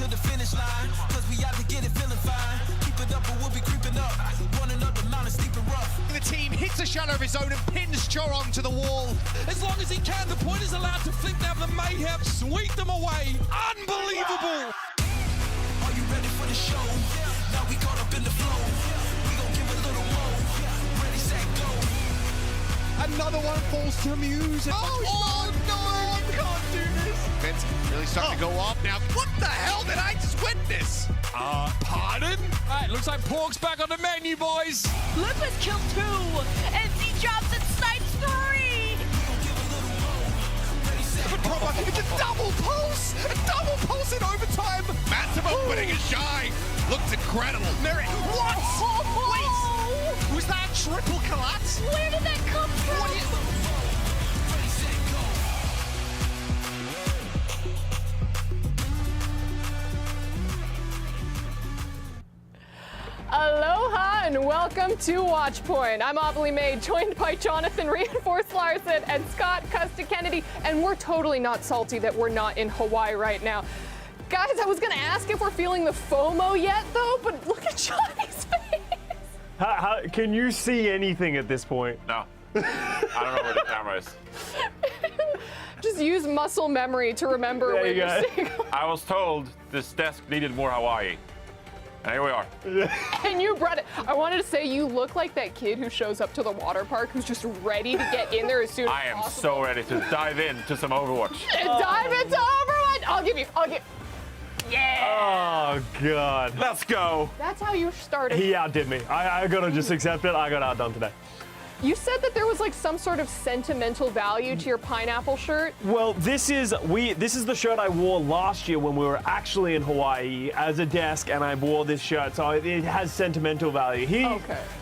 to the finish line, cause we out to get it feeling fine. Keep it up or we'll be creeping up. Running up the mountain, sleeping rough. The team hits a shadow of his own and pins Choron to the wall. As long as he can, the point is allowed to flick down the Mayhem, sweep them away. Unbelievable! Are you ready for the show? Now we caught up in the flow. We gon' give it a little more. Ready, set, go. Another one falls to Muse. Oh no, you can't do this. It's really starting to go off now. What the hell did I just witness? Pardon? Alright, looks like Pork's back on the menu, boys. Lupus killed 2, and he drops and snipes 3. It's a double pulse! A double pulse in overtime! Massive opening is shy. Looks incredible. Merritt, what? Wait! Was that a triple collapse? Where did that come from? Aloha and welcome to Watchpoint. I'm Amelie May, joined by Jonathan Reinforce Larson and Scott Custer Kennedy, and we're totally not salty that we're not in Hawaii right now. Guys, I was gonna ask if we're feeling the FOMO yet though, but look at Johnny's face. Can you see anything at this point? No. I don't know where the camera is. Just use muscle memory to remember where you're seeing. I was told this desk needed more Hawaii. And here we are. And you brought it. I wanted to say you look like that kid who shows up to the water park who's just ready to get in there as soon as I am possible. so ready to dive into some Overwatch. Dive into Overwatch! I'll give. Yeah! Oh, God. Let's go. That's how you started. He outdid me. I gotta just accept it. I got outdone today. You said that there was like some sort of sentimental value to your pineapple shirt. Well, this is the shirt I wore last year when we were actually in Hawaii as a desk, and I wore this shirt, so it has sentimental value.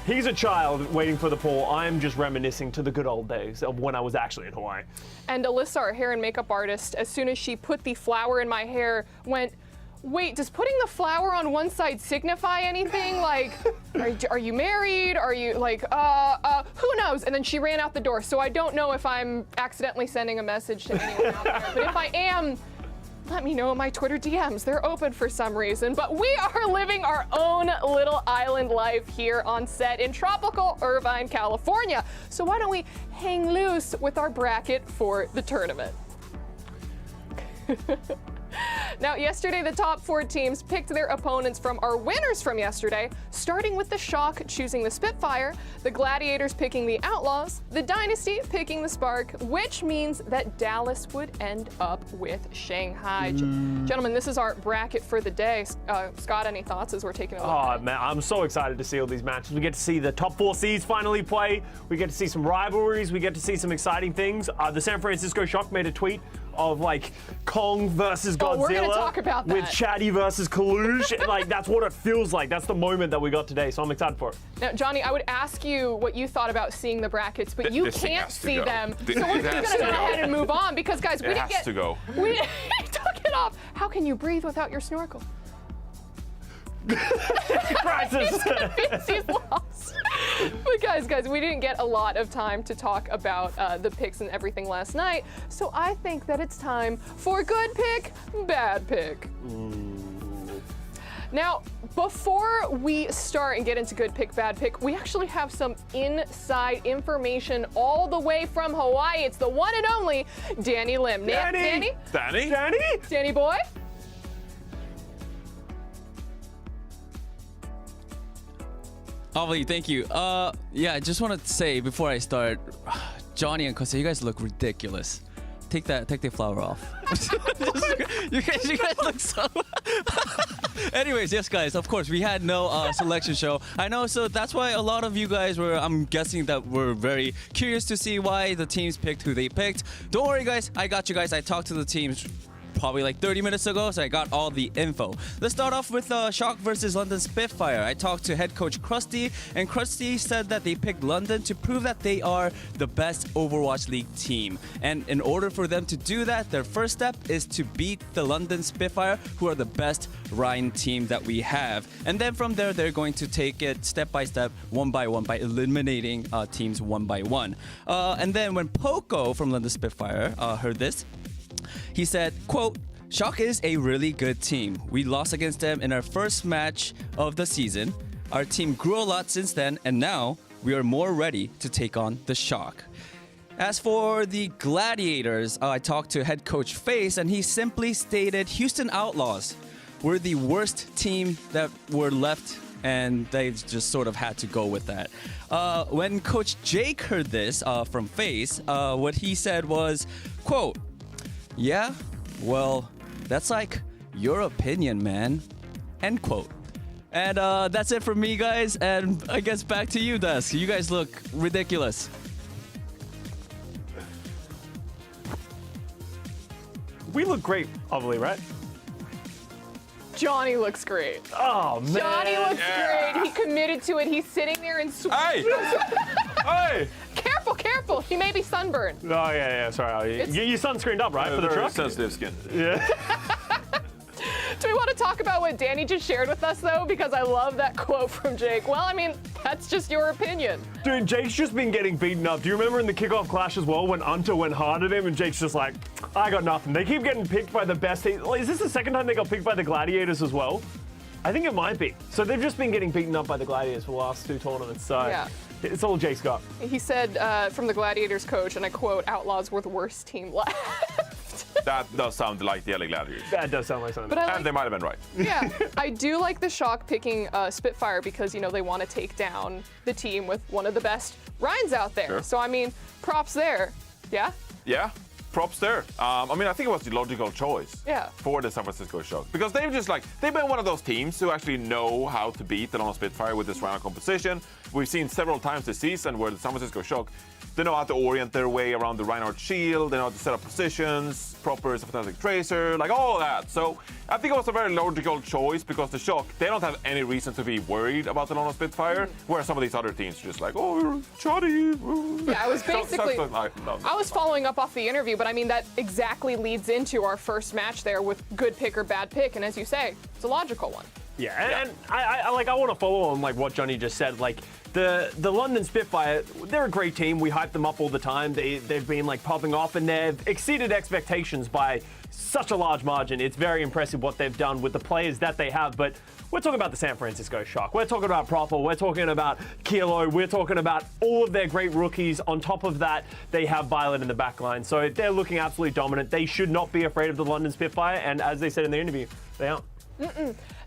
He's a child waiting for the pool. I'm just reminiscing to the good old days of when I was actually in Hawaii. And Alyssa, our hair and makeup artist, as soon as she put the flower in my hair, went, wait, does putting the flower on one side signify anything? Like, are you married? Are you like, who knows? And then she ran out the door. So I don't know if I'm accidentally sending a message to anyone out there. But if I am, let me know in my Twitter DMs. They're open for some reason. But we are living our own little island life here on set in tropical Irvine, California. So why don't we hang loose with our bracket for the tournament? Now, yesterday, the top 4 teams picked their opponents from our winners from yesterday, starting with the Shock choosing the Spitfire, the Gladiators picking the Outlaws, the Dynasty picking the Spark, which means that Dallas would end up with Shanghai. Gentlemen, this is our bracket for the day. Scott, any thoughts as we're taking a look at it? Man, I'm so excited to see all these matches. We get to see the top 4 seeds finally play. We get to see some rivalries. We get to see some exciting things. The San Francisco Shock made a tweet of like Kong versus Godzilla. We're gonna talk about that. With Chatty versus Kalush. Like, that's what it feels like. That's the moment that we got today, so I'm excited for it. Now, Johnny, I would ask you what you thought about seeing the brackets, but you can't see them. So we're just gonna go ahead and move on because, guys, we didn't get. We took it off. How can you breathe without your snorkel? Crisis. He's lost. But guys, we didn't get a lot of time to talk about the picks and everything last night, so I think that it's time for good pick, bad pick. Now, before we start and get into good pick, bad pick, we actually have some inside information all the way from Hawaii. It's the one and only Danny Lim. Danny boy. Ollie, thank you. Yeah, I just wanted to say before I start, Johnny and Kosa, you guys look ridiculous. Take the flower off. you guys look so. Anyways, yes, guys. Of course, we had no selection show. I know, so that's why a lot of you guys were. I'm guessing that were very curious to see why the teams picked who they picked. Don't worry, guys. I got you guys. I talked to the teams probably like 30 minutes ago, so I got all the info. Let's start off with Shock versus London Spitfire. I talked to head coach Krusty, and Krusty said that they picked London to prove that they are the best Overwatch League team. And in order for them to do that, their first step is to beat the London Spitfire, who are the best Rhine team that we have. And then from there, they're going to take it step by step, one by one, by eliminating teams one by one. And then when Poco from London Spitfire heard this, he said, quote, Shock is a really good team. We lost against them in our first match of the season. Our team grew a lot since then, and now we are more ready to take on the Shock. As for the Gladiators, I talked to head coach Face, and he simply stated Houston Outlaws were the worst team that were left, and they just sort of had to go with that. When Coach Jake heard this from Face, what he said was, quote, "Yeah, well, that's like your opinion, man," end quote. And that's it from me, guys. And I guess back to you, Desk. You guys look ridiculous. We look great, obviously, right? Johnny looks great. Oh, man. Johnny looks great. He committed to it. He's sitting there and Hey! Hey! Careful, careful. He may be sunburned. Oh, yeah, sorry. You sunscreened up, right, for the Very truck? sensitive skin. Yeah. Do we want to talk about what Danny just shared with us, though? Because I love that quote from Jake. Well, I mean, that's just your opinion. Dude, Jake's just been getting beaten up. Do you remember in the kickoff clash as well when Unter went hard at him and Jake's just like, I got nothing. They keep getting picked by the best team. Is this the second time they got picked by the Gladiators as well? I think it might be. So they've just been getting beaten up by the Gladiators for the last 2 tournaments. So Yeah. it's all Jake's got. He said from the Gladiators coach, and I quote, "Outlaws were the worst team left." That does sound like the LA Gladiators. That does sound like something. But I And like, they might have been right. yeah, I do like the Shock picking Spitfire because, you know, they want to take down the team with one of the best Ryans out there. Sure. So, I mean, props there. Yeah? Yeah, props there. I mean, I think it was the logical choice Yeah. for the San Francisco Shock. Because they've been one of those teams who actually know how to beat the London Spitfire with this round composition. We've seen several times this season where the San Francisco Shock, they know how to orient their way around the Reinhardt shield, they know how to set up positions, proper fantastic tracer, like all of that. So I think it was a very logical choice because the Shock, they don't have any reason to be worried about the London Spitfire, whereas some of these other teams are just like, oh, Johnny. Yeah, I was basically, I was following up off the interview, but I mean, that exactly leads into our first match there with good pick or bad pick. And as you say, it's a logical one. Yeah, and I want to follow on like what Johnny just said. Like the London Spitfire, they're a great team. We hype them up all the time. They've been like popping off, and they've exceeded expectations by such a large margin. It's very impressive what they've done with the players that they have. But we're talking about the San Francisco Shock. We're talking about Prothel. We're talking about Kilo. We're talking about all of their great rookies. On top of that, they have Violet in the back line. So they're looking absolutely dominant. They should not be afraid of the London Spitfire. And as they said in the interview, they aren't.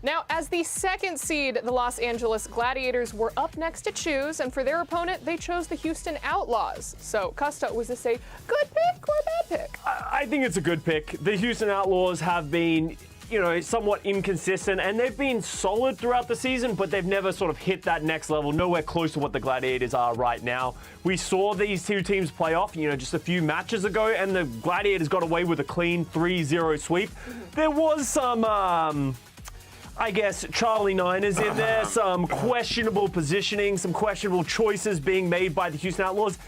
Now, as the second seed, the Los Angeles Gladiators were up next to choose, and for their opponent, they chose the Houston Outlaws. So, Costa, was this a good pick or a bad pick? I think it's a good pick. The Houston Outlaws have been, you know, somewhat inconsistent, and they've been solid throughout the season, but they've never sort of hit that next level, nowhere close to what the Gladiators are right now. We saw these two teams play off, you know, just a few matches ago, and the Gladiators got away with a clean 3-0 sweep. There was some, I guess, Charlie Niners in there, some questionable positioning, some questionable choices being made by the Houston Outlaws.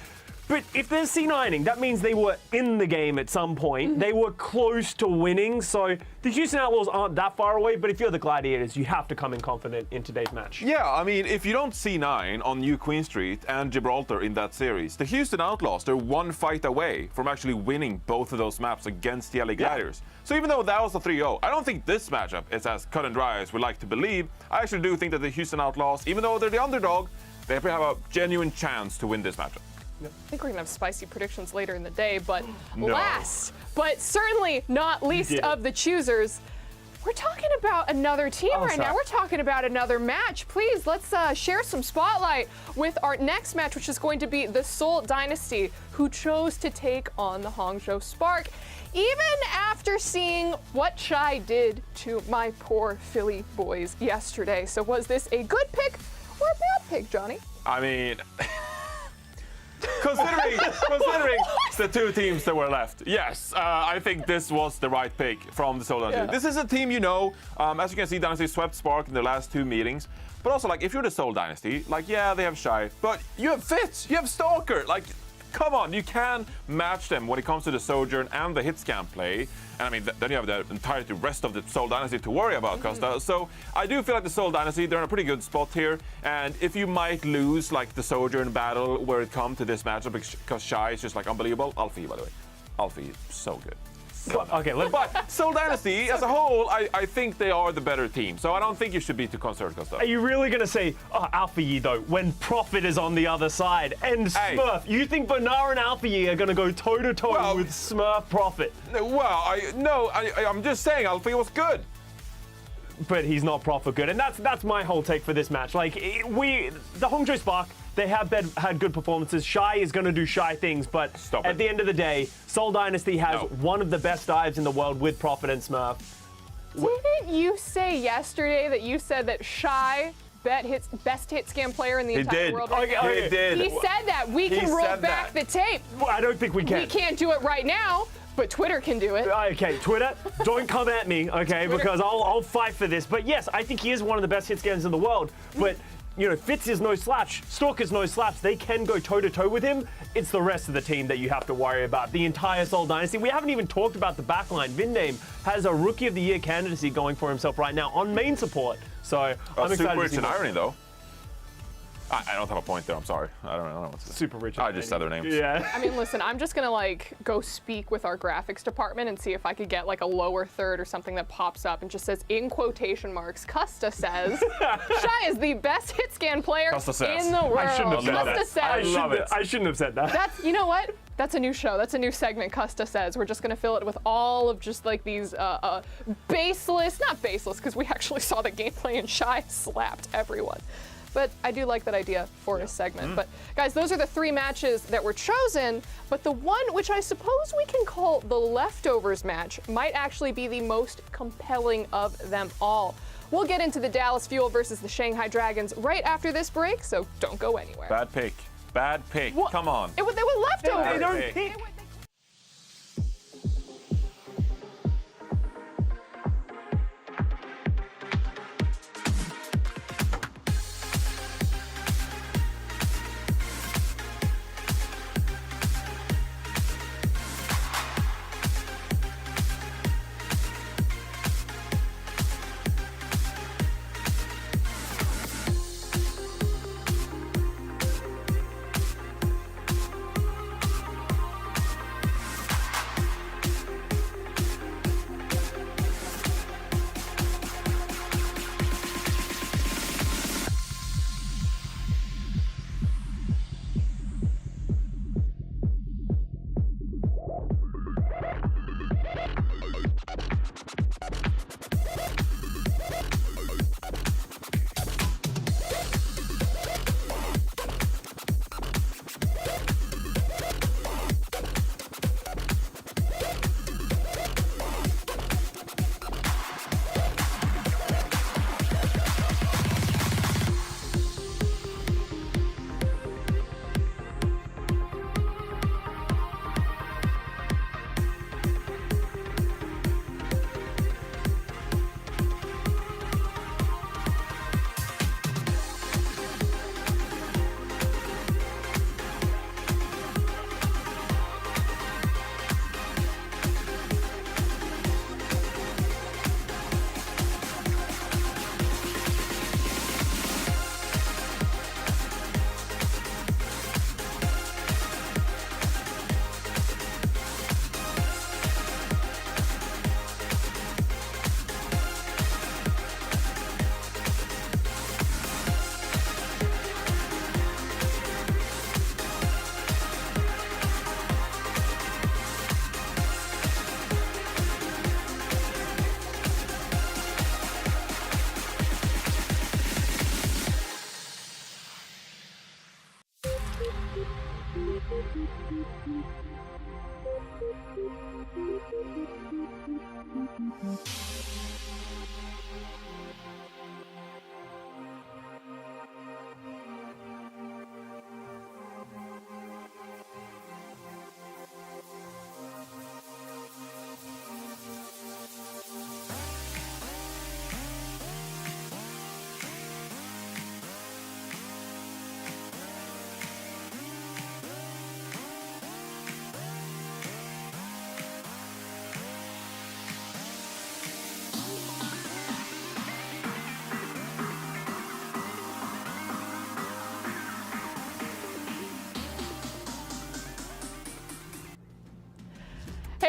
But if they're C9ing, that means they were in the game at some point. They were close to winning, so the Houston Outlaws aren't that far away, but if you're the Gladiators, you have to come in confident in today's match. Yeah, I mean, if you don't C9 on New Queen Street and Gibraltar in that series, the Houston Outlaws, they're one fight away from actually winning both of those maps against the LA Gladiators. So even though that was a 3-0, I don't think this matchup is as cut and dry as we like to believe. I actually do think that the Houston Outlaws, even though they're the underdog, they have a genuine chance to win this matchup. I think we're going to have spicy predictions later in the day, but No. last, but certainly not least of the choosers, we're talking about another team right now. We're talking about another match. Please, let's share some spotlight with our next match, which is going to be the Seoul Dynasty, who chose to take on the Hangzhou Spark, even after seeing what Chai did to my poor Philly boys yesterday. So was this a good pick or a bad pick, Johnny? I mean, considering the two teams that were left, yes, I think this was the right pick from the Seoul Dynasty. Yeah. This is a team, you know, as you can see, Dynasty swept Spark in their last two meetings. But also, like, if you're the Seoul Dynasty, like, yeah, they have Shy, but you have Fitz, you have Stalker, like, come on, you can match them when it comes to the Sojourn and the hit scan play. And I mean, then you have the entire rest of the Seoul Dynasty to worry about, Costa. So I do feel like the Seoul Dynasty, they're in a pretty good spot here. And if you might lose, like, the Sojourn battle where it comes to this matchup, because Shy is just, like, unbelievable. Alfie, by the way. Alfie is so good. Okay, But Seoul Dynasty, as a whole, I think they are the better team. So I don't think you should be too concerned, Gustav. are you really going to say Alpha Yi, though, when Profit is on the other side? And Hey. Smurf, you think Banar and Alpha Yi are going to go toe-to-toe Well- with Smurf Profit? Well, I'm just saying Alfie was good. But he's not Profit good. And that's my whole take for this match. Like, the Hangzhou Spark, they have had good performances. Shy is going to do Shy things, but Stop at it. the end of the day, Seoul Dynasty has No. one of the best dives in the world with Profit and Smurf. Didn't you say yesterday that you said that Shy best hit scan player in the entire did. world? Okay, right now? okay. He did. He said that. We He can roll said back that. the tape. Well, I don't think we can. We can't do it right now, but Twitter can do it. Okay, Twitter, don't come at me, okay, Twitter. because I'll fight for this. But yes, I think he is one of the best hit scans in the world. But, you know, Fitz is no slouch, Stalker's no slouch. They can go toe-to-toe with him. It's the rest of the team that you have to worry about. The entire Seoul Dynasty. We haven't even talked about the backline. Vindame has a Rookie of the Year candidacy going for himself right now on main support. So I'm excited Super to rich see in what- irony, though. I don't have a point there. I'm sorry. I don't know what to say. Super rich. I just said their names. Yeah. I mean, listen, I'm just gonna like go speak with our graphics department and see if I could get like a lower third or something that pops up and just says in quotation marks, Custa says, Shy is the best hit scan player Custa says. in the world. I shouldn't have said Custa that. says. I love it. I shouldn't have said that. That's, you know what? That's a new show. That's a new segment, Custa says. We're just going to fill it with all of just like these baseless, not baseless, because we actually saw the gameplay and Shy slapped everyone. But I do like that idea for a segment. But guys, those are the 3 matches that were chosen. But the one which I suppose we can call the leftovers match might actually be the most compelling of them all. We'll get into the Dallas Fuel versus the Shanghai Dragons right after this break, so don't go anywhere. Bad pick. Bad pick. What? Come on. They were leftovers. They don't Hey. pick.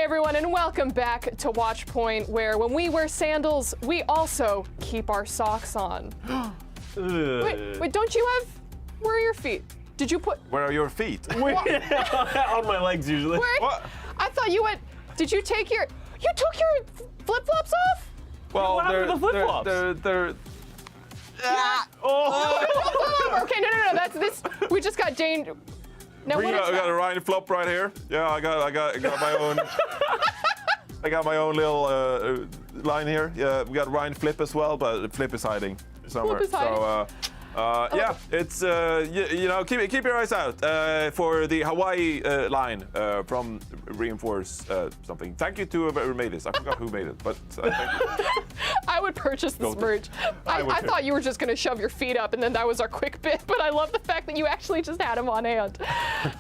everyone, and welcome back to Watchpoint, where when we wear sandals, we also keep our socks on. Wait, don't you have? Where are your feet? Did you put? Where are your feet? On my legs usually. What? I thought you went. Did you take your? You took your flip-flops off? Well, What happened to the flip-flops? they're Oh. Okay, no. That's this. We just got Jane. Now what is I got that? a Ryan flop right here. Yeah, I got my own. I got my own little line here. Yeah, we got Ryan flip as well, but the flip is hiding somewhere. Flip is hiding. So yeah, it's you know, keep your eyes out for the Hawaii line from Reinforce something. Thank you to whoever made this. I forgot who made it, but thank you. I would purchase this merch. I would too. thought you were just going to shove your feet up and then that was our quick bit, but I love the fact that you actually just had them on hand.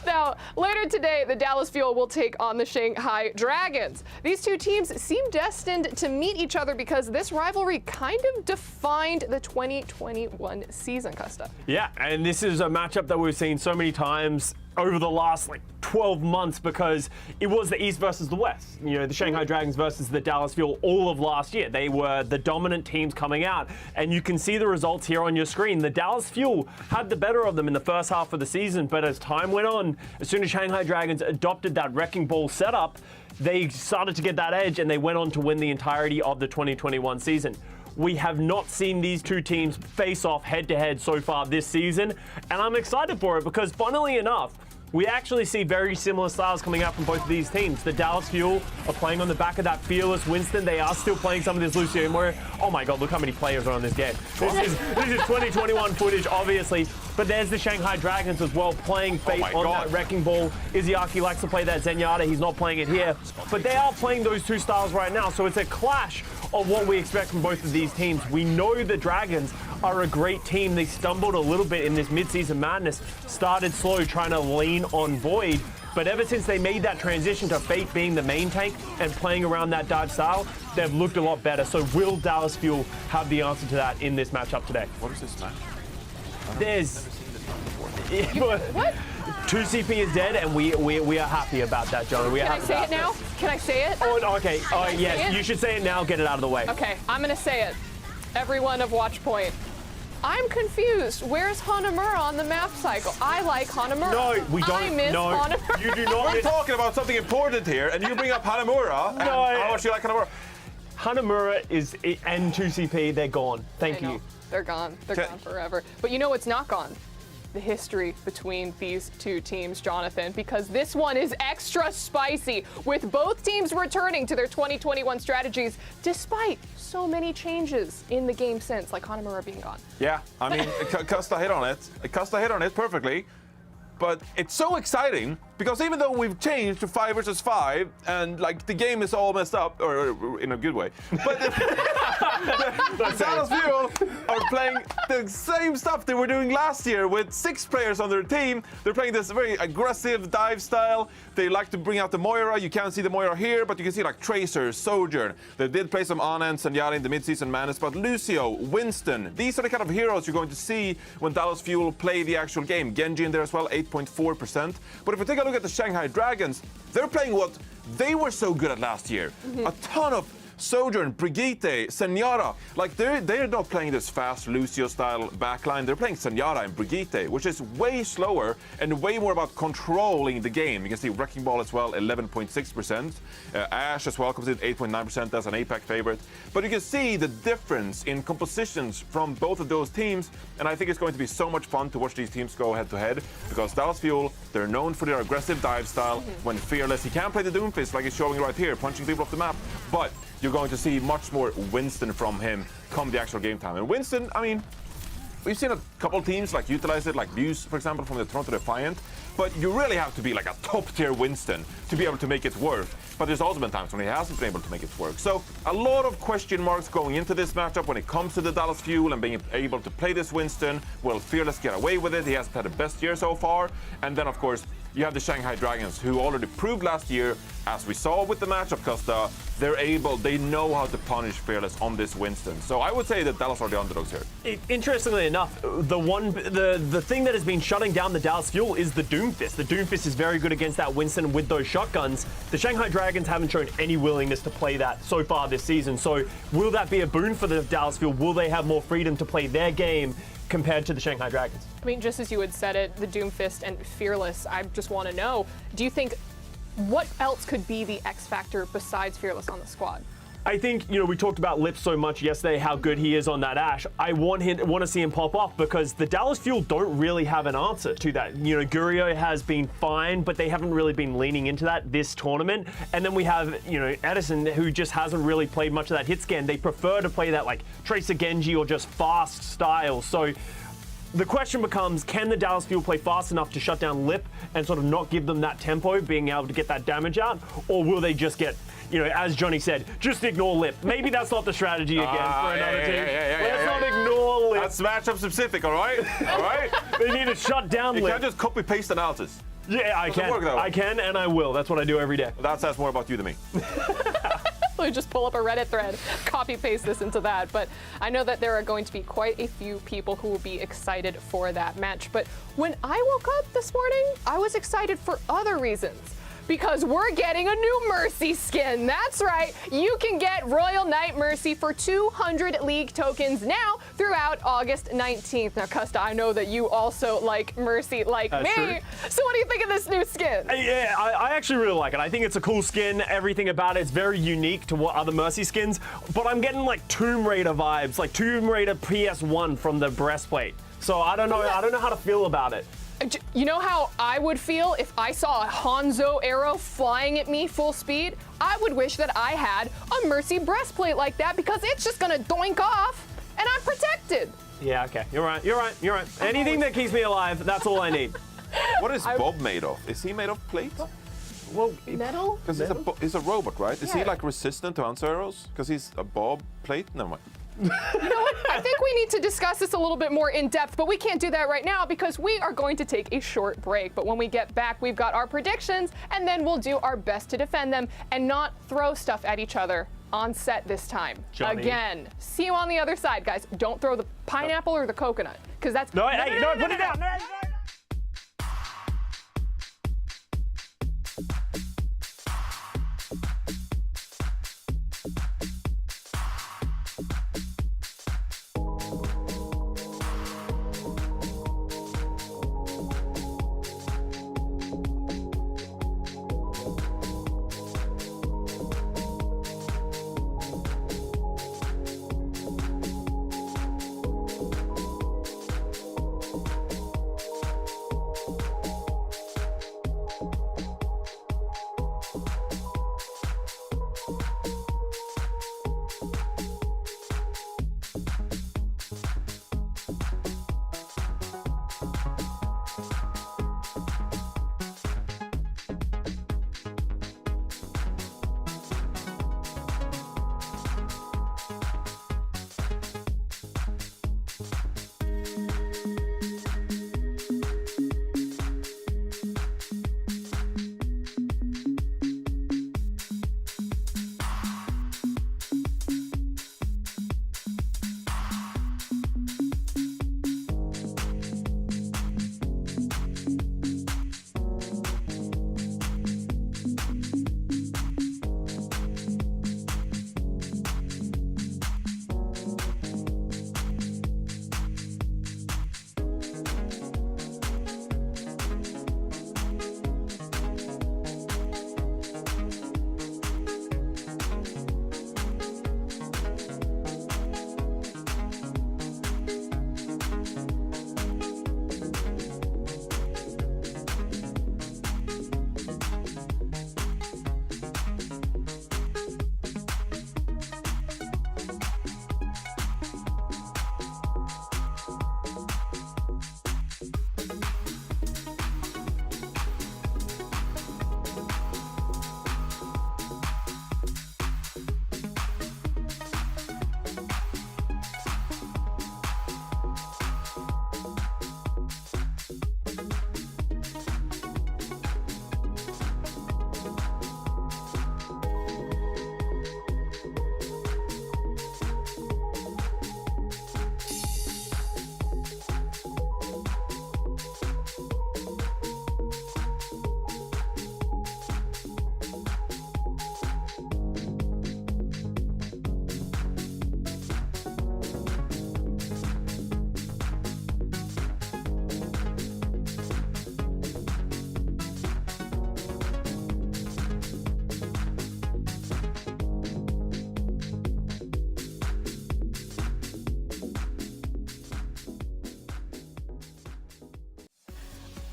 Now, later today, the Dallas Fuel will take on the Shanghai Dragons. These two teams seem destined to meet each other because this rivalry kind of defined the 2021 season, Costa. Yeah, and this is a matchup that we've seen so many times over the last 12 months because it was the East versus the West. You know, the Shanghai Dragons versus the Dallas Fuel all of last year. They were the dominant teams coming out, and you can see the results here on your screen. The Dallas Fuel had the better of them in the first half of the season, but as time went on, as soon as Shanghai Dragons adopted that wrecking ball setup, they started to get that edge and they went on to win the entirety of the 2021 season. We have not seen these two teams face off head-to-head so far this season, and I'm excited for it because, funnily enough, we actually see very similar styles coming out from both of these teams. The Dallas Fuel are playing on the back of that fearless Winston. They are still playing some of this Lucio Moore. Oh my God, look how many players are on this game. This is 2021 footage, obviously, but there's the Shanghai Dragons as well playing Fate on that wrecking ball. Izayaki likes to play that Zenyatta. He's not playing it here, but they are playing those two styles right now, so it's a clash of what we expect from both of these teams. We know the Dragons are a great team. They stumbled a little bit in this midseason madness, started slow trying to lean on Void, but ever since they made that transition to Fate being the main tank and playing around that dive style, they've looked a lot better. So will Dallas Fuel have the answer to that in this matchup today? What is this match? There's... What? 2CP is dead, and we are happy about that, John. Can I say it now? Can I say it? Oh, okay. Yes, say it? you should say it now. Get it out of the way. Okay, I'm gonna say it. Everyone of Watchpoint. I'm confused. Where's Hanamura on the map cycle? I like Hanamura. No, we don't. I miss no, Hanamura. you do not. We're talking about something important here, and you bring up Hanamura. And how much you like Hanamura? Hanamura and 2CP, they're gone. Thank I know. you. They're gone. They're gone forever. But you know what's not gone? The history between these two teams, Jonathan, because this one is extra spicy, with both teams returning to their 2021 strategies despite so many changes in the game since, like Hanamura being gone. Yeah, I mean, Costa hit on it. Costa hit on it perfectly. But it's so exciting because even though we've changed to 5 versus 5 and the game is all messed up, or in a good way, but the Dallas Fuel are playing the same stuff they were doing last year with 6 players on their team. They're playing this very aggressive dive style. They like to bring out the Moira. You can't see the Moira here, but you can see Tracer, Sojourn. They did play some Ana and Zenyatta in the mid-season madness, but Lucio, Winston, these are the kind of heroes you're going to see when Dallas Fuel play the actual game. Genji in there as well, 8.4%. But if we take a look at the Shanghai Dragons, they're playing what they were so good at last year. A ton of Sojourn, Brigitte, Zenyatta. They're not playing this fast Lucio-style backline. They're playing Zenyatta and Brigitte, which is way slower and way more about controlling the game. You can see Wrecking Ball as well, 11.6%. Ashe as well comes in 8.9%. That's an APAC favorite. But you can see the difference in compositions from both of those teams, and I think it's going to be so much fun to watch these teams go head-to-head, because Dallas Fuel, they're known for their aggressive dive style. When fearless, he can play the Doomfist like he's showing right here, punching people off the map, but you're going to see much more Winston from him come the actual game time. And Winston, I mean, we've seen a couple teams utilize it, like Muse, for example, from the Toronto Defiant, but you really have to be a top-tier Winston to be able to make it work. But there's also been times when he hasn't been able to make it work. So a lot of question marks going into this matchup when it comes to the Dallas Fuel and being able to play this Winston. Will Fearless get away with it? He hasn't had the best year so far. And then, of course, you have the Shanghai Dragons, who already proved last year, as we saw with the matchup, Costa, they know how to punish Fearless on this Winston. So I would say that Dallas are the underdogs here. Interestingly enough, the thing that has been shutting down the Dallas Fuel is the Doomfist. The Doomfist is very good against that Winston with those shotguns. The Shanghai Dragons haven't shown any willingness to play that so far this season. So will that be a boon for the Dallas Fuel? Will they have more freedom to play their game compared to the Shanghai Dragons? I mean, just as you had said it, the Doomfist and Fearless, I just want to know, do you think what else could be the X factor besides Fearless on the squad? I think, we talked about Lip so much yesterday, how good he is on that Ashe. I want to see him pop off because the Dallas Fuel don't really have an answer to that. Gurio has been fine, but they haven't really been leaning into that this tournament. And then we have, Edison, who just hasn't really played much of that hit scan. They prefer to play that like Tracer Genji or just fast style. So the question becomes, can the Dallas Fuel play fast enough to shut down Lip and sort of not give them that tempo, being able to get that damage out? Or will they just get, as Johnny said, just ignore Lip? Maybe that's not the strategy again for another team. Let's not ignore Lip. That's matchup specific, all right? All right? They need to shut down Lip. You can't just copy-paste analysis. Yeah, I can. I can and I will. That's what I do every day. That says more about you than me. We just pull up a Reddit thread, copy paste this into that. But I know that there are going to be quite a few people who will be excited for that match. But when I woke up this morning, I was excited for other reasons. Because we're getting a new Mercy skin. That's right, you can get Royal Knight Mercy for 200 League tokens now throughout August 19th. Now, Custa, I know that you also like Mercy like me. True. So what do you think of this new skin? Yeah, I actually really like it. I think it's a cool skin. Everything about it's very unique to what other Mercy skins. But I'm getting like Tomb Raider vibes, like Tomb Raider PS1 from the breastplate. So I don't know how to feel about it. You know how I would feel if I saw a Hangzhou arrow flying at me full speed? I would wish that I had a Mercy breastplate like that because it's just gonna doink off and I'm protected. Yeah, okay. You're right. Anything that keeps me alive, that's all I need. What is Bob made of? Is he made of plate? Well, metal? Because he's a robot, right? Is he Yeah. like resistant to Hangzhou arrows? Because he's a Bob plate? Never mind. You know what? I think we need to discuss this a little bit more in depth, but we can't do that right now because we are going to take a short break. But when we get back, we've got our predictions, and then we'll do our best to defend them and not throw stuff at each other on set this time. Johnny. Again, see you on the other side, guys. Don't throw the pineapple or the coconut, because that's... No, put it down. No.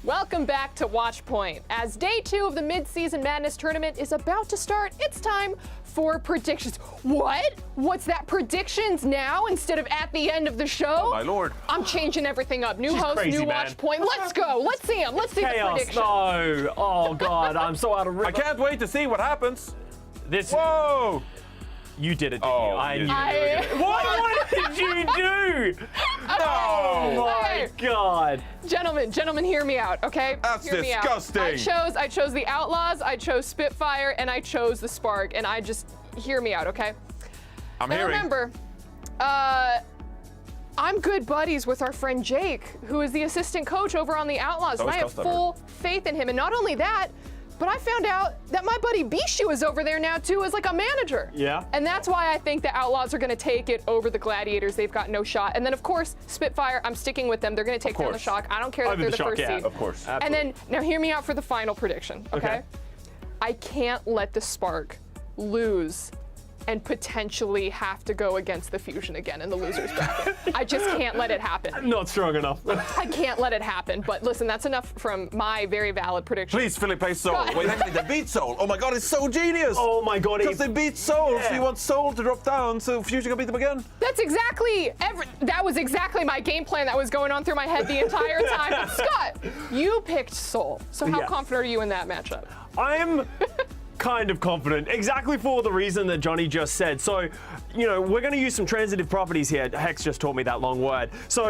Welcome back to Watchpoint. As day 2 of the Midseason Madness tournament is about to start, it's time for predictions. What? What's that? Predictions now instead of at the end of the show? Oh, my lord. I'm changing everything up. New She's host, crazy, new man. Watchpoint. Let's go. Let's see them. Let's see the Chaos. predictions. No. Oh God, I'm so out of rhythm. I can't wait to see what happens. This. Whoa! You did it, didn't Oh, you? I you knew. did. What did you do? No! Oh my God. Gentlemen, hear me out, okay? That's hear me disgusting. Out. I chose the Outlaws, I chose Spitfire, and I chose the Spark, and I just hear me out, okay? I'm Now hearing. remember, I'm good buddies with our friend Jake, who is the assistant coach over on the Outlaws, and I have full faith in him. And not only that, but I found out that my buddy Bishu is over there now too as like a manager. Yeah. And that's why I think the Outlaws are going to take it over the Gladiators. They've got no shot. And then of course, Spitfire, I'm sticking with them. They're going to take down the Shock. I don't care that Over they're the the Shock, first yeah, seed. Of course. And then, now hear me out for the final prediction, okay? I can't let the Spark lose and potentially have to go against the Fusion again in the losers bracket. I just can't let it happen. Not strong enough. I can't let it happen. But listen, that's enough from my very valid prediction. Please, Philip, play Seoul. Wait, actually, they beat Seoul. Oh my God, it's so genius. Oh my God. Because they beat Seoul, so Yeah. you want Seoul to drop down, so Fusion can beat them again. That's exactly that was exactly my game plan that was going on through my head the entire time. But Scott, you picked Seoul. So how Yeah. confident are you in that matchup? I'm kind of confident, exactly for the reason that Johnny just said. So, you know, we're going to use some transitive properties here. Hex just taught me that long word. So,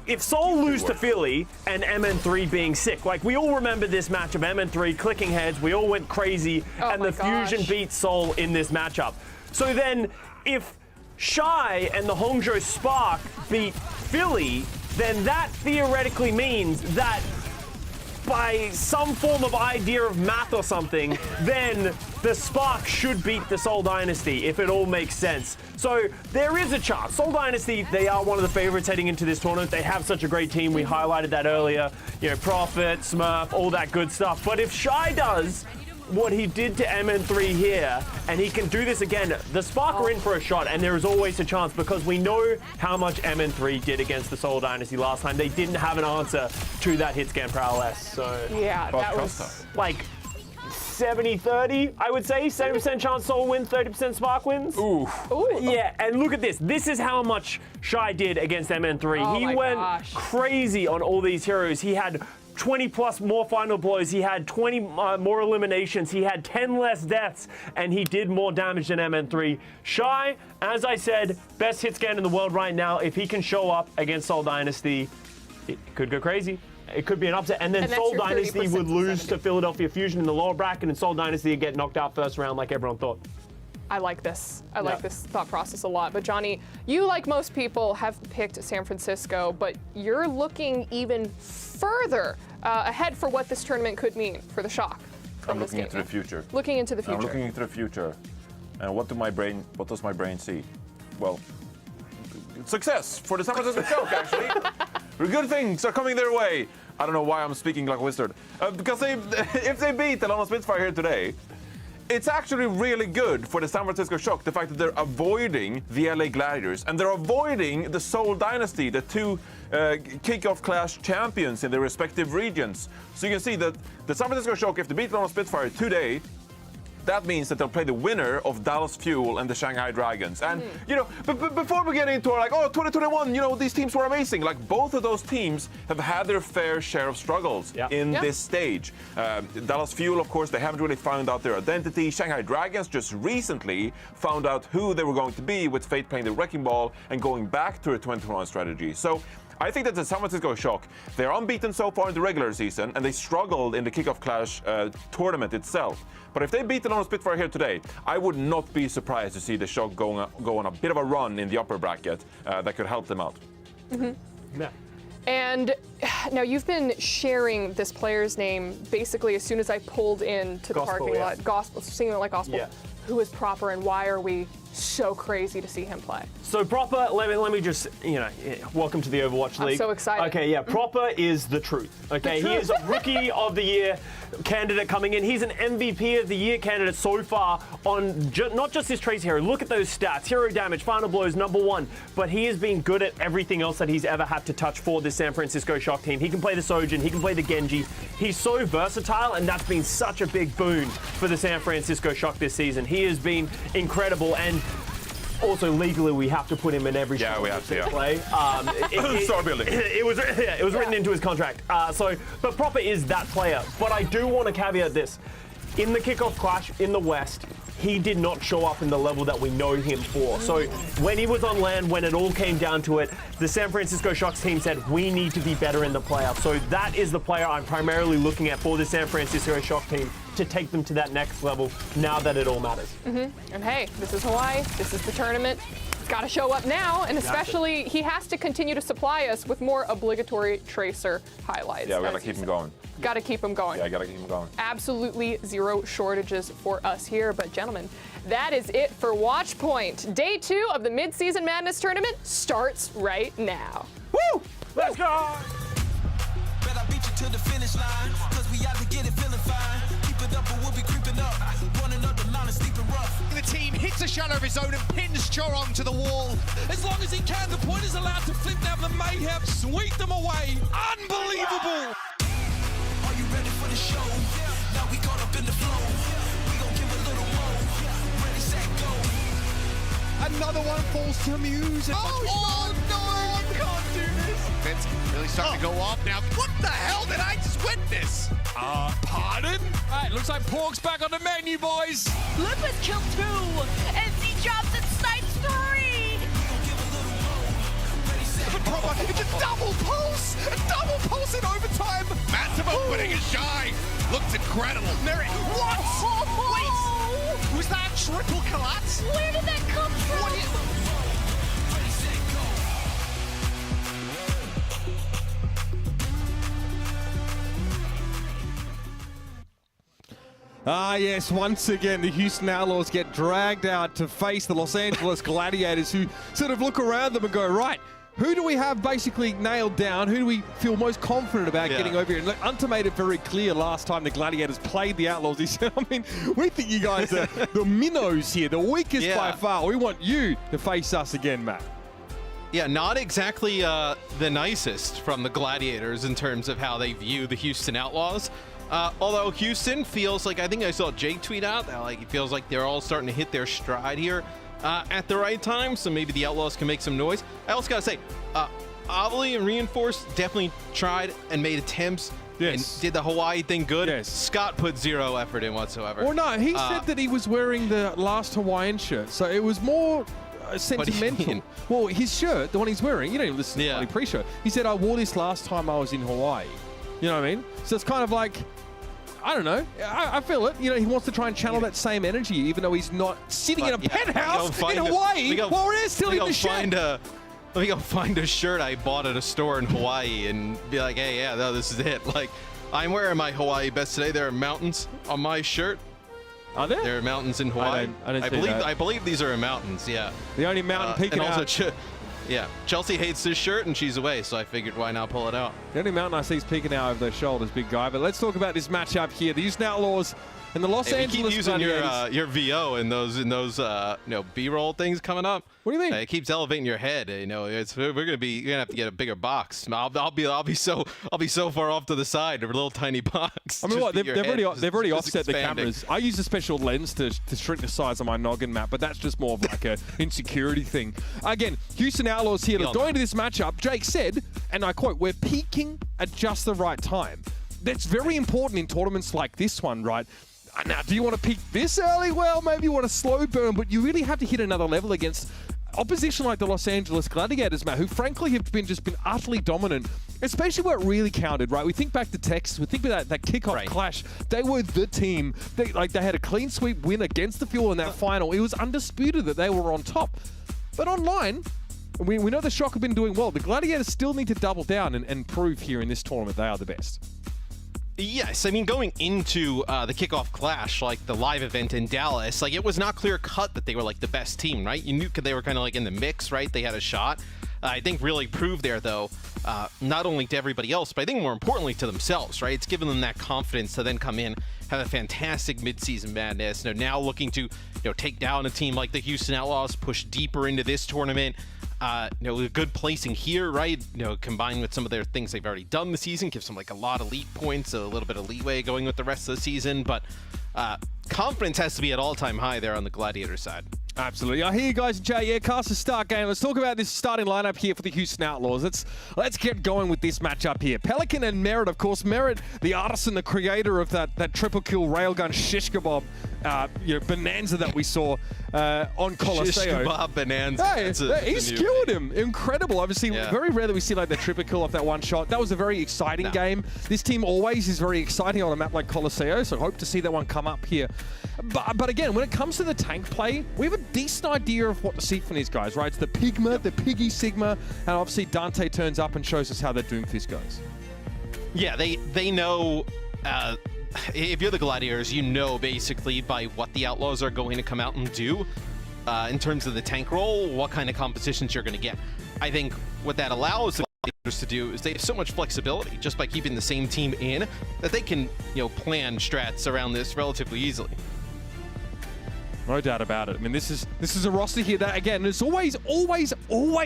if Seoul lose to Philly and MN3 being sick, like we all remember this match of MN3 clicking heads, we all went crazy, and my the Fusion gosh. beat Seoul in this matchup. So then, if Shy and the Hangzhou Spark beat Philly, then that theoretically means that by some form of idea of math or something, then the Spark should beat the Seoul Dynasty, if it all makes sense. So there is a chance. Seoul Dynasty, they are one of the favorites heading into this tournament. They have such a great team. We highlighted that earlier. You know, Prophet, Smurf, all that good stuff. But if Shy does what he did to MN3 here, and he can do this again, the Spark are in for a shot, and there is always a chance because we know how much MN3 did against the Seoul Dynasty last time. They didn't have an answer to that hit scan prowess, so Yeah, that was like 70-30, I would say. 70% chance Seoul wins, 30% Spark wins. Ooh. Yeah, and look at this. This is how much Shy did against MN3. Oh He my went gosh. crazy on all these heroes. He had 20 plus more final blows. He had 20 more eliminations. He had 10 less deaths, and he did more damage than MN3. Shy, as I said, best hit scan in the world right now. If he can show up against Seoul Dynasty, it could go crazy. It could be an upset, and then And that's Seoul your Dynasty 30% would to lose 70. to Philadelphia Fusion in the lower bracket, and Seoul Dynasty would get knocked out first round like everyone thought. I like this. I like Yeah. this thought process a lot. But Johnny, you, like most people, have picked San Francisco, but you're looking even further ahead for what this tournament could mean for the Shock. I'm looking into the future. Looking into the future. I'm looking into the future. And what does my brain see? Well, success for the San Francisco Shock, actually. Good things are coming their way. I don't know why I'm speaking like a wizard. Because if they beat the London Spitfire here today, it's actually really good for the San Francisco Shock, the fact that they're avoiding the LA Gladiators and they're avoiding the Seoul Dynasty, the two kickoff clash champions in their respective regions. So you can see that the San Francisco Shock, if they beat the London Spitfire today, that means that they'll play the winner of Dallas Fuel and the Shanghai Dragons. And, you know, before we get into like, 2021, you know, these teams were amazing. Like, both of those teams have had their fair share of struggles in this stage. Dallas Fuel, of course, they haven't really found out their identity. Shanghai Dragons just recently found out who they were going to be with Fate playing the Wrecking Ball and going back to a 2021 strategy. So I think that the San Francisco Shock, they're unbeaten so far in the regular season, and they struggled in the Kickoff Clash tournament itself. But if they beat the London Spitfire here today, I would not be surprised to see the Shock go on a bit of a run in the upper bracket that could help them out. Yeah. And now you've been sharing this player's name basically as soon as I pulled into the Gospel, parking yeah. lot. Gospel, singing it like gospel. Yeah. Who is proper and why are we so crazy to see him play. So Proper, let me just, welcome to the Overwatch League. I'm so excited. Okay, yeah, Proper is the truth. Okay, he is a Rookie of the Year candidate coming in. He's an MVP of the Year candidate so far on not just his Tracer hero. Look at those stats. Hero damage, final blows, #1. But he has been good at everything else that he's ever had to touch for this San Francisco Shock team. He can play the Sojin, he can play the Genji. He's so versatile, and that's been such a big boon for the San Francisco Shock this season. He has been incredible, and also legally we have to put him in every we have to play. Start building. It was written into his contract. But Proper is that player. But I do want to caveat this: in the kickoff clash in the West, he did not show up in the level that we know him for. So when he was on LAN, when it all came down to it, the San Francisco Shocks team said, we need to be better in the playoffs. So that is the player I'm primarily looking at for the San Francisco Shock team to take them to that next level now that it all matters. And hey, this is Hawaii, this is the tournament. He's got to show up now, and especially he has to continue to supply us with more obligatory Tracer highlights. Yeah, we gotta keep him going. Got to keep him going. Yeah, gotta keep him going. Absolutely zero shortages for us here. But gentlemen, that is it for Watch Point. Day 2 of the Midseason Madness tournament starts right now. Woo! Let's go! Bet I beat you to the finish line, cause we out to get it feeling fine. Keep it up or we'll be creeping up. Running up the mountain, sleeping rough. The team hits a shadow of his own and pins Choron to the wall. As long as he can, the point is allowed to flip now the Mayhem, sweep them away. Unbelievable! Are you ready for the show? Now we caught up in the flow. We gon' give a little more. Ready, set, go. Another one falls to Muse. Oh no, I can't do this. It's really starting to go off now. What the hell did I just witness? Pardon? Hey, looks like Pork's back on the menu, boys. Lupus killed 2, and Z drops and snipes 3. But Proper, it's a double pulse! A double pulse in overtime! Massive opening is shy. Looks incredible. Mary, what? Wait, was that triple collapse? Where did that come from? What is... Ah, yes, once again, the Houston Outlaws get dragged out to face the Los Angeles Gladiators, who sort of look around them and go, right, who do we have basically nailed down? Who do we feel most confident about getting over here? And look, Unta made it very clear last time the Gladiators played the Outlaws. He said, I mean, we think you guys are the minnows here, the weakest by far. We want you to face us again, Matt. Yeah, not exactly the nicest from the Gladiators in terms of how they view the Houston Outlaws. Although Houston feels like, I think I saw Jake tweet out that like it feels like they're all starting to hit their stride here at the right time, so maybe the Outlaws can make some noise. I also gotta say, Avali and Reinforced definitely tried and made attempts and did the Hawaii thing good. Scott put zero effort in whatsoever. Well, no, he said that he was wearing the last Hawaiian shirt, so it was more sentimental. Well, his shirt, the one he's wearing, you don't listen to the pre-show. He said, I wore this last time I was in Hawaii. You know what I mean? So it's kind of like, I don't know. I feel it. You know, he wants to try and channel that same energy, even though he's not sitting in a penthouse in Hawaii while we're still in the shed. Let me go find a shirt I bought at a store in Hawaii and be like, hey, yeah, no, this is it. Like, I'm wearing my Hawaii best today. There are mountains on my shirt. Are there? There are mountains in Hawaii. I believe these are mountains. Yeah. The only mountain peeking and out. Also, yeah, Chelsea hates this shirt and she's away, so I figured why not pull it out. The only mountain I see is peeking out over their shoulders, big guy. But let's talk about this matchup here. The Houston Outlaws and the Los Angeles Gladiators. Keep Gladiators. using your VO in those B-roll things coming up. What do you mean? It keeps elevating your head. You know, you're gonna have to get a bigger box. I'll be so far off to the side, a little tiny box. I mean, what they've already offset the cameras. I use a special lens to shrink the size of my noggin, Matt, but that's just more of like a insecurity thing. Again, Houston Outlaws here. Going into this matchup, Jake said, and I quote, "We're peaking at just the right time." That's very important in tournaments like this one, right? Now, do you want to peak this early? Well, maybe you want a slow burn, but you really have to hit another level against opposition like the Los Angeles Gladiators, Matt, who frankly have been utterly dominant, especially where it really counted, right? We think back to Texas, we think about that kickoff clash. They were the team. They had a clean sweep win against the Fuel in that final. It was undisputed that they were on top. But online, we know the Shock have been doing well. The Gladiators still need to double down and prove here in this tournament they are the best. Yes, I mean, going into the kickoff clash, like the live event in Dallas, like it was not clear cut that they were like the best team, right? You knew they were kind of like in the mix, right? They had a shot. I think really proved there, though, not only to everybody else, but I think more importantly to themselves, right? It's given them that confidence to then come in, have a fantastic midseason madness. Now looking to take down a team like the Houston Outlaws, push deeper into this tournament. A good placing here, right? Combined with some of their things they've already done this season, gives them like a lot of league points, a little bit of leeway going with the rest of the season. But confidence has to be at all-time high there on the Gladiator side. Absolutely. I hear you guys in chat. Yeah, cast a start game. Let's talk about this starting lineup here for the Houston Outlaws. Let's get going with this matchup here. Pelican and Merritt, of course. Merritt, the artist and the creator of that triple kill railgun shish kebab bonanza that we saw on Colosseo. Shish kebab bonanza. Hey, he skilled him. Incredible. Obviously, very rare that we see like the triple kill off that one shot. That was a very exciting game. This team always is very exciting on a map like Colosseo, so hope to see that one come up here. But again, when it comes to the tank play, we have a decent idea of what to see from these guys, right? It's the Pigma, the Piggy Sigma, and obviously Dante turns up and shows us how their Doomfist goes. Yeah, they know. If you're the Gladiators, you know basically by what the Outlaws are going to come out and do in terms of the tank role, what kind of compositions you're going to get. I think what that allows the Gladiators to do is they have so much flexibility just by keeping the same team in that they can plan strats around this relatively easily. No doubt about it. I mean, this is a roster here that, again, has always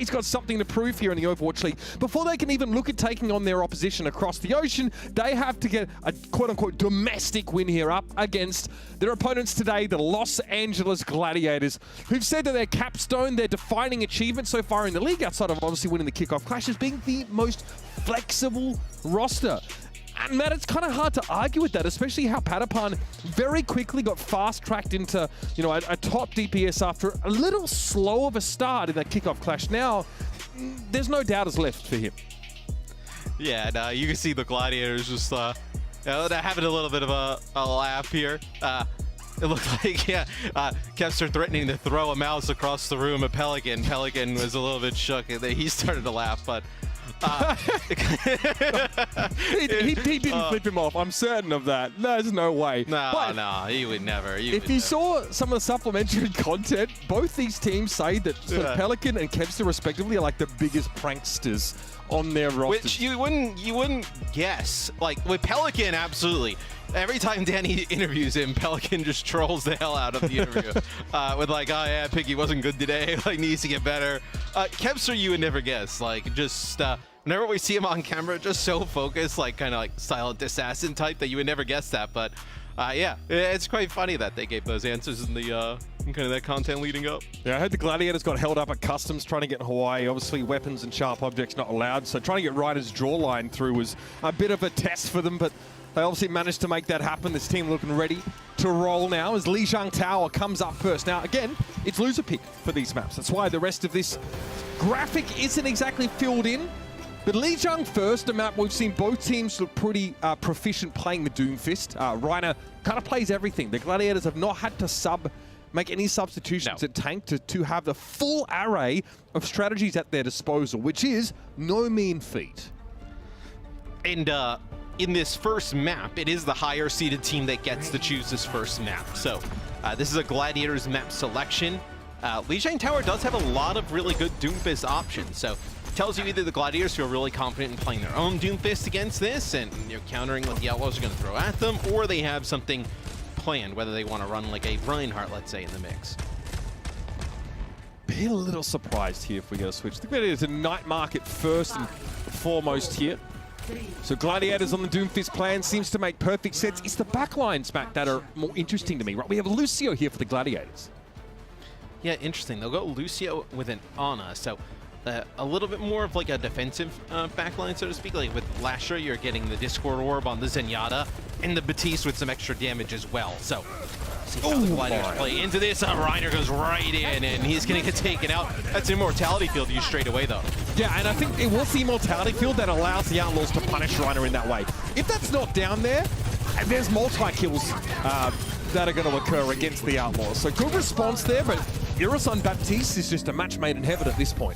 got something to prove here in the Overwatch League. Before they can even look at taking on their opposition across the ocean, they have to get a quote-unquote domestic win here up against their opponents today, the Los Angeles Gladiators, who've said that their capstone, their defining achievement so far in the league, outside of obviously winning the kickoff clash, is being the most flexible roster. And Matt, it's kind of hard to argue with that, especially how Patapan very quickly got fast-tracked into, a top DPS after a little slow of a start in that kickoff clash. Now, there's no doubters left for him. Yeah, and you can see the Gladiators just they're having a little bit of a laugh here. It looked like, Kepster threatening to throw a mouse across the room at Pelican. Pelican was a little bit shook, and he started to laugh, but... he didn't flip him off. I'm certain of that. There's no way. No, he would never. If you saw some of the supplementary content, both these teams say that Pelican and Kevster respectively are like the biggest pranksters on their roster. Which you wouldn't guess. Like with Pelican, absolutely. Every time Danny interviews him, Pelican just trolls the hell out of the interview with like, oh yeah, Piggy wasn't good today, like needs to get better. Kepster, you would never guess. Like just whenever we see him on camera, just so focused, like kind of like silent assassin type that you would never guess that. But yeah, it's quite funny that they gave those answers in the kind of that content leading up. Yeah, I heard the Gladiators got held up at customs trying to get in Hawaii. Obviously, weapons and sharp objects not allowed, so trying to get Ryder's draw line through was a bit of a test for them, but they obviously managed to make that happen. This team looking ready to roll now as Lijiang Tower comes up first. Now, again, it's loser pick for these maps. That's why the rest of this graphic isn't exactly filled in. But Lijiang first, a map we've seen both teams look pretty proficient playing the Doomfist. Reiner kind of plays everything. The Gladiators have not had to make any substitutions at tank to have the full array of strategies at their disposal, which is no mean feat. And in this first map, it is the higher seeded team that gets to choose this first map. So this is a Gladiators map selection. Lijiang Tower does have a lot of really good Doomfist options. So it tells you either the Gladiators feel really confident in playing their own Doomfist against this and countering what the Outlaws are going to throw at them, or they have something planned, whether they want to run like a Reinhardt, let's say, in the mix. Be a little surprised here if we get a switch. The Gladiators are night market first and foremost here. So Gladiators on the Doomfist plan seems to make perfect sense. It's the backlines, Mac, that are more interesting to me, right? We have Lucio here for the Gladiators. Yeah, interesting. They'll go Lucio with an Ana, so a little bit more of like a defensive backline, so to speak. Like with Lasher, you're getting the Discord Orb on the Zenyatta and the Batiste with some extra damage as well. So see how the Gladiators play into this. Reiner goes right in, and he's going to get taken out. That's Immortality Field used straight away, though. Yeah, and I think it was the Immortality Field that allows the Outlaws to punish Reiner in that way. If that's not down there, there's multi-kills that are going to occur against the Outlaws. So good response there, but Iris on Baptiste is just a match made in heaven at this point.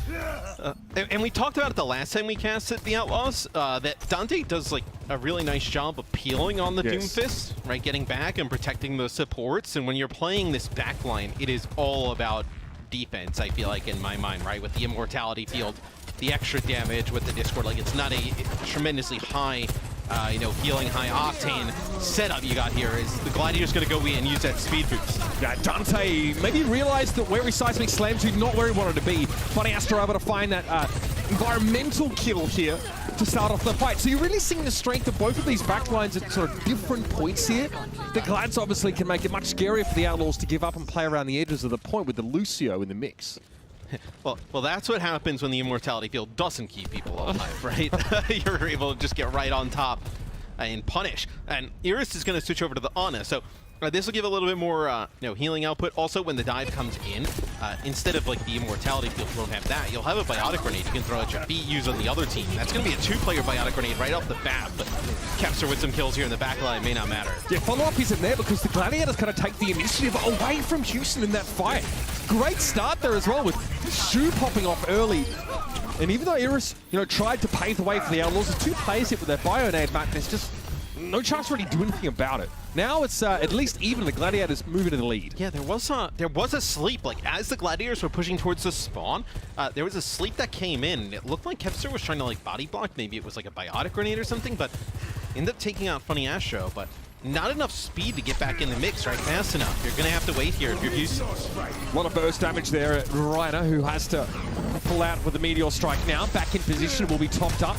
And we talked about it the last time we casted the Outlaws, that Dante does like a really nice job of peeling on the Doomfist, right? Getting back and protecting the supports. And when you're playing this backline, it is all about defense, I feel like, in my mind, right? With the Immortality Field, the extra damage with the Discord, like it's not a tremendously high, you know, healing, high octane setup you got here. Is the Gladiator's going to go in and use that speed boost. Yeah, Dante maybe realized that where his seismic slam to, not where he wanted to be. Funny Astro able to find that environmental kill here to start off the fight. So you're really seeing the strength of both of these backlines at sort of different points here. The Glads obviously can make it much scarier for the Outlaws to give up and play around the edges of the point with the Lucio in the mix. Well, that's what happens when the Immortality Field doesn't keep people alive, right? You're able to just get right on top and punish. And Iris is going to switch over to the Ana, so this will give a little bit more you know, healing output. Also, when the dive comes in, instead of like the Immortality Field, you won't have that. You'll have a Biotic Grenade you can throw at your feet, use on the other team. That's going to be a 2-player Biotic Grenade right off the bat, but Kepster with some kills here in the back line may not matter. Yeah, follow-up isn't there because the Gladiators kind of take the initiative away from Houston in that fight. Great start there as well with Shu popping off early. And even though Iris, you know, tried to pave the way for the Outlaws, there's 2 players hit with their Bionade map. There's just no chance to really do anything about it. Now it's at least even the Gladiators moving to the lead. Yeah, there was a sleep. Like, as the Gladiators were pushing towards the spawn, there was a sleep that came in. And it looked like Kepster was trying to, like, body block. Maybe it was, like, a Biotic Grenade or something, but ended up taking out Funny Astro. But not enough speed to get back in the mix, right? Fast enough. You're going to have to wait here if you're Houston. A lot of burst damage there at Reiner, who has to pull out with the Meteor Strike now. Back in position, will be topped up.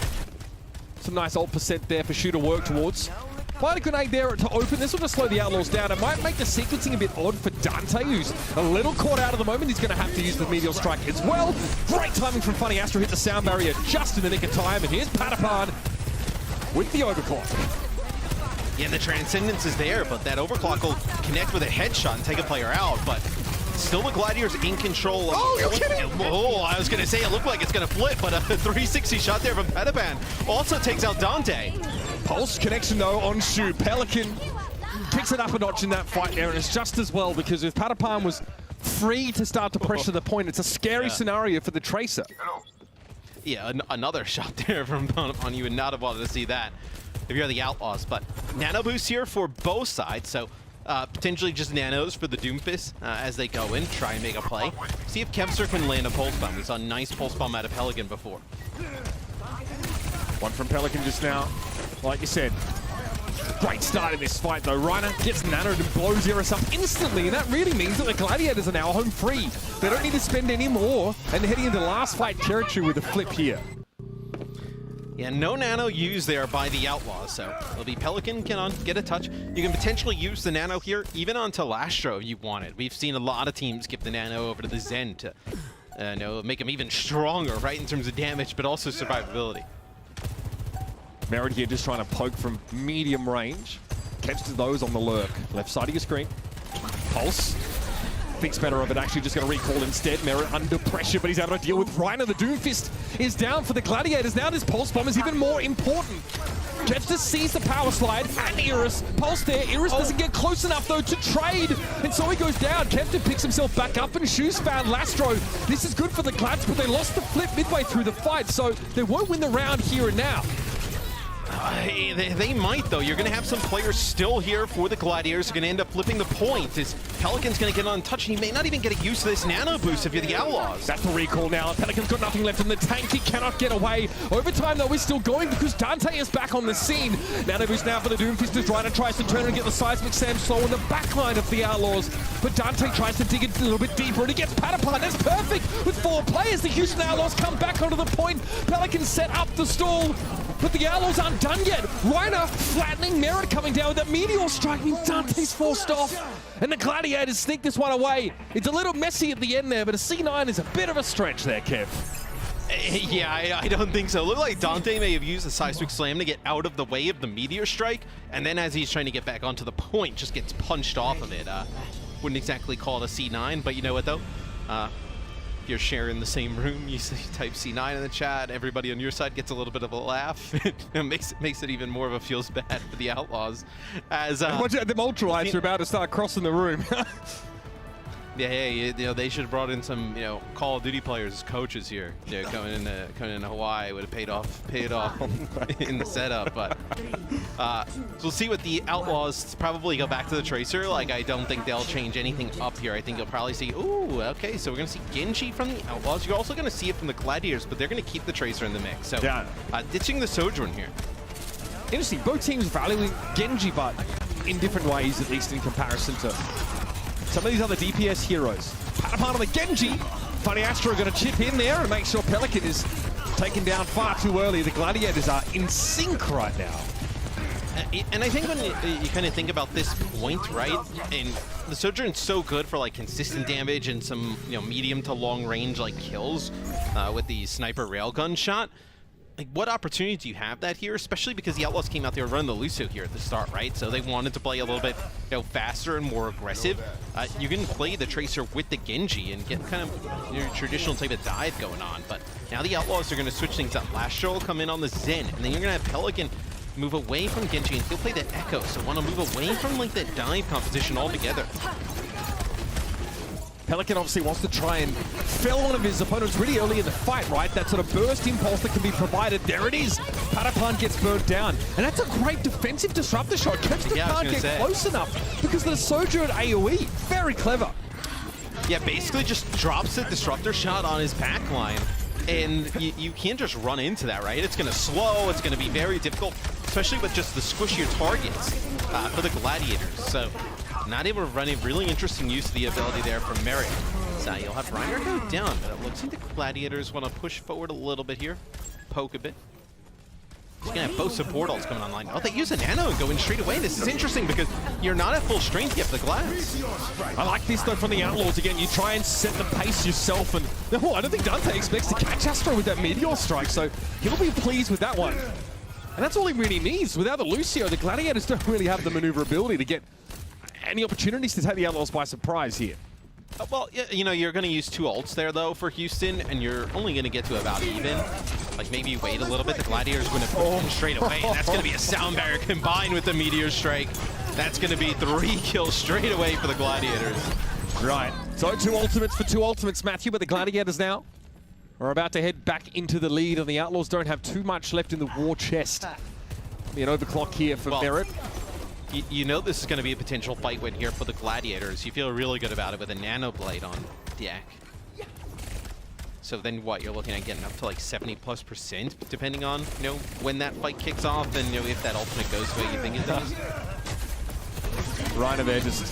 Some nice ult percent there for Shu to work towards. Fire a grenade there to open. This will just slow the Outlaws down. It might make the sequencing a bit odd for Dante, who's a little caught out at the moment. He's going to have to use the Meteor Strike as well. Great timing from Funny Astro. Hit the sound barrier just in the nick of time. And here's Patapan with the overclock. Yeah, the Transcendence is there, but that overclock will connect with a headshot and take a player out. But still the Gladiators in control. Oh, you're kidding! Oh, I was going to say it looked like it's going to flip, but a 360 shot there from Petapan also takes out Dante. Pulse connection, though, on Shu. Pelican picks it up a notch in that fight there, and it's just as well, because if Patapan was free to start to pressure the point, it's a scary scenario for the Tracer. Yeah, another shot there from on. You would not have wanted to see that if you're the Outlaws. But nano boost here for both sides, so potentially just nanos for the Doomfist as they go in, try and make a play. See if Kempster can land a pulse bomb. We saw a nice pulse bomb out of Pelican before. One from Pelican just now. Like you said, great start in this fight though. Reiner gets nanoed and blows Iris up instantly, and that really means that the Gladiators are now home free. They don't need to spend any more, and they're heading into last fight territory with a flip here. Yeah, no nano used there by the Outlaws, so it'll be Pelican can get a touch. You can potentially use the nano here, even on Telastro if you want it. We've seen a lot of teams give the nano over to the Zen to make them even stronger, right, in terms of damage, but also survivability. Merritt here just trying to poke from medium range. Catches those on the lurk. Left side of your screen. Pulse. Thinks better of it, actually just going to recall instead. Merritt under pressure, but he's able to deal with Reiner. The Doomfist is down for the Gladiators. Now this Pulse Bomb is even more important. Kepster sees the power slide and Iris. Pulse there. Iris doesn't get close enough though to trade. And so he goes down. Kepster picks himself back up and Shu's found Lastro. This is good for the Glads, but they lost the flip midway through the fight, so they won't win the round here and now. They might, though. You're going to have some players still here for the Gladiators. Are going to end up flipping the point. As Pelican's going to get untouched, and he may not even get used to this nano boost if you're the Outlaws. That's the recall now. Pelican's got nothing left in the tank. He cannot get away. Overtime, though, is still going because Dante is back on the scene. Nano boost now for the Doomfist as Reiner tries to turn and get the seismic Sam slow in the backline of the Outlaws. But Dante tries to dig it a little bit deeper, and he gets Patapan. That's perfect. With 4 players, the Houston Outlaws come back onto the point. Pelican set up the stall, but the Outlaws aren't done yet. Reiner flattening, Merritt coming down with that Meteor Strike means Dante's forced off. And the Gladiators sneak this one away. It's a little messy at the end there, but a C9 is a bit of a stretch there, Kev. Yeah, I don't think so. It looked like Dante may have used the Seismic Slam to get out of the way of the Meteor Strike, and then as he's trying to get back onto the point, just gets punched off of it. Wouldn't exactly call it a C9, but you know what, though? If you're sharing the same room, you type C9 in the chat, everybody on your side gets a little bit of a laugh. It makes it even more of a feels bad for the Outlaws. As watch out, the Ultralights are about to start crossing the room. Yeah, hey, they should have brought in some, Call of Duty players as coaches here. Coming into Hawaii would have paid off in the setup. But so we'll see what the Outlaws probably go back to the Tracer. Like, I don't think they'll change anything up here. I think you'll probably see, ooh, okay, so we're gonna see Genji from the Outlaws. You're also gonna see it from the Gladiators, but they're gonna keep the Tracer in the mix. So ditching the Sojourn here. Interesting. Both teams valuing Genji, but in different ways, at least in comparison to some of these other DPS heroes. Patapon on the Genji. Funny Astro going to chip in there and make sure Pelican is taken down far too early. The Gladiators are in sync right now. And I think when you kind of think about this point, right, and the Sojourn's so good for like consistent damage and some medium to long range like kills with the sniper railgun shot. Like, what opportunity do you have that here? Especially because the Outlaws came out there and run the Lucio here at the start, right? So they wanted to play a little bit, faster and more aggressive. You can play the Tracer with the Genji and get kind of your traditional type of dive going on. But now the Outlaws are going to switch things up. Lastro will come in on the Zen, and then you're going to have Pelican move away from Genji, and he'll play the Echo. So want to move away from like that dive composition altogether. Pelican obviously wants to try and fell one of his opponents really early in the fight, right? That sort of burst impulse that can be provided. There it is. Patapon gets burnt down. And that's a great defensive disruptor shot. Kempster can't get close enough because of the Sojourn AoE. Very clever. Yeah, basically just drops the disruptor shot on his back line. And you can't just run into that, right? It's going to slow. It's going to be very difficult, especially with just the squishier targets for the Gladiators. So not able to run a really interesting use of the ability there from Merit. So you'll have Reiner go down, but it looks like the Gladiators want to push forward a little bit here, poke a bit. Just gonna have both support ults coming online. Oh, they use a nano and go in straight away. This is interesting because you're not at full strength yet for the Glads. I like this though from the Outlaws. Again, you try and set the pace yourself, and I don't think Dante expects to catch Astro with that Meteor Strike, so he'll be pleased with that one. And that's all he really needs. Without the Lucio, the Gladiators don't really have the maneuverability to get any opportunities to take the Outlaws by surprise here. Well, you're going to use 2 ults there, though, for Houston, and you're only going to get to about even. Like, maybe wait a little bit. The Gladiators are going to push them straight away, and that's going to be a Sound Barrier combined with the Meteor Strike. That's going to be 3 kills straight away for the Gladiators. Right. So 2 ultimates for 2 ultimates, Matthew, but the Gladiators now are about to head back into the lead, and the Outlaws don't have too much left in the war chest. Be an overclock here for Merit. You know this is going to be a potential fight win here for the Gladiators. You feel really good about it with a Nano Blade on deck. So then what? You're looking at getting up to like 70+%, depending on, when that fight kicks off and, if that ultimate goes the way you think it does. Reiner there just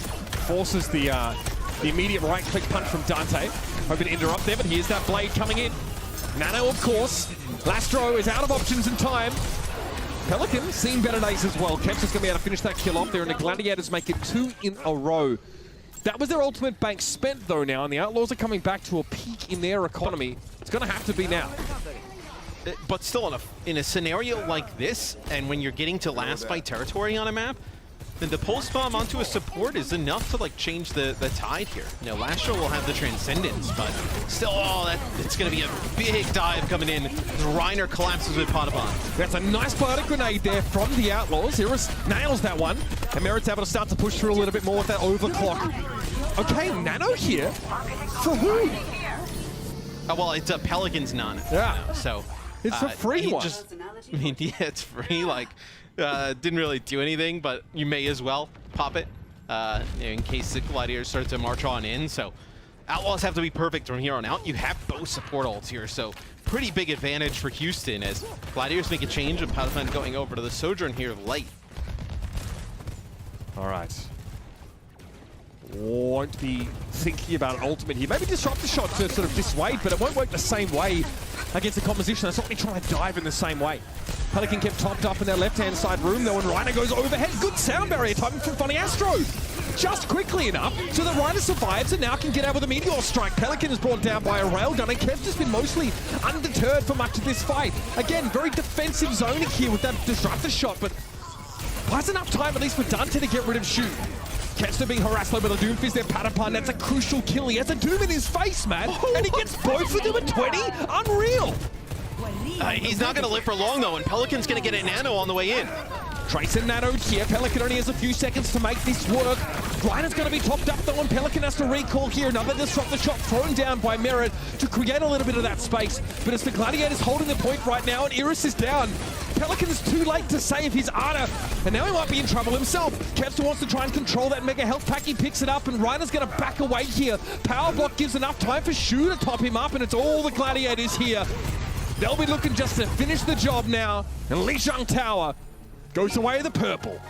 forces the immediate right-click punch from Dante. Hoping to interrupt there, but here's that blade coming in. Nano, of course. Lastro is out of options in time. Pelican seen better days as well. Kemp's going to be able to finish that kill off there, and the Gladiators make it 2 in a row. That was their ultimate bank spent, though, now, and the Outlaws are coming back to a peak in their economy. It's going to have to be now. But still, in a scenario like this, and when you're getting to last fight territory on a map, then the pulse bomb onto a support is enough to change the tide here. Lastro will have the Transcendence, but still, it's going to be a big dive coming in. Reiner collapses with Patapon. That's a nice biotic grenade there from the Outlaws. Iris nails that one, and Merit's able to start to push through a little bit more with that overclock. Okay, Nano here. For who? Well, it's a Pelican's Nano. Yeah. So it's a free one. It's free. Didn't really do anything, but you may as well pop it in case the Gladiators start to march on in. So Outlaws have to be perfect from here on out. You have both support ults here, so pretty big advantage for Houston as Gladiators make a change and Patapon going over to the Sojourn here late. All right. Won't be thinking about an ultimate here. Maybe disrupt the shot to sort of dissuade, but it won't work the same way against the composition. That's not me trying to dive in the same way. Pelican kept topped up in their left-hand side room, though, and Reiner goes overhead. Good sound barrier timing from Funny Astro. Just quickly enough so that Reiner survives and now can get out with a Meteor Strike. Pelican is brought down by a railgun, and Kev's just been mostly undeterred for much of this fight. Again, very defensive zoning here with that disruptor shot, but buys enough time, at least for Dante, to get rid of Shu. Kevster being harassed by the Doomfist there, Patapon. That's a crucial kill. He has a Doom in his face, man, and he gets both of them at 20. Unreal. He's not going to live for long, though, and Pelican's going to get a Nano on the way in. Trace and Nano here. Pelican only has a few seconds to make this work. Reiner's going to be topped up though, and Pelican has to recall here. Another disruptor shot thrown down by Merit to create a little bit of that space. But it's the Gladiators holding the point right now, and Iris is down. Pelican is too late to save his Ana, and now he might be in trouble himself. Kevster wants to try and control that mega health pack. He picks it up, and Reiner's going to back away here. Power block gives enough time for Shu to top him up, and it's all the Gladiators here. They'll be looking just to finish the job now, and Lijiang Tower goes away with the purple.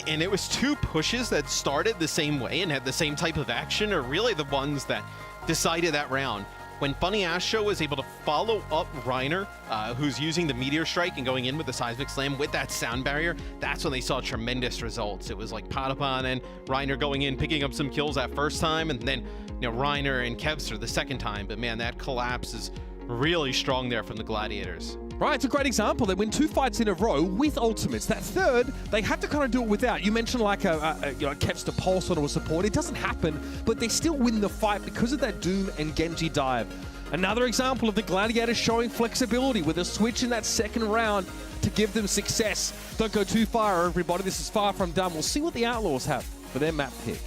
And it was two pushes that started the same way and had the same type of action are really the ones that decided that round. When Bunny Astro was able to follow up Reiner, who's using the Meteor Strike and going in with the Seismic Slam with that sound barrier, that's when they saw tremendous results. It was like Padapan and Reiner going in, picking up some kills that first time, and then Reiner and Kevster the second time. But man, that collapse is really strong there from the Gladiators. Right, it's a great example. They win 2 fights in a row with ultimates. That third, they had to kind of do it without. You mentioned like a Kevster Pulse or a support. It doesn't happen, but they still win the fight because of that Doom and Genji dive. Another example of the Gladiators showing flexibility with a switch in that second round to give them success. Don't go too far, everybody. This is far from done. We'll see what the Outlaws have for their map pick.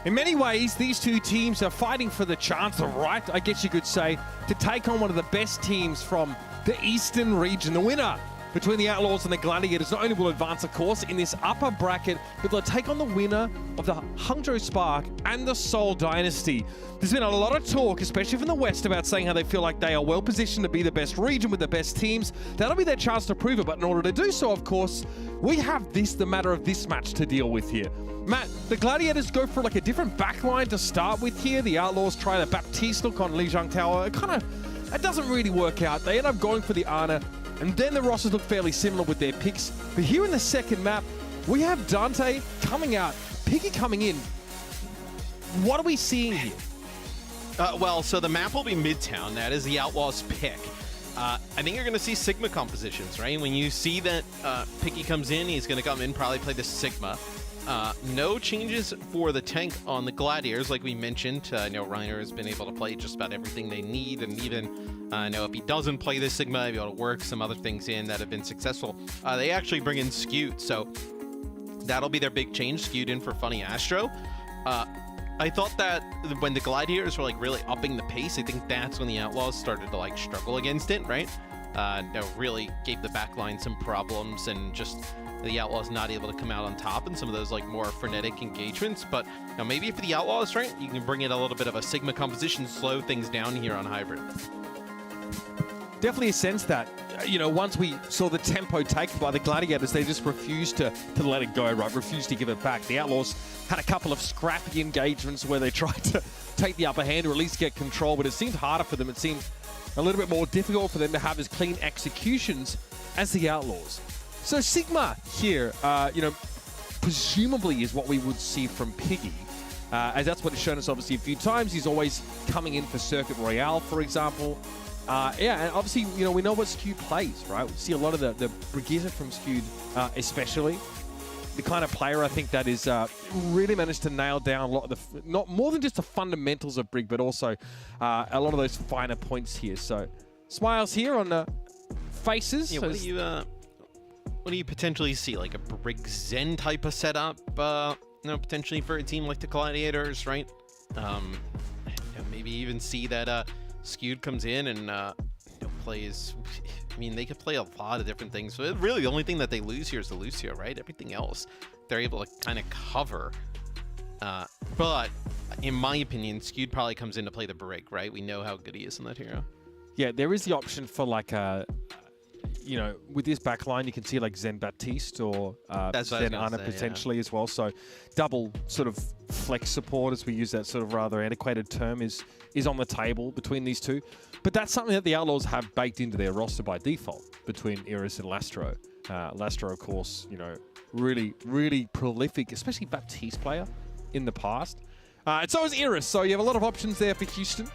In many ways, these two teams are fighting for the chance, the right, I guess you could say, to take on one of the best teams from the Eastern region. The winner between the Outlaws and the Gladiators not only will advance, of course, in this upper bracket, but they'll take on the winner of the Hangzhou Spark and the Seoul Dynasty. There's been a lot of talk, especially from the West, about saying how they feel like they are well positioned to be the best region with the best teams. That'll be their chance to prove it, but in order to do so, of course, we have the matter of this match to deal with here. Matt, the Gladiators go for like a different backline to start with here. The Outlaws try the Baptiste look on Lijiang Tower. It doesn't really work out. They end up going for the Ana. And then the rosters look fairly similar with their picks. But here in the second map, we have Dante coming out, Piggy coming in. What are we seeing here? Well, so the map will be Midtown. That is the Outlaws pick. I think you're going to see Sigma compositions, right? When you see that Piggy comes in, he's going to come in, probably play the Sigma. No changes for the tank on the Gladiators, like we mentioned. I know Reiner has been able to play just about everything they need, and even I know if he doesn't play this Sigma, he'll be able to work some other things in that have been successful. They actually bring in Skewed, so that'll be their big change. Skewed in for Funny Astro. I thought that when the Gladiators were like really upping the pace, I think that's when the Outlaws started to like struggle against it, right? Really gave the backline some problems, and just the Outlaws not able to come out on top in some of those like more frenetic engagements. But maybe if the Outlaws, right, you can bring in a little bit of a Sigma composition, slow things down here on Hybrid. Definitely a sense that, once we saw the tempo taken by the Gladiators, they just refused to let it go, right? Refused to give it back. The Outlaws had a couple of scrappy engagements where they tried to take the upper hand or at least get control, but it seemed harder for them. It seemed a little bit more difficult for them to have as clean executions as the Outlaws. So Sigma here, presumably is what we would see from Piggy, as that's what it's shown us obviously a few times. He's always coming in for Circuit Royale, for example. And obviously, we know what Skewed plays, right? We see a lot of the Brigitte from Skewed, especially. The kind of player I think that is really managed to nail down a lot of the, not more than just the fundamentals of Brig, but also a lot of those finer points here. So smiles here on the faces. Yeah, what do you potentially see? Like a Brig Zen type of setup, potentially for a team like the Gladiators, right? Maybe even see that Skewed comes in and plays. I mean, they could play a lot of different things. So really, the only thing that they lose here is the Lucio, right? Everything else, they're able to kind of cover. But in my opinion, Skewed probably comes in to play the Brig, right? We know how good he is in that hero. Yeah, there is the option for like a, with this backline, you can see like Zen Baptiste or Zen Ana potentially as well. So double sort of flex support, as we use that sort of rather antiquated term, is on the table between these two. But that's something that the Outlaws have baked into their roster by default between Iris and Lastro. Lastro, of course, really, really prolific, especially Baptiste player in the past. And so is Iris. So you have a lot of options there for Houston.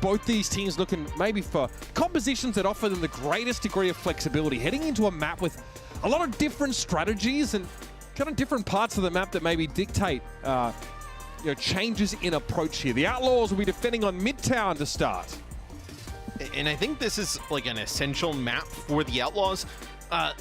Both these teams looking maybe for compositions that offer them the greatest degree of flexibility, heading into a map with a lot of different strategies and kind of different parts of the map that maybe dictate changes in approach here. The Outlaws will be defending on Midtown to start. And I think this is like an essential map for the Outlaws.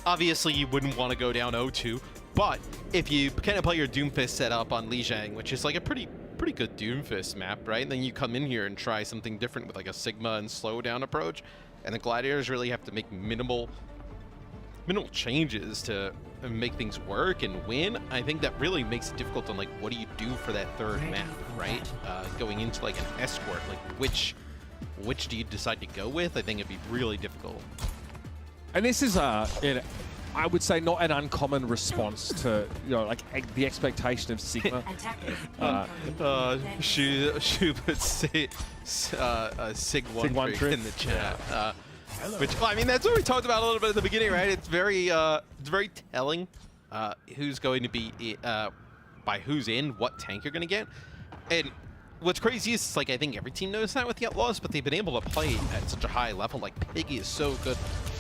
Obviously, you wouldn't want to go down 0-2, but if you kind of play your Doomfist setup on Lijiang, which is like a pretty good Doomfist map, right? And then you come in here and try something different with like a Sigma and slow down approach, and the Gladiators really have to make minimal changes to make things work and win. I think that really makes it difficult on like, what do you do for that third map, right? Going into like an escort, like which do you decide to go with? I think it'd be really difficult. And this is I would say not an uncommon response to like the expectation of Sigma. Schubert Sig one trick in the chat. Which, well, I mean, that's what we talked about a little bit at the beginning, right? It's very telling who's going to be by who's in, what tank you're going to get. And what's crazy is, like, I think every team knows that with the Outlaws, but they've been able to play at such a high level. Like, Piggy is so good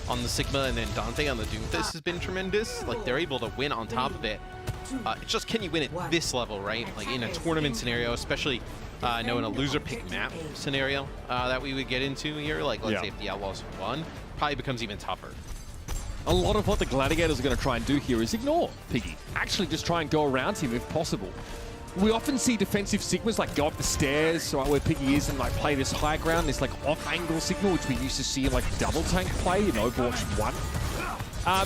on the Sigma, and then Dante on the Doomfist has been tremendous. Like, they're able to win on top of it. It's just, can you win at this level, right? Like, in a tournament scenario, especially, in a loser pick map scenario that we would get into here. Like, let's say if the Outlaws won, probably becomes even tougher. A lot of what the Gladiators are going to try and do here is ignore Piggy. Actually just try and go around him if possible. we often see defensive Sigmas like go up the stairs, right, where Piggy is, and like play this high ground, this like off-angle Sigma, which we used to see in like double tank play in Overwatch 1.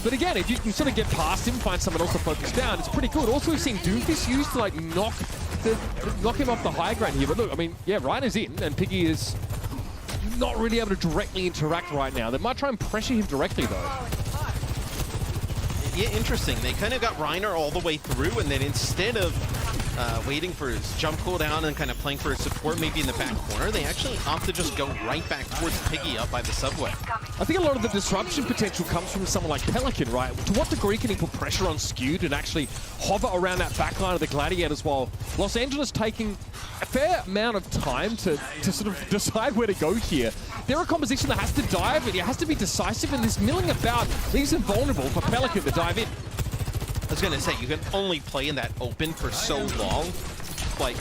But again, if you can sort of get past him, find someone else to focus down, it's pretty good. Also, we've seen Doomfist used to like knock him off the high ground here. But look, I mean, yeah, Reiner's in, and Piggy is not really able to directly interact right now. They might try and pressure him directly, though. Yeah, interesting. They kind of got Reiner all the way through, and then instead of waiting for his jump cooldown and kind of playing for his support maybe in the back corner, they actually opt to just go right back towards Piggy up by the subway. I think a lot of the disruption potential comes from someone like Pelican, right? To what degree can he put pressure on Skewed and actually hover around that backline of the Gladiators while Los Angeles taking a fair amount of time to sort of decide where to go here? They're a composition that has to dive, and it has to be decisive, and this milling about leaves him vulnerable for Pelican to dive in. I was going to say, you can only play in that open for so long, like,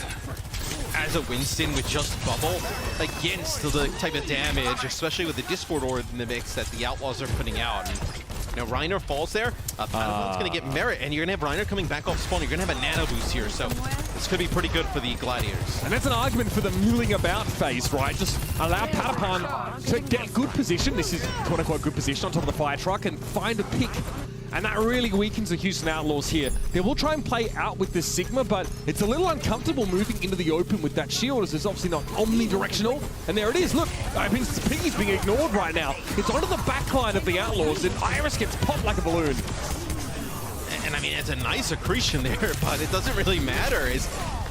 as a Winston with just bubble, against the type of damage, especially with the Discord Orb in the mix that the Outlaws are putting out. And, you know, Reiner falls there, Padawan's going to get merit, and you're going to have Reiner coming back off spawn. You're going to have a nano boost here, so this could be pretty good for the Gladiators. And that's an argument for the milling about phase, right? Just allow Padawan to get good position. This is quote-unquote good position on top of the fire truck and find a pick. And that really weakens the Houston Outlaws here. They will try and play out with this Sigma, but it's a little uncomfortable moving into the open with that shield, as it's obviously not omnidirectional. And there it is. Look, I mean, Piggy's being ignored right now. It's onto the backline of the Outlaws, and Iris gets popped like a balloon. And I mean, it's a nice accretion there, but it doesn't really matter.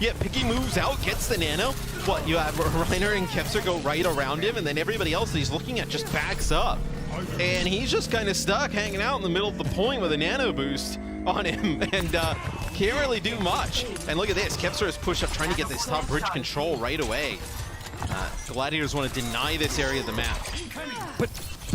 Yeah, Piggy moves out, gets the nano. What, you have Reiner and Kepser go right around him, and then everybody else that he's looking at just backs up. And he's just kind of stuck hanging out in the middle of the point with a nano boost on him, and can't really do much. And look at this, Kepser is pushed up trying to get this top bridge control right away. Gladiators want to deny this area of the map. But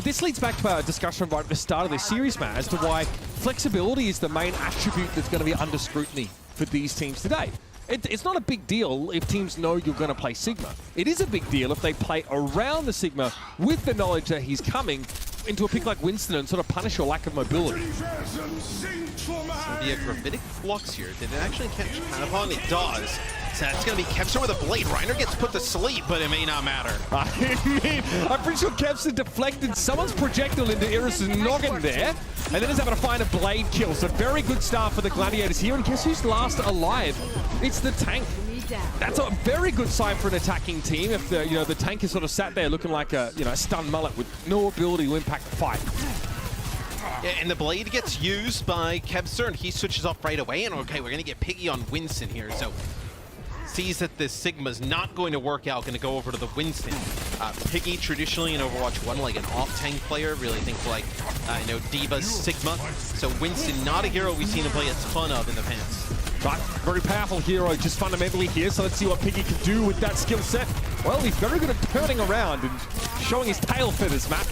this leads back to our discussion right at the start of this series, Matt, as to why flexibility is the main attribute that's going to be under scrutiny for these teams today. It's not a big deal if teams know you're going to play Sigma. It is a big deal if they play around the Sigma with the knowledge that he's coming into a pick like Winston and sort of punish your lack of mobility. So be a gravitic flux here. Did it actually catch Padawan? It does. So it's going to be Kepser with a blade. Reiner gets put to sleep, but it may not matter. I mean, I'm pretty sure Kepser deflected someone's projectile into Iris's noggin there, and then is able to find a blade kill. So very good start for the Gladiators here, and guess who's last alive? It's the tank. That's a very good sign for an attacking team if the tank is sort of sat there looking like a stunned mullet with no ability to impact the fight. Yeah, and the blade gets used by Kepser, and he switches off right away. And okay, we're going to get Piggy on Winston here. So sees that this Sigma's not going to work out, going to go over to the Winston. Piggy, traditionally in Overwatch 1, like an off-tank player, really think like, D.Va's Sigma. So Winston, not a hero we've seen him play a ton of in the past. But very powerful hero just fundamentally here, so let's see what Piggy can do with that skill set. Well, he's very good at turning around and showing his tail feathers, Matt.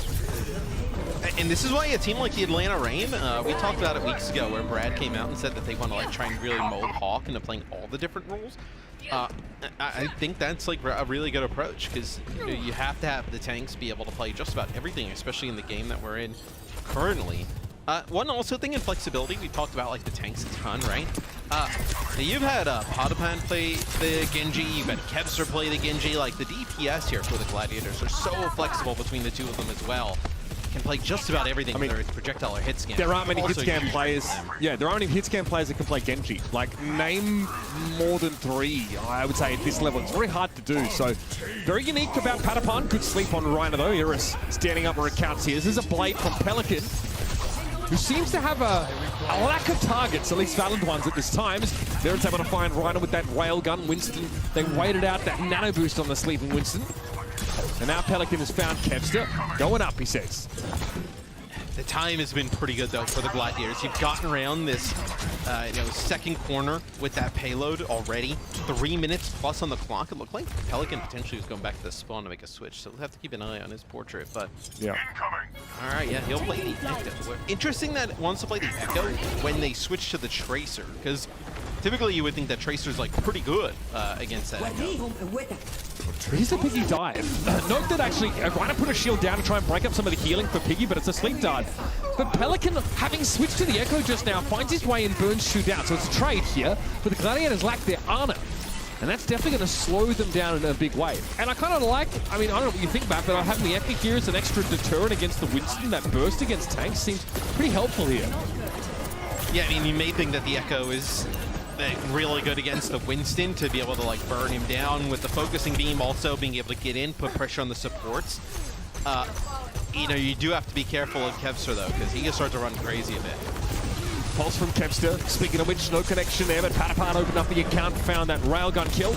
And this is why a team like the Atlanta Reign, we talked about it weeks ago where Brad came out and said that they want to try and really mold Hawk into playing all the different roles. I think that's like a really good approach, because you have to have the tanks be able to play just about everything, especially in the game that we're in currently. One also thing in flexibility, we talked about like the tanks a ton, right? You've had Padawan play the Genji, you've had Kepser play the Genji. Like the DPS here for the Gladiators are so flexible between the two of them as well. Can play just about everything, whether it's projectile or hit scan. There aren't many hit scan players. Yeah, there aren't any hit scan players that can play Genji. Like, name more than 3, I would say, at this level. It's very hard to do. So, very unique about Padawan. Good sleep on Reiner, though. Iris standing up where it counts here. This is a blade from Pelican, who seems to have a lack of targets, at least valid ones at this time. There it's able to find Reiner with that railgun. Winston, they waited out that nano boost on the sleeping Winston. And now Pelican has found Kepster. Going up, he says. The time has been pretty good, though, for the Gladiators. You've gotten around this second corner with that payload already. 3 minutes plus on the clock. It looked like Pelican potentially was going back to the spawn to make a switch, so we'll have to keep an eye on his portrait, but... Yeah. All right, yeah, he'll play the Echo. Interesting that wants to play the Echo when they switch to the Tracer, because typically you would think that Tracer's like pretty good against that Echo. Here's a Piggy dive. Note that actually, Rhino put a shield down to try and break up some of the healing for Piggy, but it's a sleep dart. But Pelican, having switched to the Echo just now, finds his way and burns Shu down. So it's a trade here, but the Gladiators lack their Arna. And that's definitely going to slow them down in a big way. And I kind of like, I mean, I don't know what you think, Matt, but having the Echo here as an extra deterrent against the Winston, that burst against tanks seems pretty helpful here. Yeah, I mean, you may think that the Echo is really good against the Winston to be able to like burn him down with the focusing beam, also being able to get in, put pressure on the supports. You know, you do have to be careful of Kevster though, because he can start to run crazy a bit. Pulse from Kevster. Speaking of which, no connection there, but Patapan opened up the account, found that railgun kill.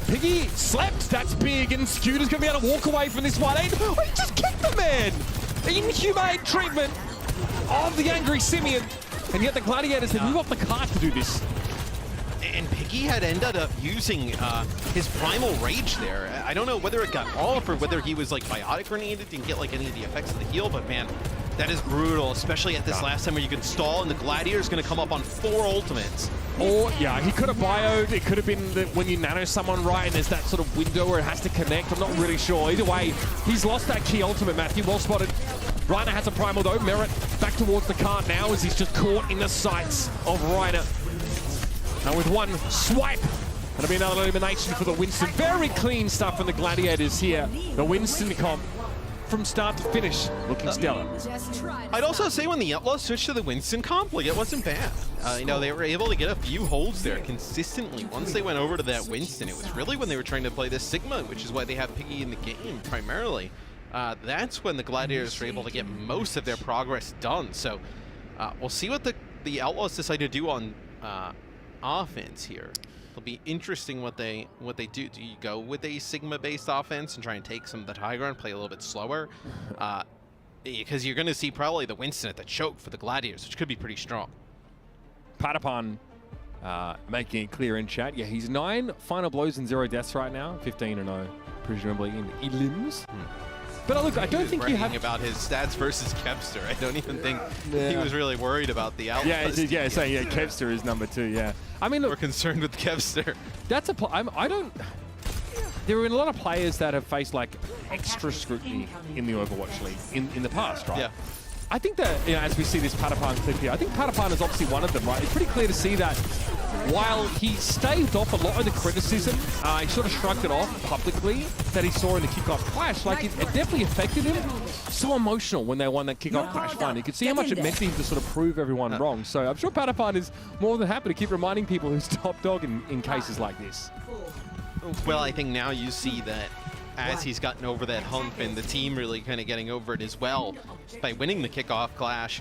Piggy slept, that's big, and Scooter's gonna be able to walk away from this one. Oh, he just kicked the man! Inhumane treatment of the angry Simeon. And yet the Gladiators, they move off the cart to do this. And Piggy had ended up using his Primal Rage there. I don't know whether it got off or whether he was like biotic grenaded, didn't get like any of the effects of the heal, but man, that is brutal, especially at this last time where you can stall and the Gladiator's gonna come up on 4 ultimates. Or, yeah, he could have bioed. It could have been when you nano someone right and there's that sort of window where it has to connect. I'm not really sure. Either way, he's lost that key ultimate, Matthew. Well spotted. Reiner has a primal though. Merit back towards the cart now as he's just caught in the sights of Reiner. And with one swipe, that'll be another elimination for the Winston. Very clean stuff from the Gladiators here. The Winston comp from start to finish looking stellar. I'd also say when the Outlaws switched to the Winston comp, like it wasn't bad. You know, they were able to get a few holds there consistently. Once they went over to that Winston, it was really when they were trying to play this Sigma, which is why they have Piggy in the game primarily. That's when the Gladiators were able to get most of their progress done. So we'll see what the Outlaws decide to do on offense here. It'll be interesting what they do. Do you go with a Sigma-based offense and try and take some of the high ground, play a little bit slower? Because you're going to see probably the Winston at the choke for the Gladiators, which could be pretty strong. Patapan making it clear in chat. Yeah, he's 9 final blows and 0 deaths right now. 15-0, presumably in elims. But look, I don't think you have about his stats versus Kevster. I don't even think he was really worried about the Outlaws. Yeah, saying Kevster is number 2. Yeah, I mean, look, we're concerned with Kevster. That's a. I don't. There have been a lot of players that have faced like extra scrutiny in the Overwatch League in the past, right? Yeah. I think that, you know, as we see this Patapan clip here, I think Patapan is obviously one of them, right? It's pretty clear to see that while he staved off a lot of the criticism, he sort of shrugged it off publicly that he saw in the kickoff clash. Like, it definitely affected him. So emotional when they won that kickoff clash final. You could see how much it meant to him to sort of prove everyone wrong. So I'm sure Patapan is more than happy to keep reminding people who's top dog in cases like this. Well, I think now you see that as he's gotten over that hump and the team really kind of getting over it as well by winning the kickoff clash,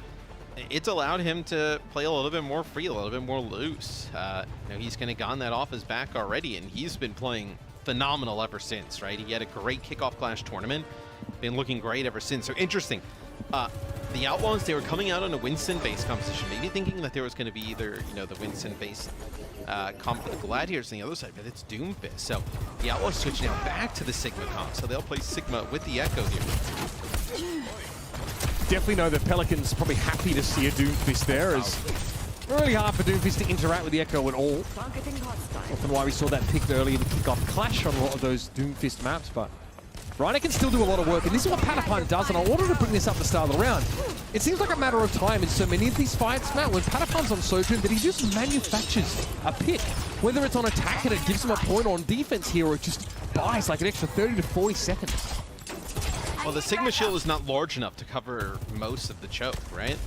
it's allowed him to play a little bit more free, a little bit more loose. You know, he's kind of gotten that off his back already, and he's been playing phenomenal ever since, right? He had a great kickoff clash tournament, been looking great ever since. So interesting. The Outlaws, they were coming out on a Winston-based composition, maybe thinking that there was going to be either, you know, the Winston-based comp for the Gladiators on the other side, but it's Doomfist. So the Outlaws switch now back to the Sigma comp, so they'll play Sigma with the Echo here. Definitely know that Pelican's probably happy to see a Doomfist there, as really hard for Doomfist to interact with the Echo at all. Often why we saw that picked early in the kickoff clash on a lot of those Doomfist maps, but Reiner can still do a lot of work, and this is what Patapan does, and I wanted to bring this up at the start of the round. It seems like a matter of time in so many of these fights, Matt, when Patapan's on Sojourn, that he just manufactures a pick. Whether it's on attack and it gives him a point, or on defense here, or it just buys like an extra 30 to 40 seconds. Well, the Sigma shield is not large enough to cover most of the choke, right?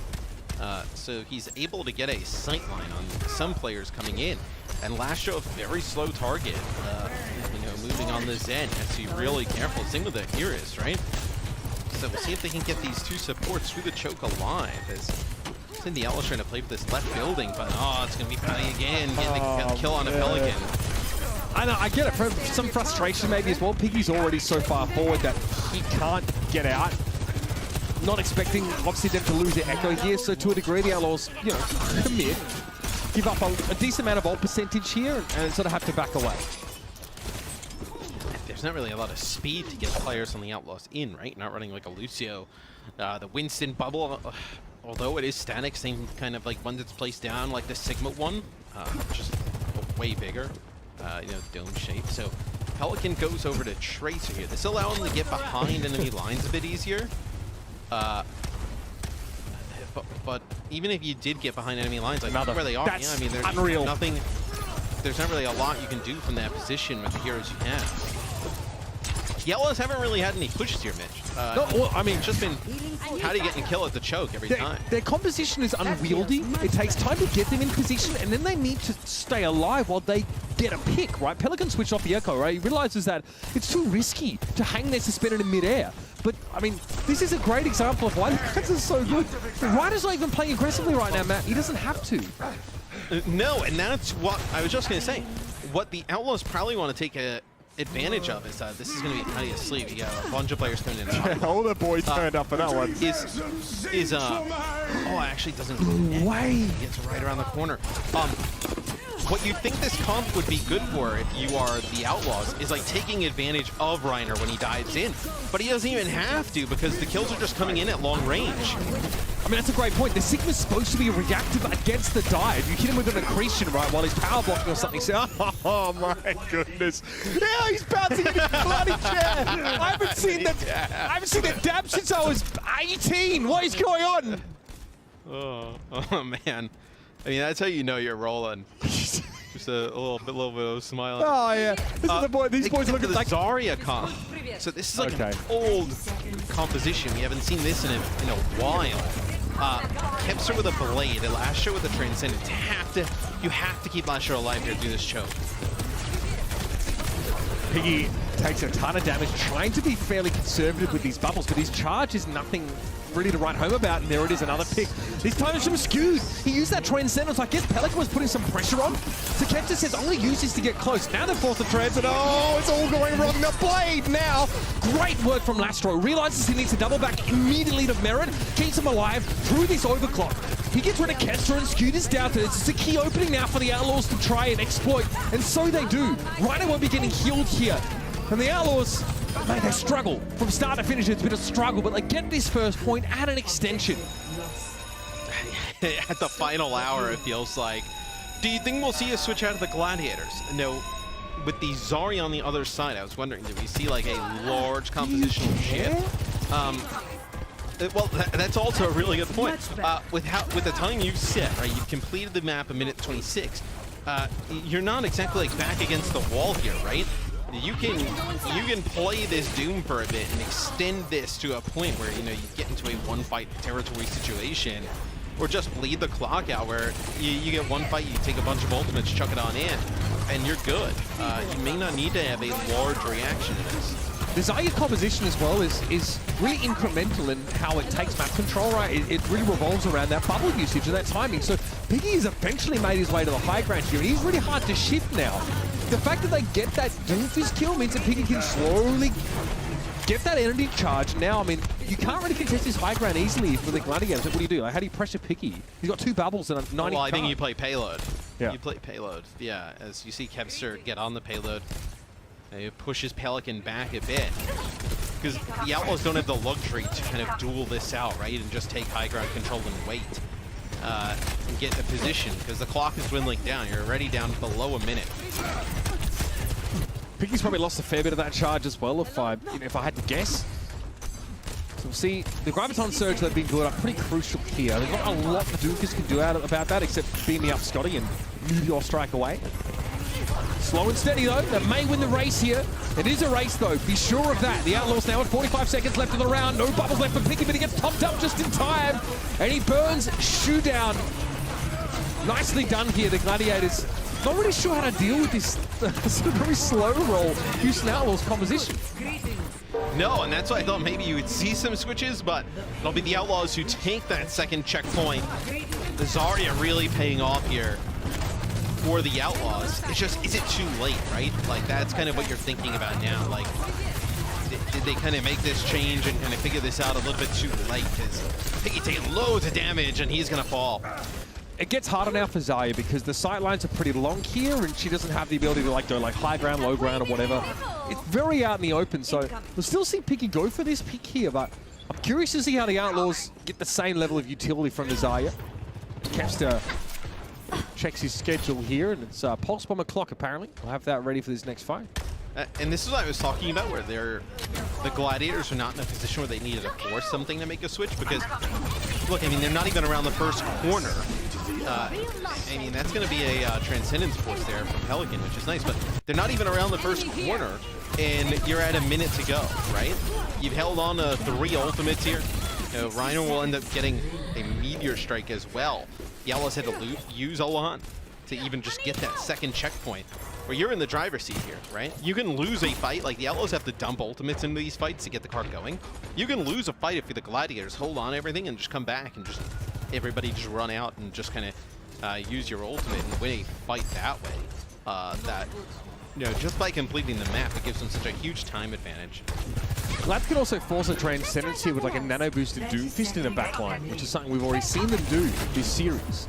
So he's able to get a sight line on some players coming in. And last show, a very slow target. You know, moving on the Zen, has to be really careful. Same with the Iris, right? So we'll see if they can get these two supports through the choke alive. As I think the Outlaws trying to play for this left building, but it's going to be Patty again, getting the kill on a Pelican. I know, I get it. For some frustration maybe as well. Piggy's already so far forward that he can't get out. Not expecting, obviously, them to lose their Echo here, so to a degree, the Outlaws, you know, commit. Give up a decent amount of ult percentage here and sort of have to back away. There's not really a lot of speed to get players on the Outlaws in, right? Not running like a Lucio. The Winston bubble, although it is static, same kind of like one that's placed down like the Sigma one. Just way bigger, dome shape. So Pelican goes over to Tracer here. This allows him to get behind enemy lines a bit easier. But even if you did get behind enemy lines, like where they are, that's I mean, there's unreal. nothing. There's not really a lot you can do from that position with the heroes you have. The Outlaws haven't really had any pushes here, Mitch. No, well, I mean, it's just been how do you get and kill at the choke every time. Their composition is unwieldy. It takes time to get them in position, and then they need to stay alive while they get a pick, right? Pelican switched off the Echo, right? He realizes that it's too risky to hang there suspended in midair. But, I mean, this is a great example of why the guys are so good. Ryder's not even playing aggressively right now, Matt. He doesn't have to. No, and that's what I was just going to say. What the Outlaws probably want to take advantage of is that this is going to be how do you sleep. You got a bunch of players coming in. All the boys turned up for that one. Oh, it actually doesn't. No way. It's right around the corner. What you think this comp would be good for if you are the Outlaws is like taking advantage of Reiner when he dives in. But he doesn't even have to because the kills are just coming in at long range. I mean, that's a great point. The Sigma's supposed to be reactive against the dive. You hit him with an accretion, right, while he's power blocking or something. So, oh my goodness. Yeah, he's bouncing in his bloody chair. I haven't seen that dab since I was 18. What is going on? Oh man. I mean, that's how you know you're rolling. Just a little bit of smiling. Oh yeah, this is the boy. These boys look at like Zarya comp. So this is like an old composition. We haven't seen this in a while. Kepster with a blade, Lasher with a transcendence. You have to keep Lasher alive here through this choke. Piggy takes a ton of damage, trying to be fairly conservative with these bubbles, but his charge is nothing really to write home about, and there it is, another pick. This time it's from skewed. He used that transcendence. I guess Pelican was putting some pressure on. So Kepster says, I'm going to use this to get close. Now they're forced to transit. Oh, it's all going wrong. The blade now. Great work from Lastro. Realizes he needs to double back immediately to Merit. Keeps him alive through this overclock. He gets rid of Kepster, and Skewed is down to it. It's a key opening now for the Outlaws to try and exploit, and so they do. Reiner won't be getting healed here. And the Outlaws, man, they struggle. From start to finish, it's been a struggle, but they get this first point at an extension. At the final hour, it feels like. Do you think we'll see a switch out of the Gladiators? No, with the Zarya on the other side, I was wondering, did we see like a large compositional shift? Well, that's also a really good point. With the time you've set, right? You've completed the map a minute 26. You're not exactly like back against the wall here, right? You can play this Doom for a bit and extend this to a point where you get into a one-fight territory situation, or just bleed the clock out where you get one fight, you take a bunch of ultimates, chuck it on in, and you're good. You may not need to have a large reaction to this. The Zarya composition as well is really incremental in how it takes map control, right? It really revolves around that bubble usage and that timing. So Piggy has eventually made his way to the high ground here, and he's really hard to shift now. The fact that they get that Doomfist kill means that Piggy can slowly get that energy charge. Now, I mean, you can't really contest this high ground easily for the Gladiators. What do you do? Like, how do you pressure Piggy? He's got 2 bubbles and a 90 Well, I think you play payload. Yeah. You play payload, yeah. As you see Kevster get on the payload, it pushes Pelican back a bit. Because the Outlaws don't have the luxury to kind of duel this out, right? And just take high ground control and wait. And get a position, because the clock is dwindling down. You're already down below a minute. Piggy's probably lost a fair bit of that charge as well, if I had to guess. So we'll see. The Graviton Surge they've been good are pretty crucial here. There's not a lot the Doomfist can do about that, except beam me up Scotty and Meteor Strike away. Slow and steady though. They may win the race here. It is a race though. Be sure of that. The Outlaws now at 45 seconds left of the round. No bubbles left for Piggy, but he gets topped up just in time. And he burns Shoe down. Nicely done here, the Gladiators. Not really sure how to deal with this sort of very slow roll Houston Outlaws composition. No, and that's why I thought maybe you would see some switches, but it'll be the Outlaws who take that second checkpoint. The Zarya really paying off here for the Outlaws. It's just, is it too late, right? Like, that's kind of what you're thinking about now. Like, did they kind of make this change and kind of figure this out a little bit too late? Because Piggy taking loads of damage and he's going to fall. It gets harder now for Zarya because the sight lines are pretty long here, and she doesn't have the ability to go high ground, low ground, or whatever. It's very out in the open, so we'll still see Piggy go for this pick here, but I'm curious to see how the Outlaws get the same level of utility from the Zarya. Kepster checks his schedule here, and it's Pulse Bomb o'clock apparently. We'll have that ready for this next fight. And this is what I was talking about, where the Gladiators are not in a position where they needed to force something to make a switch, because, look, I mean, they're not even around the first corner. I mean, that's going to be a Transcendence Force there from Pelican, which is nice, but they're not even around the first corner, and you're at a minute to go, right? You've held on to 3 ultimates here. You know, Reiner will end up getting a Meteor Strike as well. The Outlaws had to use Olahan to even just get that second checkpoint, where you're in the driver's seat here, right? You can lose a fight, like the Outlaws have to dump ultimates into these fights to get the card going. You can lose a fight if you're the Gladiators, hold on to everything and just come back and just everybody just run out and just kind of use your ultimate and win a fight that way. That, you know, just by completing the map, it gives them such a huge time advantage. Glads can also force a Transcendence here with like a nano boosted Doomfist in a backline, which is something we've already seen them do this series.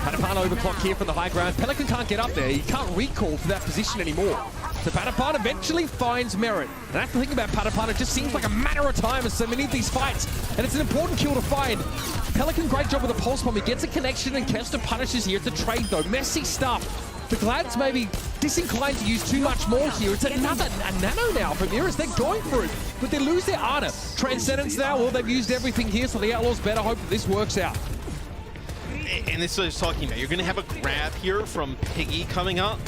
Patapan overclock here from the high ground. Pelican can't get up there. He can't recall to that position anymore. So Patapan eventually finds Merit. And that's the thing about Patapan, it just seems like a matter of time in so many of these fights. And it's an important kill to find. Pelican, great job with the Pulse Bomb. He gets a connection and Kester punishes here. It's a trade though. Messy stuff. The Glads may be disinclined to use too much more here. It's another nano now from Iris. They're going for it, but they lose their Ana. Transcendence now, well, they've used everything here, so the Outlaws better hope that this works out. And this is what I was talking about. You're going to have a grab here from Piggy coming up,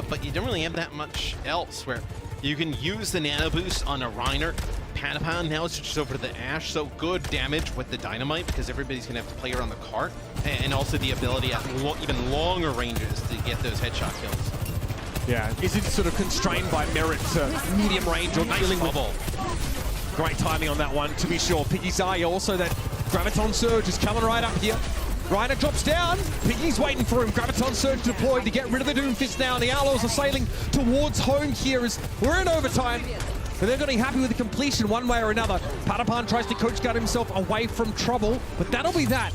but you don't really have that much else where you can use the nano boost on a Reiner. Patapan now switches over to the Ash, so good damage with the Dynamite because everybody's going to have to play around the cart, and also the ability at even longer ranges to get those headshot kills. Yeah, is it sort of constrained by Merit to medium range or dealing with... Great timing on that one, to be sure. Piggy Zarya also, that Graviton Surge is coming right up here. Reiner drops down. Piggy's waiting for him. Graviton Surge deployed to get rid of the Doomfist now. And the Outlaws are sailing towards home here as we're in overtime. But they're going to be happy with the completion one way or another. Patapan tries to coach guard himself away from trouble, but that'll be that.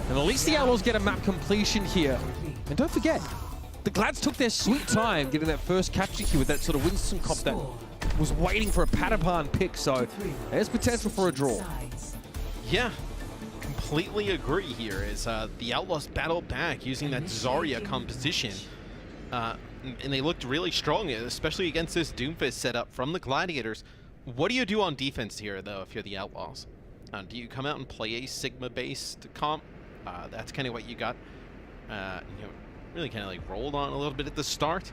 And at least the Outlaws get a map completion here. And don't forget, the Glads took their sweet time getting that first capture here with that sort of Winston comp that was waiting for a Patapan pick. So there's potential for a draw. Yeah. Completely agree here as the Outlaws battle back using that Zarya composition. And they looked really strong, especially against this Doomfist setup from the Gladiators. What do you do on defense here, though, if you're the Outlaws? Do you come out and play a Sigma-based comp? That's kind of what you got, you know, really kind of like rolled on a little bit at the start.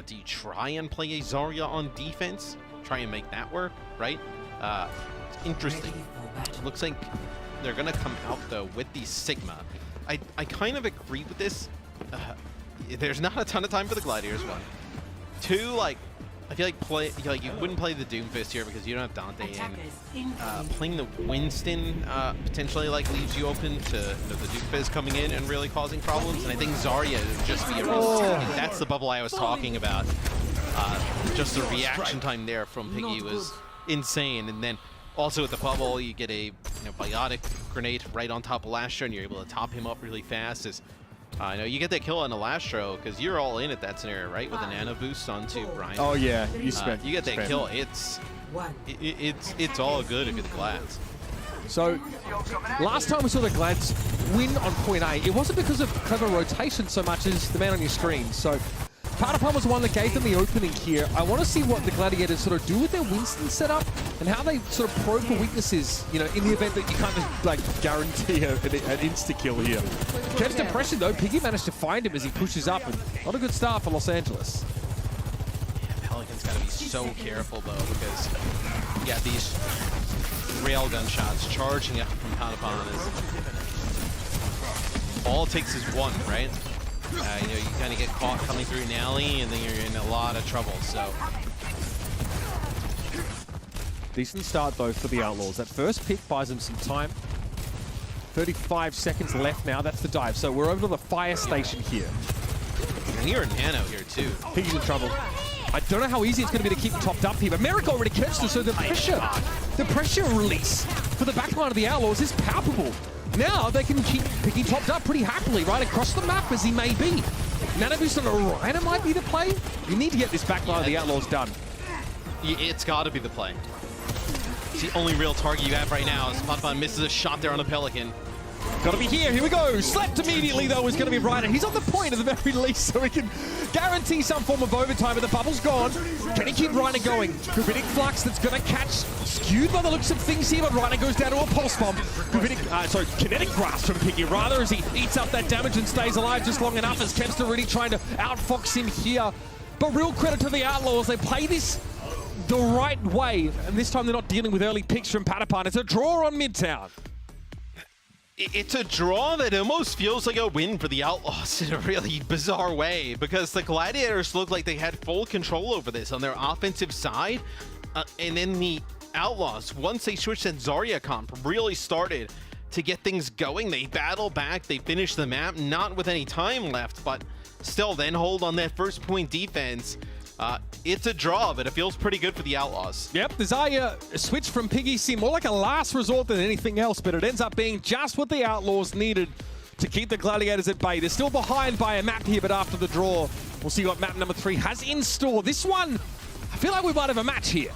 Do you try and play a Zarya on defense? Try and make that work, right? It's interesting. It looks like they're going to come out, though, with the Sigma. I kind of agree with this. There's not a ton of time for the Gladiators, one. 2, like, I feel like you wouldn't play the Doomfist here because you don't have Dante, and playing the Winston potentially like leaves you open to the Doomfist coming in and really causing problems. And I think Zarya would just be a real that's the bubble I was talking about. Just the reaction time there from Piggy was insane, and then also with the bubble you get a biotic grenade right on top of Lastro, and you're able to top him up really fast. As I know you get that kill on the Lastro because you're all in at that scenario, right? With a nano boost onto Brian. Oh yeah, you get that kill. It's all good if you're the Glads. So last time we saw the Glads win on point A, it wasn't because of clever rotation so much as the man on your screen. So Patapan was the one that gave them the opening here. I want to see what the Gladiators sort of do with their Winston setup and how they sort of probe for weaknesses, you know, in the event that you can't just, like, guarantee an insta-kill here. Kev's impression, though, Piggy managed to find him as he pushes up, and not a good start for Los Angeles. Yeah, Pelican's got to be so careful, though, because you got these railgun shots charging up from Patapan. All it takes is one, right? You know, you kind of get caught coming through an alley, and then you're in a lot of trouble, so. Decent start, though, for the Outlaws. That first pick buys them some time. 35 seconds left now. That's the dive. So we're over to the fire station here. And you're a nano here, too. Piggy's in trouble. I don't know how easy it's going to be to keep topped up here, but Merrick already catched us, so the pressure release for the backline of the Outlaws is palpable. Now they can keep Piggy topped up pretty happily right across the map as he may be. Nanoboost on a Reiner might be the play. You need to get this backline of the Outlaws done. It's got to be the play. It's the only real target you have right now. As Patapan misses a shot there on the Pelican. Gotta be here. Here we go. Slept immediately, though, is going to be right. And he's on the point at the very least, so he can guarantee some form of overtime. But the bubble's gone. Can he keep Reiner going? Gravitic Flux that's going to catch. Skewed by the looks of things here, but Reiner goes down to a pulse bomb. Kinetic Grasp from Piggy, rather, as he eats up that damage and stays alive just long enough as Kempster really trying to outfox him here. But real credit to the Outlaws. They play this the right way. And this time they're not dealing with early picks from Patapan. It's a draw on Midtown. It's a draw that almost feels like a win for the Outlaws in a really bizarre way, because the Gladiators looked like they had full control over this on their offensive side, and then the Outlaws, once they switched that Zarya comp, really started to get things going. They battle back, they finish the map, not with any time left, but still then hold on that first point defense. It's a draw, but it feels pretty good for the Outlaws. Yep, the Zarya switch from Piggy seemed more like a last resort than anything else, but it ends up being just what the Outlaws needed to keep the Gladiators at bay. They're still behind by a map here, but after the draw, we'll see what map number 3 has in store. This one, I feel like we might have a match here.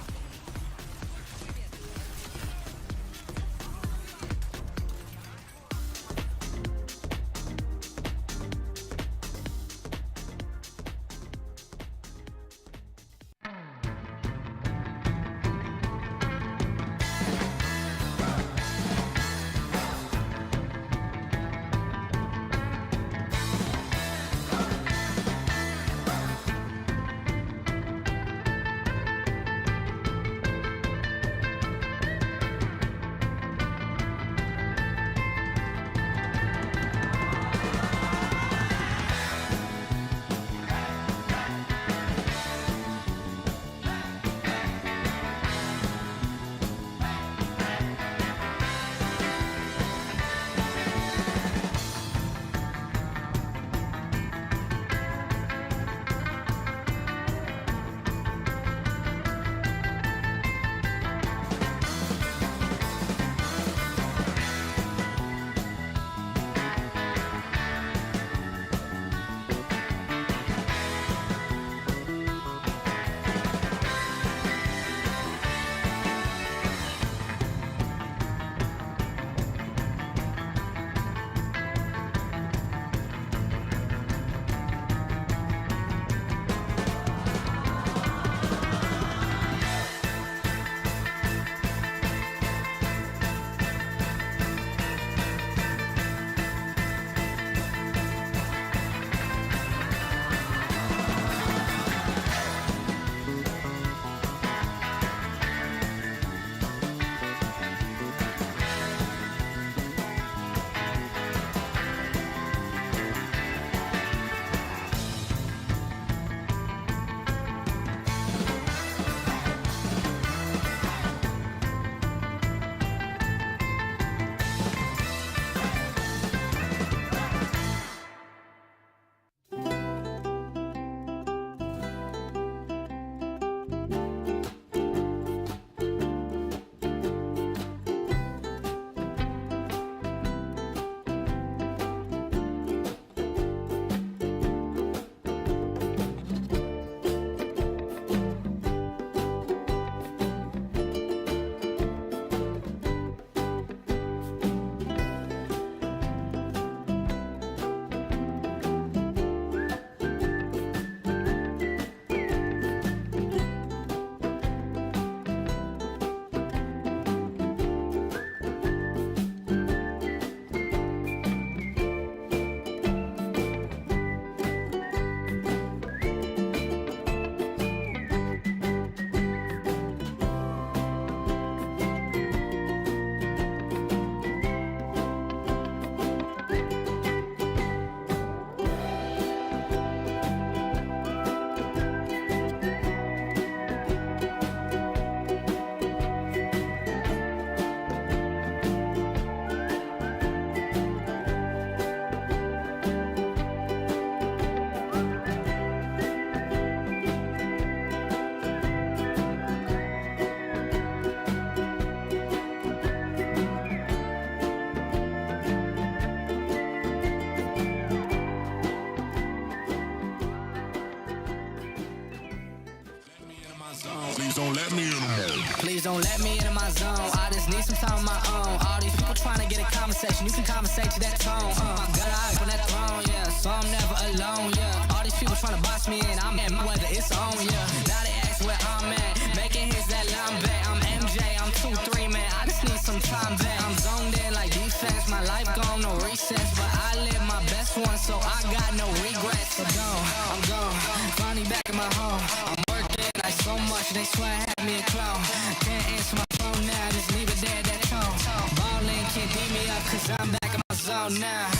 Please don't let me in the mood. Please don't let me into my zone. I just need some time of my own. All these people trying to get a conversation. You can conversate to that tone. My gut eye on that throne, yeah. So I'm never alone, yeah. All these people trying to box me in. I'm at my weather, it's on, yeah. Now they ask where I'm at. Making hits that line back. I'm MJ, I'm 2-3, man. I just need some time back. I'm zoned in like defense. My life gone, no recess. But I live my best one, so I got no regrets. So I'm gone. Finally back in my home. I'm working like so much. They swear I had me a clone. Can't answer my phone now. Just leave it there, that tone. Ballin' can't beat me up, cause I'm back in my zone now.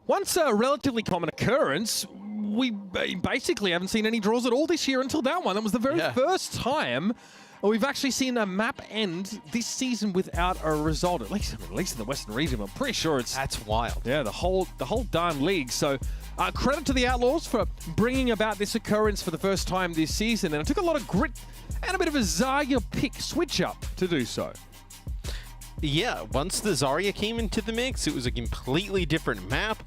Once a relatively common occurrence, we basically haven't seen any draws at all this year until that one. That was the very first time we've actually seen a map end this season without a result, at least in the Western region. I'm pretty sure it's... That's wild. Yeah, the whole darn league. So credit to the Outlaws for bringing about this occurrence for the first time this season. And it took a lot of grit and a bit of a Zarya pick switch up to do so. Yeah, once the Zarya came into the mix, it was a completely different map.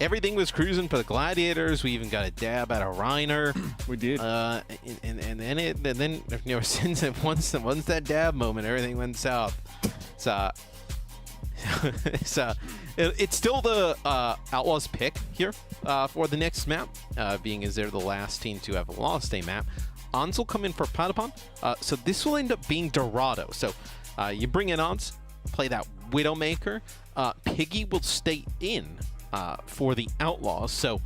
Everything was cruising for the Gladiators. We even got a dab at a Reiner. We did. And then you know, since once that dab moment, everything went south. It's still the Outlaws pick here for the next map, being as they're the last team to have lost a map. Ons will come in for Patapon, so this will end up being Dorado. So you bring in Ons, play that Widowmaker. Piggy will stay in for the Outlaws. So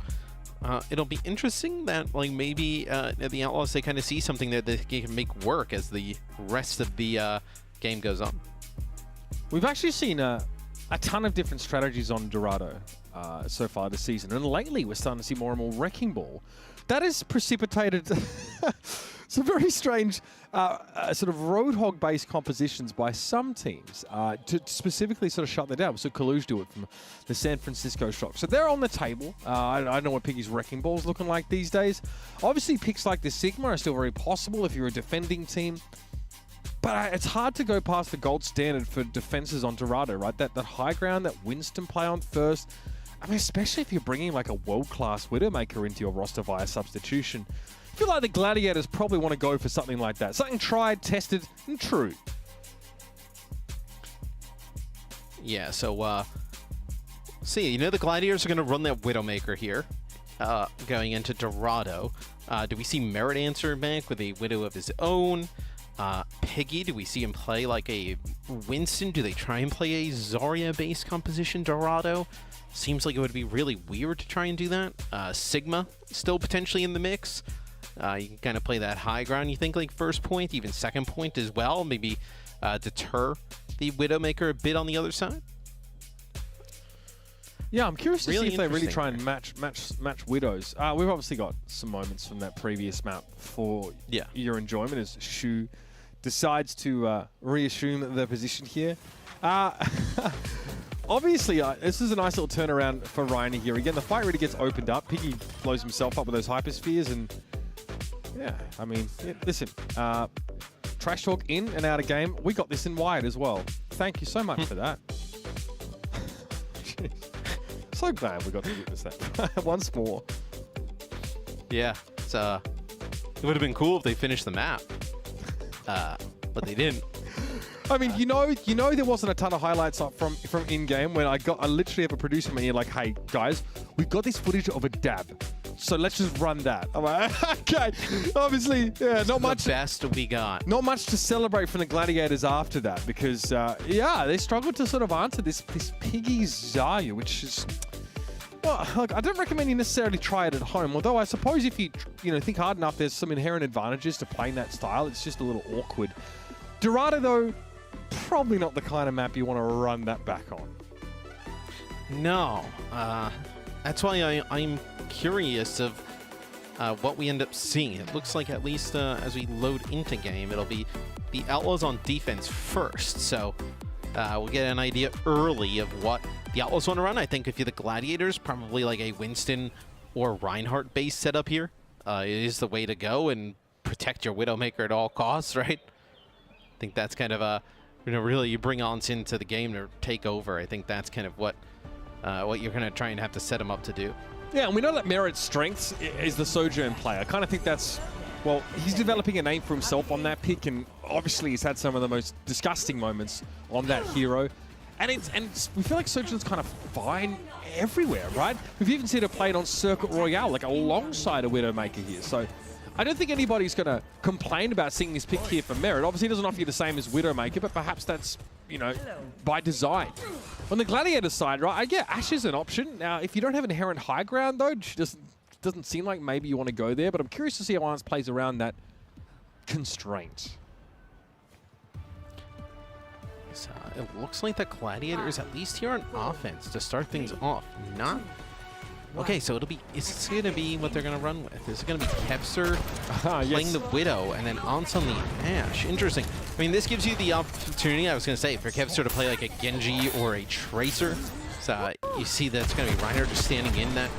it'll be interesting that like maybe the Outlaws, they kind of see something that they can make work as the rest of the game goes on. We've actually seen a ton of different strategies on Dorado so far this season, and lately we're starting to see more and more Wrecking Ball. That has precipitated some very strange sort of Roadhog-based compositions by some teams to specifically sort of shut that down. So Kaluge do it from the San Francisco Shock. So they're on the table. I don't know what Piggy's Wrecking Ball's looking like these days. Obviously, picks like the Sigma are still very possible if you're a defending team. But it's hard to go past the gold standard for defenses on Dorado, right? That high ground that Winston play on first. I mean, especially if you're bringing like a world-class Widowmaker into your roster via substitution. I feel like the Gladiators probably want to go for something like that. Something tried, tested, and true. Yeah, so, see, you know the Gladiators are going to run that Widowmaker here, going into Dorado. Do we see Merit answer back with a Widow of his own? Piggy, do we see him play like a Winston? Do they try and play a Zarya-based composition Dorado? Seems like it would be really weird to try and do that. Sigma still potentially in the mix. You can kind of play that high ground, you think, like first point, even second point as well. Maybe deter the Widowmaker a bit on the other side. Yeah, I'm curious to see if they really try and match Widows. We've obviously got some moments from that previous map for your enjoyment as Shu decides to reassume the position here. Obviously, this is a nice little turnaround for Reiner here. Again, the fight really gets opened up. Piggy blows himself up with those hyperspheres, and yeah, I mean, listen, trash talk in and out of game. We got this in wide as well. Thank you so much for that. So glad we got to witness that once more. Yeah, it's, it would have been cool if they finished the map, but they didn't. I mean, you know, there wasn't a ton of highlights up from in-game when I literally have a producer in my ear like, hey, guys, we've got this footage of a dab. So let's just run that. I'm like, okay. Obviously, yeah, not much. The best we got. Not much to celebrate from the Gladiators after that because, yeah, they struggled to sort of answer this Piggy Zarya, which is... Well, look, I don't recommend you necessarily try it at home, although I suppose if you think hard enough, there's some inherent advantages to playing that style. It's just a little awkward. Dorado, though, probably not the kind of map you want to run that back on. No. That's why I'm curious of what we end up seeing. It looks like at least as we load into game, it'll be the Outlaws on defense first. So we'll get an idea early of what the Outlaws want to run. I think if you're the Gladiators, probably like a Winston or Reinhardt base setup here is the way to go and protect your Widowmaker at all costs, right? I think that's kind of really you bring Ons into the game to take over. I think that's kind of what you're going to try and have to set them up to do. Yeah, and we know that Merit's strengths is the Sojourn player. I kind of think that's, well, he's developing a name for himself on that pick, and obviously he's had some of the most disgusting moments on that hero. And we feel like Sojourn's kind of fine everywhere, right? We've even seen her played on Circuit Royale, like alongside a Widowmaker here. So I don't think anybody's going to complain about seeing this pick here for Merit. Obviously, it doesn't offer you the same as Widowmaker, but perhaps that's, you know, by design. On the Gladiator side, right, yeah, Ashe is an option. Now, if you don't have inherent high ground, though, it doesn't seem like maybe you want to go there, but I'm curious to see how Arns plays around that constraint. So it looks like the Gladiators, at least here on offense, to start things off, not... Okay, so it's going to be what they're going to run with. Is it going to be Kevster playing the Widow and then Ants on the Ashe? Interesting. I mean, this gives you the opportunity, I was going to say, for Kevster to play like a Genji or a Tracer. So you see that it's going to be Reiner just standing in that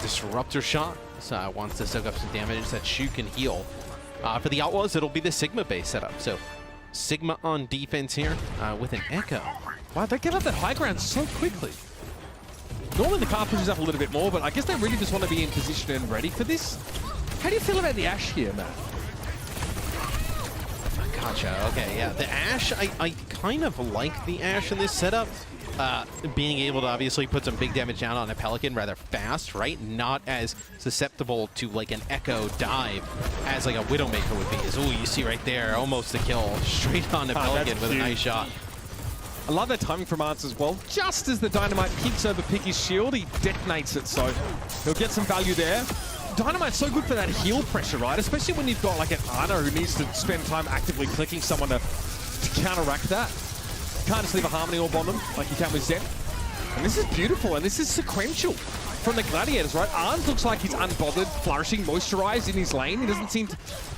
Disruptor shot. So wants to soak up some damage that Shu can heal. For the Outlaws, it'll be the Sigma-based setup. So Sigma on defense here with an Echo. Wow, they give up that high ground so quickly. Normally the car pushes up a little bit more, but I guess they really just want to be in position and ready for this. How do you feel about the Ashe here, Matt? Gotcha, okay, yeah. The Ashe, I kind of like the Ashe in this setup. Being able to obviously put some big damage down on a Pelican rather fast, right? Not as susceptible to like an Echo dive as like a Widowmaker would be. Oh, you see right there, almost a kill straight on a Pelican with a nice shot. I love that timing from Arns as well. Just as the Dynamite peeks over Piggy's shield, he detonates it, so he'll get some value there. Dynamite's so good for that heal pressure, right? Especially when you've got like an Ana who needs to spend time actively clicking someone to counteract that. You can't just leave a Harmony Orb on them like you can with Zen. And this is beautiful, and this is sequential from the Gladiators, right? Arns looks like he's unbothered, flourishing, moisturized in his lane. He doesn't seem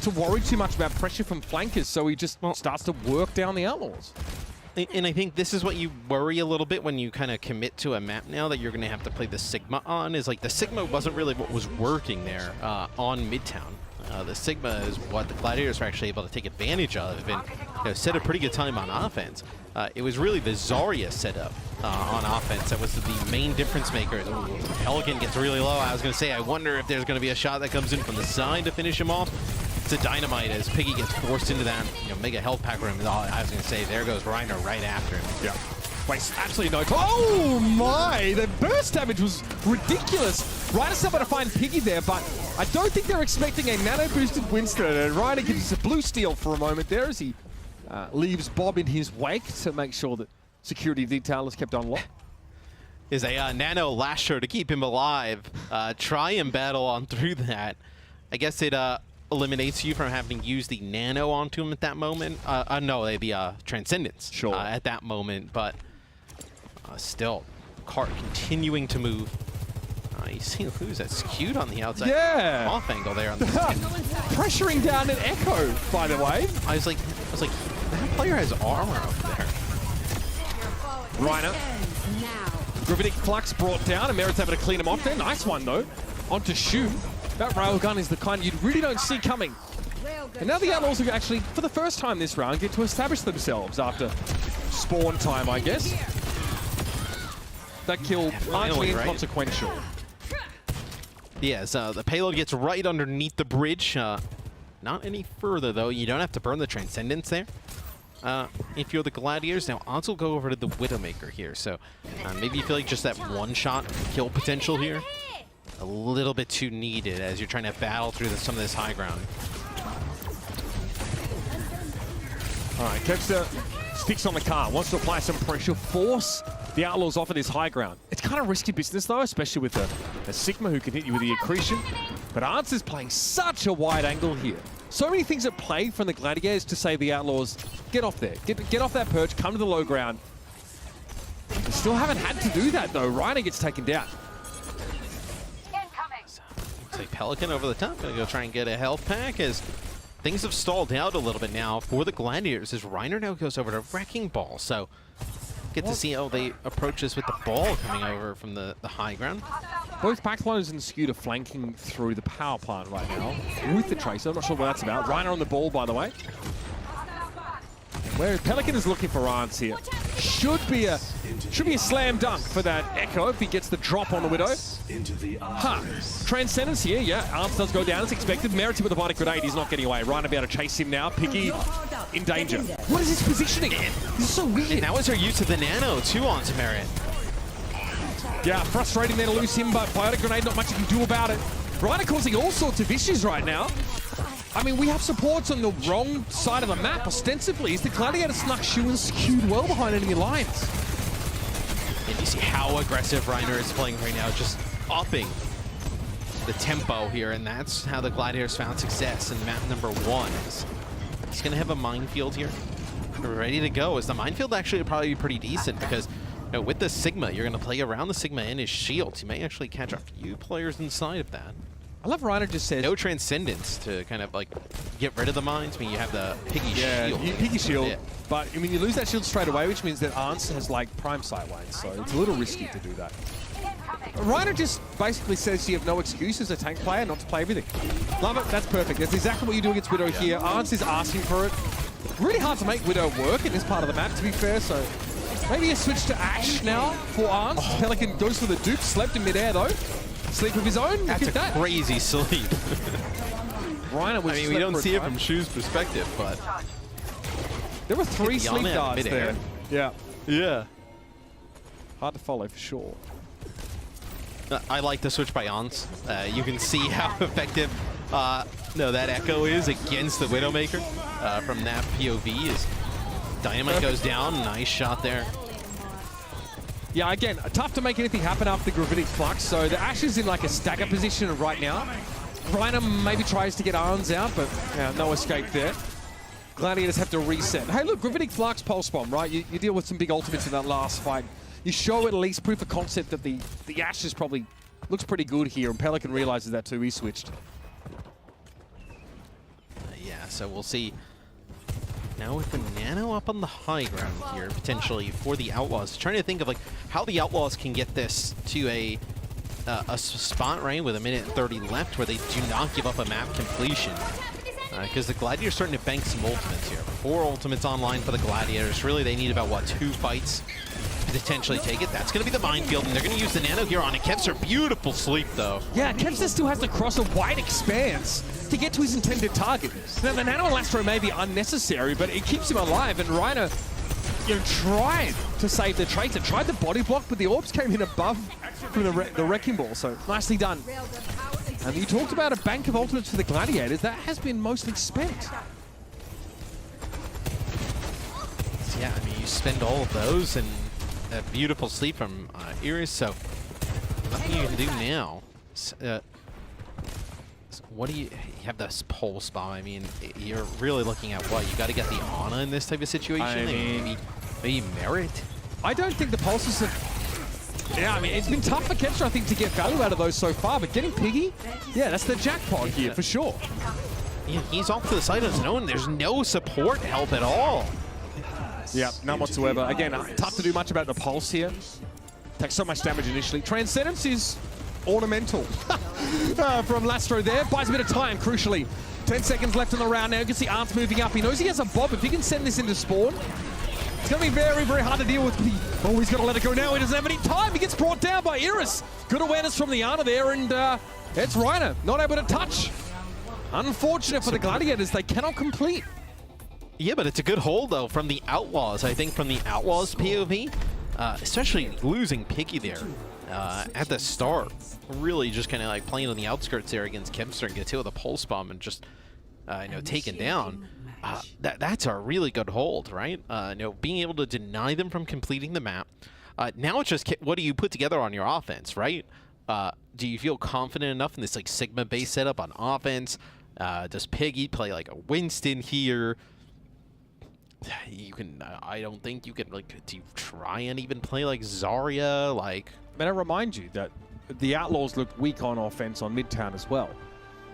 to worry too much about pressure from flankers, so he just starts to work down the Outlaws. And I think this is what you worry a little bit when you kind of commit to a map now that you're going to have to play the Sigma on, is like the Sigma wasn't really what was working there on Midtown. The Sigma is what the Gladiators are actually able to take advantage of and set a pretty good time on offense. It was really the Zarya setup on offense that was the main difference maker. Ooh, Pelican gets really low. I was going to say, I wonder if there's going to be a shot that comes in from the side to finish him off. It's a Dynamite as Piggy gets forced into that mega health pack room. I was going to say, there goes Reiner right after him. Yeah. Wastes absolutely no time. Oh my! The burst damage was ridiculous. Reiner's able to find Piggy there, but I don't think they're expecting a nano-boosted Winston. And Reiner gets a blue steal for a moment there as he leaves Bob in his wake to make sure that security detail is kept on lock. Is a nano lasher to keep him alive. Try and battle on through that. I guess it eliminates you from having to use the nano onto him at that moment. No, the Transcendence at that moment, but still, cart continuing to move. You see who's that skewed on the outside off angle there on the pressuring down an Echo, by the way. I was like, that player has armor up there. Reiner. Gravitic Flux brought down, and Merit's able to clean him off there. Nice one, though. Onto Shu. That railgun is the kind you really don't see coming. And now the Outlaws will actually, for the first time this round, get to establish themselves after spawn time, I guess. That kill largely inconsequential. Yeah, so the payload gets right underneath the bridge. Not any further, though. You don't have to burn the Transcendence there. If you're the Gladiators, now Odds will go over to the Widowmaker here. So maybe you feel like just that one-shot kill potential here. A little bit too needed as you're trying to battle through some of this high ground. All right, Kevster sticks on the car, wants to apply some pressure, force the Outlaws off of this high ground. It's kind of risky business, though, especially with a Sigma who can hit you with the accretion. But Arns is playing such a wide angle here. So many things at play from the Gladiators to say the Outlaws, get off there. Get off that perch, come to the low ground. They still haven't had to do that, though. Reiner gets taken down. Looks like Pelican over the top. Gonna go try and get a health pack as things have stalled out a little bit now for the Gladiators as Reiner now goes over to Wrecking Ball. So get to see how they approach this with the ball coming over from the high ground. Both Backliners and Skewed are flanking through the power plant right now with the Tracer. I'm not sure what that's about. Reiner on the ball, by the way. Where Pelican is looking for Arns here. Should be a slam dunk for that Echo if he gets the drop on the Widow. Transcendence here, yeah. Arns does go down as expected. Merity with the Bionic Grenade, he's not getting away. Ryan about to chase him now. Piggy in danger. What is his positioning? This is so weird. And that was her use of the Nano too onto Merit. Yeah, frustrating there to lose him, but Bionic Grenade, not much you can do about it. Ryan causing all sorts of issues right now. I mean, we have supports on the wrong side of the map, ostensibly. Is the Gladiator snuck Shu and skewed well behind enemy lines. And you see how aggressive Reiner is playing right now, just upping the tempo here, and that's how the Gladiators found success in map number 1. He's going to have a minefield here, ready to go. As the minefield actually would probably be pretty decent because with the Sigma, you're going to play around the Sigma and his shields. You may actually catch a few players inside of that. I love Reiner just says no transcendence to kind of like get rid of the mines. I mean, you have the Piggy shield. Yeah, Piggy shield. But I mean, you lose that shield straight away, which means that Arns has like prime sight lines, so it's a little risky to do that. Reiner just basically says you have no excuse as a tank player not to play everything. Love it. That's perfect. That's exactly what you do against Widow here. Arns is asking for it. Really hard to make Widow work in this part of the map, to be fair. So maybe a switch to Ashe now for Arns. Pelican goes for the dupe. Slept in midair though. Sleep of his own. That's a crazy sleep. Reiner, I mean, we don't see it from Shu's perspective, but there were 3 sleep darts there. Yeah. Yeah. Hard to follow for sure. I like the switch by Ons. You can see how effective that Echo is against the Widowmaker from that POV. As Dynamite goes down, nice shot there. Yeah, again, tough to make anything happen after the Gravitic Flux, so the Ashe is in like a stagger position right now. Reiner maybe tries to get Arns out, but no escape there. Gladiators have to reset. Hey, look, Gravitic Flux, Pulse Bomb, right? You deal with some big ultimates in that last fight. You show at least proof of concept that the Ashe is probably looks pretty good here, and Pelican realizes that too. He switched. Yeah, so we'll see. Now with the Nano up on the high ground here, potentially for the Outlaws. Trying to think of like how the Outlaws can get this to a spot, right, with 1:30 left where they do not give up a map completion. Because the Gladiators are starting to bank some ultimates here. 4 ultimates online for the Gladiators. Really, they need about, what, 2 fights to potentially take it. That's going to be the minefield, and they're going to use the Nano here on it. Kevster, beautiful sleep, though. Yeah, Kevster still has to cross a wide expanse to get to his intended target. Now, the Nano Elastro may be unnecessary, but it keeps him alive, and Reiner, tried to save the Traitor, tried the body block, but the orbs came in above from the Wrecking Ball, so nicely done. And you talked about a bank of ultimates for the Gladiators. That has been mostly spent. Yeah, I mean, you spend all of those and a beautiful sleep from Iris, so nothing you can do now. What do you have this pulse bomb? I mean, you're really looking at what? You got to get the Ana in this type of situation? I mean, maybe Merit? I don't think the pulses have... Yeah, I mean, it's been tough for Kevster, I think, to get value out of those so far, but getting Piggy, yeah, that's the jackpot here, for sure. Yeah, he's off to the side of his own. There's no support help at all. Yeah, none whatsoever. Again, tough to do much about the pulse here. Takes so much damage initially. Transcendence is ornamental from Lastro there. Buys a bit of time, crucially. 10 seconds left in the round now. You can see Arnt's moving up. He knows he has a bob. If he can send this into spawn, it's going to be very, very hard to deal with. Oh, he's got to let it go now. He doesn't have any time. He gets brought down by Iris. Good awareness from the Ana there, and it's Reiner not able to touch. Unfortunate for the Gladiators. They cannot complete. Yeah, but it's a good hold, though, from the Outlaws. I think from the Outlaws POV, especially losing Piggy there at the start. Really just kind of like playing on the outskirts there against Kevster and gets hit with a pulse bomb and just, taken down. That's a really good hold, right? Being able to deny them from completing the map. Now it's just what do you put together on your offense, right? Do you feel confident enough in this like Sigma-based setup on offense? Does Piggy play like a Winston here? You can. I don't think you can like. Do you try and even play like Zarya? Like, may I remind you that the Outlaws looked weak on offense on Midtown as well.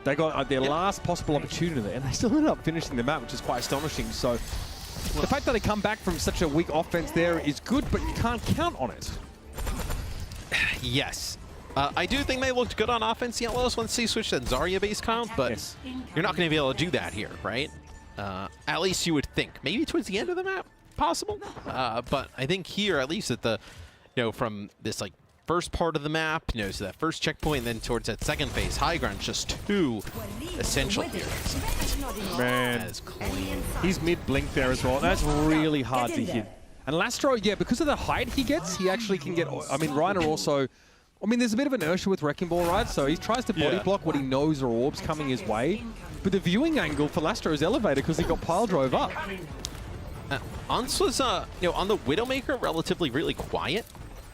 They got their last possible opportunity there, and they still ended up finishing the map, which is quite astonishing. So the fact that they come back from such a weak offense there is good, but you can't count on it. Yes. I do think they looked good on offense, the Outlaws, once they switched that Zarya base count, but you're not going to be able to do that here, right? At least you would think. Maybe towards the end of the map, possible. But I think here, at least at the, from this like first part of the map, so that first checkpoint, and then towards that second phase, high ground, just too essential here. Man, that is clean. He's mid-blink there as well. That's really hard to hit. And Lastro, yeah, because of the height he gets, he actually can get... I mean, Reiner also... I mean, there's a bit of inertia with Wrecking Ball, right? So he tries to body block what he knows are orbs coming his way. But the viewing angle for Lastro is elevated because he got pile drove up. Ons was, on the Widowmaker, relatively really quiet.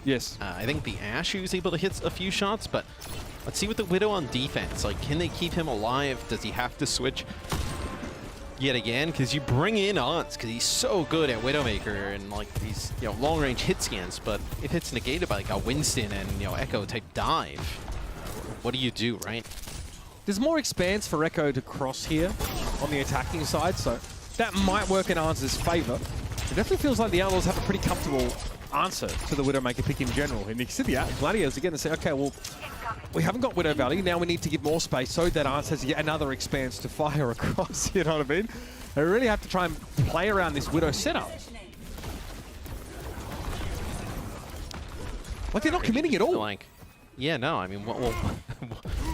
Yes. I think the Ashe was able to hit a few shots, but let's see with the Widow on defense. Like, can they keep him alive? Does he have to switch yet again? Because you bring in Ons, because he's so good at Widowmaker and like these, long-range hit scans. But if it's negated by like a Winston and Echo type dive, what do you do, right? There's more expanse for Echo to cross here on the attacking side, so that might work in Ons' favor. It definitely feels like the Outlaws have a pretty comfortable answer to the Widowmaker pick in general. And you can see the Gladiators again and say, okay, well, we haven't got Widow Valley. Now we need to give more space so that Ans has yet another expanse to fire across. You know what I mean? They really have to try and play around this Widow setup. Like, they're not committing at all. Like, yeah, no, I mean, well,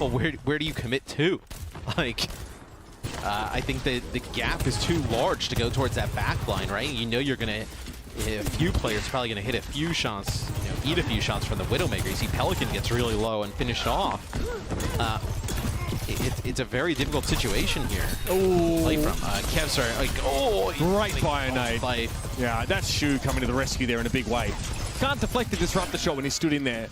where do you commit to? Like, I think the gap is too large to go towards that back line, right? You're going to... A few players probably going to hit a few shots, eat a few shots from the Widowmaker. You see Pelican gets really low and finished off. It's a very difficult situation here. Oh, play from Kevsar, great fire nade. Yeah, that's Shu coming to the rescue there in a big way. Can't deflect the disrupt the shot when he stood in there.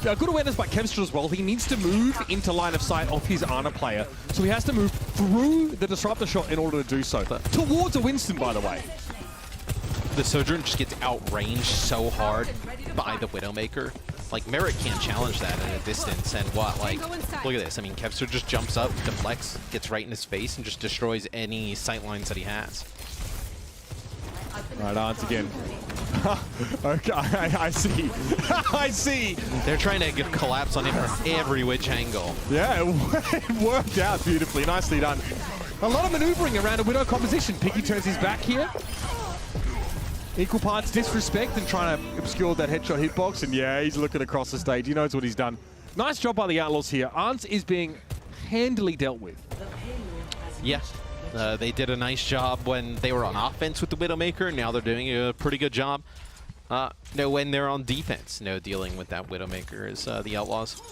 Good awareness by Kevstra as well. He needs to move into line of sight of his Ana player, so he has to move through the disruptor shot in order to do so. Towards a Winston, by the way. The Sojourn just gets outranged so hard by the Widowmaker. Like, Merritt can't challenge that at a distance. And what, like, look at this. I mean, Kevster just jumps up, deflects, gets right in his face, and just destroys any sight lines that he has. Right, Arns again. Okay, I see. I see. They're trying to collapse on him from every which angle. Yeah, it worked out beautifully. Nicely done. A lot of maneuvering around a Widow composition. Piggy turns his back here. Equal parts disrespect and trying to obscure that headshot hitbox. And yeah, he's looking across the stage. He knows what he's done. Nice job by the Outlaws here. Arns is being handily dealt with. Yeah. They did a nice job when they were on offense with the Widowmaker. Now they're doing a pretty good job. When they're on defense, dealing with that Widowmaker is the Outlaws.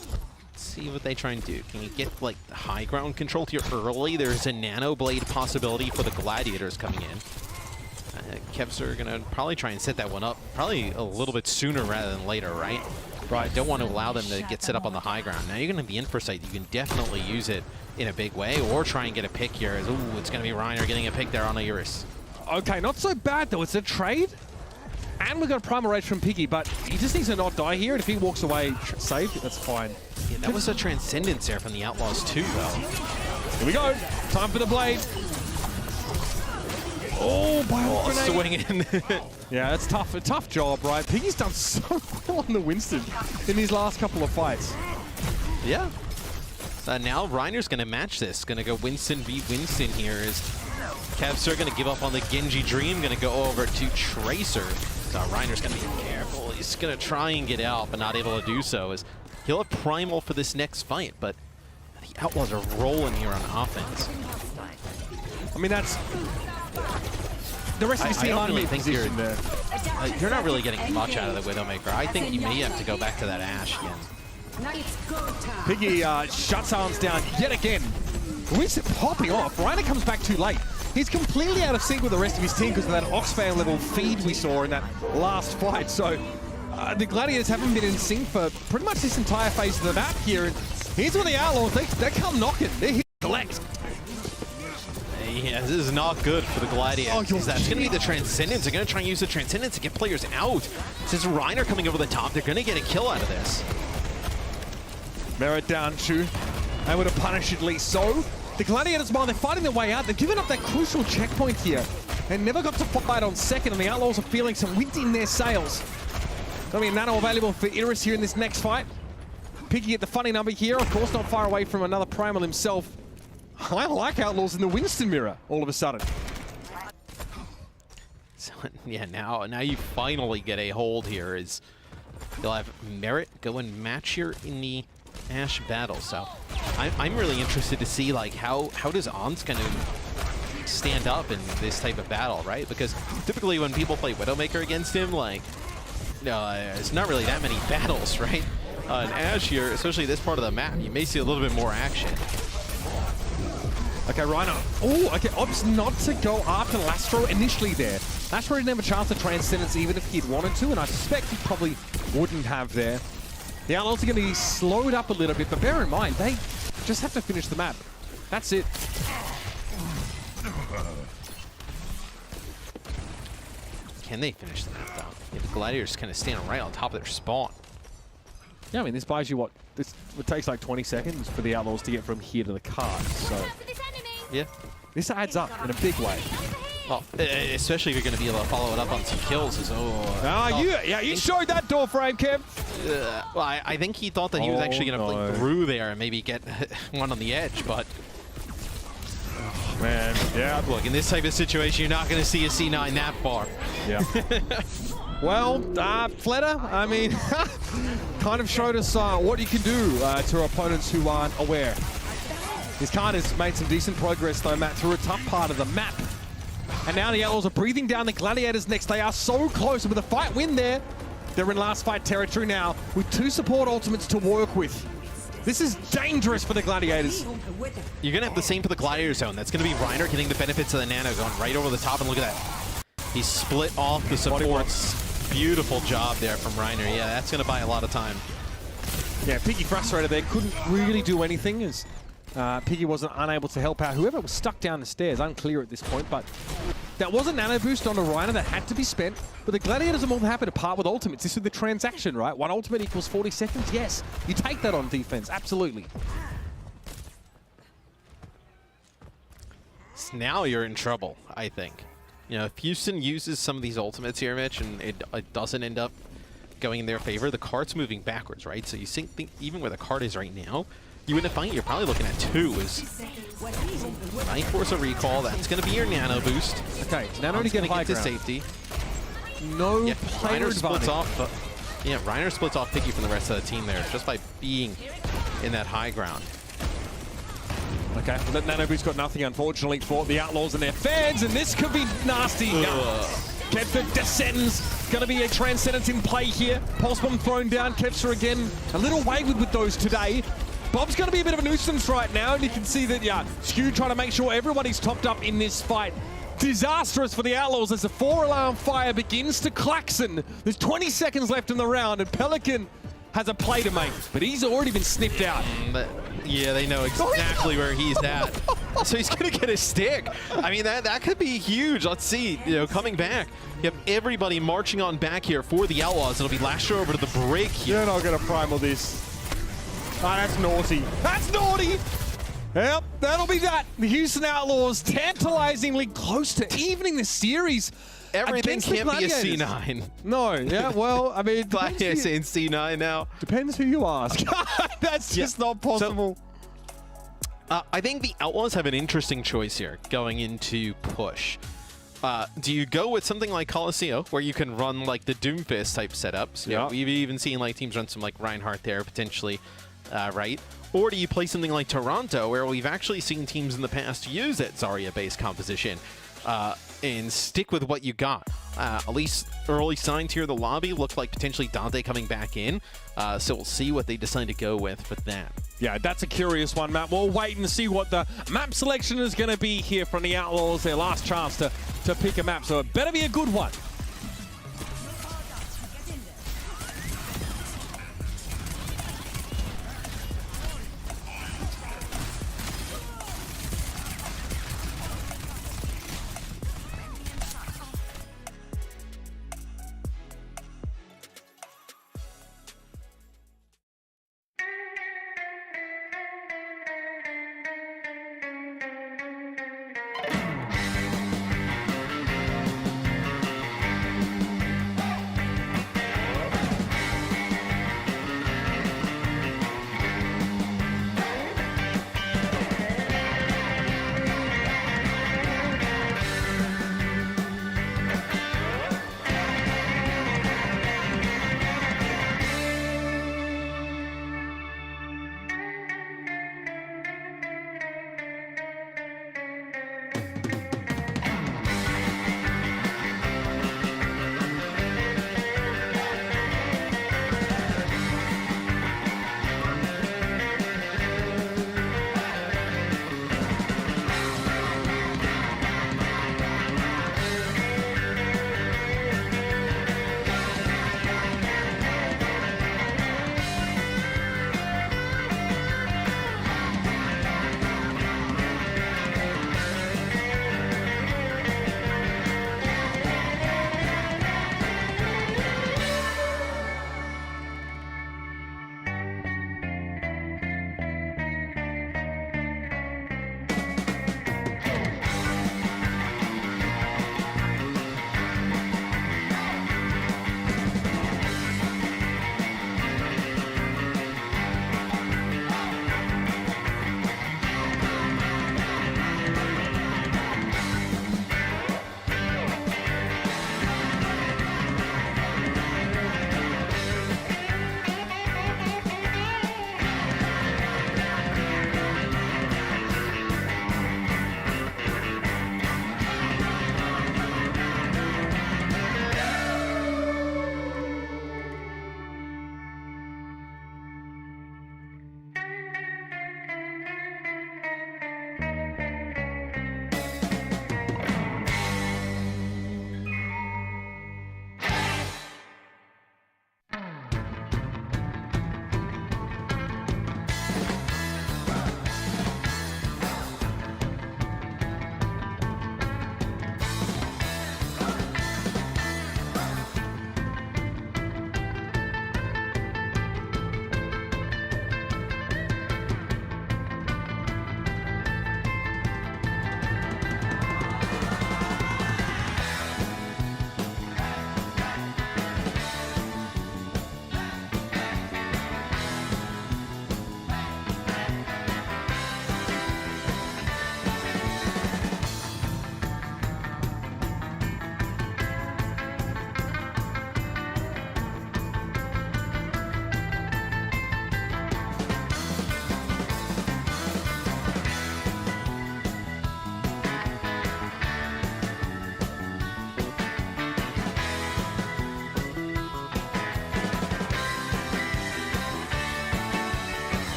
Let's see what they try and do. Can you get like the high ground control here early? There's a Nano Blade possibility for the Gladiators coming in. Kevs are going to probably try and set that one up probably a little bit sooner rather than later, right? Right. Don't want to allow them to get set up on the high ground. Now you're going to be in for sight. You can definitely use it in a big way or try and get a pick here. Ooh, it's going to be Reiner getting a pick there on Iris. Okay, not so bad though. It's a trade. And we've got a primal rage from Piggy, but he just needs to not die here. And if he walks away safe, that's fine. Yeah, that was a transcendence there from the Outlaws too, though. Here we go. Time for the blade. Oh, by swing in. Yeah, that's tough. A tough job, right? Piggy's done so well on the Winston in these last couple of fights. Yeah. Now Reiner's going to match this. Going to go Winston v. Winston here. Is Kevsar going to give up on the Genji Dream? Going to go over to Tracer. So Reiner's going to be careful. He's going to try and get out, but not able to do so. As he'll have Primal for this next fight, but the Outlaws are rolling here on offense. I mean, that's... The rest of the team really think you're not really getting much out of the Widowmaker. I think you may have to go back to that Ashe again. Piggy shuts Arms down yet again. Winston popping off. Reiner comes back too late. He's completely out of sync with the rest of his team because of that Oxfam level feed we saw in that last fight. So the Gladiators haven't been in sync for pretty much this entire phase of the map here. And here's where the Outlaws, they come knocking. They're here to collect. Yeah, this is not good for the Gladiators. That's going to be the Transcendence. They're going to try and use the Transcendence to get players out. This is Reiner coming over the top. They're going to get a kill out of this. Merritt down, Shu. Able to punish at least so. The Gladiators, while they're fighting their way out, they've given up that crucial checkpoint here and never got to fight on second, and the Outlaws are feeling some wind in their sails. Going to be a nano available for Iris here in this next fight. Piggy at the funny number here, of course not far away from another Primal himself. I like Outlaws in the Winston mirror all of a sudden. So, yeah, now you finally get a hold here. Is you'll have Merit go and match here in the Ashe battle. So I'm really interested to see like how does On's going to stand up in this type of battle, right? Because typically when people play Widowmaker against him, like it's not really that many battles, right? In Ashe here, especially this part of the map, you may see a little bit more action. Okay, Rhino. Oh, okay, opts not to go after Lastro initially there. Lastro didn't have a chance to Transcendence even if he'd wanted to, and I suspect he probably wouldn't have there. The Outlaws are going to be slowed up a little bit, but bear in mind, they just have to finish the map. That's it. Can they finish the map, though? Yeah, the Gladiators kind of standing right on top of their spawn. Yeah, I mean, this buys you what? It takes like 20 seconds for the Outlaws to get from here to the card, so... Yeah. This adds up in a big way. Well, especially if you're going to be able to follow it up on some kills. You showed that door frame, Kev. Well, I think he thought that he was actually going to play through there and maybe get one on the edge, but... Oh, man, yeah. Look, in this type of situation, you're not going to see a C9 that far. Yeah. Well, Fleta, I mean, kind of showed us what you can do to opponents who aren't aware. His card has made some decent progress, though, Matt, through a tough part of the map. And now the Outlaws are breathing down the Gladiators next. They are so close. With a fight win there, they're in last fight territory now with 2 support ultimates to work with. This is dangerous for the Gladiators. You're going to have the same for the Gladiator zone. That's going to be Reiner getting the benefits of the Nano going right over the top. And look at that. He split off the supports. Beautiful job there from Reiner. Yeah, that's going to buy a lot of time. Yeah, Piggy frustrated there. Couldn't really do anything as Piggy wasn't unable to help out. Whoever was stuck down the stairs, unclear at this point, but that was a nano boost onto Reiner that had to be spent. But the Gladiators are more than happy to part with ultimates. This is the transaction, right? 1 ultimate equals 40 seconds. Yes, you take that on defense. Absolutely. So now you're in trouble, I think. You know, if Houston uses some of these ultimates here, Mitch, and it doesn't end up going in their favor, the card's moving backwards, right? So you think even where the card is right now, you win a fight, you're probably looking at 2. Might force a recall. That's going to be your nano boost. Okay, nano to get high to ground. Safety. No player Reiner splits off. Yeah, Reiner splits off Piggy from the rest of the team there just by being in that high ground. Okay, well, that nano boost got nothing, unfortunately, for the Outlaws and their fans, and this could be nasty. Kedford descends. Going to be a Transcendence in play here. Pulse Bomb thrown down. Kevster again a little wayward with those today. Bob's going to be a bit of a nuisance right now, and you can see that, yeah, Skew trying to make sure everybody's topped up in this fight. Disastrous for the Outlaws as the 4-alarm fire begins to klaxon. There's 20 seconds left in the round, and Pelican has a play to make, but he's already been sniffed out. Yeah, they know exactly where he's at. So he's going to get a stick. I mean, that could be huge. Let's see, you know, coming back. You have everybody marching on back here for the Outlaws. It'll be Lasher over to the break here. You're not going to primal this. Ah, that's naughty. That's naughty! Yep, that'll be that. The Houston Outlaws tantalizingly close to evening the series. Everything can't be a C9. No, yeah, well, I mean... Gladiators saying C9 now. Depends who you ask. That's just not possible. So, I think the Outlaws have an interesting choice here going into push. Do you go with something like Colosseo, where you can run like the Doomfist type setups? Yeah. We've even seen like teams run some like Reinhardt there potentially, right? Or do you play something like Toronto, where we've actually seen teams in the past use that Zarya-based composition and stick with what you got? At least early signs here in the lobby look like potentially Dante coming back in, so we'll see what they decide to go with that. Yeah, that's a curious one, Matt. We'll wait and see what the map selection is going to be here from the Outlaws. Their last chance to pick a map, so it better be a good one.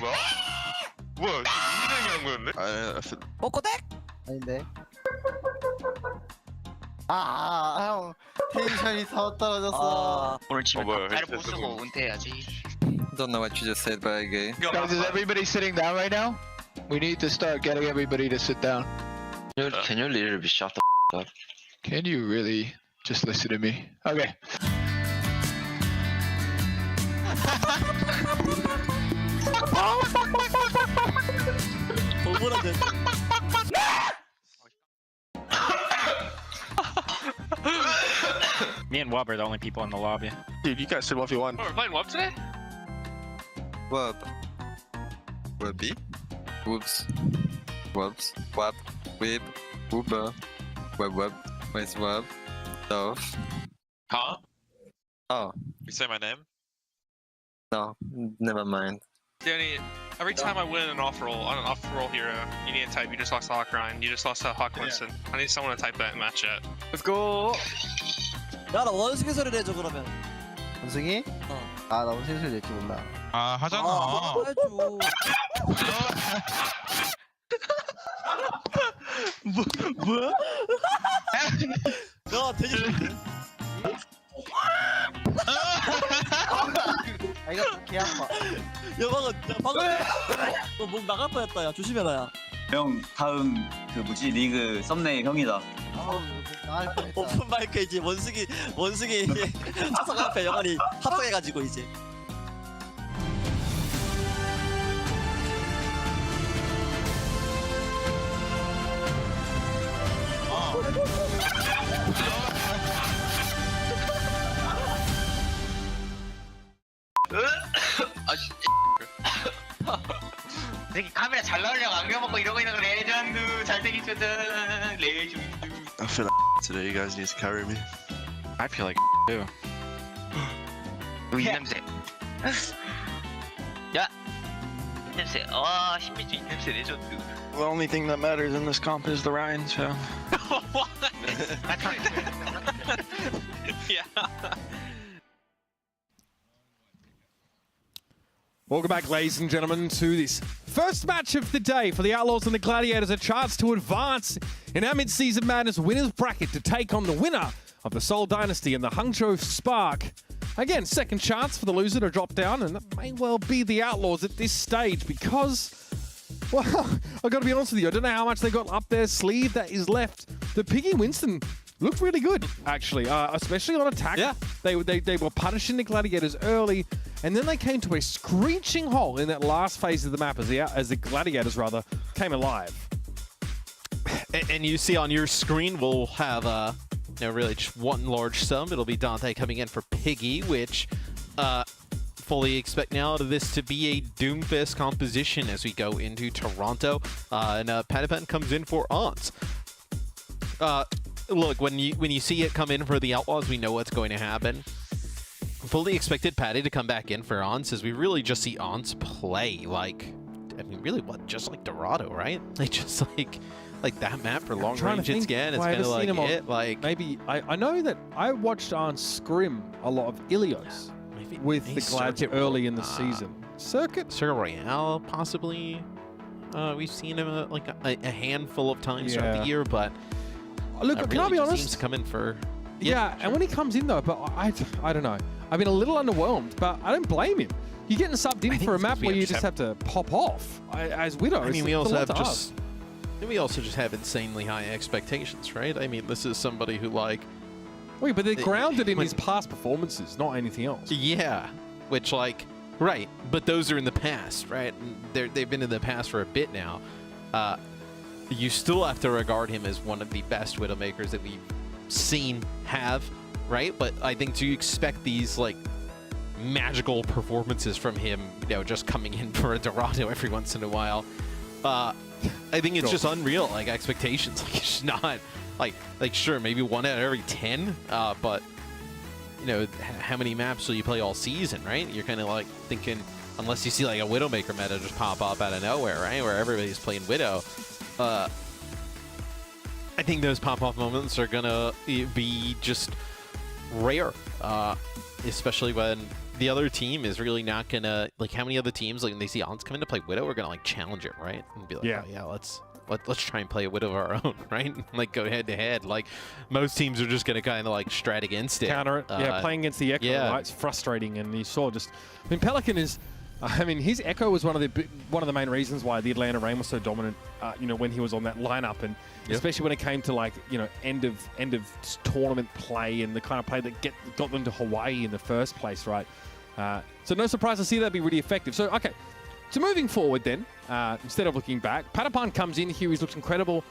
뭐야? 뭐야? 이상이 한 거였네? 뽀꼬댁? 아닌데. 형 텐션이 더 떨어졌어. 오늘 집에 잘 못 쓰고 은퇴해야지. Don't know what you just said, but I agree. Guys, is everybody sitting down right now? We need to start getting everybody to sit down. Can you literally shut the up? Can you really just listen to me? Okay. Me and Wub are the only people in the lobby. Dude, you guys said what if you want. Oh, we're playing Wub today? Wub. Wubby. Whoops. Whoops. Wub. Weeb. Wooba. Web web. Where's Wub? Dove. Huh? Oh. You say my name? No. Never mind. Danny, every time I win an off-roll, on an off-roll hero, you need to type, you just lost to Hawk Ryan, you just lost to Hawk Winston. I need someone to type that in that chat. Let's go. 야, 나 원숭이 소리 내줘 그러면. 원숭이? 아, 나 원숭이 소리 낼지 몰라. 아, 하잖아. 해줘. 뭐야? 야, 되게 아, 이거 개 아파. 야, 방금 너몸 나갈 뻔했다. 야, 조심해라, 야. 형 다음 그 뭐지 리그 썸네일 형이다. 오픈 마이크 이제 원숭이 차석 앞에 영환이 합성해가지고 이제. 되게 카메라 잘 나오려고 안경 벗고 이러고 있는 거 레전드 잘생기거든 레전드. I feel like today. You guys need to carry me. I feel like too. 이 냄새. 야, 이 냄새. 와, 신비주 이 냄새 레전드. The only thing that matters in this comp is the Ryan, so. Yeah. Welcome back, ladies and gentlemen, to this first match of the day for the Outlaws and the Gladiators. A chance to advance in our Mid-Season Madness winners bracket to take on the winner of the Seoul Dynasty and the Hangzhou Spark. Again, second chance for the loser to drop down, and that may well be the Outlaws at this stage because, well, I've got to be honest with you, I don't know how much they got up their sleeve that is left. The Piggy Winston looked really good, actually, especially on attack. Yeah. They were punishing the Gladiators early, and then they came to a screeching halt in that last phase of the map as the Gladiators, rather, came alive. And you see on your screen, we'll have really just one large sum. It'll be Dante coming in for Piggy, which fully expect now this to be a Doomfist composition as we go into Toronto. And Patapan comes in for Aunts. Look, when you see it come in for the Outlaws, we know what's going to happen. Fully expected Patty to come back in for Aunts, as we really just see Aunts play like, I mean, really what, just like Dorado, right? Like just like that map for long range again. It's kind of like it. Like maybe I know that I watched on Scrim a lot of Ilios with the Glads early in the season. Circuit Royale, possibly. We've seen him like a handful of times throughout the year, but look, really can I be honest? Seems to come in for yeah, and when he comes in though, but I don't know. I've been a little underwhelmed, but I don't blame him. You're getting subbed in for a map where you just have to pop off as Widow. I mean, we also have we also just have insanely high expectations, right? I mean, this is somebody who like. Wait, but they're grounded in his past performances, not anything else. Yeah, which like, right, but those are in the past, right? They've been in the past for a bit now. You still have to regard him as one of the best Widowmakers that we've seen right? But I think to expect these like magical performances from him, just coming in for a Dorado every once in a while, I think it's just unreal. Like expectations, like it's not like sure maybe 1 out of every 10, but how many maps will you play all season, right? You're kind of like thinking unless you see like a Widowmaker meta just pop up out of nowhere, right, where everybody's playing Widow. I think those pop-off moments are gonna be just rare. especially when the other team is really not gonna, like, how many other teams, like, when they see Ons come in to play Widow, are gonna, like, challenge it, right? And be like, Yeah. oh, yeah, let's try and play a Widow of our own, right? Like, go head to head. Like, most teams are just gonna kind of, like, strat against it. Counter it. Yeah, playing against the Echo, right? It's frustrating, and you saw just... I mean, Pelican is... I mean, his Echo was one of the main reasons why the Atlanta Reign was so dominant, you know, when he was on that lineup, and especially when it came to, like, you know, end of tournament play and the kind of play that got them to Hawaii in the first place, right? So no surprise to see that be really effective. So, okay. So moving forward then, instead of looking back, Patapan comes in here. He's looked incredible.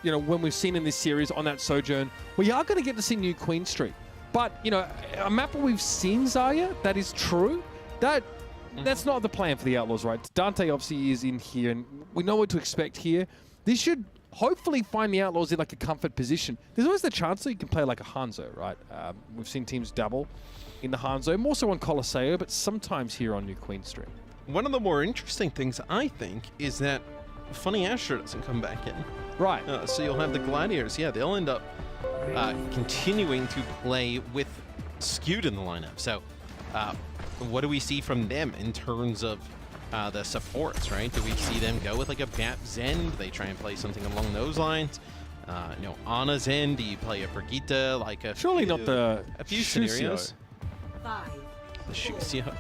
You know, when we've seen in this series on that Sojourn, we are going to get to see New Queen Street. But, you know, a map that we've seen, Zarya, that is true. That's not the plan for the Outlaws, right? Dante obviously is in here, and we know what to expect here. This should hopefully find the Outlaws in like a comfort position. There's always the chance that you can play like a Hangzhou, right? We've seen teams double in the Hangzhou, more so on Colosseo, but sometimes here on New Queen Street. One of the more interesting things, I think, is that Funny Asher doesn't come back in. Right. So you'll have the Gladiators. Yeah, they'll end up continuing to play with Skewed in the lineup. So what do we see from them in terms of the supports, right? Do we see them go with like a Bat Zen? Do they try and play something along those lines? You know, Ana Zen, do you play a Brigitte, like a... Surely not the a few scenarios. The Shusio.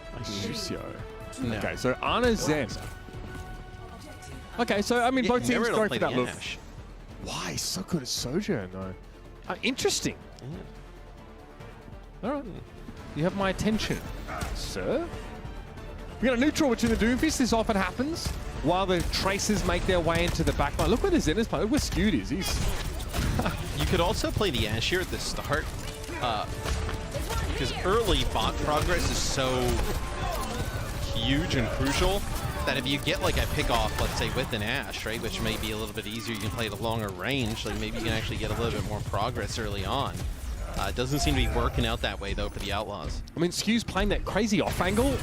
No. Okay, so Ana Zen. Okay, so I mean, both teams going for that look. Why so good at Sojourn though? Interesting. All right, you have my attention, sir. We got a neutral between the Doomfist. This often happens while the Tracers make their way into the backline. Look where the Zen is playing. Look where Skewed is. He's. You could also play the Ashe here at the start, because early bot progress is so huge and crucial that if you get like a pick off, let's say with an Ashe, right, which may be a little bit easier, you can play at a longer range, like maybe you can actually get a little bit more progress early on. It doesn't seem to be working out that way though for the Outlaws. I mean, Skew's playing that crazy off angle,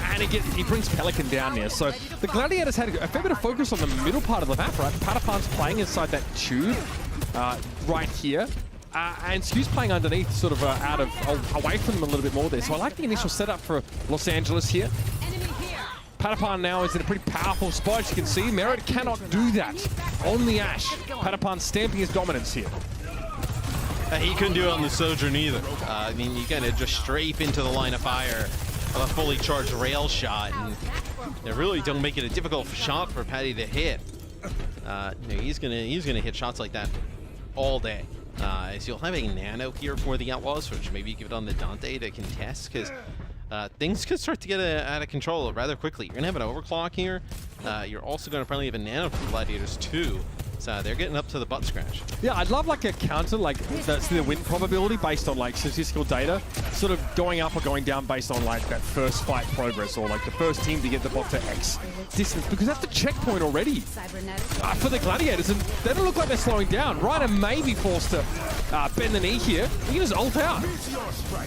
and he brings Pelican down there. So the Gladiators had a fair bit of focus on the middle part of the map, right? Patapan's playing inside that tube right here. And Skew's playing underneath, sort of away from them a little bit more there. So I like the initial setup for Los Angeles here. Patapan now is in a pretty powerful spot, as you can see. Merit cannot do that on the Ashe. Patapan stamping his dominance here. He couldn't do it on the Sojourn either. I mean, you kind of just strafe into the line of fire of a fully charged rail shot, and they really don't make it a difficult shot for Patty to hit. He's gonna hit shots like that all day. So you'll have a nano here for the Outlaws, which maybe give it on the Dante to contest, because things could start to get out of control rather quickly. You're gonna have an overclock here. You're also gonna probably have a nano for the Gladiators too. So they're getting up to the butt scratch. Yeah, I'd love like a counter, like that's the win probability based on like statistical data, sort of going up or going down based on like that first fight progress, or like the first team to get the bot to X distance, because that's the checkpoint already for the Gladiators, and they don't look like they're slowing down. Ryder may be forced to bend the knee here. He can just ult out.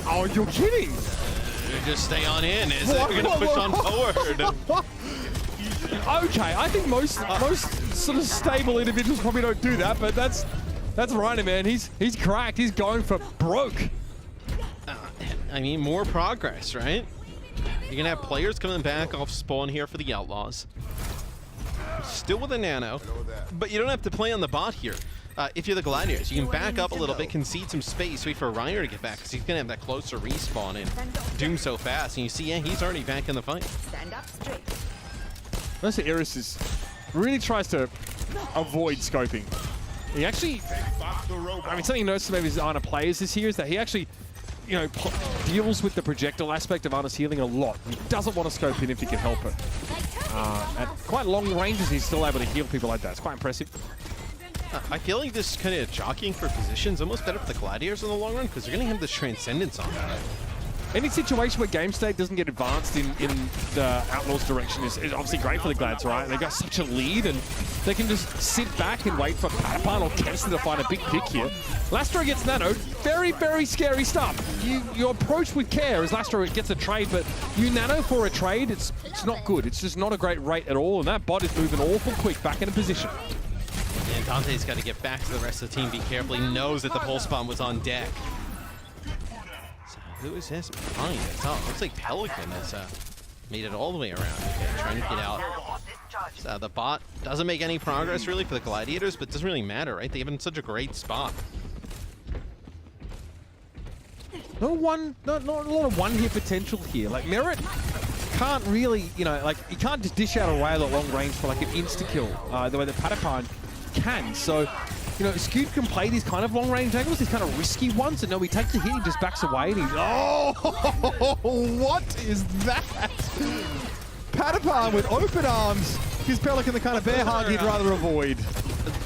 Oh, you're kidding. You just stay on in. Is it going to push on forward? Okay, I think most sort of stable individuals probably don't do that, but that's Ryder, man. He's cracked. He's going for broke. I mean, more progress, right? You're gonna have players coming back off spawn here for the Outlaws. Still with a nano, but you don't have to play on the bot here. If you're the Gladiators, you can back up a little bit, concede some space, wait for Reiner to get back, because he's gonna have that closer respawn and Doom so fast, and you see, yeah, he's already back in the fight. Stand up straight. Notice that Iris really tries to avoid scoping. He actually, I mean, something you notice maybe as Ana plays this year is that he actually, you know, deals with the projectile aspect of Ana's healing a lot. He doesn't want to scope in if he can help it. At quite long ranges, he's still able to heal people like that. It's quite impressive. I feel like this kind of jockeying for positions almost better for the Gladiators in the long run, because they're going to have this Transcendence on them. Any situation where game state doesn't get advanced in the Outlaws' direction is obviously great for the Glads, right? They've got such a lead, and they can just sit back and wait for Patapan or Kessler to find a big pick here. Lastro gets nanoed. Very, very scary stuff. You approach with care as Lastro gets a trade, but you nano for a trade, it's not good. It's just not a great rate at all, and that bot is moving awful quick back into position. And Dante's got to get back to the rest of the team. Be careful. He knows that the pulse bomb was on deck. So Who is this behind us? Oh, looks like Pelican has made it all the way around. Okay, trying to get out. So the bot doesn't make any progress really for the Gladiators, but it doesn't really matter, right? They have in such a great spot. Not a lot of one-hit potential here. Like, Merit can't really, you know, like, you can't just dish out a rail at long range for like an insta-kill the way that Patapan can. So, you know, Scoot can play these kind of long-range angles, these kind of risky ones, and no, he takes a hit, he just backs away, and he's, oh, what is that? Patapan with open arms gives Pelican the kind of bear hug he'd rather avoid.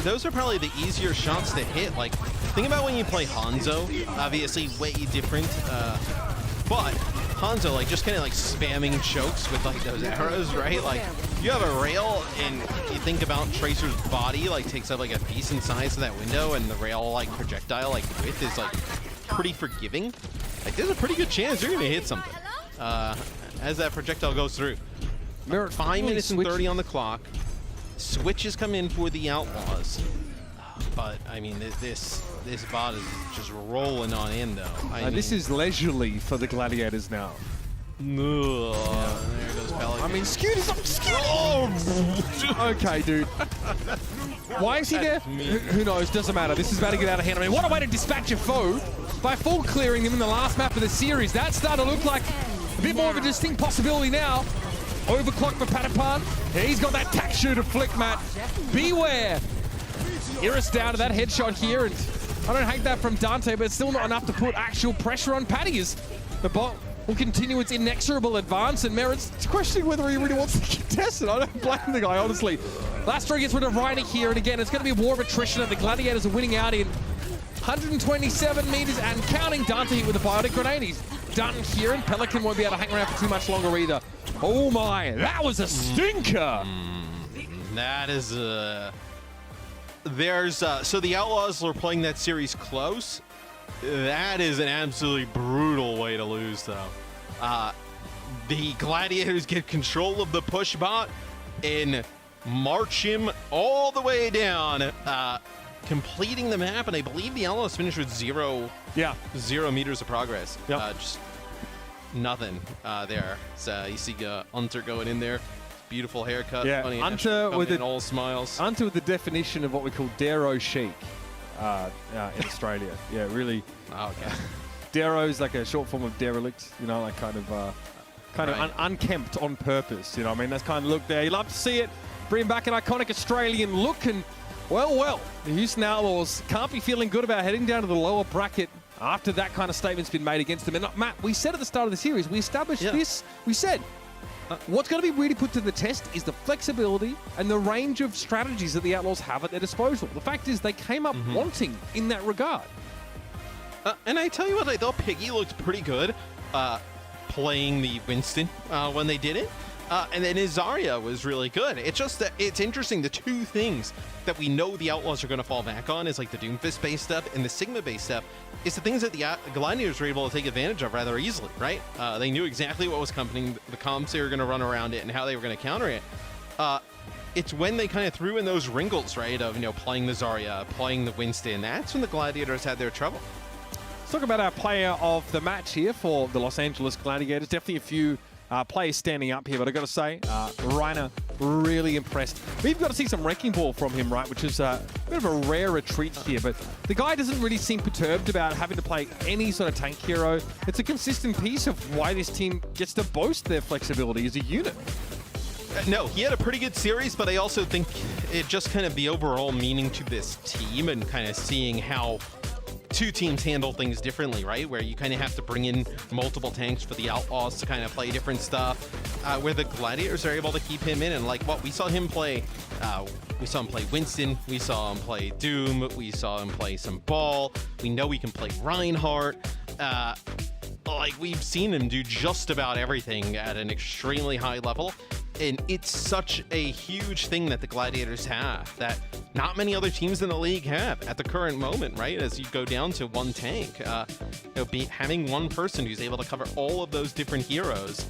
Those are probably the easier shots to hit. Like, think about when you play Hangzhou, obviously way different, but Hangzhou, like, just kind of like spamming chokes with like those arrows, right? Like, you have a rail and you think about Tracer's body, like, takes up like a decent size of that window, and the rail, like, projectile, like, width is like pretty forgiving. Like, there's a pretty good chance you're gonna hit something as that projectile goes through. 5 minutes and 30 on the clock. Switches come in for the Outlaws. But, I mean, this bot is just rolling on in, though. This is leisurely for the Gladiators now. There goes Pelican. I mean, Scoot is Scoot! Oh! Okay, dude. Why is he there? Who knows? Doesn't matter. This is about to get out of hand. I mean, what a way to dispatch a foe by full clearing them in the last map of the series. That's starting to look like a bit more of a distinct possibility now. Overclock for Patapan. He's got that tack shooter flick, Matt. Beware. Iris down to that headshot here, and I don't hate that from Dante, but it's still not enough to put actual pressure on Patty as the bot will continue its inexorable advance, and Merit's questioning whether he really wants to contest it. I don't blame the guy, honestly. Last three gets rid of Reiner here, and again, it's going to be a war of attrition, and the Gladiators are winning out in 127 meters and counting. Dante hit with a biotic grenade. He's done here, and Pelican won't be able to hang around for too much longer either. Oh my, that was a stinker! That is so the Outlaws were playing that series close. That is an absolutely brutal way to lose, though. The Gladiators get control of the push bot and march him all the way down, completing the map, and I believe the Outlaws finished with 0 meters of progress. Just nothing there. So you see Hunter going in there. Beautiful haircut. Yeah, funny Hunter with all smiles. Hunter with the definition of what we call Darrow chic in Australia. Yeah, really. Oh, okay. Darrow is like a short form of derelict, you know, like kind of unkempt on purpose. You know what I mean? That's kind of look there. You love to see it. Bring back an iconic Australian look, and well, the Houston Outlaws can't be feeling good about heading down to the lower bracket after that kind of statement's been made against them. And Matt, we said at the start of the series, we established this. We said, what's going to be really put to the test is the flexibility and the range of strategies that the Outlaws have at their disposal. The fact is they came up wanting in that regard. And I tell you what, I thought Piggy looked pretty good playing the Winston when they did it. And then his Zarya was really good. It's just that it's interesting. The two things that we know the Outlaws are going to fall back on is like the Doomfist-based stuff and the Sigma-based stuff is the things that the Gladiators were able to take advantage of rather easily, right? They knew exactly what was coming, the comps they were going to run around it, and how they were going to counter it. It's when they kind of threw in those wrinkles, right, of, you know, playing the Zarya, playing the Winston. That's when the Gladiators had their trouble. Let's talk about our player of the match here for the Los Angeles Gladiators. Definitely a few players standing up here, but I've got to say, Reiner, really impressed. We've got to see some wrecking ball from him, right, which is a bit of a rare retreat here, but the guy doesn't really seem perturbed about having to play any sort of tank hero. It's a consistent piece of why this team gets to boast their flexibility as a unit. No, he had a pretty good series, but I also think it just kind of the overall meaning to this team and kind of seeing how two teams handle things differently, right? Where you kind of have to bring in multiple tanks for the Outlaws to kind of play different stuff, where the Gladiators are able to keep him in. And like what we saw him play, we saw him play Winston, we saw him play Doom, we saw him play some Ball. We know he can play Reinhardt. Like we've seen him do just about everything at an extremely high level. And it's such a huge thing that the Gladiators have that not many other teams in the league have at the current moment, right? As you go down to one tank, having one person who's able to cover all of those different heroes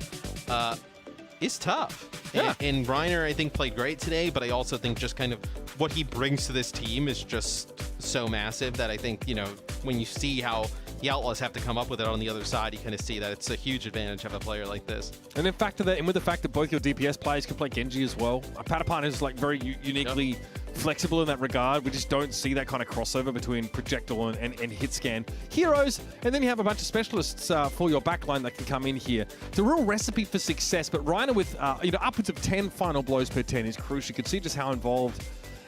is tough. Yeah. And Reiner, I think, played great today, but I also think just kind of what he brings to this team is just so massive that I think, you know, when you see how the Outlaws have to come up with it on the other side, you kind of see that it's a huge advantage of a player like this. And then factor that in with the fact that both your DPS players can play Genji as well. Patapon is like very uniquely flexible in that regard. We just don't see that kind of crossover between projectile and hit scan heroes. And then you have a bunch of specialists for your backline that can come in here. It's a real recipe for success, but Reiner with upwards of 10 final blows per 10 is crucial. You can see just how involved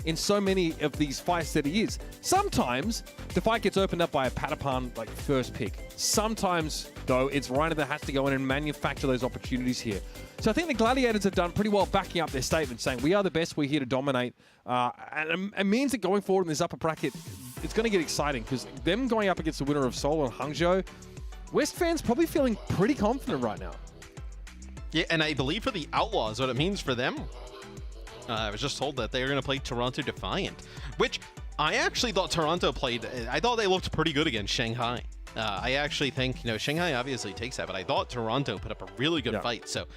in so many of these fights that he is. Sometimes the fight gets opened up by a Patapon like first pick. Sometimes though it's Reiner that has to go in and manufacture those opportunities here. So I think the Gladiators have done pretty well backing up their statement, saying we are the best, we're here to dominate. And it means that going forward in this upper bracket, it's going to get exciting because them going up against the winner of Seoul and Hangzhou, West fans probably feeling pretty confident right now. Yeah, and I believe for the Outlaws, what it means for them, I was just told that they are going to play Toronto Defiant, which I actually thought Toronto played. I thought they looked pretty good against Shanghai. I actually think, Shanghai obviously takes that, but I thought Toronto put up a really good fight. So,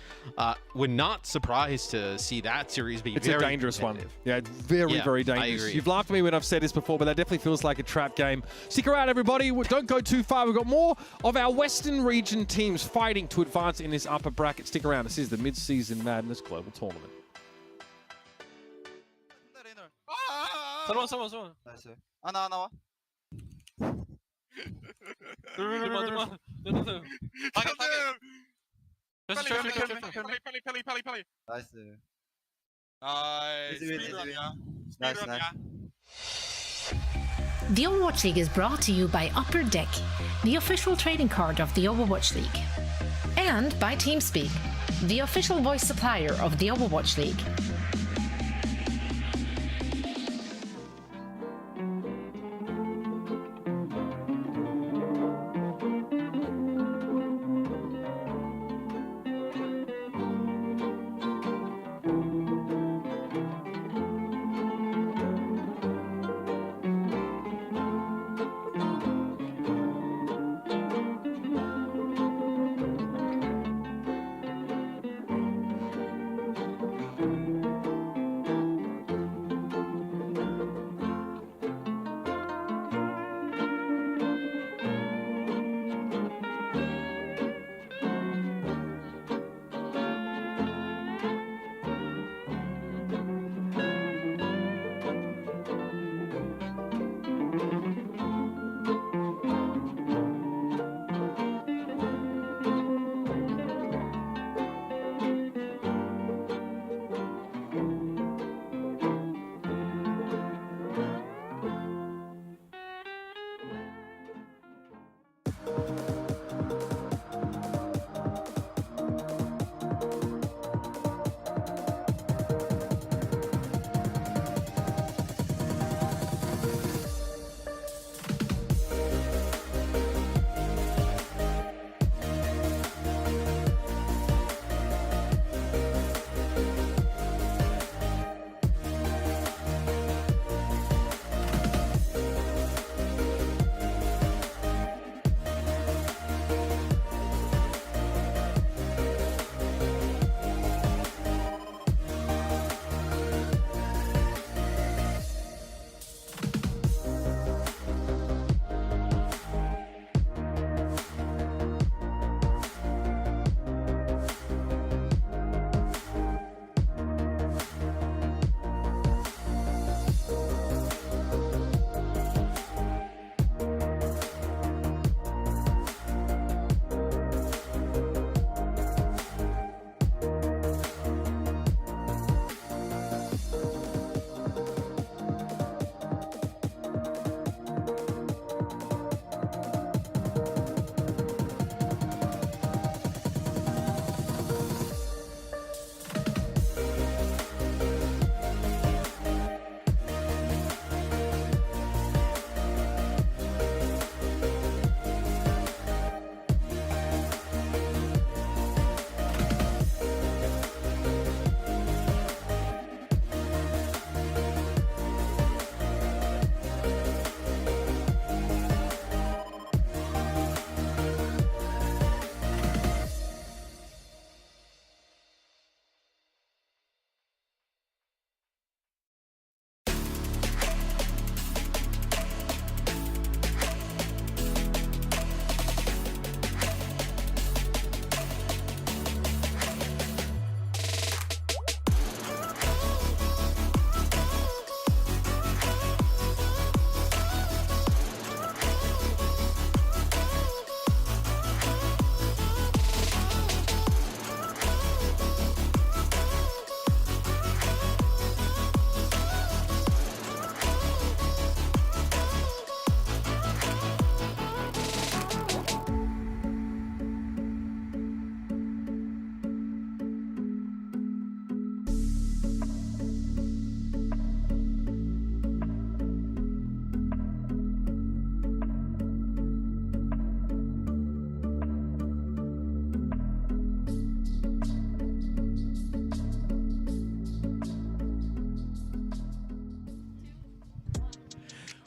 we're not surprised to see that series be It's a dangerous one. Yeah, very, very dangerous. I agree. You've laughed at me when I've said this before, but that definitely feels like a trap game. Stick around, everybody. Don't go too far. We've got more of our Western region teams fighting to advance in this upper bracket. Stick around. This is the Midseason Madness Global Tournament. 나이스. 하나 와. 나이스. The Overwatch League is brought to you by Upper Deck, the official trading card of the Overwatch League. And by TeamSpeak, the official voice supplier of the Overwatch League.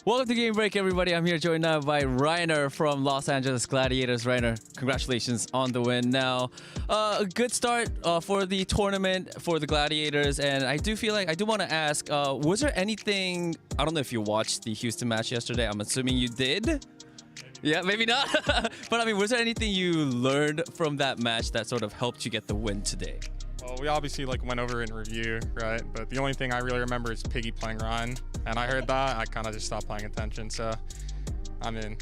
Welcome to Game Break, everybody. I'm here joined now by Reiner from Los Angeles Gladiators. Reiner, congratulations on the win. Now, a good start for the tournament for the Gladiators, and I do want to ask, was there anything, I don't know if you watched the Houston match yesterday. I'm assuming you did. Yeah, maybe not. But I mean, was there anything you learned from that match that sort of helped you get the win today? Well, we obviously went over in review, right? But the only thing I really remember is Piggy playing Ryan. And I heard that, I kind of just stopped paying attention. So, I mean,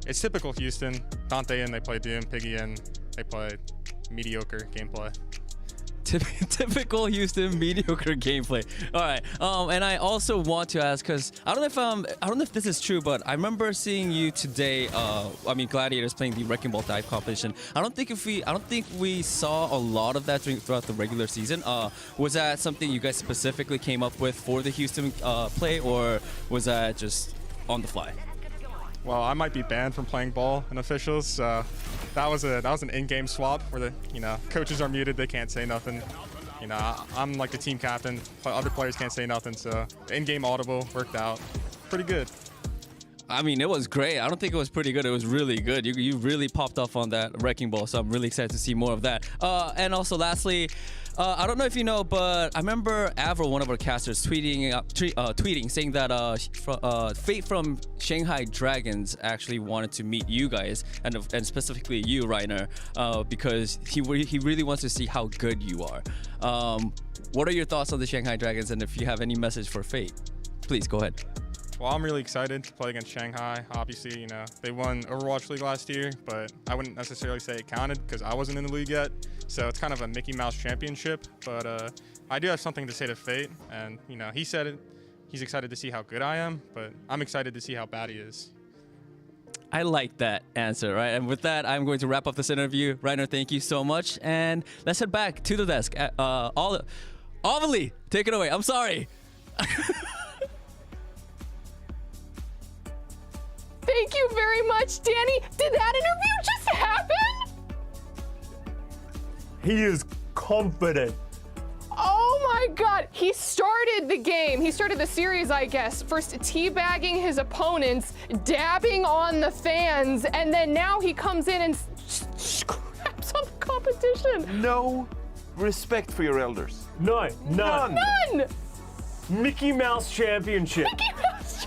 it's typical Houston. Dante and they play Doom, Piggy and they play mediocre gameplay. Typical Houston mediocre gameplay. All right, and I also want to ask, because I don't know if this is true, but I remember seeing you today. I mean, Gladiators playing the Wrecking Ball dive competition. I don't think we saw a lot of that throughout the regular season. Was that something you guys specifically came up with for the Houston play, or was that just on the fly? Well, I might be banned from playing ball in officials, so that was an in-game swap where the coaches are muted, they can't say nothing. I'm like the team captain, other players can't say nothing, so in-game audible worked out pretty good. I mean, it was great. I don't think it was pretty good. It was really good. You really popped off on that Wrecking Ball, so I'm really excited to see more of that. And also, lastly, I don't know if you know, but I remember Avril, one of our casters, tweeting saying that Fate from Shanghai Dragons actually wanted to meet you guys, and specifically you, Reiner, because he really wants to see how good you are. What are your thoughts on the Shanghai Dragons, and if you have any message for Fate, please go ahead. Well, I'm really excited to play against Shanghai. Obviously, they won Overwatch League last year, but I wouldn't necessarily say it counted because I wasn't in the league yet. So it's kind of a Mickey Mouse championship. But I do have something to say to Fate, and he said it. He's excited to see how good I am, but I'm excited to see how bad he is. I like that answer, right? And with that, I'm going to wrap up this interview. Reiner, thank you so much, and let's head back to the desk. Ollie, take it away. I'm sorry. Thank you very much, Danny. Did that interview just happen? He is confident. Oh my God. He started the game. He started the series, I guess. First teabagging his opponents, dabbing on the fans, and then now he comes in and scraps on the competition. No respect for your elders. No, none. None. Mickey Mouse Championship. Mickey Mouse.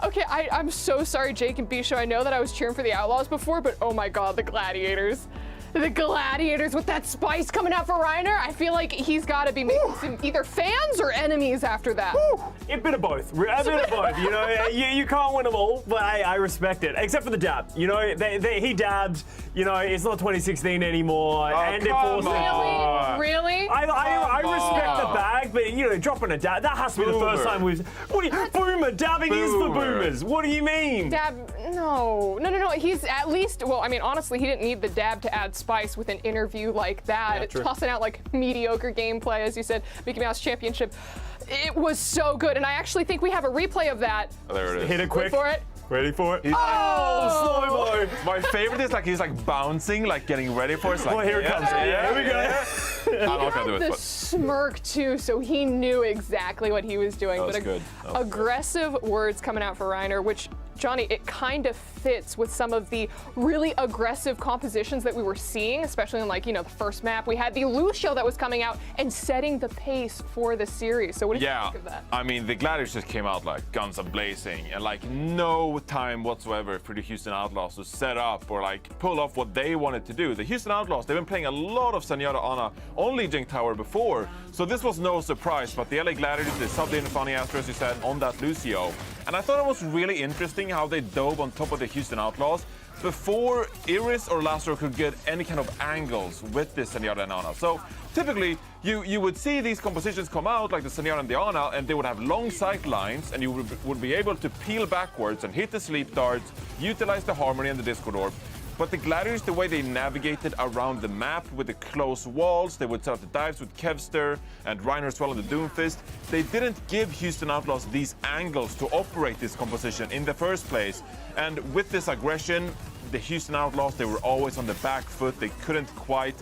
Okay, I'm so sorry, Jake and Bisho. I know that I was cheering for the Outlaws before, but oh my God, the Gladiators. The Gladiators with that spice coming out for Reiner. I feel like he's got to be making some either fans or enemies after that. A bit of both. A bit of both. You can't win them all, but I respect it. Except for the dab. He dabbed. It's not 2016 anymore. Oh, and come on. Really? I respect the bag, but dropping a dab, that has to be the first time we've. Boomer dabbing is for boomers. What do you mean? Dab? No. He's at least. Well, I mean, honestly, he didn't need the dab to add spice with an interview like that. Yeah, tossing out like mediocre gameplay, as you said, Mickey Mouse Championship. It was so good, and I actually think we have a replay of that. Oh, there it is. Hit it quick. Wait for it. Ready for it? Oh! Slow-mo. My favorite is he's bouncing, getting ready for it. It's Here it comes. Yeah, Here we go. I'm not gonna do He it. had the But smirk too, so he knew exactly what he was doing. That was but good. That was aggressive words coming out for Reiner, which, Johnny, it kind of fits with some of the really aggressive compositions that we were seeing, especially in the first map. We had the Lucio that was coming out and setting the pace for the series. So what did you think of that? I mean, the Gladiators just came out guns a-blazing and no time whatsoever for the Houston Outlaws to set up or pull off what they wanted to do. The Houston Outlaws, they've been playing a lot of Senora Ana on Legion Tower before, so this was no surprise, but the LA Gladiators, they subbed in funny after, as you said, on that Lucio. And I thought it was really interesting how they dove on top of the Houston Outlaws before Iris or Lazaro could get any kind of angles with this Senora and Ana. So typically, you would see these compositions come out like the Senora and the Ana, and they would have long sight lines, and you would be able to peel backwards and hit the sleep darts, utilize the Harmony and the Discord Orb. But the Gladiators, the way they navigated around the map with the close walls, they would set up the dives with Kevster and Reiner as well on the Doomfist. They didn't give Houston Outlaws these angles to operate this composition in the first place. And with this aggression, the Houston Outlaws, they were always on the back foot. They couldn't quite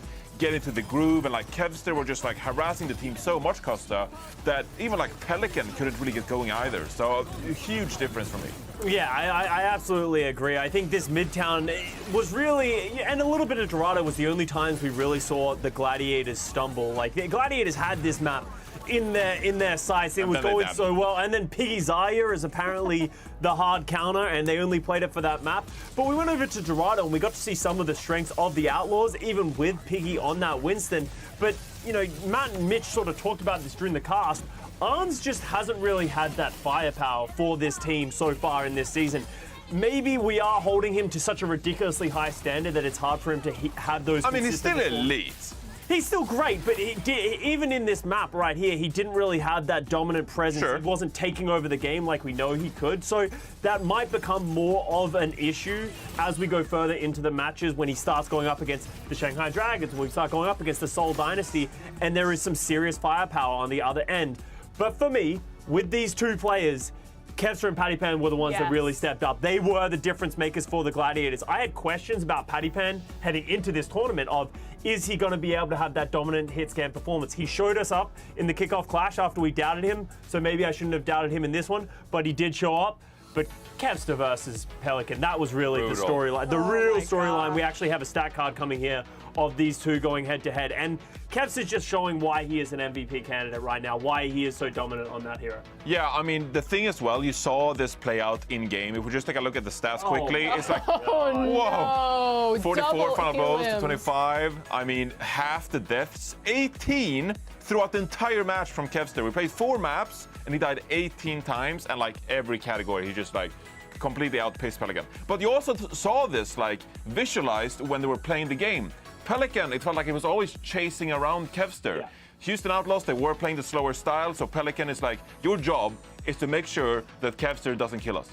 get into the groove, and like Kevster were just like harassing the team so much, Costa, that even like Pelican couldn't really get going either. So a huge difference for me. Yeah, I absolutely agree. I think this Midtown was really, and a little bit of Dorado was the only times we really saw the Gladiators stumble. Like, the Gladiators had this map in their sights. It was going so well. And then Piggy Zaya is apparently the hard counter, and they only played it for that map. But we went over to Dorado, and we got to see some of the strengths of the Outlaws, even with Piggy on that Winston. But, you know, Matt and Mitch sort of talked about this during the cast. Arns just hasn't really had that firepower for this team so far in this season. Maybe we are holding him to such a ridiculously high standard that it's hard for him to have those. I mean, he's still elite. He's still great, but even in this map right here, he didn't really have that dominant presence. Sure. He wasn't taking over the game like we know he could. So that might become more of an issue as we go further into the matches when he starts going up against the Shanghai Dragons, when we start going up against the Seoul Dynasty, and there is some serious firepower on the other end. But for me, with these two players, Kevster and Paddy Pan were the ones that really stepped up. They were the difference makers for the Gladiators. I had questions about Paddy Pan heading into this tournament of, is he going to be able to have that dominant hit scan performance? He showed us up in the kickoff clash after we doubted him, so maybe I shouldn't have doubted him in this one, but he did show up. But Kevster versus Pelican, that was really the storyline. The real storyline. We actually have a stat card coming here of these two going head to head. And Kevster's just showing why he is an MVP candidate right now, why he is so dominant on that hero. Yeah, I mean, the thing as well, you saw this play out in game. If we just take a look at the stats quickly, it's like, whoa. 44 final blows to 25. I mean, half the deaths, 18 throughout the entire match from Kevster. We played 4 maps, and he died 18 times, and like every category, he just like completely outpaced Pelican. But you also saw this like visualized when they were playing the game. Pelican, it felt like he was always chasing around Kevster. Yeah. Houston Outlaws, they were playing the slower style, so Pelican is like, your job is to make sure that Kevster doesn't kill us.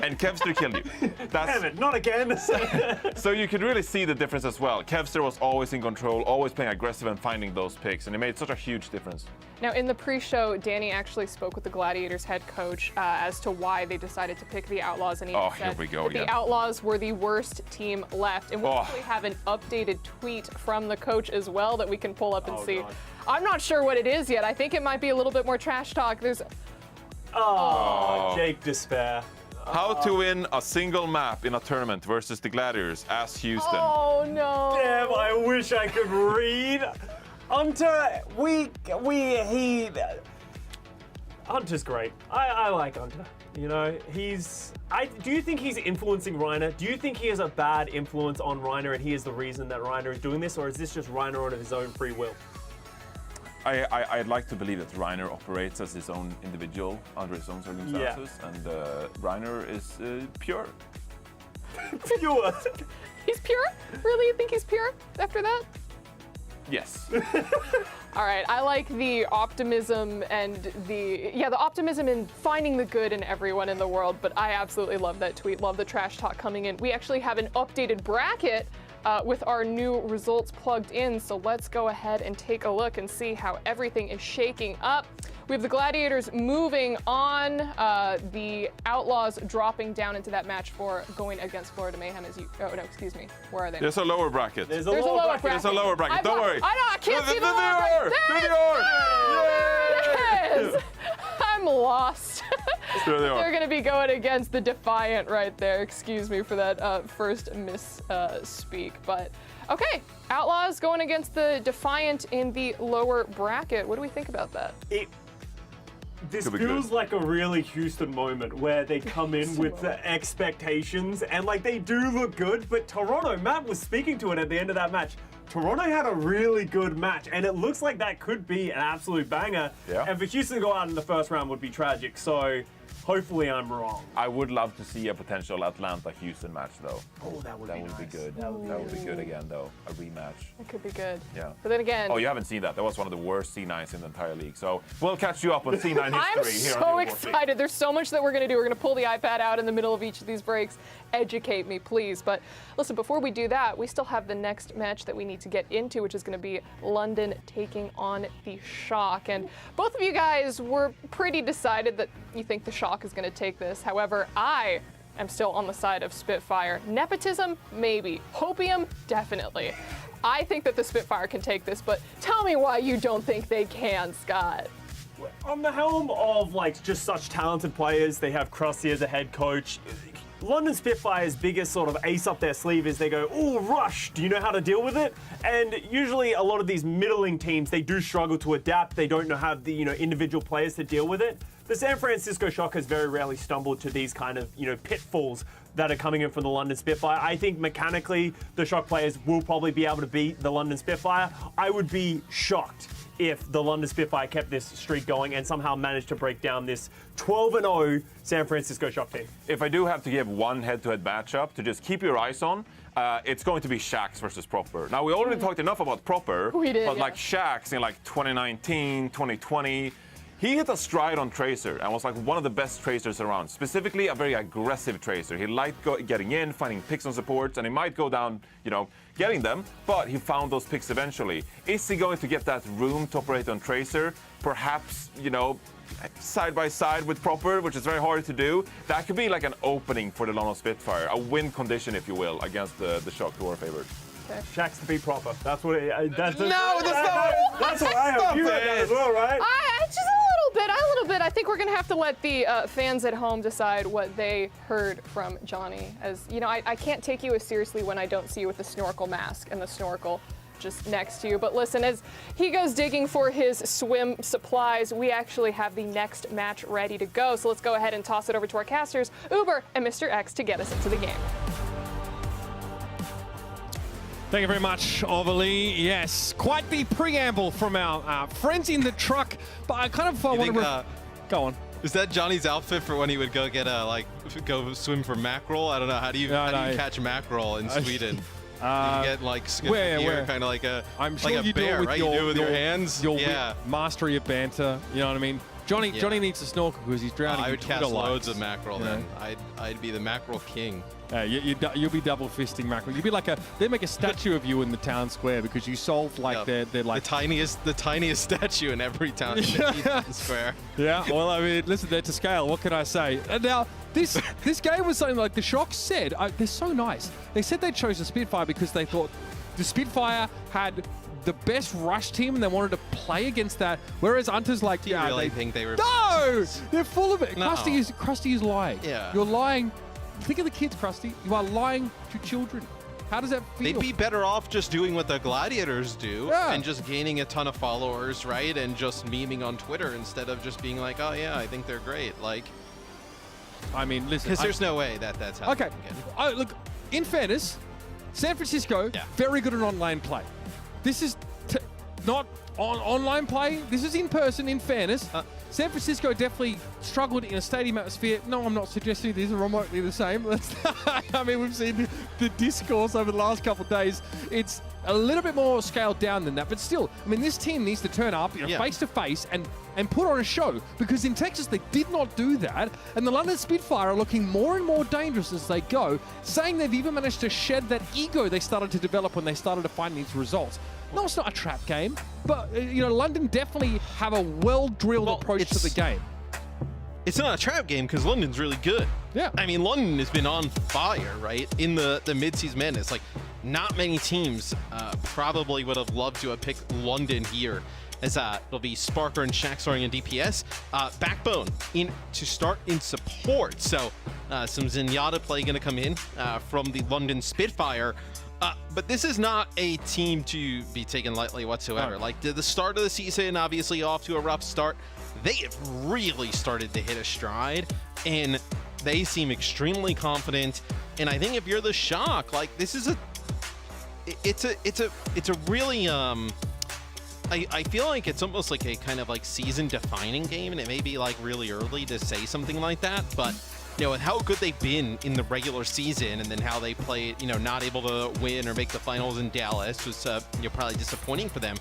And Kevster killed you. Damn it, not again. So you could really see the difference as well. Kevster was always in control, always playing aggressive and finding those picks, and it made such a huge difference. Now, in the pre-show, Danny actually spoke with the Gladiators head coach as to why they decided to pick the Outlaws, and he said that the Outlaws were the worst team left. And we actually have an updated tweet from the coach as well that we can pull up and see. God. I'm not sure what it is yet. I think it might be a little bit more trash talk. There's... Jake Despair. How to win a single map in a tournament versus the Gladiators? Ask Houston. Oh, no. Damn, I wish I could read. Hunter, Hunter's great. I like Hunter. You know, do you think he's influencing Reiner? Do you think he has a bad influence on Reiner and he is the reason that Reiner is doing this, or is this just Reiner on his own free will? I'd like to believe that Reiner operates as his own individual under his own circumstances, and Reiner is pure. Pure? He's pure? Really? You think he's pure after that? Yes. All right, I like the optimism and the optimism in finding the good in everyone in the world, but I absolutely love that tweet, love the trash talk coming in. We actually have an updated bracket with our new results plugged in, so let's go ahead and take a look and see how everything is shaking up. We have the Gladiators moving on, the Outlaws dropping down into that match for going against Florida Mayhem where are they? There's a lower bracket. There's a lower bracket. There's a lower bracket. Don't worry. I can't see the lower bracket. There it is. I'm lost. They're going to be going against the Defiant right there. Excuse me for that first misspeak. But okay, Outlaws going against the Defiant in the lower bracket. What do we think about that? This feels like a really Houston moment where they come in with the expectations and like they do look good, but Toronto, Matt was speaking to it at the end of that match. Toronto had a really good match, and it looks like that could be an absolute banger. Yeah. And for Houston to go out in the first round would be tragic, so hopefully I'm wrong. I would love to see a potential Atlanta-Houston match, though. Oh, that would be good. That would be good again, though. A rematch. It could be good. Yeah. But then again... Oh, you haven't seen that. That was one of the worst C9s in the entire league. So we'll catch you up on C9 history here on I'm so excited. There's so much that we're going to do. We're going to pull the iPad out in the middle of each of these breaks. Educate me, please. But listen, before we do that, we still have the next match that we need to get into, which is going to be London taking on the Shock. And both of you guys were pretty decided that you think the Shock is going to take this. However, I am still on the side of Spitfire. Nepotism? Maybe. Hopium? Definitely. I think that the Spitfire can take this, but tell me why you don't think they can, Scott. On the helm of like just such talented players, they have Krusty as a head coach. London Spitfire's biggest sort of ace up their sleeve is they go, "Ooh, rush, do you know how to deal with it?" And usually a lot of these middling teams, they do struggle to adapt. They don't know how the individual players to deal with it. The San Francisco Shock has very rarely stumbled to these kind of pitfalls that are coming in from the London Spitfire. I think mechanically the Shock players will probably be able to beat the London Spitfire. I would be shocked if the London Spitfire kept this streak going and somehow managed to break down this 12-0 San Francisco Shock team. If I do have to give one head-to-head matchup to just keep your eyes on, it's going to be Shax versus Proper. Now, we already talked enough about Proper, but like Shax in like 2019, 2020, he hit a stride on Tracer and was like one of the best Tracers around, specifically a very aggressive Tracer. He liked getting in, finding picks on supports, and he might go down, getting them, but he found those picks eventually. Is he going to get that room to operate on Tracer? Perhaps, side by side with Proper, which is very hard to do. That could be like an opening for the London Spitfire, a win condition, if you will, against the Shock, who are favored. Okay. Shax to be Proper. That's what that's what I hope. You heard that as well, right? Just a little bit. I think we're going to have to let the fans at home decide what they heard from Johnny. As I can't take you as seriously when I don't see you with the snorkel mask and the snorkel just next to you. But listen, as he goes digging for his swim supplies, we actually have the next match ready to go. So let's go ahead and toss it over to our casters, Uber and Mr. X, to get us into the game. Thank you very much, Overly. Yes, quite the preamble from our friends in the truck. But I kind of want to go on. Is that Johnny's outfit for when he would go get go swim for mackerel? I don't know. How do you catch mackerel in Sweden? You get where? Kind of like a I'm sure like a you bear, do it with right? You do it with your hands. Your mastery of banter. You know what I mean? Johnny needs to snorkel because he's drowning. I would catch loads of mackerel then. I'd be the mackerel king. You'll be double fisting mackerel. You'd be like they make a statue of you in the town square because you solved they're like the tiniest statue in every town square. Yeah, well, I mean, listen, they're to scale. What can I say? And now this game was something like the Shock said. They're so nice. They said they chose the Spitfire because they thought the Spitfire had the best rush team and they wanted to play against that. Whereas Hunter's like, do you really think they were? No, they're full of it. No. Krusty is lying. Yeah, you're lying. Think of the kids, Krusty. You are lying to children. How does that feel? They'd be better off just doing what the Gladiators do and just gaining a ton of followers, right? And just memeing on Twitter instead of just being like, oh yeah, I think they're great. Like, I mean, listen. Because there's no way that's how. Okay. Look, in fairness, San Francisco, very good at online play. This is not online play. This is in person, in fairness. San Francisco definitely struggled in a stadium atmosphere. No, I'm not suggesting these are remotely the same. I mean, we've seen the discourse over the last couple of days. It's a little bit more scaled down than that. But still, I mean, this team needs to turn up face to face and put on a show. Because in Texas, they did not do that. And the London Spitfire are looking more and more dangerous as they go, saying they've even managed to shed that ego they started to develop when they started to find these results. No, it's not a trap game, but London definitely have a well-drilled approach to the game. It's not a trap game because London's really good. Yeah. I mean, London has been on fire, right? In the Midseason madness. Like, not many teams probably would have loved to have picked London here, as it'll be Sparker and Shax starting in DPS. Backbone to start in support. So some Zenyatta play going to come in from the London Spitfire. But this is not a team to be taken lightly whatsoever. Like, the start of the season, obviously off to a rough start. They have really started to hit a stride, and they seem extremely confident. And I think if you're the Shock, like, this is it's a really I feel like it's almost like a kind of like season-defining game, and it may be like really early to say something like that, but with how good they've been in the regular season, and then how they played, not able to win or make the finals in Dallas was, probably disappointing for them.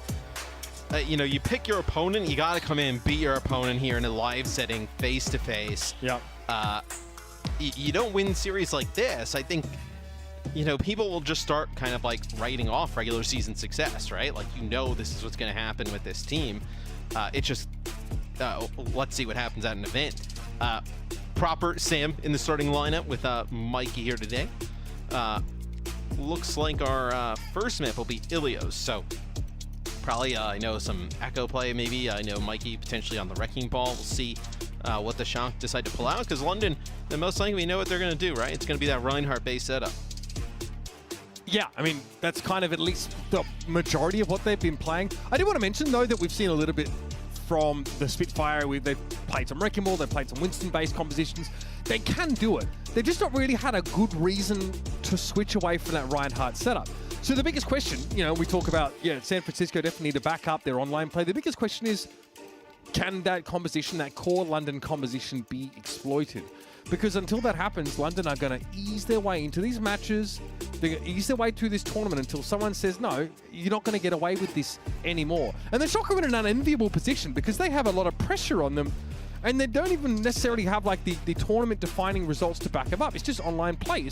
You pick your opponent, you got to come in and beat your opponent here in a live setting, face to face. Yeah. You don't win series like this. I think, people will just start kind of like writing off regular season success, right? Like, this is what's going to happen with this team. It's just, let's see what happens at an event. Proper Sam in the starting lineup with Mikey here today. looks like our first map will be Ilios. So probably, I know some echo play maybe. I know Mikey potentially on the Wrecking Ball. We'll see what the Shank decide to pull out, because London, then most likely we know what they're going to do, right? It's going to be that Reinhardt-based setup. Yeah, I mean, that's kind of at least the majority of what they've been playing. I do want to mention, though, that we've seen a little bit from the Spitfire. They've played some Wrecking Ball, they've played some Winston-based compositions. They can do it. They've just not really had a good reason to switch away from that Reinhardt setup. So the biggest question, you know, we talk about, yeah, San Francisco definitely need to back up their online play. The biggest question is, can that composition, that core London composition, be exploited? Because until that happens, London are going to ease their way into these matches. They're going to ease their way through this tournament until someone says, no, you're not going to get away with this anymore. And the Shock are in an unenviable position because they have a lot of pressure on them, and they don't even necessarily have like the tournament-defining results to back them up. It's just online play.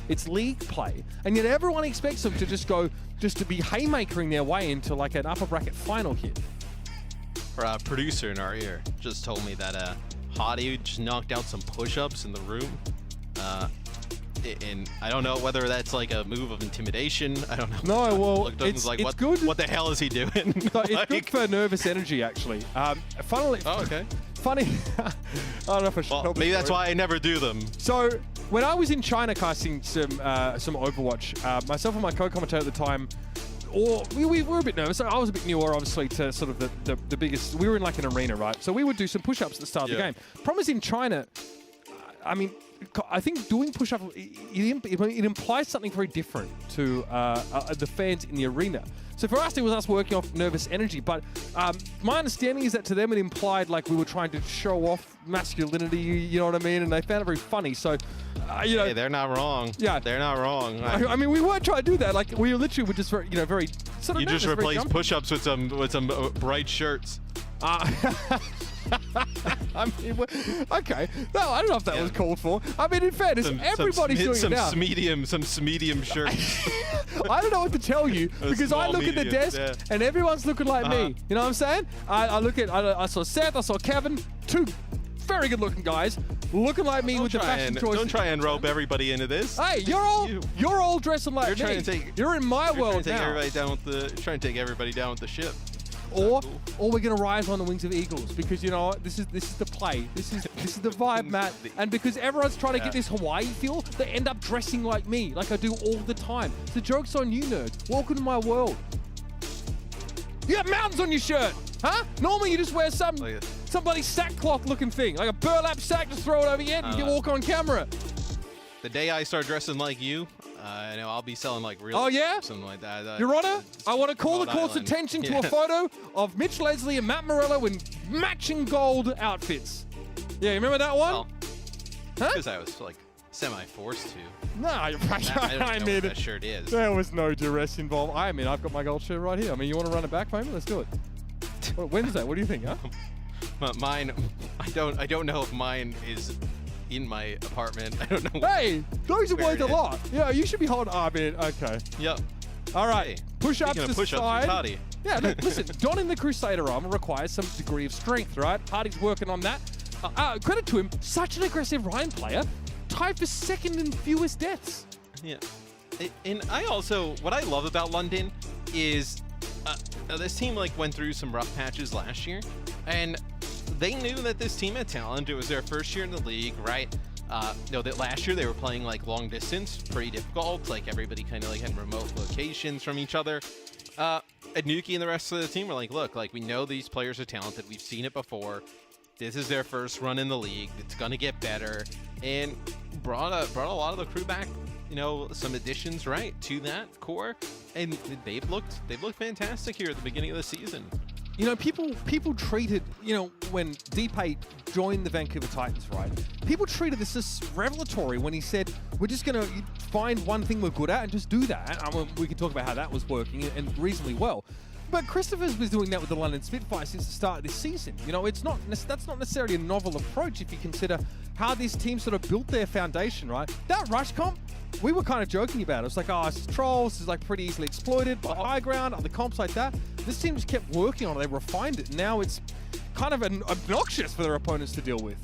It's league play. And yet everyone expects them to just to be haymakering their way into like an upper bracket final hit. Our producer in our ear just told me that Hottie just knocked out some push-ups in the room. And I don't know whether that's like a move of intimidation. I don't know. No, well, it's like, it's good. What the hell is he doing? So it's good for nervous energy, actually. Funnily, oh, okay. Funny. I don't know if I should. Well, maybe that's why I never do them. So when I was in China casting some Overwatch, myself and my co-commentator at the time, we were a bit nervous. I was a bit newer, obviously, to sort of the biggest. We were in like an arena, right? So we would do some push-ups at the start of the game. Problem is in China, I mean, I think doing push-ups, it implies something very different to the fans in the arena. So for us, it was us working off nervous energy. But my understanding is that to them, it implied like we were trying to show off masculinity, you know what I mean? And they found it very funny. So, you know. Hey, they're not wrong. Yeah. They're not wrong. I mean, we weren't trying to do that. Like, we literally were just, very sort of You nervous, just replaced push-ups with some bright shirts. I mean, okay. No, I don't know if that was called for. I mean, in fairness, everybody's doing it now. Some medium shirts. I don't know what to tell you because I look at the desk and everyone's looking like me. You know what I'm saying? I saw Seth, I saw Kevin, two very good-looking guys looking like me with the fashion choices. Don't try and rope everybody into this. Hey, you're all dressing like me. You're in my world now. Trying to take everybody down with the ship. Or we're gonna rise on the wings of eagles because you know what? This is the play. This is the vibe, Matt. And because everyone's trying to get this Hawaii feel, they end up dressing like me, like I do all the time. The joke's on you, nerd. Welcome to my world. You have mountains on your shirt, huh? Normally you just wear somebody sackcloth looking thing, like a burlap sack, just throw it over your head and you walk on camera. The day I start dressing like you, I know I'll be selling like real. Oh yeah, something like that. Your Honor, I want to call the court's attention to a photo of Mitch Leslie and Matt Morello in matching gold outfits. Yeah, you remember that one? Well, because I was like semi-forced to. No, you're right. I don't know what that shirt is. There was no duress involved. I mean, I've got my gold shirt right here. I mean, you want to run it back for me? Let's do it. When's that? What do you think, huh? Mine, I don't know if mine is in my apartment. I don't know. Hey, those are worth a lot. Yeah, you should be holding. Oh, man. Okay. Yep. All right. Hey, push-ups to push-ups side. Hardy. Yeah, look, listen. Donning the Crusader armor requires some degree of strength, right? Hardy's working on that. Credit to him. Such an aggressive Ryan player. Tied for second in fewest deaths. Yeah. And I also, what I love about London is this team like went through some rough patches last year, and they knew that this team had talent. It was their first year in the league, right? That last year they were playing like long distance, pretty difficult. Like everybody kind of like had remote locations from each other. Anuki and the rest of the team were like, look, like we know these players are talented. We've seen it before. This is their first run in the league. It's gonna get better, and brought a lot of the crew back. You know, some additions right to that core, and they've looked fantastic here at the beginning of the season. You know, people treated, you know, when Deep8 joined the Vancouver Titans, right? People treated this as revelatory when he said, we're just going to find one thing we're good at and just do that. I mean, we can talk about how that was working and reasonably well. But Christopher's was doing that with the London Spitfire since the start of this season. You know, that's not necessarily a novel approach if you consider how this team sort of built their foundation, right? That rush comp, we were kind of joking about it. It's like, oh, it's trolls, it's like pretty easily exploited by high ground, other comps like that. This team just kept working on it, they refined it. Now it's kind of obnoxious for their opponents to deal with.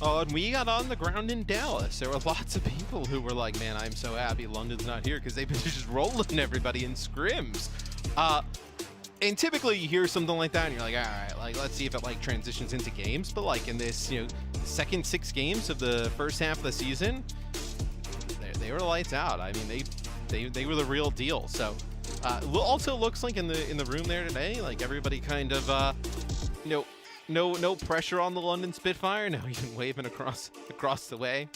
Oh, and we got on the ground in Dallas. There were lots of people who were like, man, I'm so happy London's not here because they've been just rolling everybody in scrims. And typically you hear something like that and you're like, all right, like let's see if it like transitions into games. But like in this, you know, second 6 games of the first half of the season, they were lights out. I mean, they were the real deal. So also looks like in the room there today, like everybody kind of no pressure on the London Spitfire. No, even waving across the way.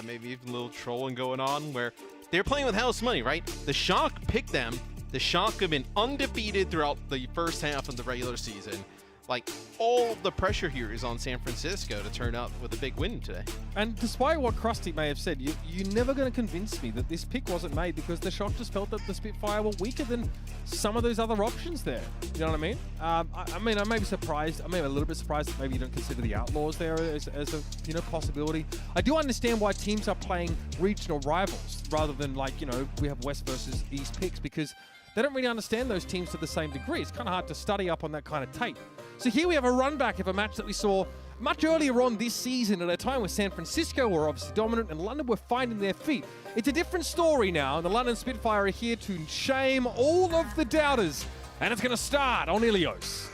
Maybe even a little trolling going on where they're playing with house money, right? The Shock picked them. The Shock have been undefeated throughout the first half of the regular season. Like, all the pressure here is on San Francisco to turn out with a big win today. And despite what Krusty may have said, you're never going to convince me that this pick wasn't made because the Shock just felt that the Spitfire were weaker than some of those other options there. You know what I mean? I mean, I may be surprised. I may be a little bit surprised that maybe you don't consider the Outlaws there as a possibility. I do understand why teams are playing regional rivals rather than like, we have West versus East picks because they don't really understand those teams to the same degree. It's kind of hard to study up on that kind of tape. So here we have a run back of a match that we saw much earlier on this season at a time where San Francisco were obviously dominant and London were finding their feet. It's a different story now, and the London Spitfire are here to shame all of the doubters. And it's going to start on Ilios.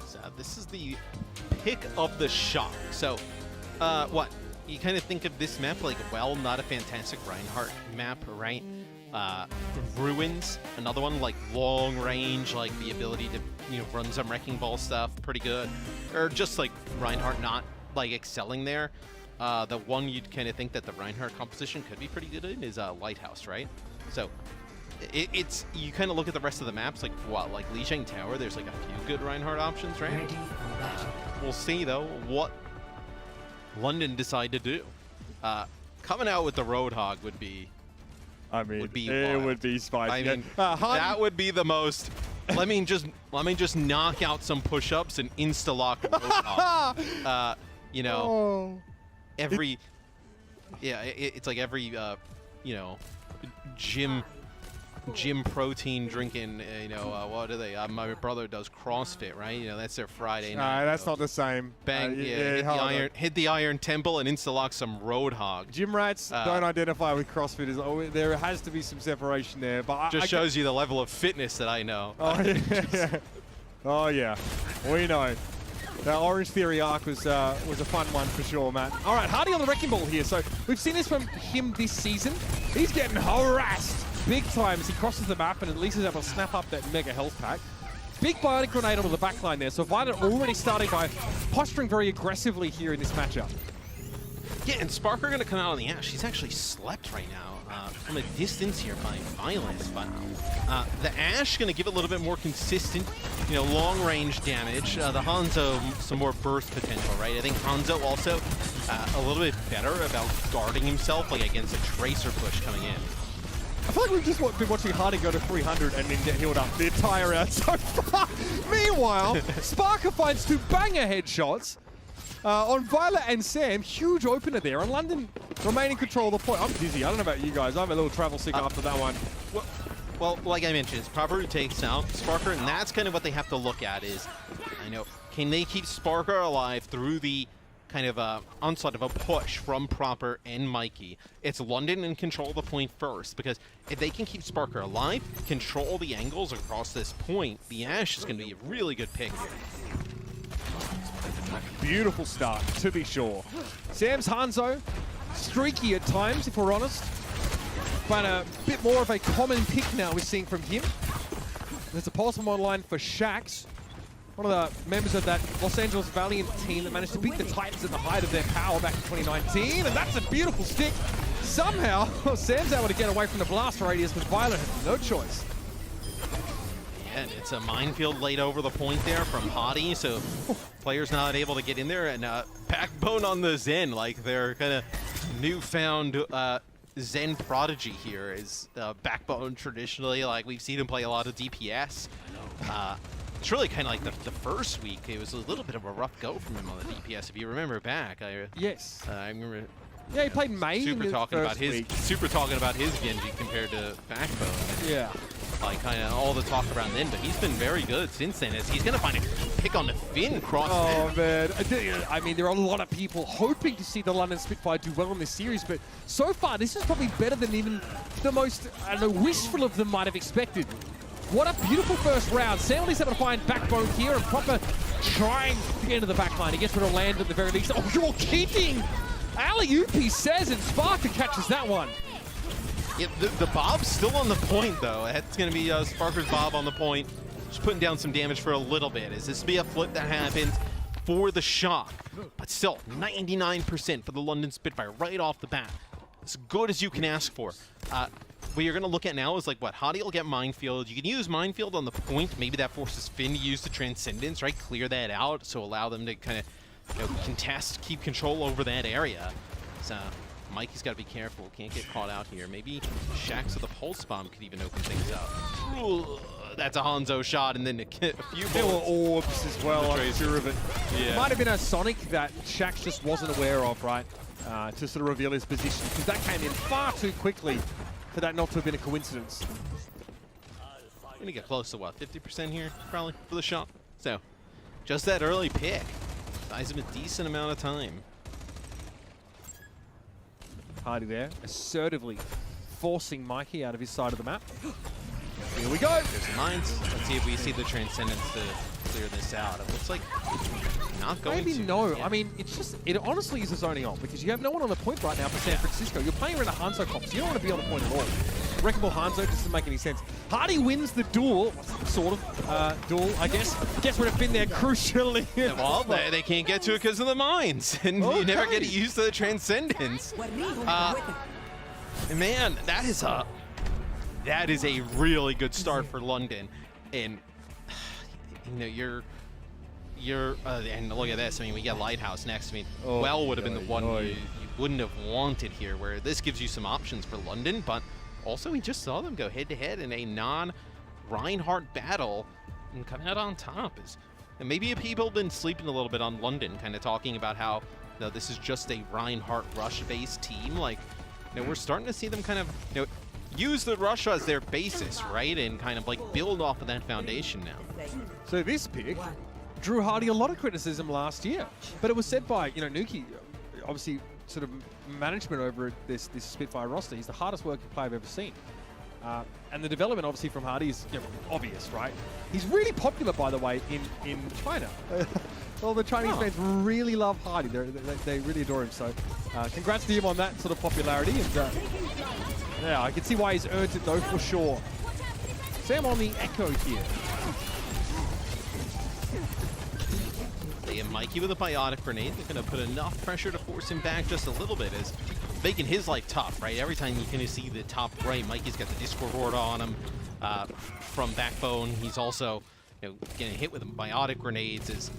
So this is the pick of the Shock. So what? You kind of think of this map like, well, not a fantastic Reinhardt map, right? Ruins, another one like long range, like the ability to run some wrecking ball stuff, pretty good. Or just like Reinhardt not like excelling there. The one you'd kind of think that the Reinhardt composition could be pretty good in is Lighthouse, right? So it's you kind of look at the rest of the maps, like what, like Lijiang Tower. There's like a few good Reinhardt options, right? We'll see though what London decide to do. Coming out with the Roadhog would be. I mean, would be it wild. would be spicy. I mean, that would be the most. let me just knock out some push-ups and insta-lock. Every. Yeah, it's like every gym protein drinking. What do they? My brother does CrossFit, right? That's their Friday night. That's not the same. Bang! Hit the iron temple and insta-lock some Roadhog. Gym rats don't identify with CrossFitters. There has to be some separation there, but just shows you the level of fitness that I know. Oh yeah. Oh yeah, we know. That Orange Theory arc was a fun one for sure, Matt. All right, Hardy on the wrecking ball here. So we've seen this from him this season. He's getting harassed big time as he crosses the map and at least is able to snap up that mega health pack. Big bionic grenade onto the backline there. So Violet already starting by posturing very aggressively here in this matchup. Yeah, and Sparker going to come out on the Ash. He's actually slept right now from a distance here by Violence, but the Ash going to give it a little bit more consistent, long-range damage. The Hangzhou, some more burst potential, right? I think Hangzhou also a little bit better about guarding himself, like against a Tracer push coming in. I feel like we've just been watching Hardy go to 300 and then get healed up the entire round so far. Meanwhile, Sparker finds 2 banger headshots on Violet and Sam. Huge opener there, and London remain in control of the point. I'm dizzy. I don't know about you guys. I'm a little travel sick after that one. Well, like I mentioned, it's proper takes out Sparker, and that's kind of what they have to look at is, can they keep Sparker alive through the kind of onslaught of a push from Proper and Mikey. It's London in control of the point first, because if they can keep Sparker alive, control the angles across this point, the Ash is going to be a really good pick here. Beautiful start, to be sure. Sam's Hangzhou, streaky at times, if we're honest, but a bit more of a common pick now we're seeing from him. There's a pulse from online for Shax, one of the members of that Los Angeles Valiant team that managed to beat the Titans at the height of their power back in 2019, and that's a beautiful stick. Somehow, Sam's able to get away from the blast radius, but Violet has no choice. And it's a minefield laid over the point there from Hottie, so players not able to get in there, and Backbone on the Zen, like their kind of newfound Zen prodigy here is Backbone traditionally, like we've seen him play a lot of DPS. It's really kind of like the first week, it was a little bit of a rough go from him on the DPS, if you remember back. Yes. I remember. Yeah, he played May super talking about his Genji compared to Backbone. Yeah. like kind of all the talk around then, but he's been very good since then. As he's going to find a pick on the Finn cross. Oh man, I mean there are a lot of people hoping to see the London Spitfire do well in this series, but so far this is probably better than even the most, I don't know, wishful of them might have expected. What a beautiful first round. Sam is able to find backbone here and proper trying to get into the backline. He gets rid of land at the very least. Oh, you're kidding! Alley-oop, he says, and Sparker catches that one. Yeah, the Bob's still on the point, though. It's going to be Sparker's Bob on the point. Just putting down some damage for a little bit. Is this be a flip that happens for the shock? But still, 99% for the London Spitfire right off the bat. As good as you can ask for. What you're going to look at now is like what? Hadi will get Minefield. You can use Minefield on the point. Maybe that forces Finn to use the Transcendence, right? Clear that out, so allow them to kind of contest, keep control over that area. So Mikey's got to be careful. Can't get caught out here. Maybe Shax with the Pulse Bomb could even open things up. Ooh, that's a Hangzhou shot, and then a few bullets. There were orbs as well, I'm sure of it. Yeah. It might have been a Sonic that Shax just wasn't aware of, right? To sort of reveal his position, because that came in far too quickly for that not to have been a coincidence. We're going to get close to what, 50% here, probably, for the shot. So, just that early pick buys him a decent amount of time. Hardy there, assertively forcing Mikey out of his side of the map. Here we go. There's the mines. Let's see if we see the Transcendence to clear this out. It looks like not going Maybe to. no. Yeah. I mean, it honestly is a zoning on because you have no one on the point right now for San Francisco. You're playing around a Hangzhou comp, so you don't want to be on the point at all. Wreckable Hangzhou doesn't make any sense. Hardy wins the duel, sort of, duel, I guess. Gets rid of Finn there, crucially. Yeah, well, they can't get to it because of the mines, and you never get to use the Transcendence. Man, that is a really good start for London, and you know and look at this. I mean, we get Lighthouse next. I mean, Well would have been the one you wouldn't have wanted here, where this gives you some options for London, but also we just saw them go head-to-head in a non-Reinhardt battle and come out on top. And maybe people have been sleeping a little bit on London, kind of talking about how this is just a Reinhardt rush-based team. Like, we're starting to see them kind of use the Russia as their basis, right? And kind of like build off of that foundation now. So this pick drew Hardy a lot of criticism last year, but it was said by, Nuki, obviously sort of management over this Spitfire roster. He's the hardest working player I've ever seen. And the development obviously from Hardy is obvious, right? He's really popular, by the way, in China. All the Chinese fans really love Hardy. They really adore him. So congrats to him on that sort of popularity. And yeah, I can see why he's earned it though, for sure. Sam on the Echo here. And Mikey with a biotic grenade. They're going to put enough pressure to force him back just a little bit, as making his life tough, right? Every time you can see the top right, Mikey's got the Discord Horde on him from Backbone. He's also getting hit with biotic grenades.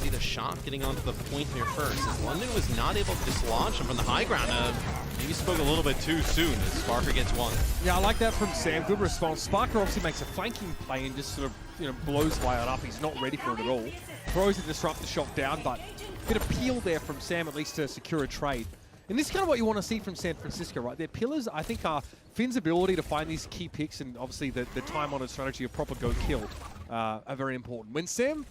See the shot getting onto the point here first, as London was not able to dislodge him from the high ground. Maybe spoke a little bit too soon as Sparker gets one. Yeah, I like that from Sam. Good response. Sparker obviously makes a flanking play and just sort of blows Violet up. He's not ready for it at all. Throws the disruptor shot down, but a bit of peel there from Sam, at least to secure a trade. And this is kind of what you want to see from San Francisco, right? Their pillars, I think, are Finn's ability to find these key picks, and obviously the time-honored strategy of proper go kill are very important. When Sam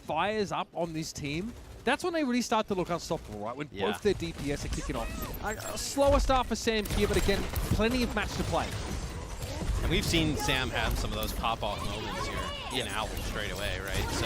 fires up on this team, that's when they really start to look unstoppable, right? When both their DPS are kicking off. A slower start for Sam here, but again, plenty of match to play. And we've seen Sam have some of those pop-off moments here in Outlaws straight away, right? So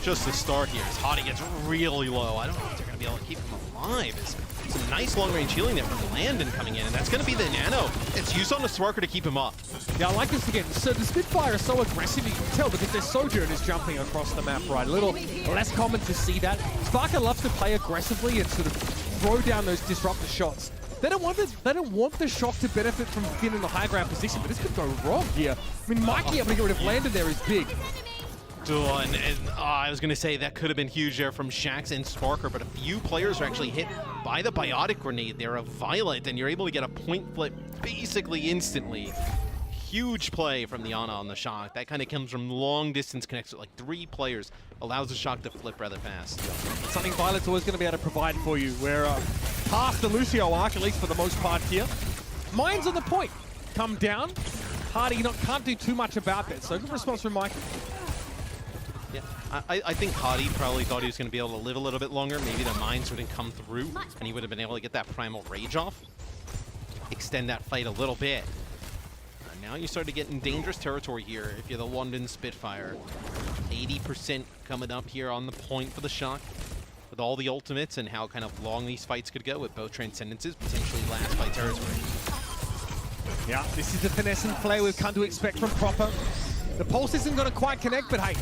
just the start here as Hadi gets really low. I don't know if they're going to be able to keep him alive. It's some nice long-range healing there from Landon coming in, and that's going to be the nano. It's used on the Sparker to keep him up. Yeah, I like this again. So the Spitfire is so aggressive, you can tell, because their Sojourn is jumping across the map, right? A little less common to see that. Sparker loves to play aggressively and sort of throw down those disruptor shots. They don't want the shock to benefit from Finn in the high ground position, but this could go wrong here. I mean, Mikey able to get rid of Landon there is big. Done. And I was going to say that could have been huge there from Shax and Sparker, but a few players are actually hit by the biotic grenade there of Violet, and you're able to get a point flip basically instantly. Huge play from the Ana on the shock. That kind of comes from long distance connects with like 3 players. Allows the shock to flip rather fast. Something Violet's always going to be able to provide for you. We're past the Lucio arc, at least for the most part here. Mine's on the point. come down. Hardy can't do too much about that. So good response from Mike. Yeah, I think Hardy probably thought he was going to be able to live a little bit longer. Maybe the mines wouldn't come through, and he would have been able to get that primal rage off. Extend that fight a little bit. Now you start to get in dangerous territory here if you're the London Spitfire. 80% coming up here on the point for the Shock. With all the ultimates and how kind of long these fights could go with both Transcendences, potentially last by territory. Yeah, this is the finesse and play we've come to expect from Proper. The pulse isn't going to quite connect, but hey,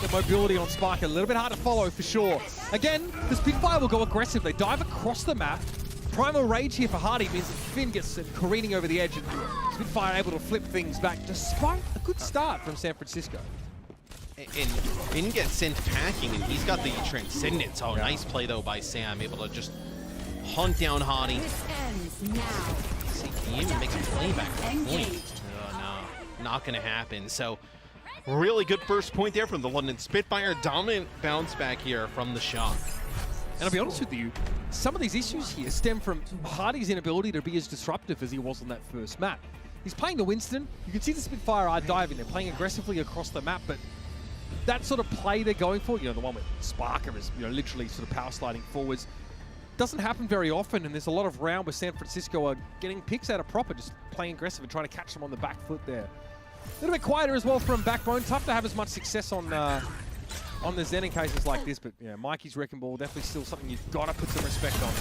the mobility on Spark a little bit hard to follow for sure. Again, the Spitfire will go aggressive. They dive across the map. Primal Rage here for Hardy means that Finn gets careening over the edge and Spitfire able to flip things back despite a good start from San Francisco. And Finn gets sent packing, and he's got the Transcendence. Oh, nice play, though, by Sam. Able to just hunt down Hardy. See, can you even make a play back to the point? Oh, no. Not going to happen. So, really good first point there from the London Spitfire. Dominant bounce back here from the Shock. And I'll be honest with you, some of these issues here stem from Hardy's inability to be as disruptive as he was on that first map. He's playing the Winston. You can see the Spitfire are diving. They're playing aggressively across the map, but that sort of play they're going for, the one with Sparker is, literally sort of power sliding forwards, doesn't happen very often, and there's a lot of round where San Francisco are getting picks out of Proper, just playing aggressive and trying to catch them on the back foot there. A little bit quieter as well from Backbone. Tough to have as much success on the Zen in cases like this, but yeah, Mikey's Wrecking Ball definitely still something you've got to put some respect on.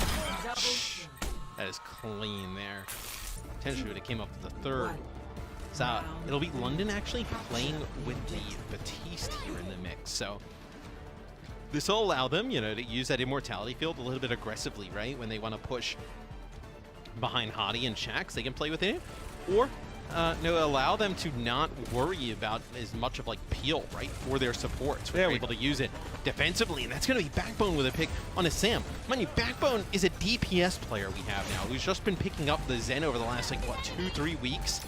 That is clean there. Potentially would have came up with the third. So it'll be London actually playing with the Batiste here in the mix. So this will allow them, to use that immortality field a little bit aggressively, right? When they want to push behind Hardy and Shax, they can play within it. Or allow them to not worry about as much of peel, right, for their supports. They're able to use it defensively, and that's going to be Backbone with a pick on a Sam. Mind you, Backbone is a DPS player we have now who's just been picking up the Zen over the last, 2-3 weeks.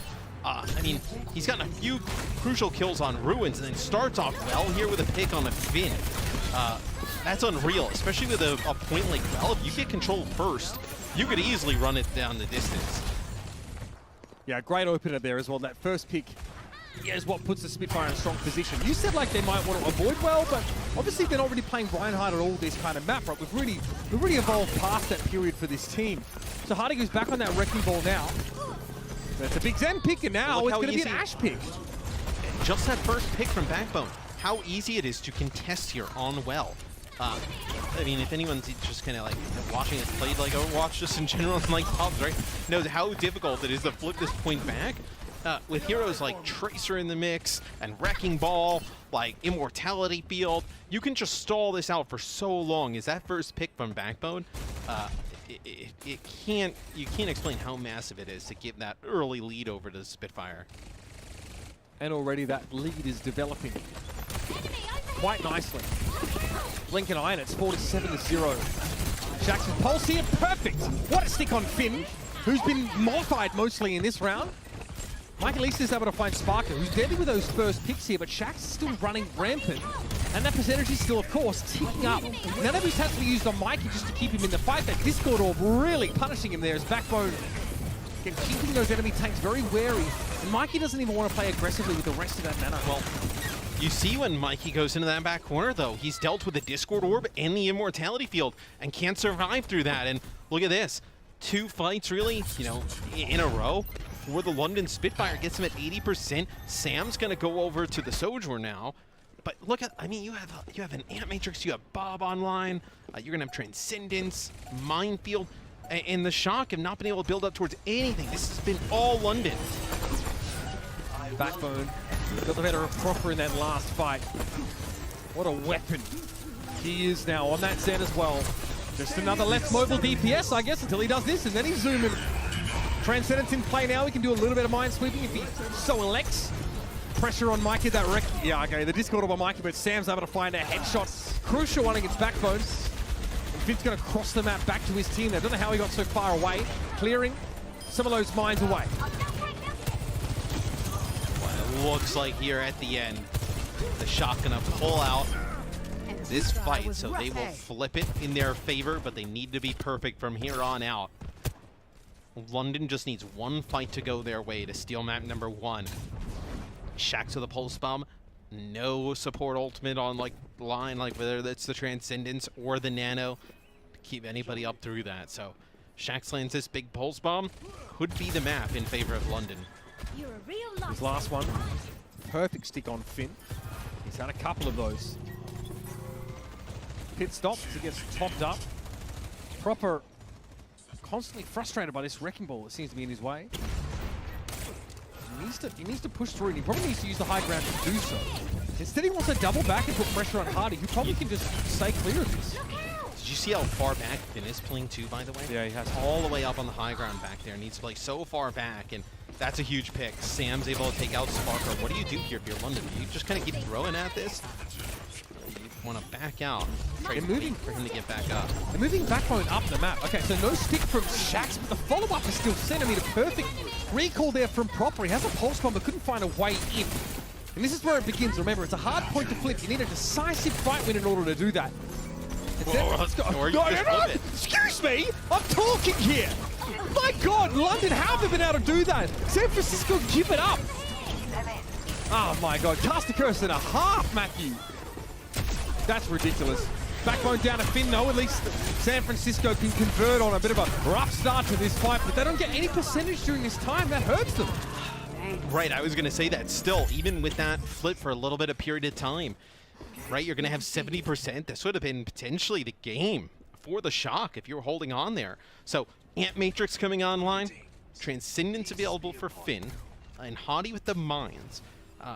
I mean, he's gotten a few crucial kills on Ruins and then starts off well here with a pick on a Finn. That's unreal, especially with a point like Well. If you get control first, you could easily run it down the distance. Yeah, great opener there as well. That first pick is what puts the Spitfire in a strong position. You said they might want to avoid Well, but obviously they're not really playing Reinhardt at all this kind of map, right? We've really evolved past that period for this team. So Hardy goes back on that Wrecking Ball now. That's a big Zen pick, and now it's going to be an Ash pick. Just that first pick from Backbone. How easy it is to contest here on Well. I mean, if anyone's just kind of watching us play Overwatch just in general and pubs, right, knows how difficult it is to flip this point back. With heroes like Tracer in the mix and Wrecking Ball, Immortality Field, you can just stall this out for so long. Is that first pick from Backbone? You can't explain how massive it is to give that early lead over to the Spitfire. And already that lead is developing quite nicely. Blink and Iron, it's 47-0. Jackson Pulse here, perfect! What a stick on Finn, who's been modified mostly in this round. Mike at least is able to find Sparker, who's deadly with those first picks here, but Shax is still running rampant. And that percentage is still, of course, ticking up. Now that he's had to be used on Mikey just to keep him in the fight, that Discord Orb really punishing him there as Backbone. Again, keeping those enemy tanks very wary. And Mikey doesn't even want to play aggressively with the rest of that mana. Well, you see when Mikey goes into that back corner, though, he's dealt with the Discord Orb and the Immortality Field and can't survive through that. And look at this. 2 fights, really, in a row for the London Spitfire. Gets him at 80%. Sam's going to go over to the Sojourn now. But look at, you have an Ant Matrix, you have Bob online, you're going to have Transcendence, Minefield, and the Shock have not been able to build up towards anything. This has been all London. Backbone got the better of Proper in that last fight. What a weapon he is now on that Zen as well. Just another left mobile DPS, I guess, until he does this, and then he's zooming. Transcendence in play now. He can do a little bit of mind sweeping if he so elects. Pressure on Mikey, that wreck. Yeah, okay, the Discord on Mikey, but Sam's able to find a headshot. Crucial one against Backbone. And Finn's going to cross the map back to his team. I don't know how he got so far away. Clearing some of those mines away. Well, it looks like here at the end, the Shock going to pull out this fight, so they will flip it in their favor, but they need to be perfect from here on out. London just needs one fight to go their way to steal map number 1. Shax with a pulse bomb. No support ultimate on like line, like whether that's the Transcendence or the Nano to keep anybody up through that. So Shax lands this big pulse bomb. Could be the map in favor of London. His last one. Perfect stick on Finn. He's had a couple of those. Pit stops, he gets topped up. Proper, constantly frustrated by this wrecking ball that seems to be in his way. He needs to push through, and he probably needs to use the high ground to do so. Instead, he wants to double back and put pressure on Hardy, who probably can just stay clear of this. Did you see how far back Finn is playing too, by the way? Yeah, he has. All the way up on the high ground back there. Needs to play so far back, and that's a huge pick. Sam's able to take out Sparker. What do you do here if you're London? Do you just kind of keep throwing at this? You want to back out. They're moving for him to get back up. They're moving Backbone up the map. Okay, so no stick from Shax, but the follow-up is still centimeter perfect. Recall there from Proper. He has a pulse bomb but couldn't find a way in. And this is where it begins. Remember, it's a hard point to flip. You need a decisive fight win in order to do that. No, excuse me! I'm talking here! My God, London, how have they been able to do that? San Francisco, give it up! Oh my God, cast a curse and a half, Matthew! That's ridiculous. Backbone down to Finn, though. At least San Francisco can convert on a bit of a rough start to this fight, but they don't get any percentage during this time. That hurts them. Right, I was going to say that. Still, even with that flip for a little bit of period of time, right, you're going to have 70%. This would have been potentially the game for the Shock if you were holding on there. So, Ant Matrix coming online, Transcendence available for Finn, and Hottie with the mines.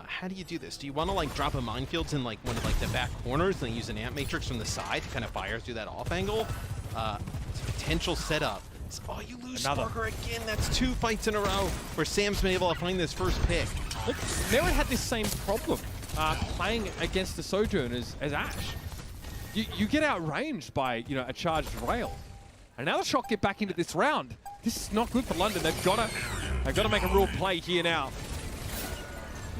How do you do this? Do you want to like drop a minefields in like one of like the back corners and then use an Ant Matrix from the side to kind of fire through that off angle? It's a potential setup. Oh, you lose Sparker again. That's 2 fights in a row where Sam's been able to find this first pick. Look, Merritt had this same problem playing against the Sojourners as Ash. You get outranged by a charged rail, and now the Shock get back into this round. This is not good for London. They've got to make a real play here now.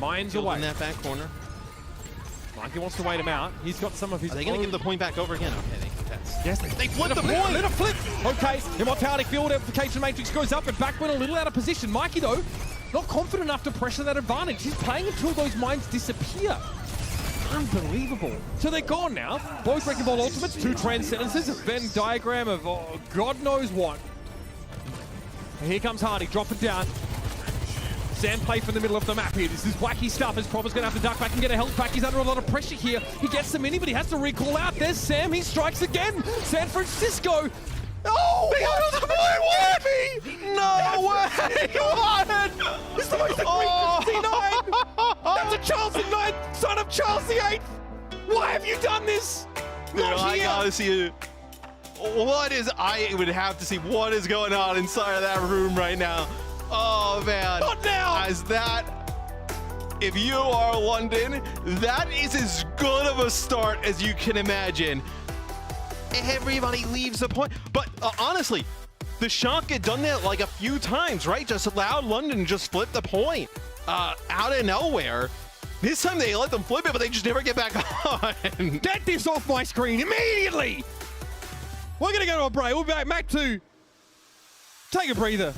Mines away. In that back corner. Mikey wants to wait him out. He's got some of his. Are they going to give the point back over again? Okay, they contest. Yes, they flip the point. Let it flip. Okay, Immortality field amplification matrix goes up, and back went a little out of position. Mikey though, not confident enough to pressure that advantage. He's playing until those mines disappear. Unbelievable. So they're gone now. Both Wrecking Ball ultimates, 2 Transcendences, a Venn diagram of God knows what. And here comes Hardy, drop it down. Sam play from the middle of the map here. This is wacky stuff as Proper's going to have to duck back and get a health back. He's under a lot of pressure here. He gets the mini, but he has to recall out. There's Sam. He strikes again. San Francisco. Oh, no way! What? It's the most egregious D9! That's a Charles IX, son of Charles VIII! Why have you done this? I gotta see it. I would have to see what is going on inside of that room right now. Oh man. Not now! If you are London, that is as good of a start as you can imagine. Everybody leaves the point. But honestly, the Shock had done that like a few times, right? Just allowed London to just flip the point out of nowhere. This time they let them flip it, but they just never get back on. Get this off my screen immediately! We're going to go to a break. We'll be back. Mac 2. Take a breather.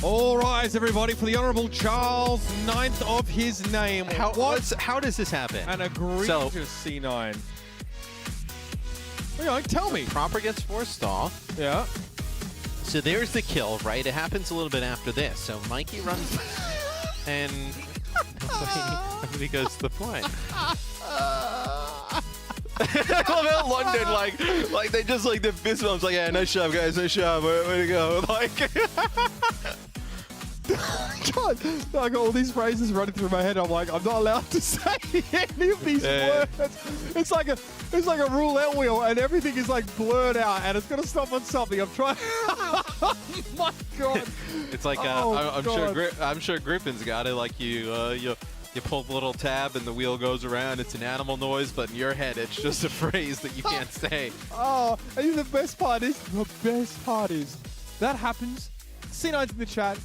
All rise, everybody, for the Honourable Charles, 9th of his name. How does this happen? An egregious C9. Tell me. Proper gets forced off. Yeah. So there's the kill, right? It happens a little bit after this. So Mikey runs and nobody goes to the point. I love how London, like they just like the fist bumps, like, yeah, nice job, guys, nice job, way to go. Like, God, I got all these phrases running through my head. I'm like, I'm not allowed to say any of these words. It's like a roulette wheel, and everything is like blurred out, and it's gonna stop on something. I'm trying. Oh my God! It's like I'm sure Griffin's got it. Like you pull the little tab, and the wheel goes around. It's an animal noise, but in your head, it's just a phrase that you can't say. Oh, and the best part is that happens. C9's in the chat.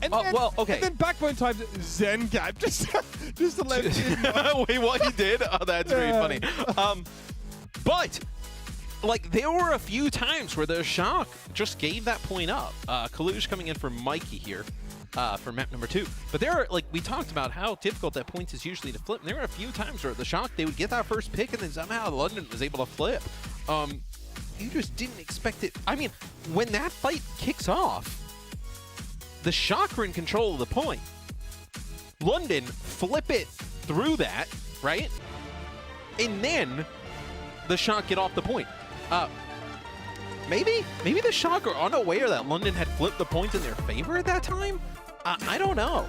And then, okay. And then Backbone types Zen Gap just to let him know. Wait, what he did? Oh, that's very funny. But like there were a few times where the Shock just gave that point up. Kalush coming in for Mikey here for map number 2. But there are, like we talked about how difficult that point is usually to flip. And there were a few times where the Shock, they would get that first pick and then somehow London was able to flip. You just didn't expect it. I mean, when that fight kicks off, the Shock are in control of the point. London flip it through that, right? And then the Shock get off the point. Maybe the Shock are unaware that London had flipped the point in their favor at that time? I don't know.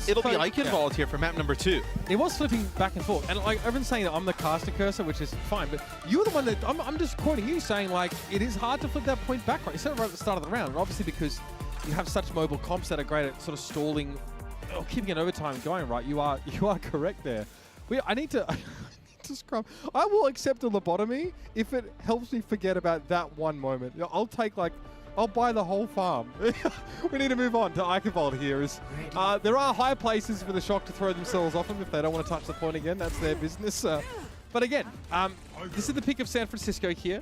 It'll be Icon Vault here for map number 2. It was flipping back and forth. And like everyone's saying that I'm the caster cursor, which is fine, but you're the one that, I'm just quoting you saying like, it is hard to flip that point back, right? You said it right at the start of the round, and obviously because you have such mobile comps that are great at sort of stalling or keeping an overtime going, right? You are correct there. I need to scrub. I will accept a lobotomy if it helps me forget about that one moment. I'll buy the whole farm. We need to move on to Eichenwald here. There are high places for the Shock to throw themselves off them if they don't want to touch the point again. That's their business. But again, this is the pick of San Francisco here.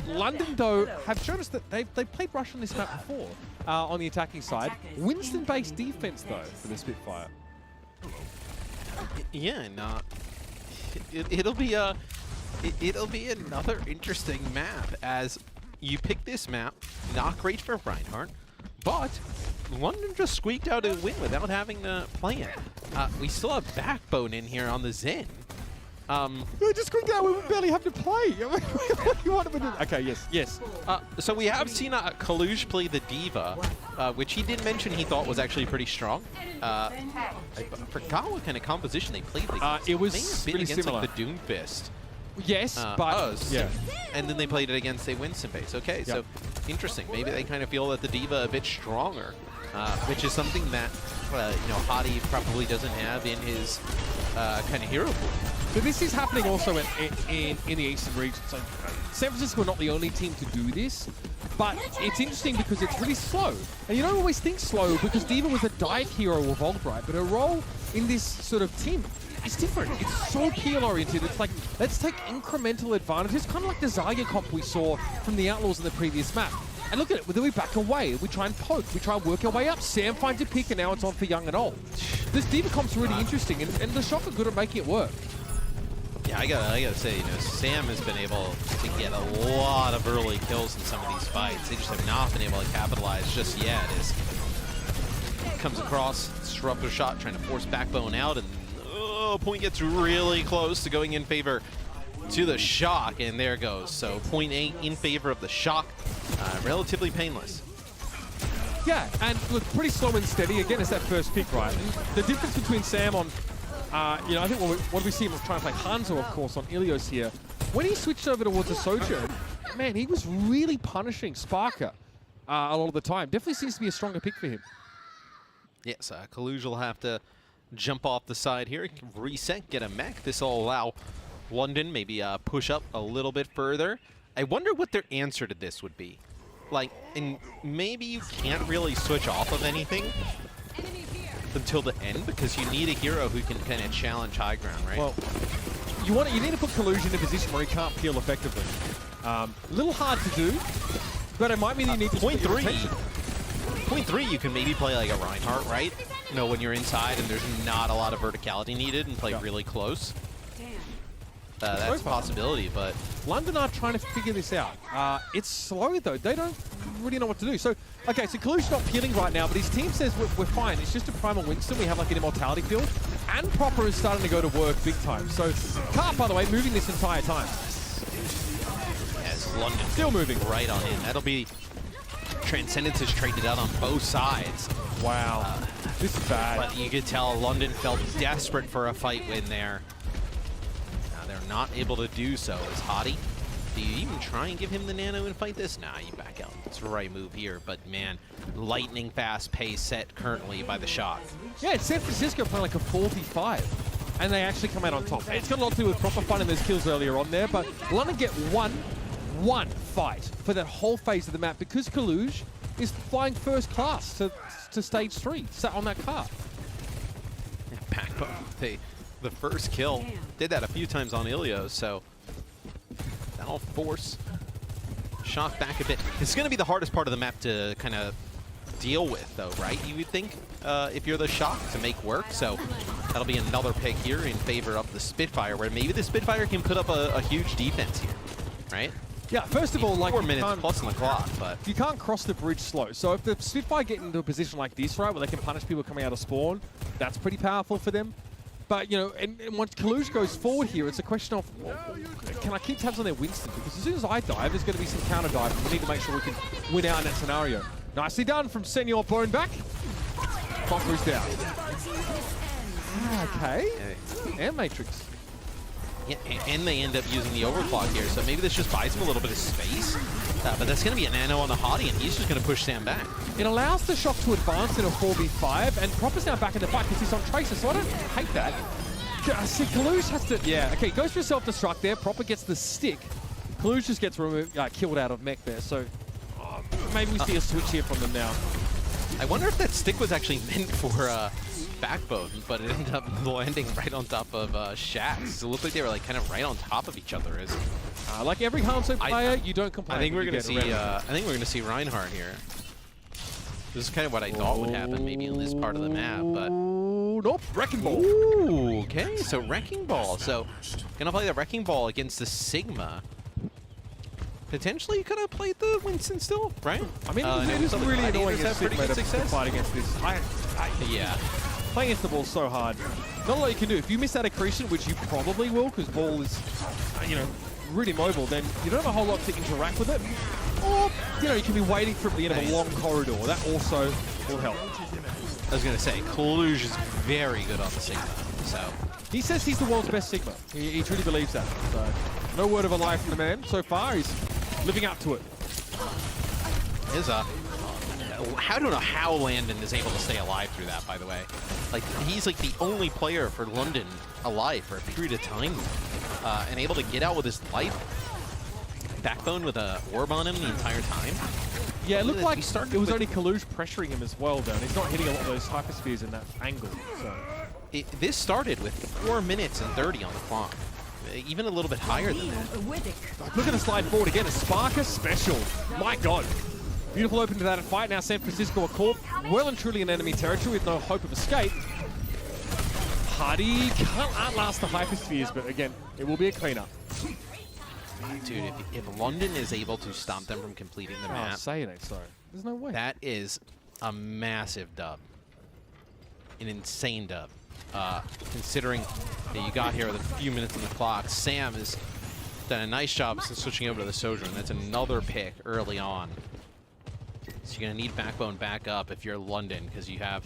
London, though, have shown us that they've played Rush on this map before on the attacking side. Winston-based defense, though, for the Spitfire. Yeah, and it'll be another interesting map as you pick this map. Not great for Reinhardt, but London just squeaked out a win without having to play it. We still have Backbone in here on the Zen. They just squeaked out. We barely have to play. What do you want to do? Okay, yes. So we have seen Kalush play the Diva, which he did mention he thought was actually pretty strong. I forgot what kind of composition they played. It was pretty similar. Like the Doomfist. Yes, but yeah. And then they played it against a Winston base. Okay, so interesting. Maybe they kind of feel that the Diva a bit stronger, which is something that Hadi probably doesn't have in his kind of hero pool. So this is happening also in the Eastern region. So San Francisco are not the only team to do this, but it's interesting because it's really slow. And you don't always think slow because Diva was a dive hero of old, right? But her role in this sort of team is different. It's so peel-oriented. It's like, let's take incremental advantages, kind of like the Zarya comp we saw from the Outlaws in the previous map. And look at it, then we back away, we try and poke, we try and work our way up. Sam finds a pick and now it's on for young and old. This Diva comp's really interesting and the Shock are good at making it work. Yeah, I gotta say, Sam has been able to get a lot of early kills in some of these fights. They just have not been able to capitalize just yet. As comes across, disruptor shot, trying to force Backbone out, and point gets really close to going in favor to the Shock, and there goes. So 0.8 in favor of the Shock, relatively painless. Yeah, and look, pretty slow and steady. Again, it's that first pick, right? And the difference between Sam on I think what we see him was trying to play Hangzhou, of course, on Ilios here. When he switched over towards the Sojourn, man, he was really punishing Sparker a lot of the time. Definitely seems to be a stronger pick for him. Yes, Kalush will have to jump off the side here, reset, get a mech. This will allow London maybe push up a little bit further. I wonder what their answer to this would be. Like, and maybe you can't really switch off of anything until the end because you need a hero who can kind of challenge high ground, right? Well, you need to put Kalush in a position where he can't peel effectively. A little hard to do, but it might mean you need to point 3. Point 3, you can maybe play like a Reinhardt, right? You know, when you're inside and there's not a lot of verticality needed and play really close. That's a possibility, but London are trying to figure this out. It's slow though. They don't really know what to do. So, okay, so Kalush's not peeling right now, but his team says we're fine. It's just a Primal Winston. We have like an Immortality field. And Proper is starting to go to work big time. So, Carp, by the way, moving this entire time. As London still moving right on in. That'll be Transcendence is traded out on both sides. Wow. This is bad. But you could tell London felt desperate for a fight win there. They're not able to do so. As Hottie, do you even try and give him the nano and fight this? Nah, you back out. That's the right move here. But man, lightning fast pace set currently by the Shock. Yeah, it's San Francisco playing like a 45, and they actually come out on top. It's got a lot to do with Proper finding those kills earlier on there, but London get one fight for that whole phase of the map because Kalush is flying first class to stage 3, sat on that car. Backbone. The first kill did that a few times on Ilios, so that'll force Shock back a bit. It's going to be the hardest part of the map to kind of deal with, though, right? You would think if you're the Shock to make work. So that'll be another pick here in favor of the Spitfire, where maybe the Spitfire can put up a huge defense here, right? Yeah, first of all, like 4 minutes plus on the clock, but you can't cross the bridge slow. So if the Spitfire get into a position like this, right, where they can punish people coming out of spawn, that's pretty powerful for them. But, you know, and once Kalush goes forward here, it's a question of, can I keep tabs on their Winston? Because as soon as I dive, there's going to be some counter dive, and we need to make sure we can win out in that scenario. Nicely done from Senor Bone back. Fosser's down. Okay. And Matrix. Yeah, and they end up using the overclock here, so maybe this just buys him a little bit of space. But that's going to be a nano on the Hottie, and he's just going to push Sam back. It allows the Shock to advance in a 4v5, and Proper's now back in the fight because he's on Tracer, so I don't hate that. See, Kalush has to... Yeah, okay, goes for self-destruct there. Proper gets the stick. Kalush just gets removed, killed out of mech there, so maybe we see a switch here from them now. I wonder if that stick was actually meant for Backbone, but it ended up landing right on top of Shax. It looked like they were like kind of right on top of each other. Like every Hangzhou player, you don't complain. I think we're gonna see. I think we're gonna see Reinhardt here. This is kind of what I thought would happen, maybe in this part of the map, but nope. Wrecking Ball. Ooh, okay, so Wrecking Ball. So gonna play the Wrecking Ball against the Sigma. Potentially, you could have played the Winston still, right? I mean, it is really annoying to have pretty good success. Fight against this. Yeah. Playing against the ball is so hard. Not a lot you can do. If you miss that accretion, which you probably will, because ball is, you know, really mobile, then you don't have a whole lot to interact with it. Or, you know, you can be waiting for it at the end of a long corridor. That also will help. I was going to say, Kalush is very good on the Sigma, so. He says he's the world's best Sigma. He truly believes that. So, no word of a lie from the man. So far, he's living up to it. I don't know how Landon is able to stay alive through that, by the way. Like, he's like the only player for London alive for a period of time and able to get out with his life. Backbone with a orb on him the entire time. Yeah, it looked like it was only Kalush pressuring him as well, though, and he's not hitting a lot of those hyperspheres in that angle. So this started with 4 minutes and 30 on the clock. Even a little bit higher than that. Looking to slide forward again, a Sparker special. My God. Beautiful open to that fight. Now San Francisco are caught well and truly in enemy territory with no hope of escape. Hardy can't outlast the hyperspheres, but again, it will be a cleanup. Dude, if London is able to stop them from completing the map, say it ain't so. There's no way. That is a massive dub. An insane dub. Considering that you got here with a few minutes on the clock, Sam has done a nice job since switching over to the Sojourn. That's another pick early on. So you're going to need Backbone back up if you're London, because you have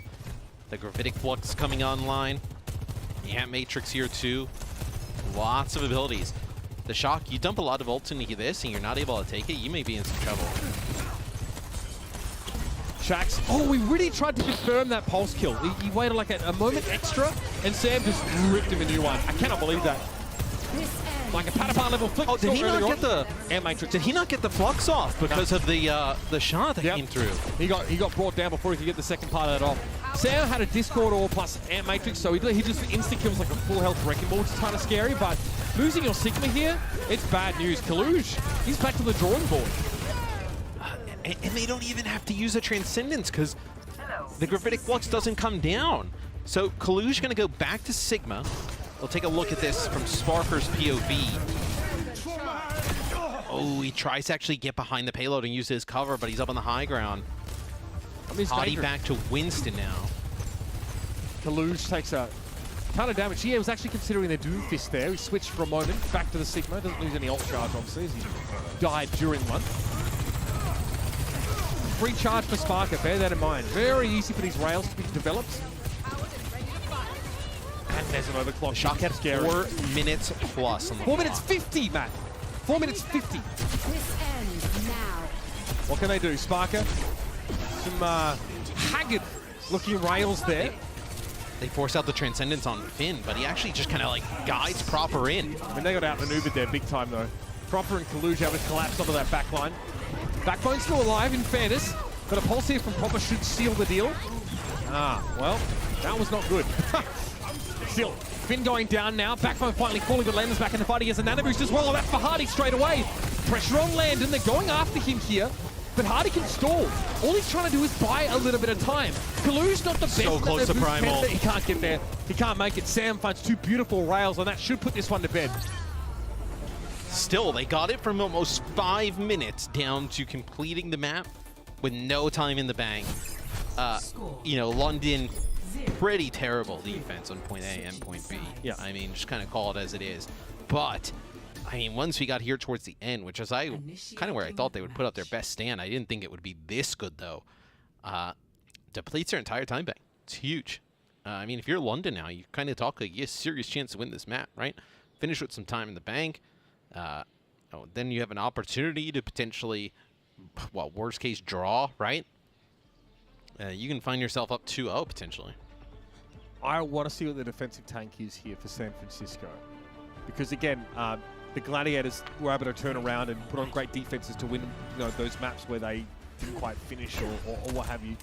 the Gravitic Flux coming online. You have Matrix here too. Lots of abilities. The Shock, you dump a lot of ults into this and you're not able to take it, you may be in some trouble. Shax, we really tried to confirm that pulse kill. He waited like a moment extra, and Sam just ripped him a new one. I cannot believe that. Like a Patapon level flick. Oh, did he not get the Matrix? Did he not get the flux off because of the shot that came through? He got brought down before he could get the second part of that off. Sam had a Discord Ore plus Ant Matrix, so he just insta-kills like a full health Wrecking Ball, which is kind of scary, but losing your Sigma here, it's bad news. Kalush, he's back to the drawing board. And they don't even have to use a Transcendence because the Graphitic Flux doesn't come down. So Kalush going to go back to Sigma. We'll take a look at this from Sparker's POV. Oh, he tries to actually get behind the payload and use his cover, but he's up on the high ground. Hadi back to Winston now. Kalush takes a ton of damage. Yeah, he was actually considering the Doomfist there. He switched for a moment, back to the Sigma. Doesn't lose any ult charge, obviously, as he died during one. Free charge for Sparker, bear that in mind. Very easy for these rails to be developed. And there's an overclock. Shock at 4 minutes plus on the 4 minutes 50, Matt. 4 minutes 50. This ends now. What can they do? Sparker, some haggard-looking rails there. They force out the Transcendence on Finn, but he actually just kind of like guides Proper in. I mean, they got outmaneuvered there big time, though. Proper and Kalush able to collapse onto that backline. Backbone's still alive, in fairness, but a pulse here from Proper should seal the deal. Well, that was not good. Still, Finn going down now. Backbone finally falling, but Landon's back in the fight. He has a nano boost as well. That's for Hadi straight away. Pressure on Landon. They're going after him here, but Hadi can stall. All he's trying to do is buy a little bit of time. Kalu's not the best. So close to Primal. He can't get there. He can't make it. Sam finds 2 beautiful rails, and that should put this one to bed. Still, they got it from almost 5 minutes down to completing the map with no time in the bank. You know, London, pretty terrible defense on point A and point B. Yeah. I mean, just kind of call it as it is. But, I mean, once we got here towards the end, which is kind of where I thought they would put up their best stand. I didn't think it would be this good, though. Depletes their entire time bank. It's huge. I mean, if you're London now, you kind of talk like you have a serious chance to win this map, right? Finish with some time in the bank. Then you have an opportunity to potentially, well, worst case draw, right? You can find yourself up 2-0 potentially. I want to see what the defensive tank is here for San Francisco. Because again, the Gladiators were able to turn around and put on great defenses to win, you know, those maps where they didn't quite finish or what have you.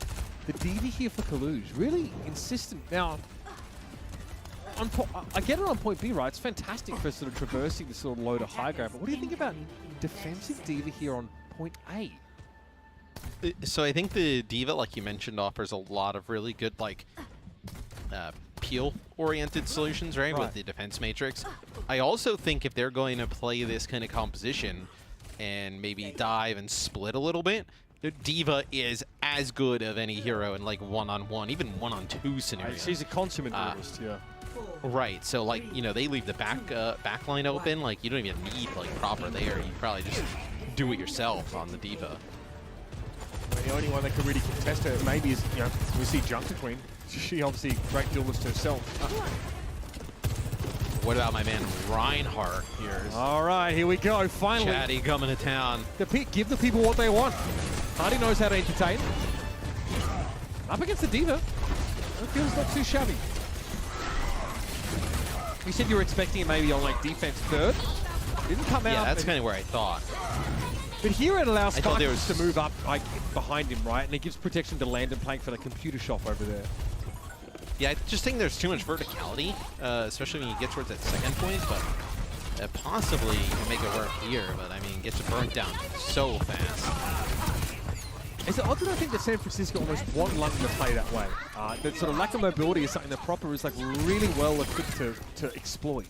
The DV here for Kalush, really insistent. Now, I get it on point B, right? It's fantastic for sort of traversing the sort of low to high ground, but what do you think about defensive Diva here on point A? So I think the Diva, like you mentioned, offers a lot of really good, like, peel-oriented solutions, right, with the defense matrix. I also think if they're going to play this kind of composition and maybe dive and split a little bit, the Diva is as good of any hero in, like, one-on-one, even one-on-two scenarios. She's a consummate duelist, yeah. Right, so, like, you know, they leave the backline open, like, you don't even need, like, Proper there. You probably just do it yourself on the Diva. Well, the only one that could really contest her maybe is, you know, we see Junker Queen. She obviously a great duelist herself. What about my man Reinhardt here? All right, here we go, finally. Chatty coming to town. Give the people what they want. Hardy knows how to entertain. Up against the Diva. It feels not too shabby. You said you were expecting it maybe on, like, defense third. Didn't come out. Yeah, that's kind of where I thought. But here it allows Sparks to move up, like, behind him, right? And it gives protection to Landon playing for the computer shop over there. Yeah, I just think there's too much verticality, especially when you get towards that second point, but possibly you can make it work here, but I mean, it gets burnt down so fast. Is it odd that I think that San Francisco almost want London to play that way? That sort of lack of mobility is something that Proper is, like, really well equipped to exploit.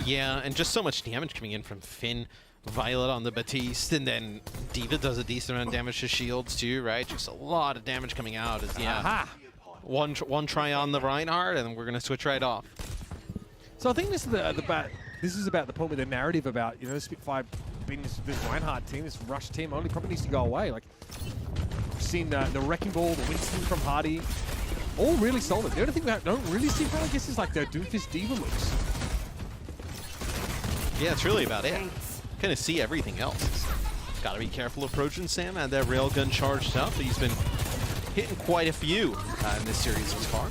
Yeah, and just so much damage coming in from Finn, Violet on the Batiste, and then Diva does a decent amount of damage to shields too, right? Just a lot of damage coming out. One try on the Reinhardt, and we're gonna switch right off. So I think this is about the point with the narrative about, you know, Spitfire being this Reinhardt team, this Rush team, only probably needs to go away. Like, we've seen the Wrecking Ball, the Winston from Hardy, all really solid. The only thing that I don't really see, I guess, is like the Doomfist Diva looks. Yeah, it's really about it. Kind of see everything else. Got to be careful approaching Sam. Had that railgun charged up. He's been hitting quite a few in this series so far.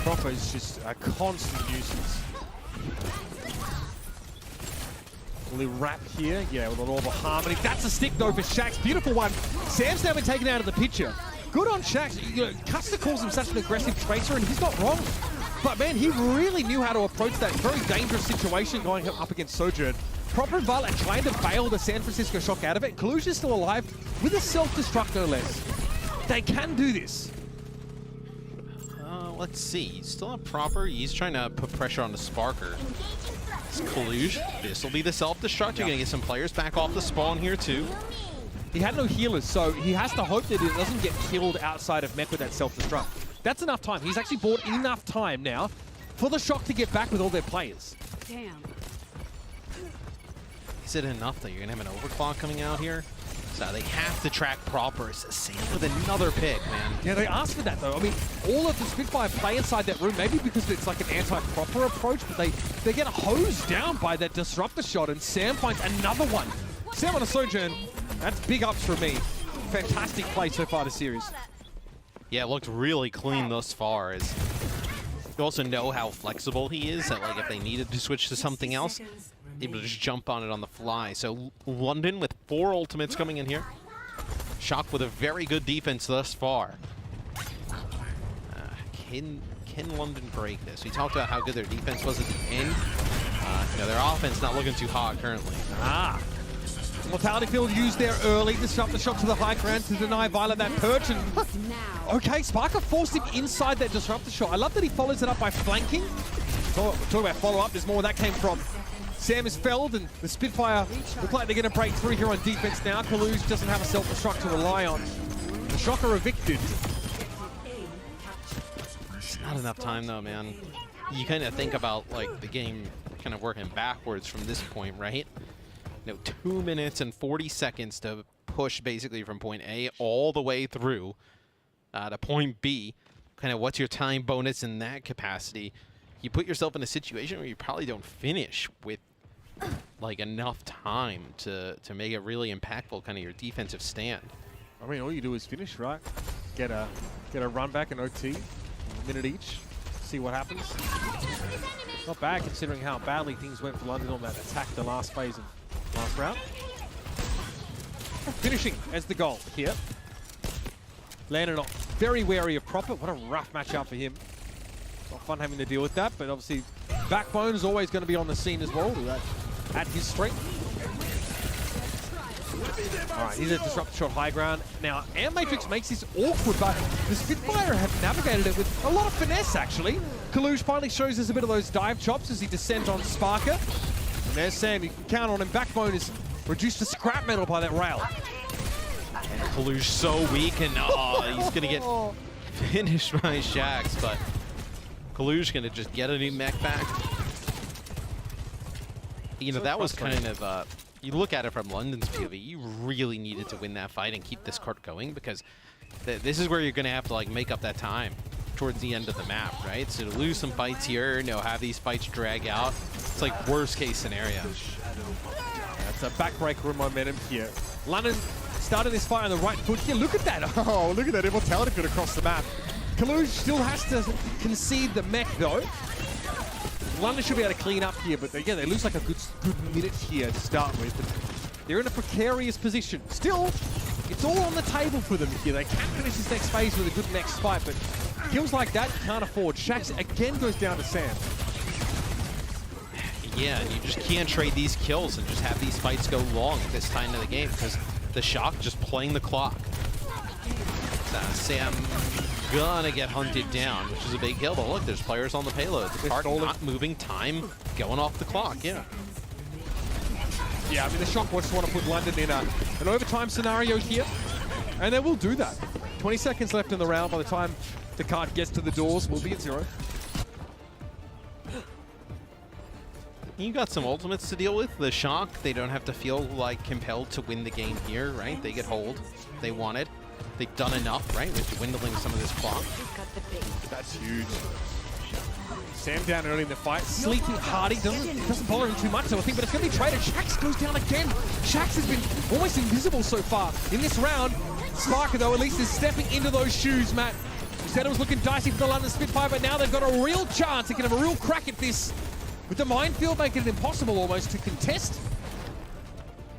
Proper is just a constant nuisance. Will he wrap here? Yeah, with all the harmony. That's a stick, though, for Shax. Beautiful one. Sam's now been taken out of the picture. Good on Shax. You know, Custer calls him such an aggressive tracer, and he's not wrong. But, man, he really knew how to approach that very dangerous situation going up against Sojourn. Proper and Violet trying to bail the San Francisco Shock out of it. Kalush is still alive with a self-destruct no less. They can do this. Let's see. He's still not proper. He's trying to put pressure on the Sparker. It's Kalush. This will be the self-destruct. You're going to get some players back off the spawn here too. He had no healers, so he has to hope that it doesn't get killed outside of mech with that self-destruct. That's enough time. He's actually bought enough time now for the Shock to get back with all their players. Damn. Is it enough that you're going to have an overclock coming out here? So they have to track proper. Sam with another pick, man. Yeah, they asked for that, though. I mean, all of the Spitfire play inside that room, maybe because it's like an anti-proper approach, but they get hosed down by that disruptor shot, and Sam finds another one. Sam on a Sojourn. That's big ups for me. Fantastic play so far this series. Yeah, it looked really clean thus far. You also know how flexible he is, that like if they needed to switch to something else, able to just jump on it on the fly. So London with 4 ultimates coming in here. Shock with a very good defense thus far. Can London break this? We talked about how good their defense was at the end. Their offense not looking too hot currently. Mortality field used there early. Disrupt the shot to the high ground to deny Violet that perch. And okay, Sparker forced him inside that disruptor shot. I love that he follows it up by flanking. Talk about follow-up. There's more where that came from. Sam is felled, and the Spitfire look like they're going to break through here on defense now. Kalush doesn't have a self-destruct to rely on. The Shock are evicted. It's not enough time, though, man. You kind of think about like the game kind of working backwards from this point, right? 2 minutes and 40 seconds to push basically from point A all the way through to point B. Kind of what's your time bonus in that capacity? You put yourself in a situation where you probably don't finish with like enough time to make it really impactful, kind of your defensive stand. I mean, all you do is finish, right? Get a run back and OT, a minute each, see what happens. Not bad considering how badly things went for London on that attack the last phase of last round. Finishing as the goal here. Landed on very wary of Proper. What a rough matchup for him. Not fun having to deal with that, but obviously Backbone is always going to be on the scene as well. At his strength. All right, he's a disrupt shot high ground. Now, Air Matrix makes this awkward, but the Spitfire have navigated it with a lot of finesse, actually. Kalush finally shows us a bit of those dive chops as he descends on Sparker. And there's Sam, you can count on him. Backbone is reduced to scrap metal by that rail. And Kalush so weak, and he's going to get finished by Shax, but Kalush going to just get a new mech back. That was kind of... you look at it from London's POV, you really needed to win that fight and keep this cart going, because this is where you're going to have to like make up that time towards the end of the map, right? So to lose some fights here, have these fights drag out, it's like worst case scenario. That's a backbreaker in momentum here. London started this fight on the right foot here. Look at that. Oh, look at that immortality field across the map. Kalush still has to concede the mech though. London should be able to clean up here, but again, they lose like a good minute here to start with. But they're in a precarious position. Still, it's all on the table for them here. They can finish this next phase with a good next fight, but kills like that you can't afford. Shax again goes down to Sam. Yeah, and you just can't trade these kills and just have these fights go long at this time of the game, because the Shock just playing the clock. Sam gonna get hunted down, which is a big kill, but look, there's players on the payload. The cart not moving, time going off the clock, yeah. Yeah, I mean, the Shock just want to put London in an overtime scenario here, and they will do that. 20 seconds left in the round. By the time the cart gets to the doors, we'll be at 0. You got some ultimates to deal with. The Shock, they don't have to feel like compelled to win the game here, right? They get hold. They want it. They've done enough, right, with dwindling some of this clock. That's huge. Sam down early in the fight. Sleeping Hardy doesn't bother him too much, I think, but it's going to be traded. Shax goes down again. Shax has been almost invisible so far in this round. Sparker, though, at least is stepping into those shoes, Matt. You said it was looking dicey for the London Spitfire, but now they've got a real chance. They can have a real crack at this. With the minefield making it impossible almost to contest,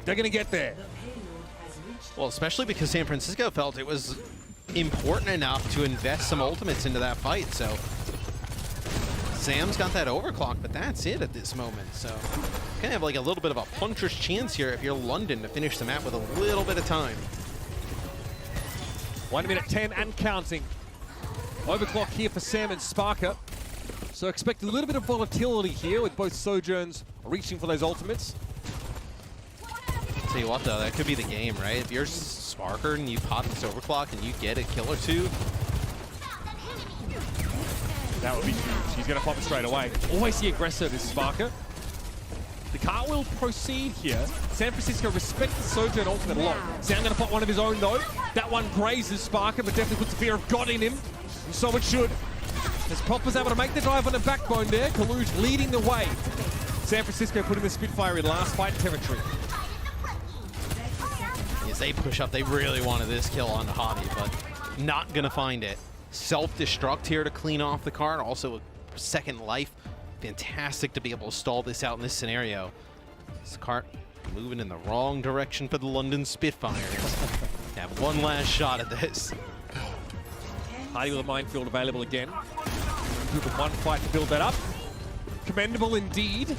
they're going to get there. Well, especially because San Francisco felt it was important enough to invest some ultimates into that fight, so Zam's got that overclock, but that's it at this moment. So kind of have like a little bit of a puncher's chance here if you're London to finish the map with a little bit of time. 1 minute 10 and counting. Overclock here for Sam and Sparker. So expect a little bit of volatility here with both Sojourns reaching for those ultimates. Tell you what though, that could be the game, right? If you're Sparker and you pop this overclock and you get a kill or two, that would be huge. He's going to pop it straight away. Always the aggressor, this Sparker. The car will proceed here. San Francisco respects the Sojourn ultimate a lot. Sam going to pop one of his own though. That one grazes Sparker, but definitely puts the fear of God in him. And so it should. As Popper's able to make the dive on the backbone there. Kaluge leading the way. San Francisco putting the Spitfire in last fight territory. As they push up, they really wanted this kill on Hadi, but not gonna find it. Self-destruct here to clean off the cart. Also a second life. Fantastic to be able to stall this out in this scenario. This cart moving in the wrong direction for the London Spitfires. Have one last shot at this. Hadi with a minefield available again. Group of one fight to build that up. Commendable indeed.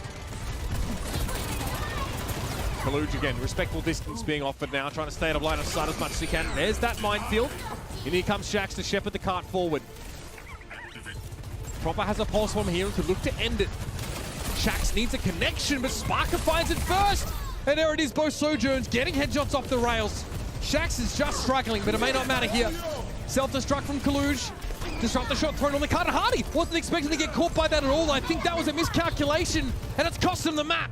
Kaluge again, respectful distance being offered now, trying to stay out of line of sight as much as he can. There's that minefield. And here comes Shax to shepherd the cart forward. Proper has a pulse bomb here and could look to end it. Shax needs a connection, but Sparker finds it first. And there it is, both Sojourns getting headshots off the rails. Shax is just struggling, but it may not matter here. Self-destruct from Kaluge. Disrupt the shot thrown on the cart. Hadi wasn't expecting to get caught by that at all. I think that was a miscalculation, and it's cost him the map.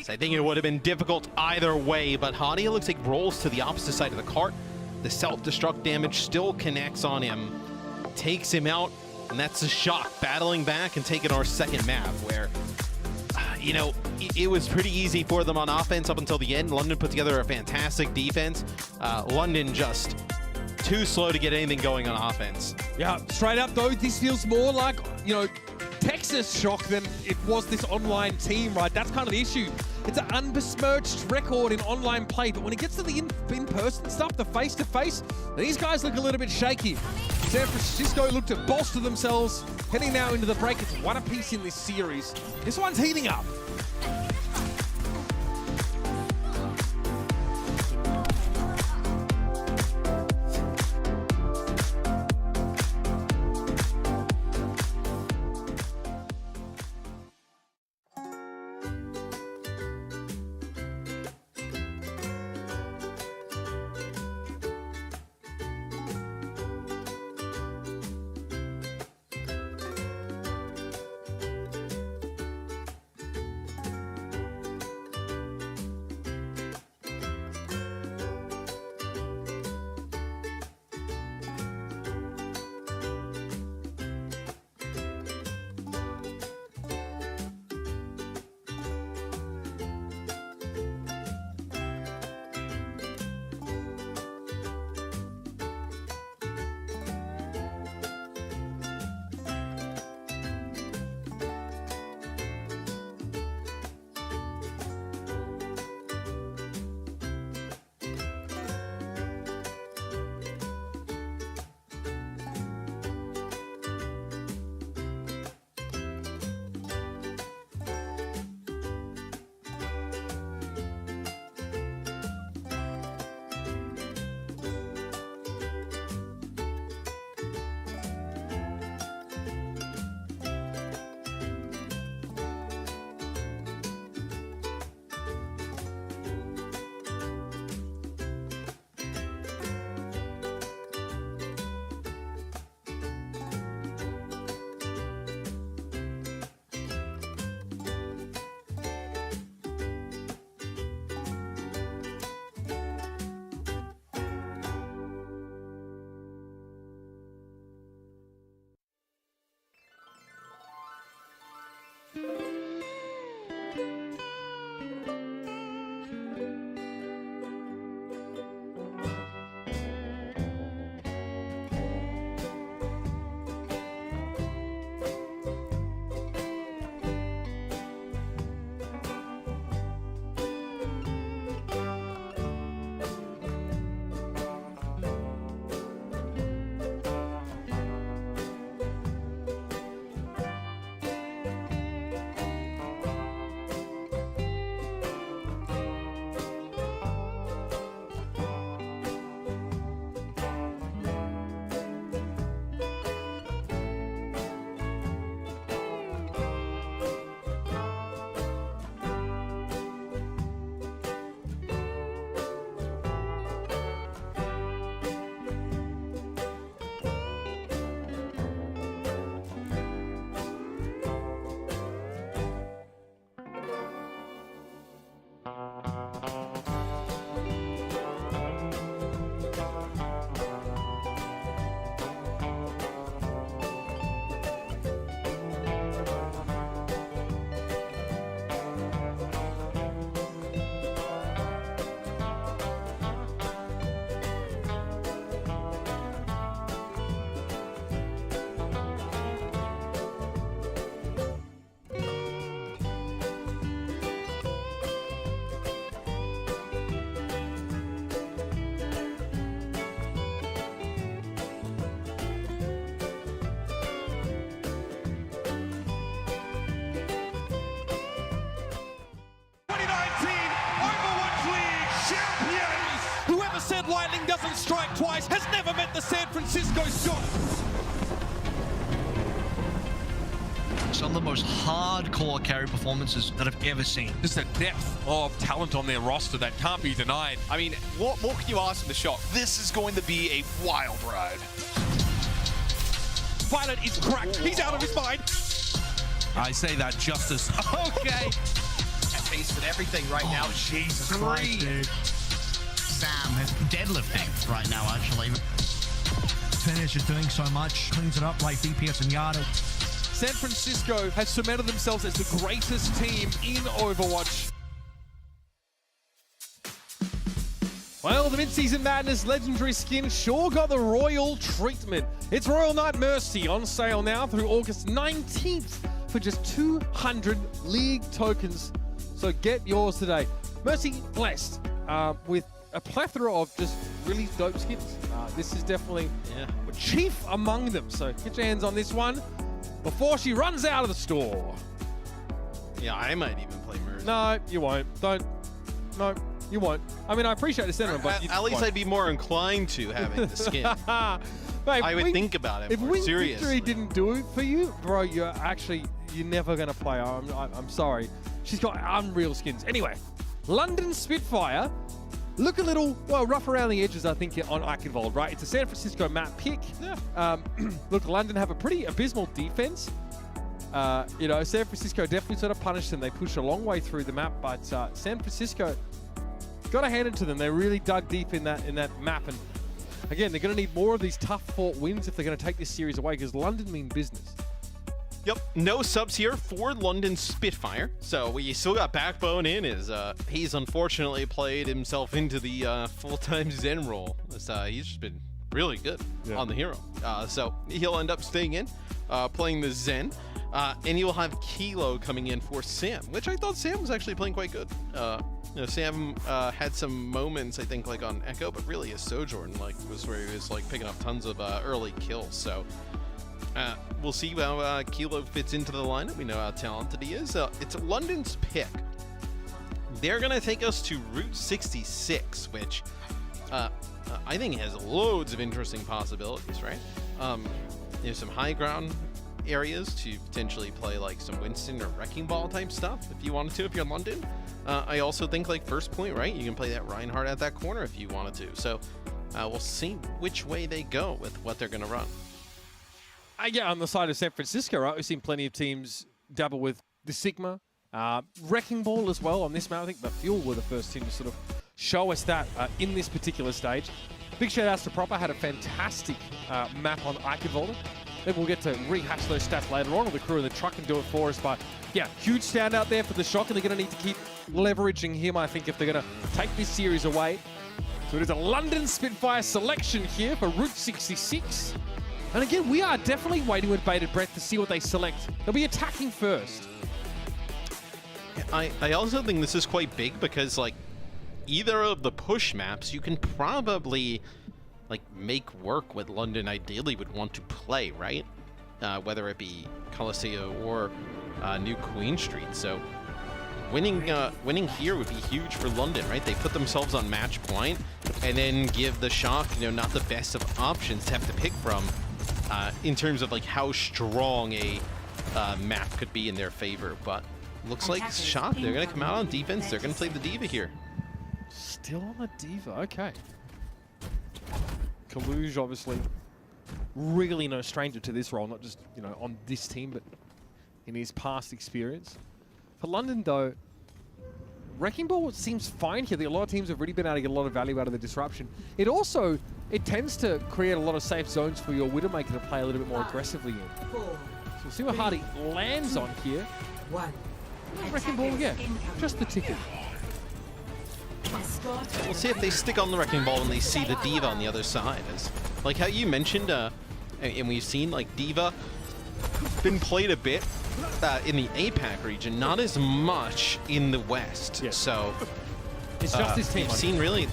So I think it would have been difficult either way, but Hadi looks like rolls to the opposite side of the cart. The self-destruct damage still connects on him, takes him out, and that's a shock. Battling back and taking our second map where, you know, it was pretty easy for them on offense up until the end. London put together a fantastic defense. London just too slow to get anything going on offense. Yeah, straight up though, this feels more like, you know, Texas shock than it was this online team, right? That's kind of the issue. It's an unbesmirched record in online play, but when it gets to the in-person stuff, the face-to-face, these guys look a little bit shaky. San Francisco look to bolster themselves, heading now into the break. It's one apiece in this series. This one's heating up. doesn't strike twice, has never met the San Francisco shot. Some of the most hardcore carry performances that I've ever seen. Just a depth of talent on their roster that can't be denied. I mean, what more can you ask from the Shock? This is going to be a wild ride. Violet is cracked. He's out of his mind. I say that justice. Okay. Tasted everything right now. Jesus Christ, dude. Sam is deadlifting right now, actually. Finish is doing so much, cleans it up like DPS and Yado. San Francisco has cemented themselves as the greatest team in Overwatch. Well, the Midseason Madness legendary skin sure got the royal treatment. It's Royal Knight Mercy on sale now through August 19th for just 200 League tokens. So get yours today. Mercy blessed with a plethora of just really dope skins. This is definitely chief among them. So get your hands on this one before she runs out of the store. Yeah, I might even play Mercy. No, you won't. Don't. No, you won't. I mean, I appreciate the sentiment, but at least I'd be more inclined to having the skin. Mate, I would think about it more seriously. If Victory didn't do it for you, bro, you're never going to play. I'm sorry. She's got unreal skins. Anyway, London Spitfire. Look a little, well, rough around the edges, I think, on Eichenwald, right? It's a San Francisco map pick. Yeah. Look, London have a pretty abysmal defense. You know, San Francisco definitely sort of punished them. They pushed a long way through the map, but San Francisco, got to hand it to them. They really dug deep in that map. And again, they're going to need more of these tough-fought wins if they're going to take this series away, because London mean business. Yep, no subs here for London Spitfire. So we still got Backbone in. He's unfortunately played himself into the full-time Zen role. He's just been really good on the hero. So he'll end up staying in, playing the Zen. And you'll have Kilo coming in for Sam, which I thought Sam was actually playing quite good. You know, Sam had some moments, I think, like on Echo, but really his Sojourn was where he was picking up tons of early kills. So we'll see how Kilo fits into the lineup. We know how talented he is. It's London's pick. They're going to take us to Route 66, which I think has loads of interesting possibilities, right? There's some high ground areas to potentially play some Winston or Wrecking Ball type stuff if you wanted to, if you're in London. I also think first point, right? You can play that Reinhardt at that corner if you wanted to. So we'll see which way they go with what they're going to run. Yeah, on the side of San Francisco, right, we've seen plenty of teams dabble with the Sigma, Wrecking Ball as well on this map. I think the Fuel were the first team to sort of show us that in this particular stage. Big shout outs to Proper, had a fantastic map on Eichenwald. Maybe we'll get to rehash those stats later on, or the crew in the truck can do it for us. But yeah, huge standout there for the Shock, and they're going to need to keep leveraging him, I think, if they're going to take this series away. So it is a London Spitfire selection here for Route 66. And again, we are definitely waiting with bated breath to see what they select. They'll be attacking first. I also think this is quite big because, either of the push maps, you can probably, make work what London ideally would want to play, right? Whether it be Coliseo or New Queen Street. So winning here would be huge for London, right? They put themselves on match point and then give the Shock, not the best of options to have to pick from. In terms of how strong a map could be in their favor, but looks like Shock, they're going to come out on defense. They're going to play the D.Va here. Still on the D.Va, okay. Kaluge, obviously, really no stranger to this role, not just, on this team, but in his past experience. For London, though, Wrecking Ball seems fine here. A lot of teams have really been able to get a lot of value out of the disruption. It tends to create a lot of safe zones for your Widowmaker to play a little bit more aggressively in. So we'll see what Hardy lands on here. Wrecking Ball, yeah, just the ticket. We'll see if they stick on the Wrecking Ball when they see the D.Va on the other side. As, how you mentioned, and we've seen, D.Va been played a bit in the APAC region, not as much in the West. Yeah. So it's just this team. We've seen really,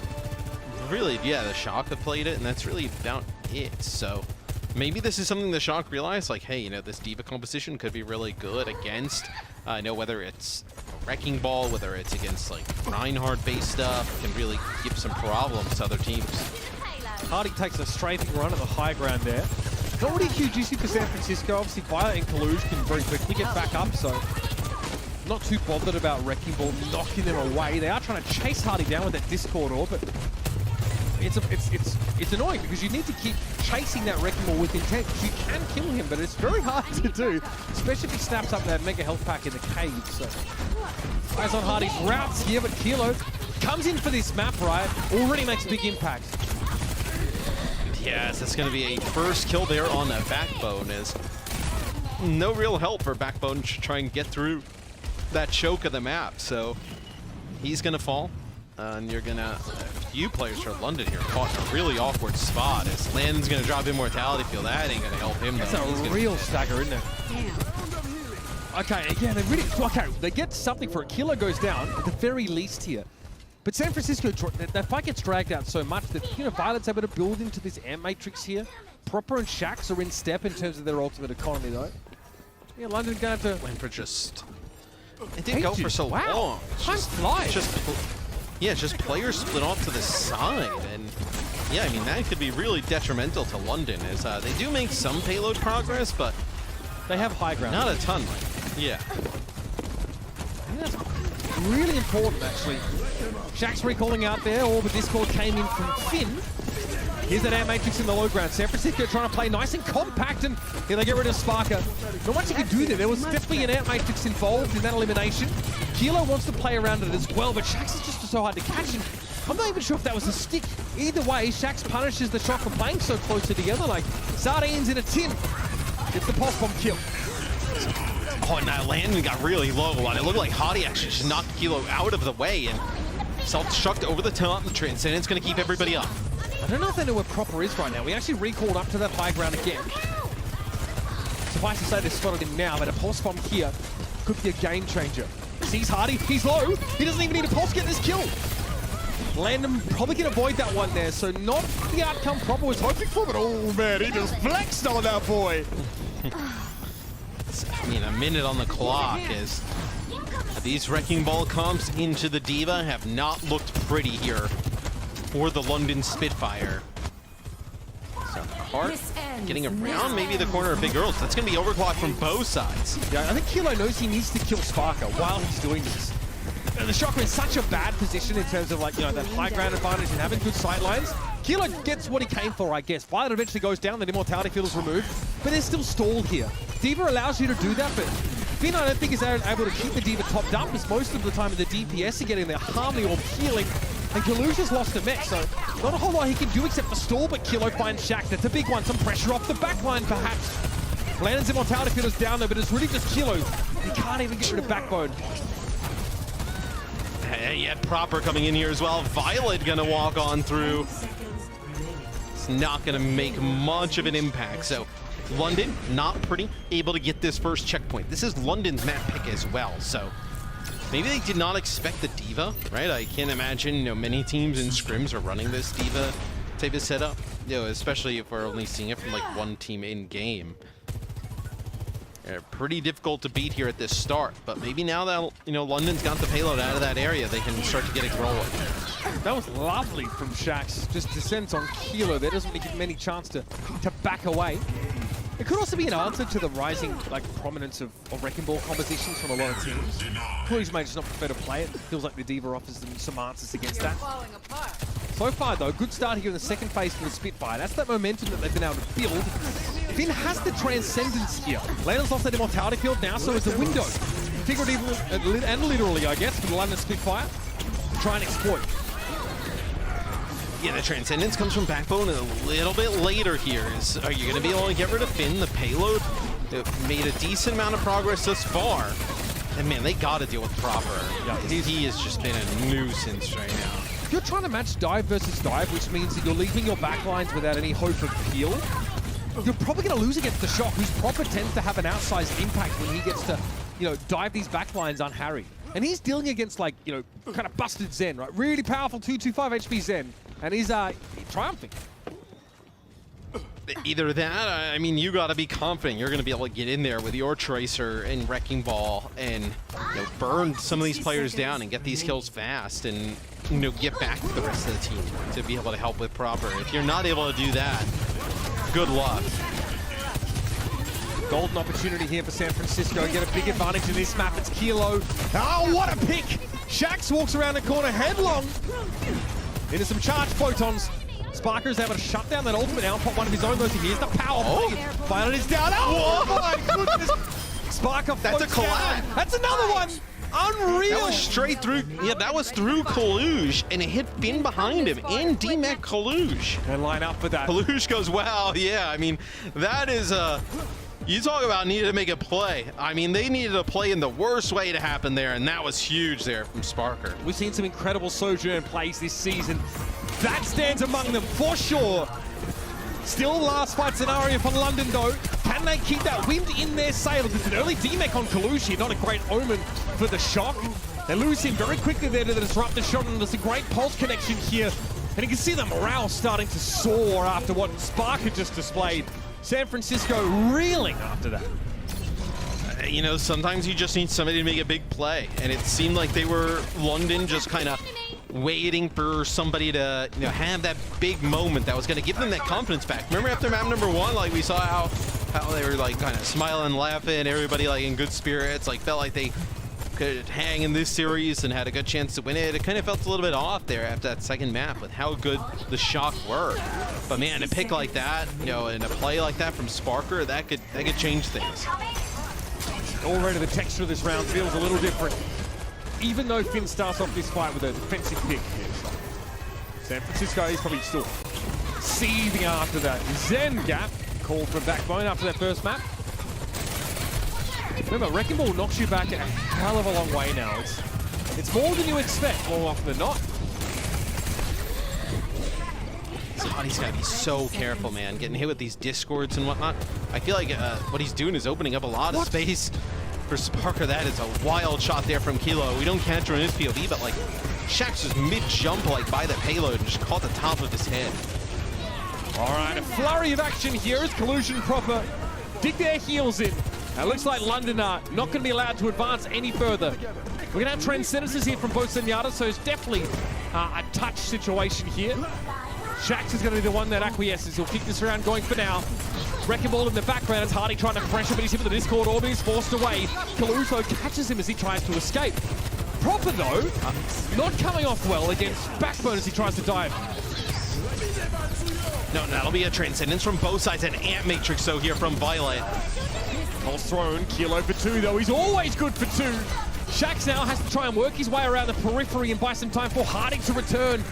yeah, the Shock have played it, and that's really about it. So maybe this is something the Shock realized, hey, this D.Va composition could be really good against, whether it's Wrecking Ball, whether it's against Reinhardt-based stuff, can really give some problems to other teams. Hardy takes a strafing run at the high ground there. Not really a huge issue for San Francisco. Obviously, Violet and Kaluge can very quickly get back up, so not too bothered about Wrecking Ball knocking them away. They are trying to chase Hardy down with that Discord Orb, but it's annoying because you need to keep chasing that Wrecking Ball with intent because you can kill him, but it's very hard to do, especially if he snaps up that Mega Health Pack in the cave. So, eyes on Hardy's routes here, but Kilo comes in for this map, right? Already makes a big impact. Yes, that's going to be a first kill there on that Backbone. Is no real help for Backbone to try and get through that choke of the map. So he's going to fall. And you're going to, a few players for London here caught in a really awkward spot. As Landon's going to drop Immortality Field. That ain't going to help him, though. That's a real stagger, isn't it? Okay, again, they get something for it. Kilo goes down at the very least here. But San Francisco, that fight gets dragged out so much that, you know, Violet's able to build into this air matrix here. Proper and Shax are in step in terms of their ultimate economy, though. Yeah, London going to went for just. It didn't go for so long. Time flies. Just players split off to the side, and yeah, I mean that could be really detrimental to London. As they do make some payload progress, but they have high ground. Not a ton. Yeah. I think that's really important, actually. Shax recalling out there. All the Discord came in from Finn. Here's that air matrix in the low ground. San Francisco trying to play nice and compact, and here they get rid of Sparker. Not much you can do there. There was definitely an air matrix involved in that elimination. Kilo wants to play around it as well, but Shax is just so hard to catch him. I'm not even sure if that was a stick. Either way, Shax punishes the shot for playing so closely together, like sardines in a tin. It's the pulse bomb kill. Oh, and that Landon got really low. It looked like Hardy actually just knocked Kilo out of the way, and self-destruct over the top. The Transcendent's going to keep everybody up. I don't know if they know where Proper is right now. We actually recalled up to that high ground again. Suffice to say they spotted him now, but a pulse bomb here could be a game changer. Sees Hardy, he's low. He doesn't even need a pulse to get this kill. Landon probably can avoid that one there, so not the outcome Proper was hoping for, but oh man, he just flexed on that boy. I mean, a minute on the clock as these Wrecking Ball comps into the Diva have not looked pretty here for the London Spitfire. So Hart getting around maybe the corner of Big Girls. That's going to be overclock from both sides. Yeah, I think Kilo knows he needs to kill Sparker while he's doing this. And the Shocker in such a bad position in terms of, like, you know, that high ground advantage and having good sight lines. Kilo gets what he came for, I guess. Violet eventually goes down, the Immortality Field is removed, but they're still stalled here. Diva allows you to do that, but Finn, I don't think, is able to keep the Diva topped up, because most of the time the DPS are getting their Harmony or healing, and Kaluge has lost a mech, so not a whole lot he can do except for stall, but Kilo finds Shaq. That's a big one, some pressure off the backline, perhaps. Landon's Immortality Field is down there, but it's really just Kilo. He can't even get rid of Backbone. Yeah, Proper coming in here as well. Violet gonna walk on through. It's not gonna make much of an impact. So London not pretty able to get this first checkpoint. This is London's map pick as well. So maybe they did not expect the Diva, right? I can't imagine, you know, many teams in scrims are running this Diva type of setup. You know, especially if we're only seeing it from like one team in game. They're pretty difficult to beat here at this start, but maybe now that, you know, London's got the payload out of that area, they can start to get it rolling. That was lovely from Shax. Just descends on Kilo. There doesn't really give him any chance to back away. It could also be an answer to the rising, like, prominence of Wrecking Ball compositions from a lot of teams. Kaluge may just not prefer to play it. It feels like the Diva offers them some answers against that. So far, though, good start here in the second phase for the Spitfire. That's that momentum that they've been able to build. Finn has the Transcendence here. Landon's lost that Immortality Field now, so is the window. Figuratively and literally, I guess, for the London Spitfire to try and exploit. Yeah, the Transcendence comes from Backbone a little bit later here. Are you going to be able to get rid of Finn? The payload made a decent amount of progress thus far. And man, they got to deal with Proper. Yeah, he has just been a nuisance right now. If you're trying to match dive versus dive, which means that you're leaving your backlines without any hope of heal, you're probably going to lose against the Shock, whose Proper tends to have an outsized impact when he gets to, you know, dive these backlines unharried. And he's dealing against, like, you know, kind of busted Zen, right? Really powerful 225 HP Zen. And he's triumphing. Either that, I mean, you got to be confident you're going to be able to get in there with your Tracer and Wrecking Ball and burn some of these players down and get these kills fast and get back to the rest of the team to be able to help with proper. If you're not able to do that, good luck. Golden opportunity here for San Francisco. Get a big advantage in this map. It's Kilo. Oh, what a pick! Shax walks around the corner headlong into some charged photons. Sparker is able to shut down that ultimate now and pop one of his own. He hears the power play. Violet is down. Oh my goodness! Sparker That's a collab. That's another one. Unreal. That was straight through. Yeah, that was through Kaluge, and it hit Finn behind him and DMAC Kaluge. And line up for that. Kaluge goes, wow, yeah. I mean, that is you talk about needed to make a play. I mean, they needed a play in the worst way to happen there, and that was huge there from Sparker. We've seen some incredible Sojourn plays this season. That stands among them for sure. Still last fight scenario for London though. Can they keep that wind in their sails? It's an early DMAC on Kaluge here, not a great omen for the Shock. They lose him very quickly there to the disruptor shot, and there's a great pulse connection here. And you can see the morale starting to soar after what Spark had just displayed. San Francisco reeling after that. Sometimes you just need somebody to make a big play, and it seemed like they were London just kind of waiting for somebody to have that big moment that was going to give them that confidence back. Remember after map number 1, like we saw how they were like kind of smiling, laughing, everybody like in good spirits, like felt like they could hang in this series and had a good chance to win it. It kind of felt a little bit off there after that second map with how good the Shock were. But man, a pick like that, and a play like that from Sparker, that could change things. Already the texture of this round feels a little different. Even though Finn starts off this fight with a defensive pick here. San Francisco is probably still seething after that. Zen Gap called for Backbone after that first map. Remember, Wrecking Ball knocks you back a hell of a long way now. It's more than you expect, more often than not. He's got to be so careful, man. Getting hit with these discords and whatnot. I feel like what he's doing is opening up a lot of space for Sparker. That is a wild shot there from Kilo. We don't catch her in his POV, but like Shax just mid-jump like by the payload and just caught the top of his head. All right, a flurry of action here as Collusion proper dig their heels in. It looks like London are not going to be allowed to advance any further. We're going to have Transcendences here from both Zenyatta, so it's definitely a touch situation here. Shax is going to be the one that acquiesces. He'll kick this around going for now. Wrecking Ball in the background. It's Hardy trying to pressure, but he's hit with the Discord orb. He's forced away. Caluso catches him as he tries to escape. Proper though, not coming off well against Backbone as he tries to dive. No, that'll be a Transcendence from both sides. An Ant Matrix though here from Violet. Pulse thrown. Kilo for 2 though. He's always good for 2. Shax now has to try and work his way around the periphery and buy some time for Hardy to return.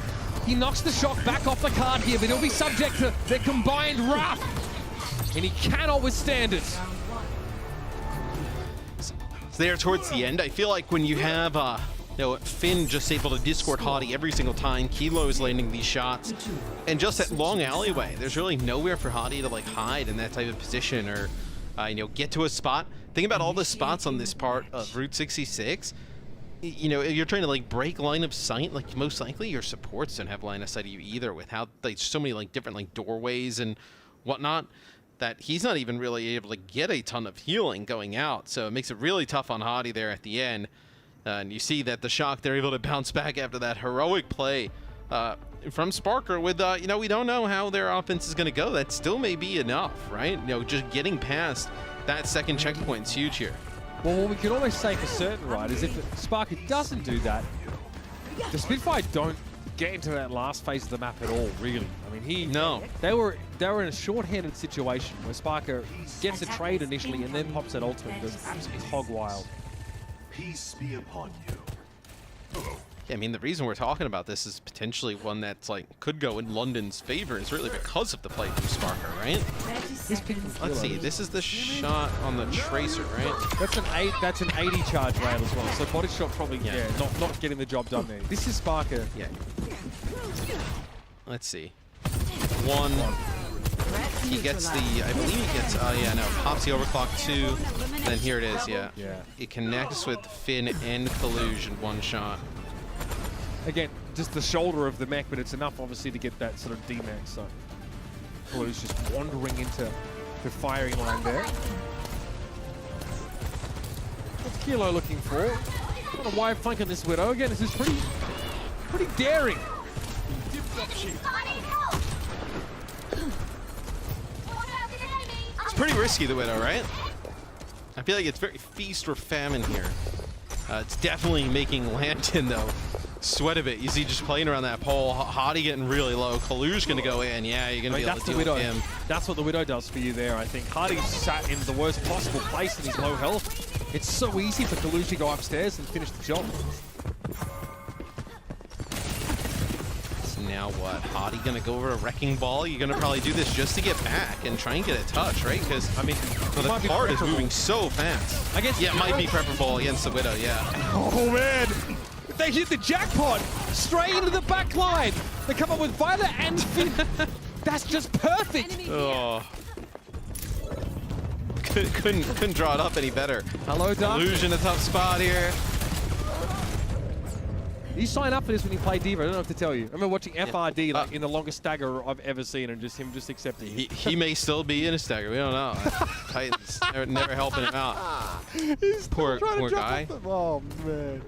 He knocks the Shock back off the card here, but he'll be subject to their combined wrath. And he cannot withstand it. So there towards the end, I feel like when you have Finn just able to Discord Hardy every single time, Kilo is landing these shots, and just that long alleyway, there's really nowhere for Hardy to like hide in that type of position or get to a spot. Think about all the spots on this part of Route 66. You're trying to like break line of sight, like most likely your supports don't have line of sight of you either, with how like so many like different like doorways and whatnot, that he's not even really able to get a ton of healing going out. So it makes it really tough on Hardy there at the end. And you see that the Shock, they're able to bounce back after that heroic play from Sparker with, we don't know how their offense is going to go. That still may be enough, right? Just getting past that second checkpoint is huge here. Well, what we can almost say for certain, right, is if Sparker doesn't do that, the Spitfire don't get into that last phase of the map at all, really. I mean, they were in a short-handed situation where Sparker gets a trade initially and then pops that ultimate and goes absolutely hog wild. Peace be upon you. Yeah, I mean, the reason we're talking about this is potentially one that's like could go in London's favor is really because of the play from Sparker, right? Let's see, this is the shot on the Tracer, right? That's an 80 charge rail as well. So body shot probably not getting the job done there. This is Sparker. Yeah. Let's see. One. He gets the, I believe he gets, pops the overclock 2. Then here it is, yeah. It connects with Finn and Kaluge in one shot. Again, just the shoulder of the mech, but it's enough obviously to get that sort of D-max. So Kalu's just wandering into the firing line there. What's Kilo looking for? Got a wide flank on this Widow. Again, this is pretty daring. It's pretty risky, the Widow, right? I feel like it's very feast or famine here. It's definitely making Lantern, though, sweat a bit. You see just playing around that pole. Hottie getting really low. Kalu's going to go in. Yeah, you're going to be able to deal with him. That's what the Widow does for you there, I think. Hardy's sat in the worst possible place in his low health. It's so easy for Kalu to go upstairs and finish the job. So now what? Hottie going to go over a Wrecking Ball? You're going to probably do this just to get back and try and get a touch, right? Because, I mean, the card is moving so fast. I guess yeah, it might be preferable against the Widow, yeah. Oh, man. They hit the jackpot straight into the back line. They come up with Violet and Finn. That's just perfect. Oh. Couldn't draw it up any better. Hello, Dark. Illusion, a tough spot here. You sign up for this when you play Diva. I don't know what to tell you. I remember watching FRD like in the longest stagger I've ever seen, and just him just accepting. He may still be in a stagger. We don't know. Titans never helping him out. He's poor guy. Oh man.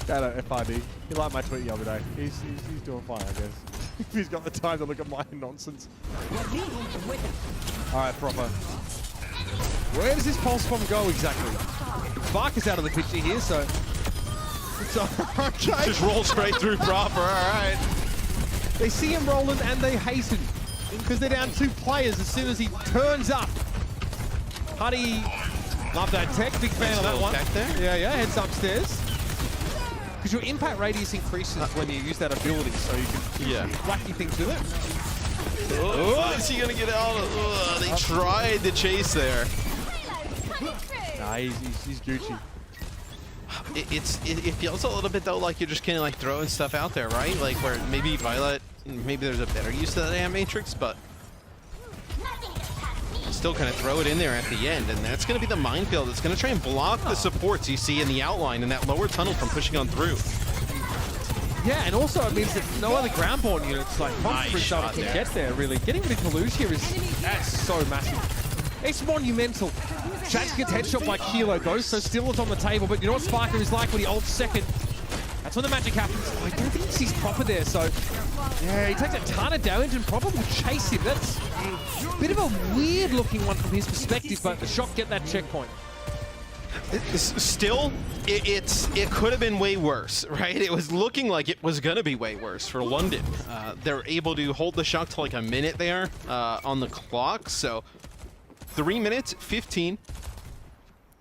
Shout out FRD. He liked my tweet the other day. He's doing fine, I guess. He's got the time to look at my nonsense. All right, proper. Where does this pulse bomb go exactly? Spark is out of the picture here, so it's okay. Just roll straight through proper. All right. They see him rolling and they hasten because they're down 2 players as soon as he turns up. Huddy, love that tech. Big fan of that one. Tech there? Yeah, heads upstairs. Because your impact radius increases when you use that ability, so you can do wacky things with it. Oh, is he gonna get out? They tried to chase there. Nah, he's Gucci. It feels a little bit though like you're just kind of like throwing stuff out there, right? Like where maybe Violet, maybe there's a better use of that Amp Matrix, but still kind of throw it in there at the end, and that's going to be the minefield. It's going to try and block the supports you see in the outline in that lower tunnel from pushing on through. Yeah, and also it means that no other ground-born units like Monster can get there, really. Getting rid of Kalu's here that's so massive. It's monumental. Shax gets headshot by Kilo though, so still is on the table, but you know what Sparker is like when he ults second? That's when the magic happens. I don't think he sees proper there, so yeah, he takes a ton of damage and Proper will chase him. That's a bit of a weird looking one from his perspective, but the Shock get that checkpoint. Still, it could have been way worse, right? It was looking like it was gonna be way worse for London. They're able to hold the Shock to like a minute there on the clock, so 3 minutes, 15.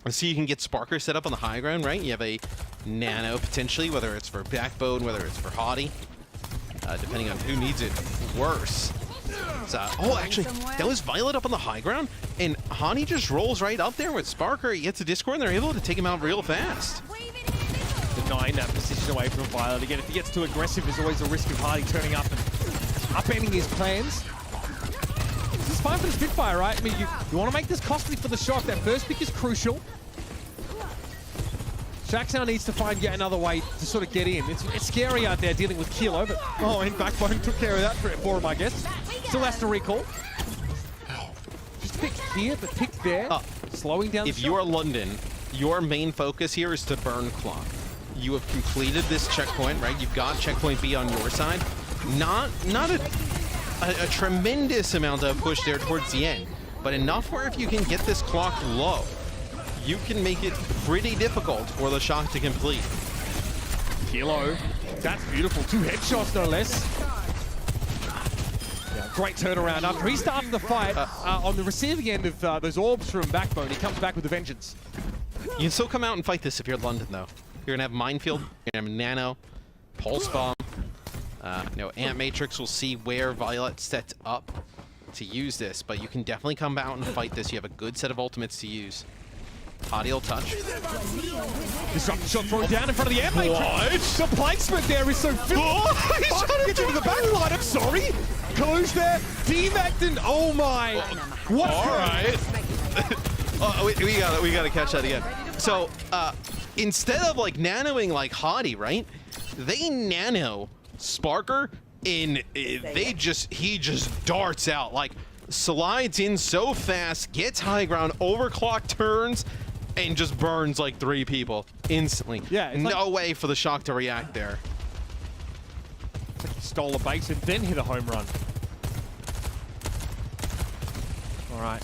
Let's see, you can get Sparker set up on the high ground, right? You have a Nano potentially, whether it's for Backbone, whether it's for Hottie, depending on who needs it worse. Oh, actually, that was Violet up on the high ground, and Hottie just rolls right up there with Sparker. He gets a Discord, and they're able to take him out real fast. Denying that position away from Violet. Again, if he gets too aggressive, there's always a risk of Hottie turning up and upending his plans. This is fine for the Spitfire, right? I mean, you want to make this costly for the Shock. That first pick is crucial. Shax now needs to find yet another way to sort of get in. It's scary out there dealing with Kilo, but and Backbone took care of that for him, I guess. Still has to recall. Just pick here, but pick there. Slowing down. If you are London, your main focus here is to burn clock. You have completed this checkpoint, right? You've got checkpoint B on your side. Not a tremendous amount of push there towards the end, but enough where if you can get this clock low, you can make it pretty difficult for the Shock to complete. Kilo, that's beautiful. 2 headshots, no less. Yeah, great turnaround. After he started the fight, on the receiving end of those orbs from Backbone, he comes back with a vengeance. You can still come out and fight this if you're London, though. You're going to have Minefield, you're going to have Nano, Pulse Bomb. Amp Matrix will see where Violet sets up to use this, but you can definitely come out and fight this. You have a good set of ultimates to use. Hottie will touch. Disruptor shot thrown down in front of the Amp Matrix. The placement there is so filthy. He's trying to get into the back line. I'm sorry. Kalu's there. T-Mac and oh my. What? All right. we gotta catch that again. So instead of like nanoing like Hottie, right? They nano Sparker he just darts out, like slides in so fast, gets high ground, overclock turns, and just burns like 3 people instantly. Yeah, no way for the Shock to react there. It's like he stole a base and then hit a home run. All right.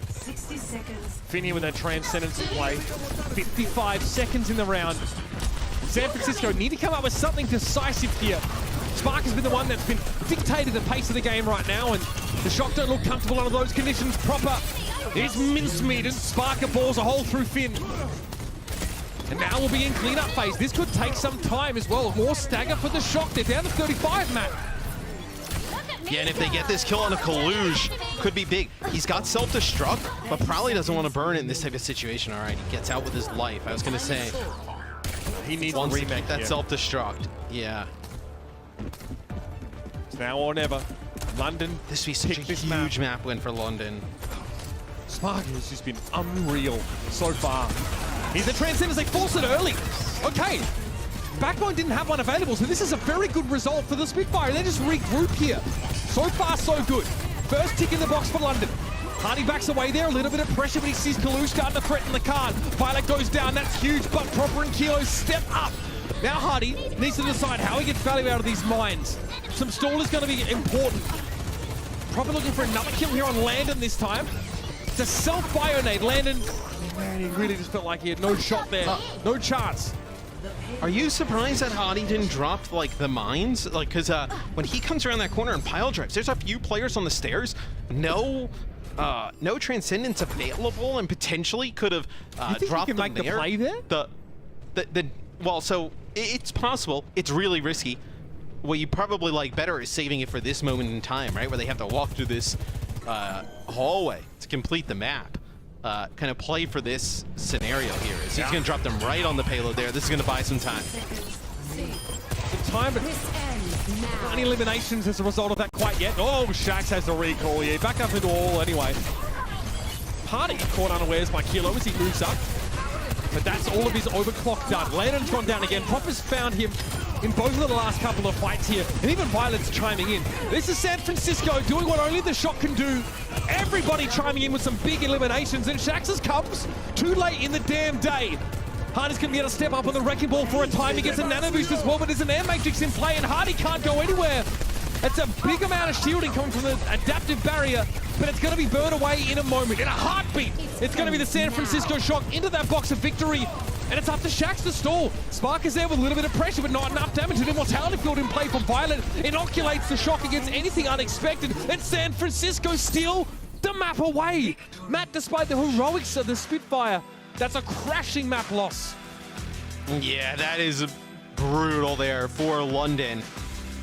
60 seconds. Finny with that Transcendence in play. 55 seconds in the round. San Francisco need to come up with something decisive here. Spark has been the one that's been dictated the pace of the game right now, and the Shock don't look comfortable under those conditions proper. It's mincemeat, and Sparker balls a hole through Finn. And now we'll be in cleanup phase. This could take some time as well. More stagger for the Shock. They're down to 35, Matt. Yeah, and if they get this kill on a Kaluge, could be big. He's got self-destruct, but probably doesn't want to burn it in this type of situation. All right, he gets out with his life. I was going to say, he needs to remake that self-destruct. Yeah. It's now or never. London. This would be such a huge map win for London. Spark has just been unreal so far. He's the Transcendence. They force it early. Okay. Backbone didn't have one available, so this is a very good result for the Spitfire. They just regroup here. So far, so good. First tick in the box for London. Hardy backs away there, a little bit of pressure, but he sees Kaluge starting to threaten the card. Violet goes down, that's huge, but Proper and Kilo step up. Now Hardy needs to decide how he gets value out of these mines. Some stall is going to be important. Proper looking for another kill here on Landon this time. It's a self-bionade. Landon, man, he really just felt like he had no shot there. No chance. Are you surprised that Hardy didn't drop like the mines? Like, because when he comes around that corner and pile drives, there's a few players on the stairs. No Transcendence available, and potentially could have dropped them the play there. Well, so it's possible. It's really risky. What you probably like better is saving it for this moment in time, right, where they have to walk through this hallway to complete the map. Kind of play for this scenario here. He's going to drop them right on the payload there. This is going to buy some time. Some time, but not any eliminations as a result of that quite yet. Oh, Shax has the recall here. Back up into all anyway. Hardy caught unawares by Kilo as he moves up. But that's all of his overclock done. Landon's gone down again. Proper's found him in both of the last couple of fights here. And even Violet's chiming in. This is San Francisco doing what only the Shock can do. Everybody chiming in with some big eliminations. And Shax's comes too late in the damn day. Hardy's going to be able to step up on the Wrecking Ball for a time. He gets a Nano Boost as well, but there's an Air Matrix in play, and Hardy can't go anywhere. It's a big amount of shielding coming from the adaptive barrier, but it's going to be burned away in a moment, in a heartbeat. It's going to be the San Francisco Shock into that box of victory, and it's up to Shax to stall. Spark is there with a little bit of pressure, but not enough damage. An Immortality Field in play for Violet inoculates the Shock against anything unexpected, and San Francisco steal the map away. Matt, despite the heroics of the Spitfire, that's a crashing map loss. Yeah, that is brutal there for London.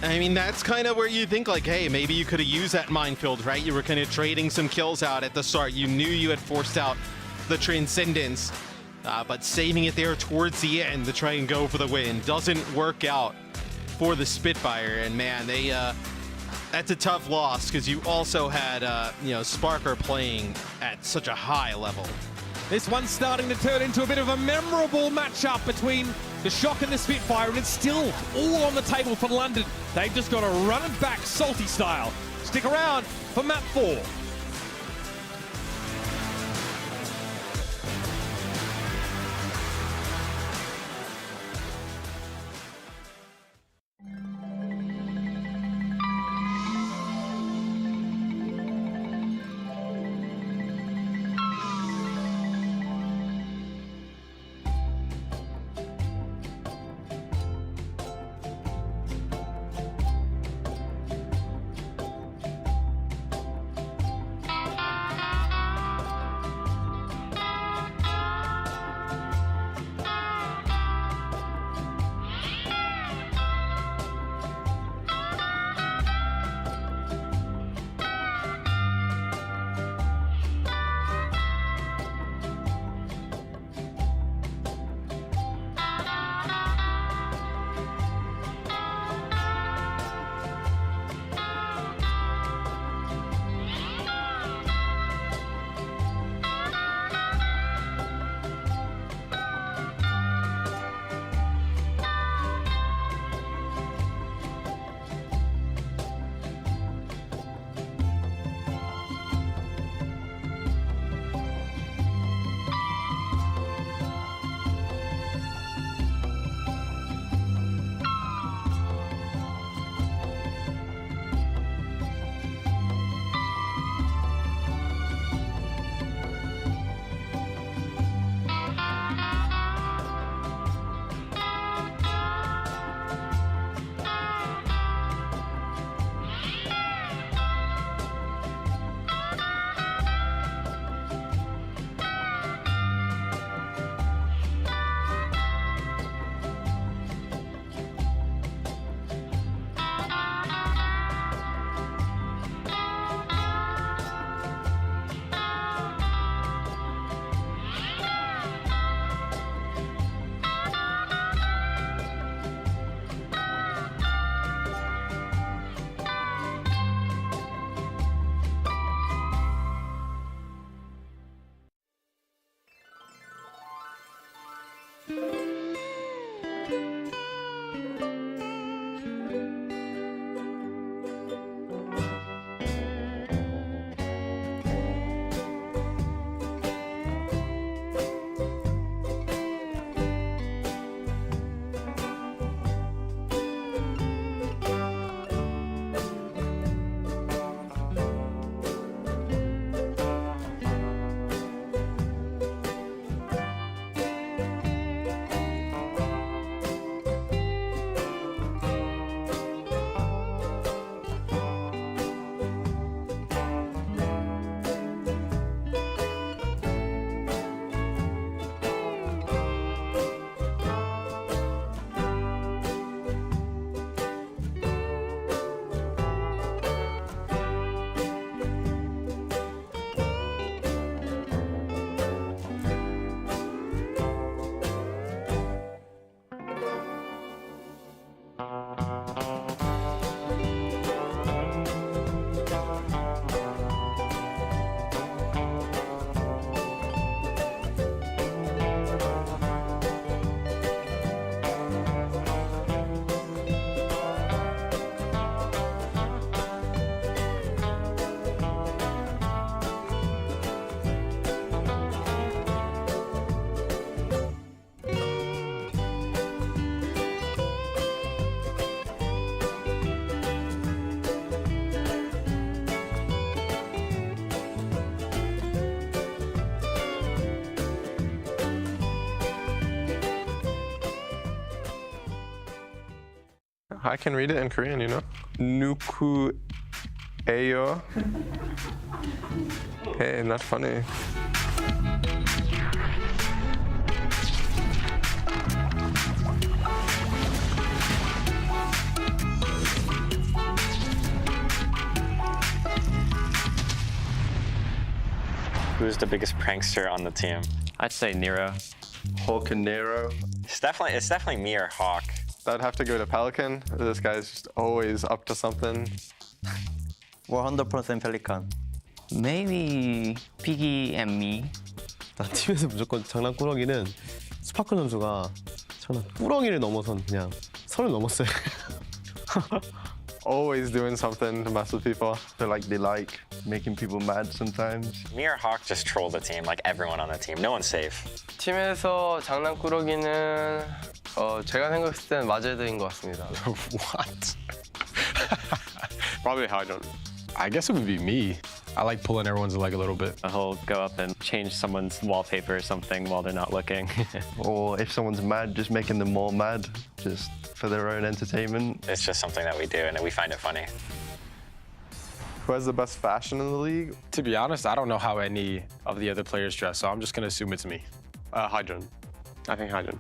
I mean, that's kind of where you think, like, hey, maybe you could have used that minefield, right? You were kind of trading some kills out at the start. You knew you had forced out the Transcendence, but saving it there towards the end to try and go for the win doesn't work out for the Spitfire. And man, they that's a tough loss because you also had Sparker playing at such a high level. This one's starting to turn into a bit of a memorable matchup between the Shock and the Spitfire, and it's still all on the table for London. They've just got to run it back salty style. Stick around for map 4. I can read it in Korean, you know. Nuku Ayo. Hey, not funny. Who's the biggest prankster on the team? I'd say Nero. Hawk and Nero. It's definitely me or Hawk. I'd have to go to Pelican. This guy's just always up to something. 100% Pelican. Maybe Piggy and me. 나 팀에서 무조건 장난꾸러기는 스파크 선수가 장난꾸러기를 넘어선 그냥 선을 넘었어요. Always doing something to mess with people. They like making people mad sometimes. Me or Hawk just troll the team, like everyone on the team. No one's safe. 팀에서 장난꾸러기는 제가 생각했을 때는 마제드인 것 같습니다. What? Probably Hydron. I guess it would be me. I like pulling everyone's leg a little bit. He'll go up and change someone's wallpaper or something while they're not looking. Or if someone's mad, just making them more mad, just for their own entertainment. It's just something that we do and we find it funny. Who has the best fashion in the league? To be honest, I don't know how any of the other players dress, so I'm just gonna assume it's me. Hydron. I think Hydron.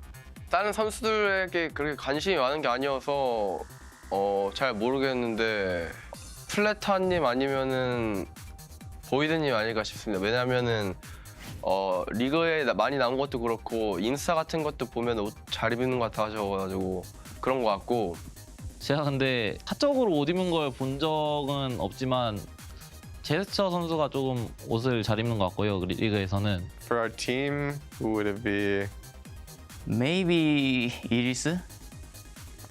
다른 선수들에게 그렇게 관심이 많은 게 아니어서 잘 모르겠는데 플래타님 아니면은 보이드님 아닐까 싶습니다. 왜냐면은 리그에 많이 나온 것도 그렇고 인스타 같은 것도 보면 옷 잘 입는 것 같아가지고 그런 것 같고. 제가 근데 사적으로 옷 입는 걸 본 적은 없지만 제스처 선수가 조금 옷을 잘 입는 것 같고요. 리그에서는. For our team, who would it be? Maybe 이리스?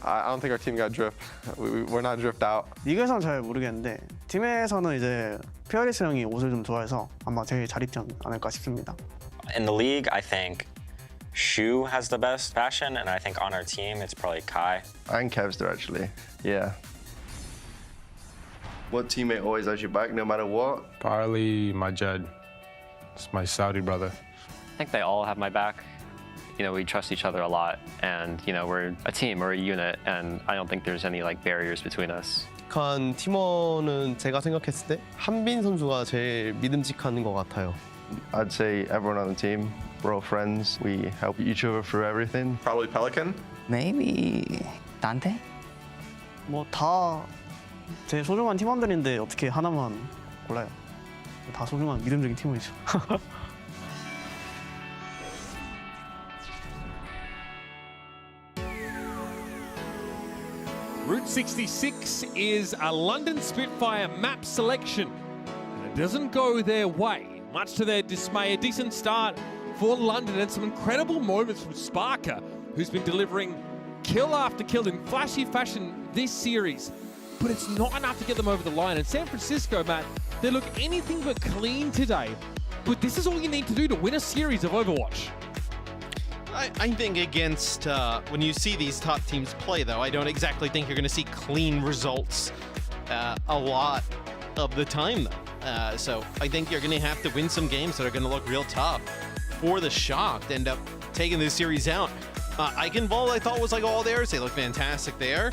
I don't think our team got dripped. We're not dripped out. 리그에서는 잘 모르겠는데 팀에서는 이제 피어리스 형이 옷을 좀 좋아해서 아마 제일 잘 입지 않을까 싶습니다. In the league, I think Shu has the best fashion, and I think on our team, it's probably Kai. And Kevster, actually. Yeah. What teammate always has your back, no matter what? Probably my Jed. It's my Saudi brother. I think they all have my back. You know, we trust each other a lot, and you know, we're a team, we're a unit, and I don't think there's any like barriers between us. 한 팀원은 제가 생각했을 때 한빈 선수가 제일 믿음직한 것 같아요. I'd say everyone on the team. We're all friends. We help each other through everything. Probably Pelican. Maybe 단테? 뭐 다 제 소중한 팀원들인데 어떻게 하나만 골라요? 다 소중한 믿음적인 팀원이죠. Route 66 is a London Spitfire map selection. And it doesn't go their way, much to their dismay. A decent start for London and some incredible moments from Sparker, who's been delivering kill after kill in flashy fashion this series. But it's not enough to get them over the line. And San Francisco, Matt, they look anything but clean today. But this is all you need to do to win a series of Overwatch. I think against, when you see these top teams play, though, I don't exactly think you're going to see clean results a lot of the time, though. So I think you're going to have to win some games that are going to look real tough for the Shock to end up taking this series out. Eichenwald, I thought, was like all theirs. They look fantastic there.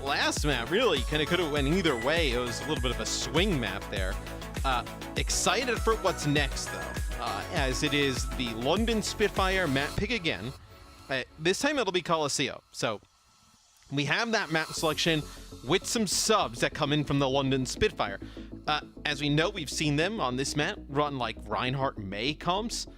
Last map, really, kind of could have went either way. It was a little bit of a swing map there. Excited for what's next, though. As it is the London Spitfire map pick again. This time it'll be Coliseum. So we have that map selection with some subs that come in from the London Spitfire. As we know, we've seen them on this map run like Reinhardt May comps.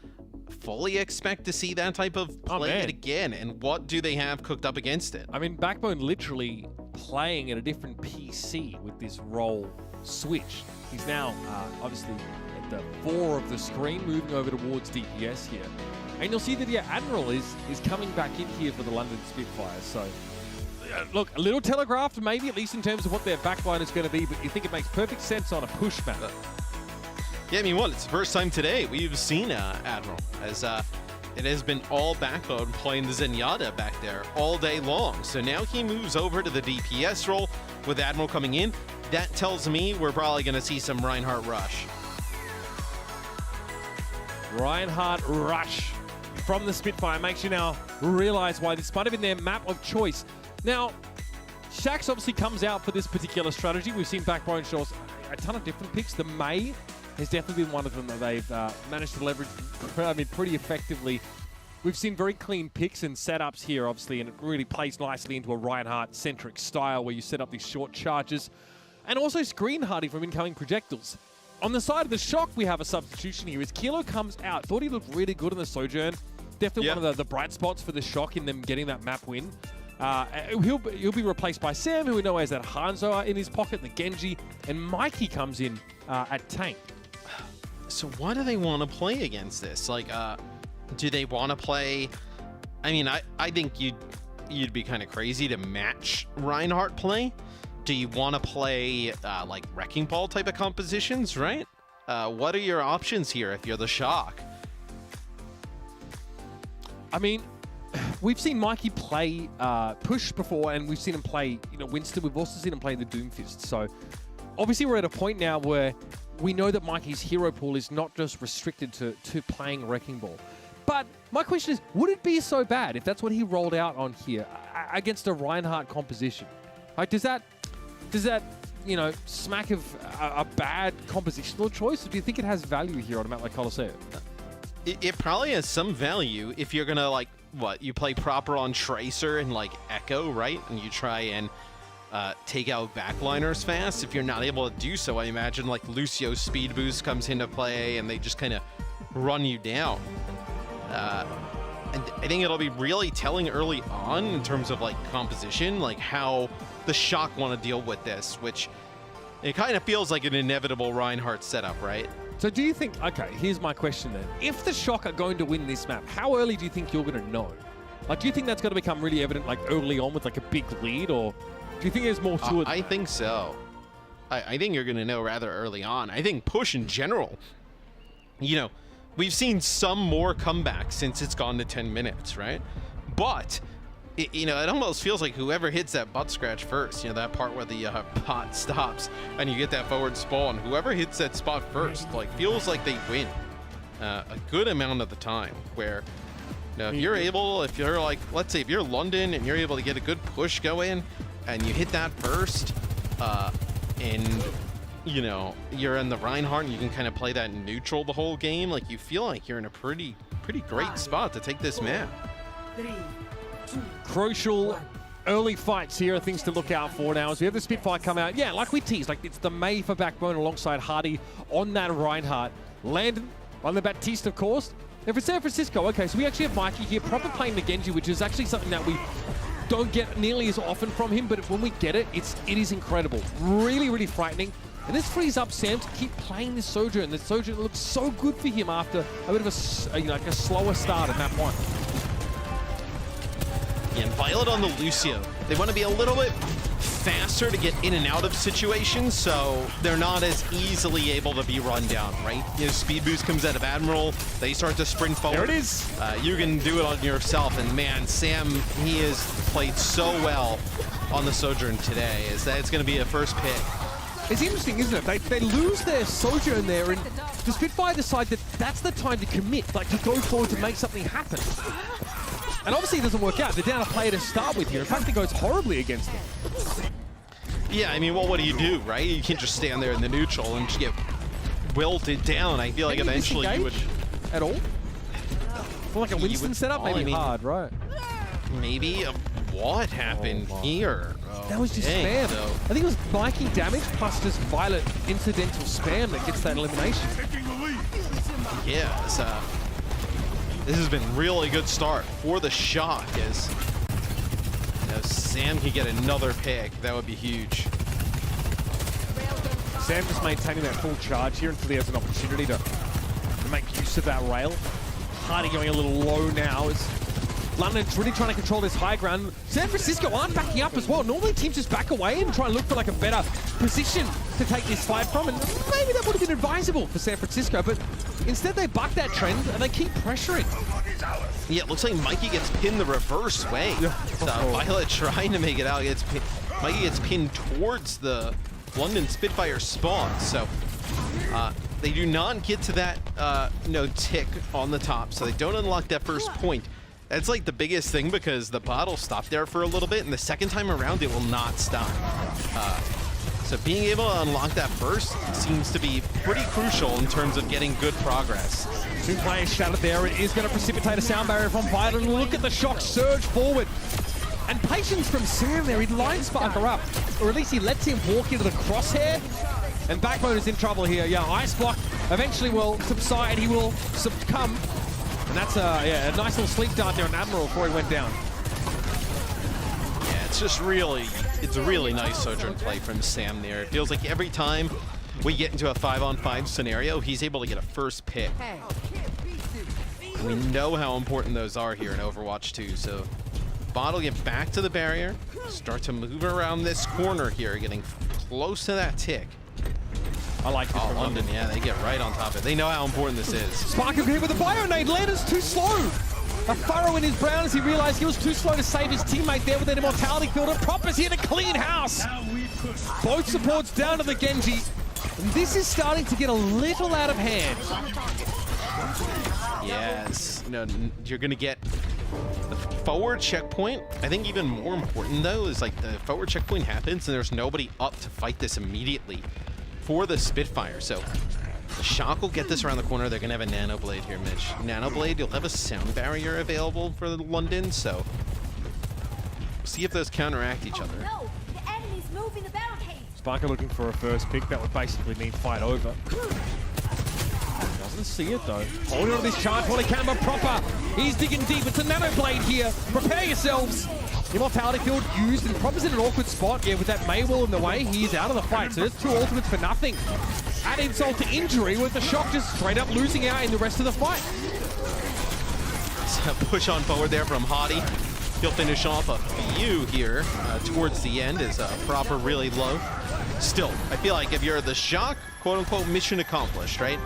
Fully expect to see that type of play it again. And what do they have cooked up against it? I mean, Backbone literally playing at a different PC with this role switch. He's now obviously at the 4 of the screen, moving over towards DPS here. And you'll see that, yeah, Admiral is coming back in here for the London Spitfire. So, look, a little telegraphed, maybe, at least in terms of what their backline is going to be, but you think it makes perfect sense on a push map. Yeah, I mean, it's the first time today we've seen Admiral, as it has been all Backbone playing the Zenyatta back there all day long. So now he moves over to the DPS role with Admiral coming in. That tells me we're probably going to see some Reinhardt Rush. Reinhardt Rush from the Spitfire makes you now realize why this might have been their map of choice. Now, Shax obviously comes out for this particular strategy. We've seen Backbone show us a ton of different picks. The May has definitely been one of them that they've managed to leverage, pretty effectively. We've seen very clean picks and setups here, obviously, and it really plays nicely into a Reinhardt-centric style where you set up these short charges and also screen Hardy from incoming projectiles. On the side of the Shock, we have a substitution here as Kilo comes out. Thought he looked really good in the Sojourn. Definitely one of the bright spots for the Shock in them getting that map win. He'll be replaced by Sam, who we know has that Hangzhou in his pocket, the Genji, and Mikey comes in at tank. So why do they want to play against this? Like, do they want to play? I mean, I think you'd be kind of crazy to match Reinhardt play. Do you want to play like Wrecking Ball type of compositions, right? What are your options here if you're the Shock? I mean, we've seen Mikey play Push before, and we've seen him play, Winston. We've also seen him play the Doomfist. So obviously we're at a point now where we know that Mikey's hero pool is not just restricted to playing Wrecking Ball. But my question is, would it be so bad if that's what he rolled out on here against a Reinhardt composition? Like, does that smack of a bad compositional choice, or do you think it has value here on a map like Coliseum? It probably has some value if you're gonna you play proper on Tracer and like Echo, right? And you try and take out backliners fast. If you're not able to do so, I imagine like Lucio's speed boost comes into play and they just kind of run you down. And I think it'll be really telling early on in terms of like composition, like how the Shock want to deal with this, which it kind of feels like an inevitable Reinhardt setup, right? So do you think, okay, here's my question then. If the Shock are going to win this map, how early do you think you're going to know? Like, do you think that's going to become really evident like early on with like a big lead, or do you think there's more to it? I think so. I think you're going to know rather early on. I think Push in general, we've seen some more comebacks since it's gone to 10 minutes, right? But, it almost feels like whoever hits that butt scratch first, that part where the bot stops and you get that forward spawn, whoever hits that spot first, feels like they win a good amount of the time. Where, if you're like, let's say if you're London and you're able to get a good push going and you hit that first, and you're in the Reinhardt and you can kind of play that neutral the whole game, like you feel like you're in a pretty great spot to take this map. Crucial early fights here are things to look out for now as we have the Spitfire come out. Yeah, like we teased, like it's the May for Backbone alongside Hardy on that Reinhardt. Landon on the Baptiste, of course. And for San Francisco, okay, so we actually have Mikey here, proper playing the Genji, which is actually something that we don't get nearly as often from him, but when we get it, it is incredible. Really, really frightening. And this frees up Sam to keep playing this Sojourn. The Sojourn looks so good for him after a bit of a slower start at map 1. Yeah, and Violet on the Lucio. They want to be a little bit faster to get in and out of situations, so they're not as easily able to be run down, right? Speed boost comes out of Admiral. They start to sprint forward. There it is. You can do it on yourself, and man, Sam, he has played so well on the Sojourn today. It's going to be a first pick. It's interesting, isn't it? They lose their Sojourn there, and the Spitfire decide that that's the time to commit, to go forward to make something happen. And obviously it doesn't work out. They're down a player to start with here. In fact, it goes horribly against them. Yeah, I mean, well, what do you do, right? You can't just stand there in the neutral and just get wilted down. I feel like eventually you would... At all? For like a Winston setup? Maybe hard, right? Maybe. What happened here? That was just spam. So. I think it was Viking damage plus just Violet incidental spam that gets that elimination. Yeah, this has been really good start for the Shock as Sam can get another pick. That would be huge. Sam just maintaining that full charge here until he has an opportunity to make use of that rail. Hardy going a little low now as London's really trying to control this high ground. San Francisco aren't backing up as well. Normally teams just back away and try and look for like a better position to take this fight from, and maybe that would have been advisable for San Francisco, but instead they buck that trend and they keep pressuring. Yeah, it looks like Mikey gets pinned the reverse way. Violet trying to make it out. Mikey gets pinned towards the London Spitfire spawn, so they do not get to that tick on the top, so they don't unlock that first point. That's like the biggest thing because the bot will stop there for a little bit, and the second time around it will not stop. So being able to unlock that burst seems to be pretty crucial in terms of getting good progress. 2 players shattered there. It is going to precipitate a sound barrier from Violent. Look at the shock surge forward. And patience from Sam there. He lines Sparker up, or at least he lets him walk into the crosshair. And Backbone is in trouble here. Yeah, Ice Block eventually will subside. He will succumb. And that's a nice little sleep dart there on Admiral before he went down. Yeah, it's just really, it's a really nice Sojourn play from Sam there. It feels like every time we get into a 5-on-5 scenario, he's able to get a first pick. We know how important those are here in Overwatch 2, so Bot will get back to the barrier, start to move around this corner here, getting close to that tick. I like this from London, yeah, they get right on top of it. They know how important this is. Spark hit with a bio nade. Landon's too slow. A furrow in his brown as he realized he was too slow to save his teammate there with an immortality field. And Propper's here to clean house. Both supports down to the Genji. And this is starting to get a little out of hand. Yes, you know, you're gonna get the forward checkpoint. I think even more important though is like the forward checkpoint happens and there's nobody up to fight this immediately for the Spitfire. So Shock will get this around the corner. They're gonna have a Nano Blade here, Mitch. Nano Blade, you'll have a sound barrier available for London, so see if those counteract each other. No, the enemy's moving the barricade. Sparker looking for a first pick. That would basically mean fight over. Doesn't see it though. Holding on this charge while he can, but Proper. He's digging deep. It's a Nano Blade here. Prepare yourselves. Immortality field used, and Proper's in an awkward spot. Yeah, with that Maywell in the way, he's out of the fight. So there's 2 ultimates for nothing. Add insult to injury with the Shock just straight up losing out in the rest of the fight. So push on forward there from Hottie. He'll finish off a few here towards the end as Proper really low. Still, I feel like if you're the Shock, quote-unquote, mission accomplished, right?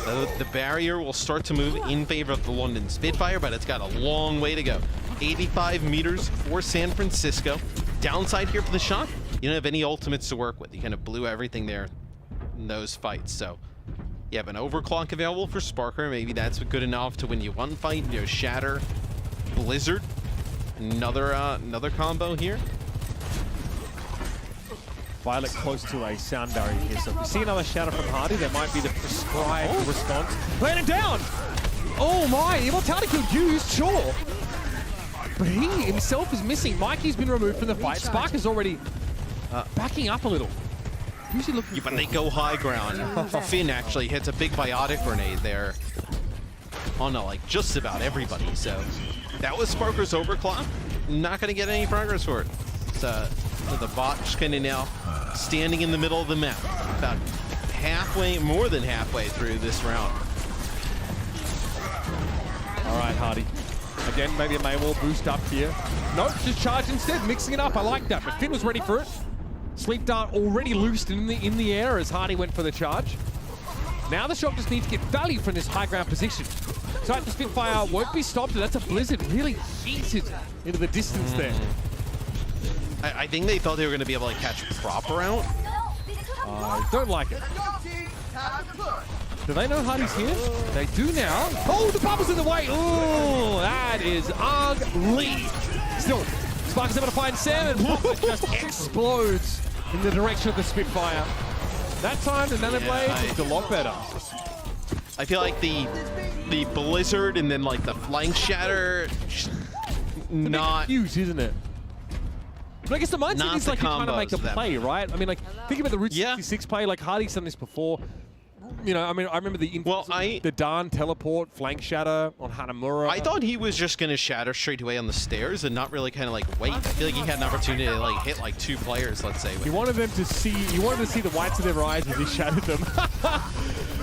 The barrier will start to move in favor of the London Spitfire, but it's got a long way to go. 85 meters for San Francisco. Downside here for the Shock, you don't have any ultimates to work with. You kind of blew everything there in those fights. So you have an overclock available for Sparker. Maybe that's good enough to win you one fight. You know, Shatter, Blizzard, another combo here. Violet close to a sound barrier here. So if we see another Shatter from Hardy, that might be the prescribed response. Landed down! Oh my, the immortality field used, sure. But he himself is missing. Mikey's been removed from the fight. Spark is already backing up a little. Who's he looking for? But they go high ground. Finn actually hits a big biotic grenade there on like just about everybody. So that was Sparker's overclock. Not going to get any progress for it. So the bot just kind of now standing in the middle of the map, about halfway, more than halfway through this round. All right, Hardy. Again, maybe a Maywell boost up here. Nope, just charge instead, mixing it up. I like that, but Finn was ready for it. Sleep dart already loosed in the air as Hardy went for the charge. Now the Shock just needs to get value from this high ground position. So the Spitfire won't be stopped, and that's a Blizzard really heated into the distance there. I think they thought they were going to be able to catch Proper out. I don't like it. Do they know Hardy's here? They do now. Oh, the bubble's in the way. Oh, that is ugly. Still, Spark's able to find Sam, and Proper just explodes in the direction of the Spitfire. That time, the Nano Blade is a lot better. I feel like the Blizzard and then like the Flank Shatter, not huge, isn't it? But I guess the mindset is like you're trying to make a play, right? I mean, like, think about the Route 66 play. Like, Hardy's done this before. You know, I mean, I remember the Dan teleport, flank shatter on Hanamura. I thought he was just going to shatter straight away on the stairs and not really kind of like wait. I feel like he had an opportunity to like hit like 2 players, let's say. You wanted them to see, you wanted to see the whites of their eyes as he shattered them.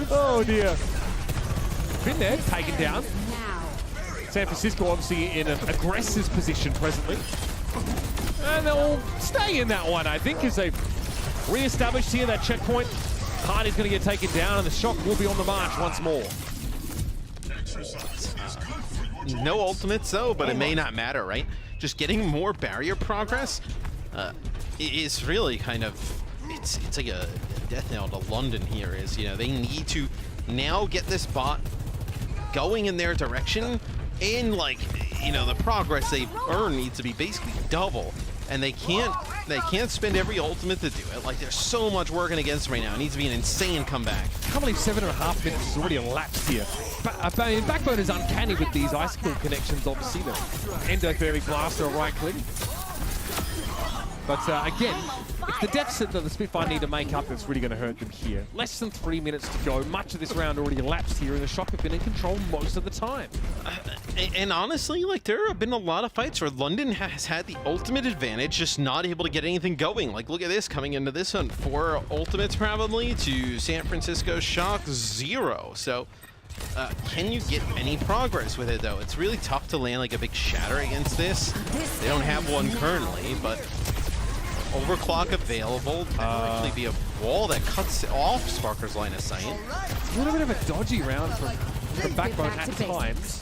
Oh dear. Been there, taken down. San Francisco obviously in an aggressive position presently. And they'll stay in that one, I think, as they've re-established here that checkpoint. Hardy's going to get taken down, and the Shock will be on the march once more. No ultimates, though, but it may not matter, right? Just getting more barrier progress is really kind of... It's like a death knell to London here, is, you know, they need to now get this bot going in their direction, and, like, you know, the progress they've earned needs to be basically double. And they can't spend every ultimate to do it. Like, there's so much working against them right now. It needs to be an insane comeback. I can't believe 7.5 minutes has already elapsed here. Backbone is uncanny with these icicle connections, obviously. The Endo Fairy Blaster, right click. But again, it's the deficit that the Spitfire need to make up that's really going to hurt them here. Less than 3 minutes to go. Much of this round already elapsed here, and the Shock have been in control most of the time. And honestly, like, there have been a lot of fights where London has had the ultimate advantage, just not able to get anything going. Like, look at this, coming into this one. 4 ultimates probably to San Francisco Shock 0. So, can you get any progress with it, though? It's really tough to land, like, a big shatter against this. They don't have one currently, but overclock available. That would actually be a wall that cuts off Sparker's line of sight. A little bit of a dodgy round from Backbone at times.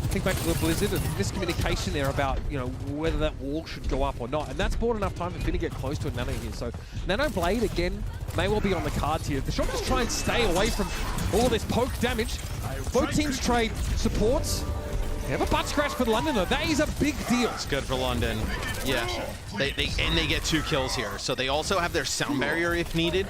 Think back to the Blizzard and miscommunication there about, you know, whether that wall should go up or not. And that's bought enough time for Finn to get close to a Nano here. So Nano Blade, again, may well be on the cards here. The Shock just try and stay away from all this poke damage. Both teams trade supports. They have a butt scratch for London, though. That is a big deal. It's good for London. Yeah, they get 2 kills here. So they also have their sound barrier if needed,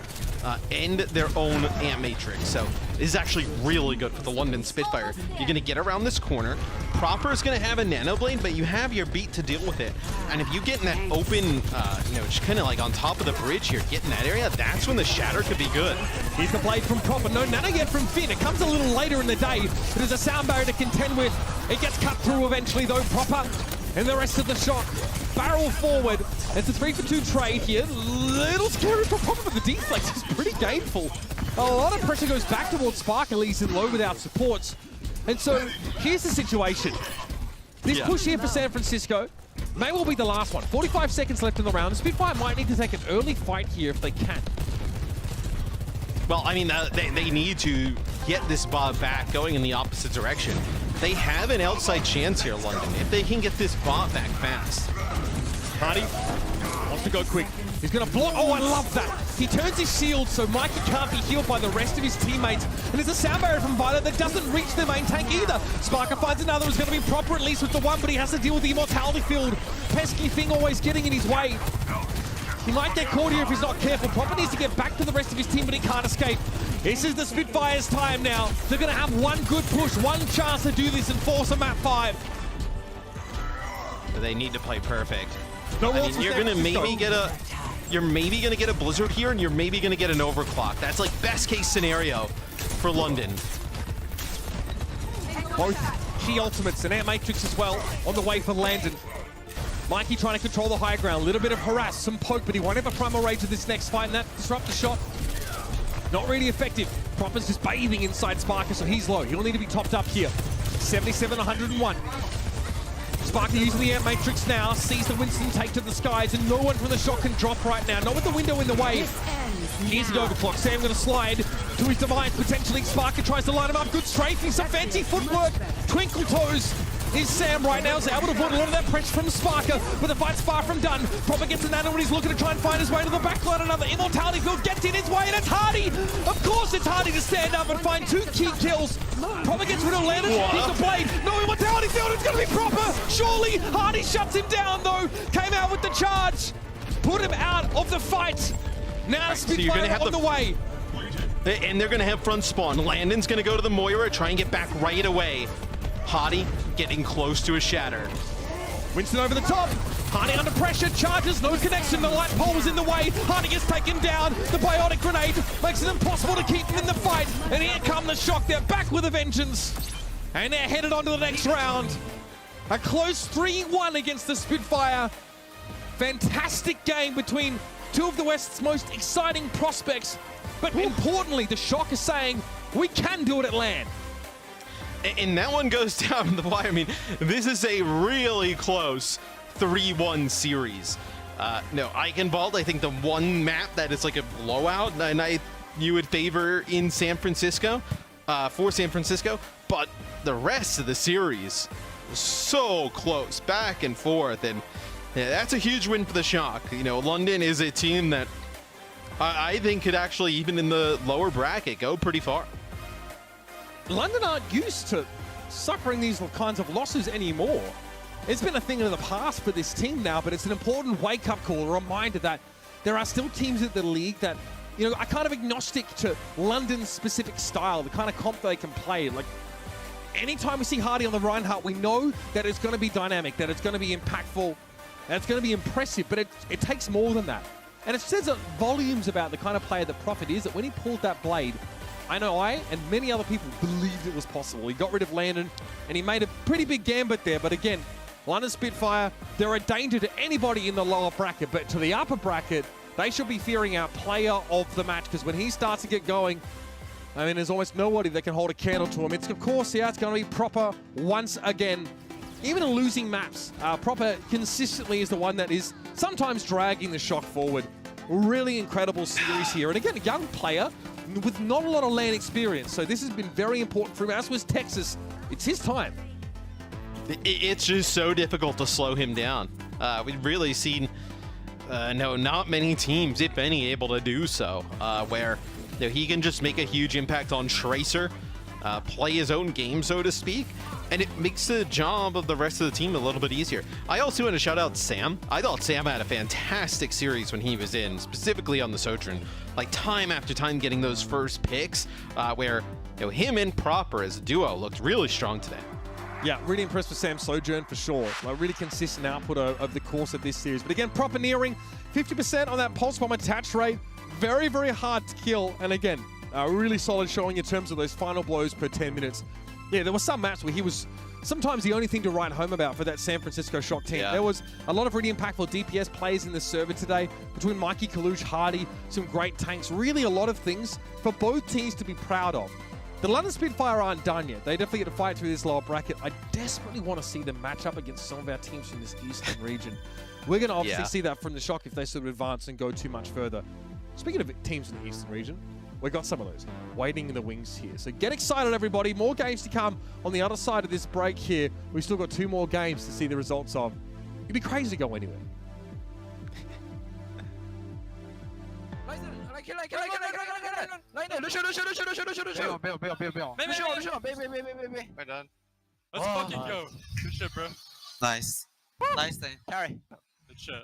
and their own Ant Matrix. So this is actually really good for the London Spitfire. You're going to get around this corner. Proper is going to have a Nano Blade, but you have your beat to deal with it. And if you get in that open, you know, just kind of like on top of the bridge here, get in that area, that's when the Shatter could be good. Here's the Blade from Proper. No Nano yet from Finn. It comes a little later in the day, but there's a sound barrier to contend with. It gets cut through eventually, though. Proper and the rest of the Shock barrel forward. It's a 3-for-2 trade here. Little scary for Proper, but the deflex is pretty gainful. A lot of pressure goes back towards Spark, at least in low without supports. And so here's the situation. This push here for San Francisco may well be the last one. 45 seconds left in the round. The Spitfire might need to take an early fight here if they can. Well, I mean, they need to get this bot back going in the opposite direction. They have an outside chance here, London, if they can get this bot back fast. Hardy wants to go quick. He's going to block. Oh, I love that. He turns his shield so Mikey can't be healed by the rest of his teammates. And there's a sound barrier from Violet that doesn't reach the main tank either. Sparker finds another who's going to be Proper at least with the one, but he has to deal with the immortality field. Pesky thing always getting in his way. He might get caught here if he's not careful. Proper needs to get back to the rest of his team, but he can't escape. This is the Spitfire's time now. They're going to have one good push, one chance to do this and force a map 5. They need to play perfect. No, I mean, you're going to maybe get a... You're maybe going to get a Blizzard here, and you're maybe going to get an Overclock. That's like best case scenario for London. Both key ultimates and Ant Matrix as well on the way for Landon. Mikey trying to control the high ground. A little bit of harass, some poke, but he won't have a primal rage with this next fight, and that disruptor shot not really effective. Proper's just bathing inside Sparker, so he's low. He'll need to be topped up here. 77, 101. Sparker using the Ant Matrix now, sees the Winston take to the skies, and no one from the Shock can drop right now. Not with the window in the way. Here's the overclock. Sam going to slide to his device, potentially. Sparker tries to line him up. Good strafing, some fancy footwork. Twinkle toes is Sam right now. Is able to avoid a lot of that pressure from Sparker, but the fight's far from done. Proper gets a Nano when he's looking to try and find his way to the backline. Another immortality field gets in his way, and it's Hardy. Of course it's Hardy to stand up and find 2 key kills. Proper gets rid of Landon. He's the Blade. No immortality field. It's going to be Proper. Surely Hardy shuts him down, though. Came out with the charge. Put him out of the fight. Now Spitfire on the way. And they're going to have front spawn. Landon's going to go to the Moira, try and get back right away. Hardy getting close to a shatter. Winston over the top. Hardy under pressure, charges, no connection. The light pole was in the way. Hardy gets taken down. The biotic grenade makes it impossible to keep him in the fight. And here come the Shock. They're back with a vengeance. And they're headed on to the next round. A close 3-1 against the Spitfire. Fantastic game between 2 of the West's most exciting prospects. But importantly, the Shock is saying, we can do it at LAN. And that one goes down the wire. I mean, this is a really close 3-1 series. No, Eichenwald, I think the one map that is like a blowout, and you would favor in San Francisco, for San Francisco, but the rest of the series was so close, back and forth, and yeah, that's a huge win for the Shock. You know, London is a team that I think could actually, even in the lower bracket, go pretty far. London aren't used to suffering these kinds of losses anymore. it's been a thing of the past for this team now, but it's an important wake-up call, a reminder that there are still teams in the league that, you know, are kind of agnostic to London's specific style, the kind of comp they can play. Like, anytime we see Hardy on the Reinhardt, we know that it's going to be dynamic, that it's going to be impactful, that it's going to be impressive, but it takes more than that. And it says volumes about the kind of player that Prophet is, that when he pulled that blade, I know I and many other people believed it was possible. He got rid of Landon, and he made a pretty big gambit there. But again, London Spitfire, they're a danger to anybody in the lower bracket, but to the upper bracket, they should be fearing our player of the match, because when he starts to get going, I mean, there's almost nobody that can hold a candle to him. It's, of course, yeah, it's going to be Proper once again. Even in losing maps, Proper consistently is the one that is sometimes dragging the shock forward. Really incredible series here. And again, a young player with not a lot of LAN experience. So this has been very important for him, as was Texas. It's his time. It's just so difficult to slow him down. We've really seen not many teams, if any, able to do so, where he can just make a huge impact on Tracer, play his own game, so to speak, and it makes the job of the rest of the team a little bit easier. I also want to shout out Sam. I thought Sam had a fantastic series when he was in, specifically on the Sojourn. Like, time after time getting those first picks, where him and Proper as a duo looked really strong today. Yeah, really impressed with Sam's Sojourn for sure. Like, really consistent output of the course of this series. But again, Proper nearing 50% on that pulse bomb attach rate. Very, very hard to kill. And again, really solid showing in terms of those final blows per 10 minutes. Yeah, there were some maps where he was sometimes the only thing to write home about for that San Francisco Shock team. Yeah. There was a lot of really impactful DPS plays in the server today between Mikey, Kalush, Hardy, some great tanks. Really a lot of things for both teams to be proud of. The London Spitfire aren't done yet. They definitely get to fight through this lower bracket. I desperately want to see them match up against some of our teams from this eastern region. We're going to obviously see that from the Shock if they sort of advance and go too much further. Speaking of teams in the eastern region, we've got some of those waiting in the wings here. So get excited, everybody. More games to come on the other side of this break here. We've still got 2 more games to see the results of. It'd be crazy to go anywhere. Let's fucking go. Good shit, bro. Nice. Nice thing. Carry. Good shit.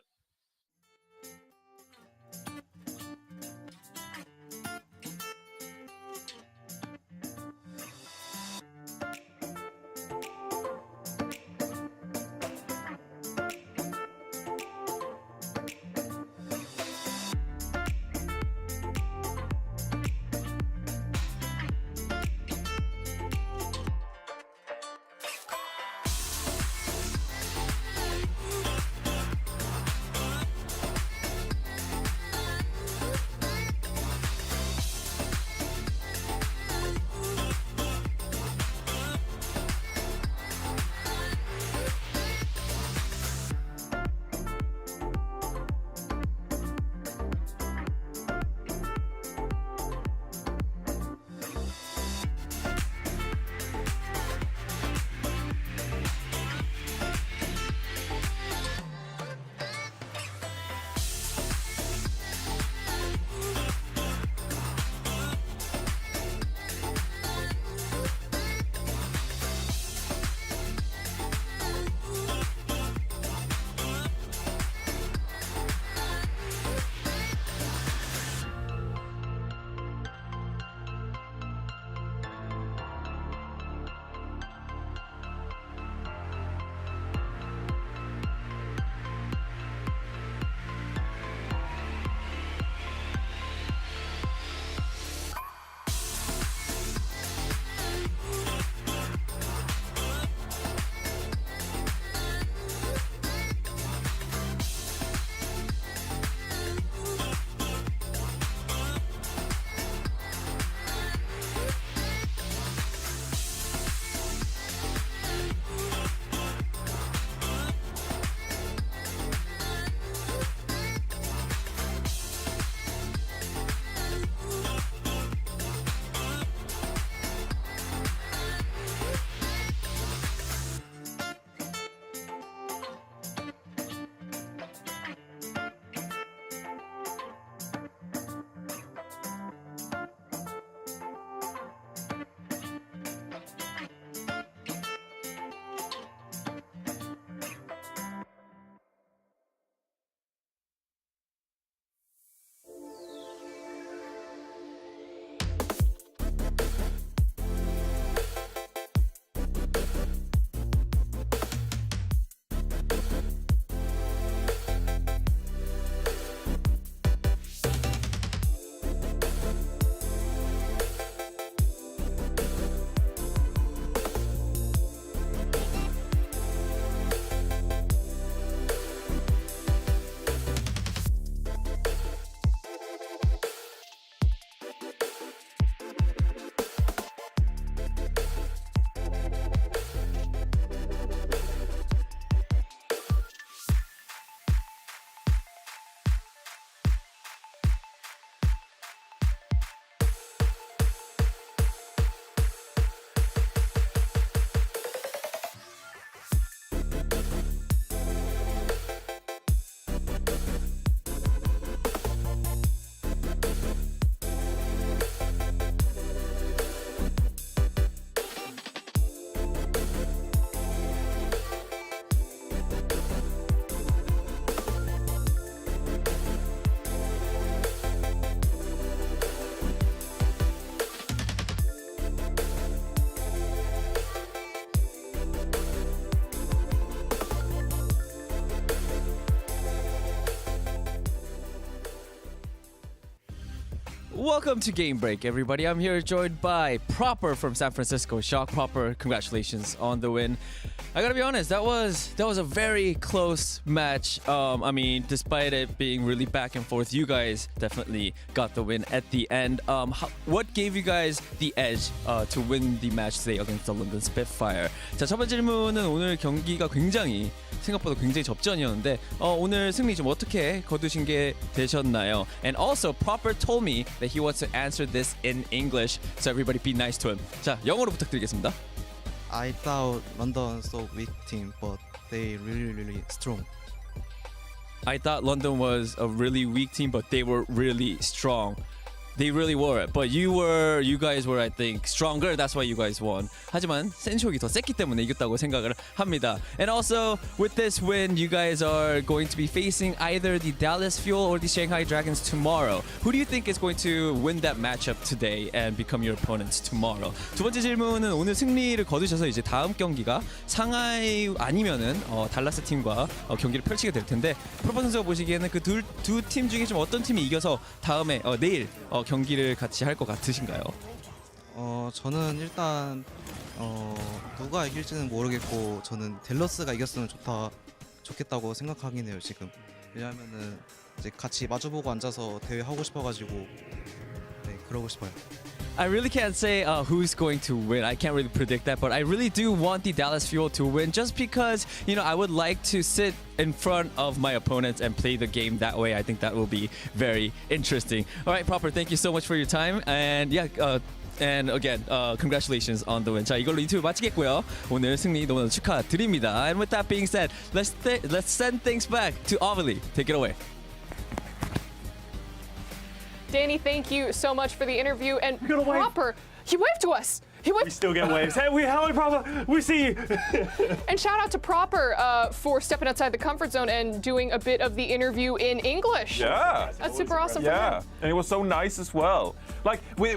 Welcome to Game Break, everybody. I'm here joined by Proper from San Francisco. Shock Proper, congratulations on the win. I gotta be honest, that was a very close match. I mean, despite it being really back and forth, you guys definitely got the win at the end. What gave you guys the edge to win the match today against the London Spitfire? 자, 첫 번째 질문은 오늘 경기가 생각보다 굉장히 접전이었는데 오늘 승리 좀 어떻게 거두신 게 되셨나요? And also, Proper told me that he wants to answer this in English, so everybody be nice to him. 자, 영어로 부탁드리겠습니다. I thought London was so weak team, but they really strong. I thought London was a really weak team, but they were really strong. They really were, but you guys were, I think, stronger. That's why you guys won. 하지만 센쇼기 더 셌기 때문에 이겼다고 생각을 합니다. And also, with this win, you guys are going to be facing either the Dallas Fuel or the Shanghai Dragons tomorrow. Who do you think is going to win that matchup today and become your opponents tomorrow? 두 번째 질문은 오늘 승리를 거두셔서 이제 다음 경기가 상하이 아니면은 달라스 팀과 경기를 펼치게 될 텐데, 프로퍼 선수가 보시기에는 그 두 팀 중에 좀 어떤 팀이 이겨서 다음에 내일 경기를 같이 할 것 같으신가요? 저는 일단 누가 이길지는 모르겠고 저는 댈러스가 이겼으면 좋겠다고 생각하긴 해요 지금. 왜냐하면은 이제 같이 마주보고 앉아서 대회 하고 싶어가지고 네 그러고 싶어요. I really can't say who's going to win. I can't really predict that, but I really do want the Dallas Fuel to win just because, I would like to sit in front of my opponents and play the game that way. I think that will be very interesting. All right, Proper, thank you so much for your time. And and again, congratulations on the win. 자, 이걸로 인터뷰 마치겠고요. 오늘 승리 너무나 축하드립니다. And with that being said, let's send things back to Overly. Take it away. Danny, thank you so much for the interview. And Proper, he waved to us. We still get waves. Hey, how Proper? We see you. And shout out to Proper for stepping outside the comfort zone and doing a bit of the interview in English. Yeah. That's super awesome. Yeah, and it was so nice as well. Like we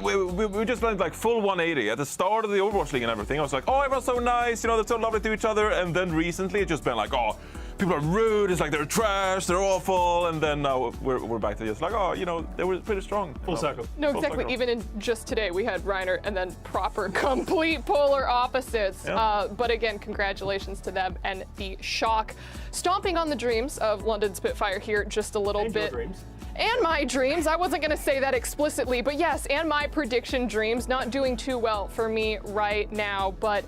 just went like full 180 at the start of the Overwatch League and everything. I was like, oh, everyone's so nice, they're so lovely to each other. And then recently it's just been like, oh, people are rude. It's like they're trash. They're awful. And then now we're back to just like, oh, they were pretty strong. Full circle. No, exactly. Even in just today, we had Reiner and then Proper, complete polar opposites. Yeah. But again, congratulations to them and the Shock stomping on the dreams of London Spitfire here just a little bit. Your dreams. And my dreams. I wasn't going to say that explicitly, but yes, and my prediction dreams. Not doing too well for me right now, but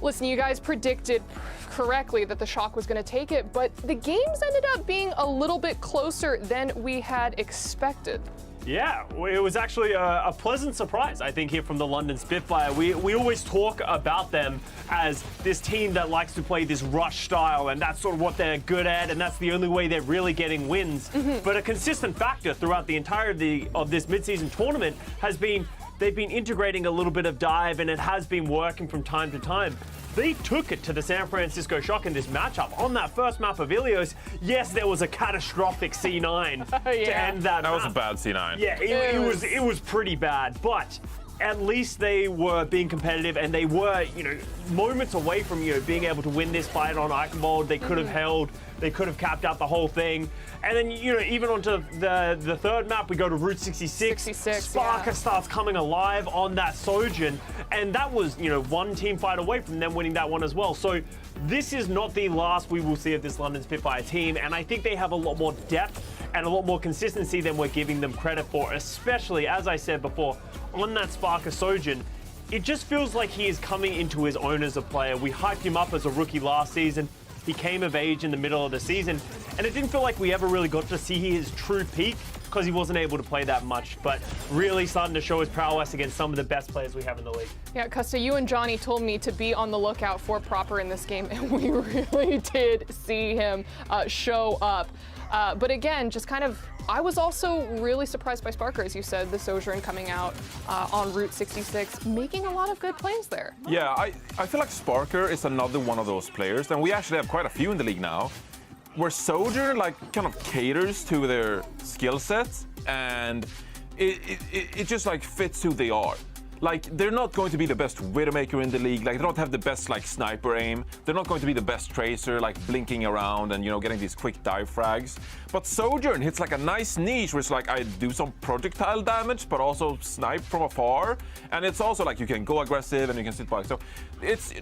listen, you guys predicted correctly that the Shock was going to take it, but the games ended up being a little bit closer than we had expected. Yeah, it was actually a pleasant surprise, I think, here from the London Spitfire. We always talk about them as this team that likes to play this rush style, and that's sort of what they're good at, and that's the only way they're really getting wins. But a consistent factor throughout the entirety of this midseason tournament has been they've been integrating a little bit of dive, and it has been working from time to time. They took it to the San Francisco Shock in this matchup. On that first map of Ilios, yes, there was a catastrophic C9 to end that That map. was a bad C9. Yeah, it was pretty bad, but at least they were being competitive, and they were, moments away from, being able to win this fight on Eichenwald. They could have held, they could have capped out the whole thing. And then, even onto the third map, we go to Route 66. Sparker starts coming alive on that Sojourn, and that was, one team fight away from them winning that one as well. So this is not the last we will see of this London Spitfire team, and I think they have a lot more depth and a lot more consistency than we're giving them credit for, especially, as I said before, on that Sparker Sojourn. It just feels like he is coming into his own as a player. We hyped him up as a rookie last season. He came of age in the middle of the season, and it didn't feel like we ever really got to see his true peak because he wasn't able to play that much, but really starting to show his prowess against some of the best players we have in the league. Yeah, Custa, you and Johnny told me to be on the lookout for Proper in this game, and we really did see him show up. But again, just kind of, I was also really surprised by Sparker, as you said, the Sojourn coming out on Route 66, making a lot of good plays there. Yeah, I feel like Sparker is another one of those players, and we actually have quite a few in the league now, where Sojourn kind of caters to their skill sets, and it just fits who they are. like, they're not going to be the best Widowmaker in the league. Like, they don't have the best, like, sniper aim. They're not going to be the best Tracer, like, blinking around and, you know, getting these quick dive frags. But Sojourn hits, like, a nice niche where it's like, I do some projectile damage, but also snipe from afar. And it's also, like, you can go aggressive and you can sit back. So it's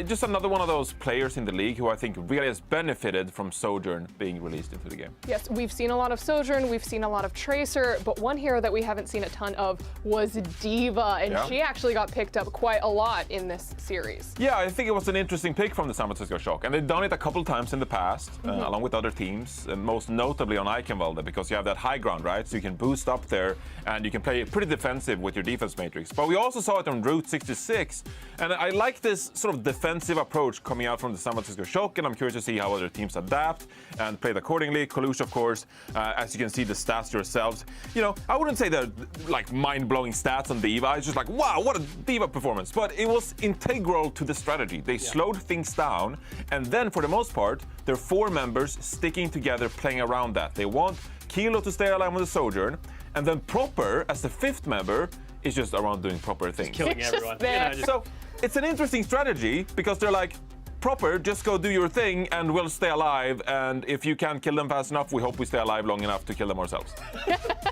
just another one of those players in the league who I think really has benefited from Sojourn being released into the game. Yes, we've seen a lot of Sojourn, we've seen a lot of Tracer, but one hero that we haven't seen a ton of was D.Va, and she actually got picked up quite a lot in this series. Yeah, I think it was an interesting pick from the San Francisco Shock, and they've done it a couple times in the past, along with other teams, and most notably on Eichenwalde, because you have that high ground, right? So you can boost up there, and you can play pretty defensive with your defense matrix. But we also saw it on Route 66, and I like this sort of defensive approach coming out from the San Francisco Shock, and I'm curious to see how other teams adapt and play it accordingly. Kalush, of course, as you can see the stats yourselves. You know, I wouldn't say they're like mind-blowing stats on D.Va. It's just like, wow, what a D.Va performance. But it was integral to the strategy. They slowed things down, and then for the most part, they're 4 members sticking together, playing around that. They want Kilo to stay alive on the Sojourn, and then Proper, as the 5th member, is just around doing proper things. Just killing everyone. So it's an interesting strategy because they're like, Proper, just go do your thing and we'll stay alive, and if you can't kill them fast enough, we hope we stay alive long enough to kill them ourselves.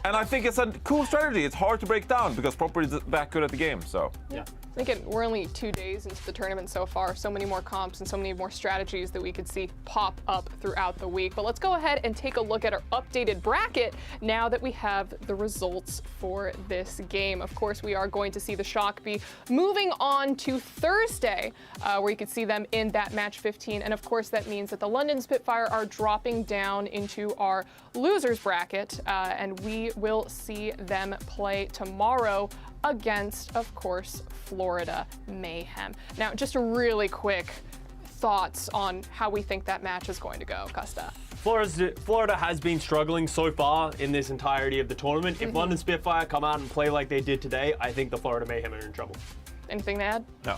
And I think it's a cool strategy. It's hard to break down because Proper is that good at the game, so. Yeah. Again, we're only 2 days into the tournament so far. So many more comps and so many more strategies that we could see pop up throughout the week. But let's go ahead and take a look at our updated bracket now that we have the results for this game. Of course, we are going to see the Shock be moving on to Thursday, where you could see them in that match 15. And of course, that means that the London Spitfire are dropping down into our losers bracket, and we will see them play tomorrow against, of course, Florida Mayhem. Now, just a really quick thoughts on how we think that match is going to go, Costa. Florida has been struggling so far in this entirety of the tournament. If London Spitfire come out and play like they did today, I think the Florida Mayhem are in trouble. Anything to add? No.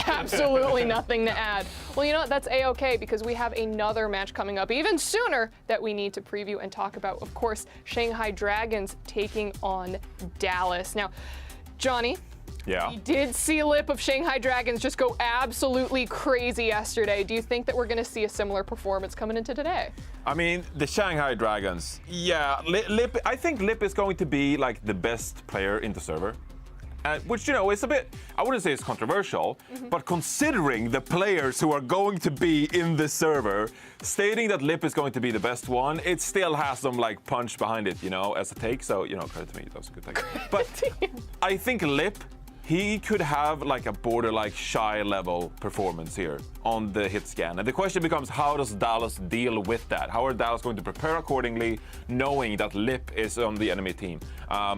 Absolutely nothing to add. Well, you know what? That's A-okay because we have another match coming up even sooner that we need to preview and talk about. Of course, Shanghai Dragons taking on Dallas. Now, Johnny, we did see Lip of Shanghai Dragons just go absolutely crazy yesterday. Do you think that we're going to see a similar performance coming into today? I mean, the Shanghai Dragons, yeah, Lip, I think Lip is going to be like the best player in the server. Which, you know, is a bit, I wouldn't say it's controversial, but considering the players who are going to be in the server, stating that Lip is going to be the best one, it still has some, like, punch behind it, you know, as a take. So, you know, credit to me, that was a good take. But I think Lip, he could have, like, a border, like, shy level performance here on the hit scan. And the question becomes, how does Dallas deal with that? How are Dallas going to prepare accordingly, knowing that Lip is on the enemy team?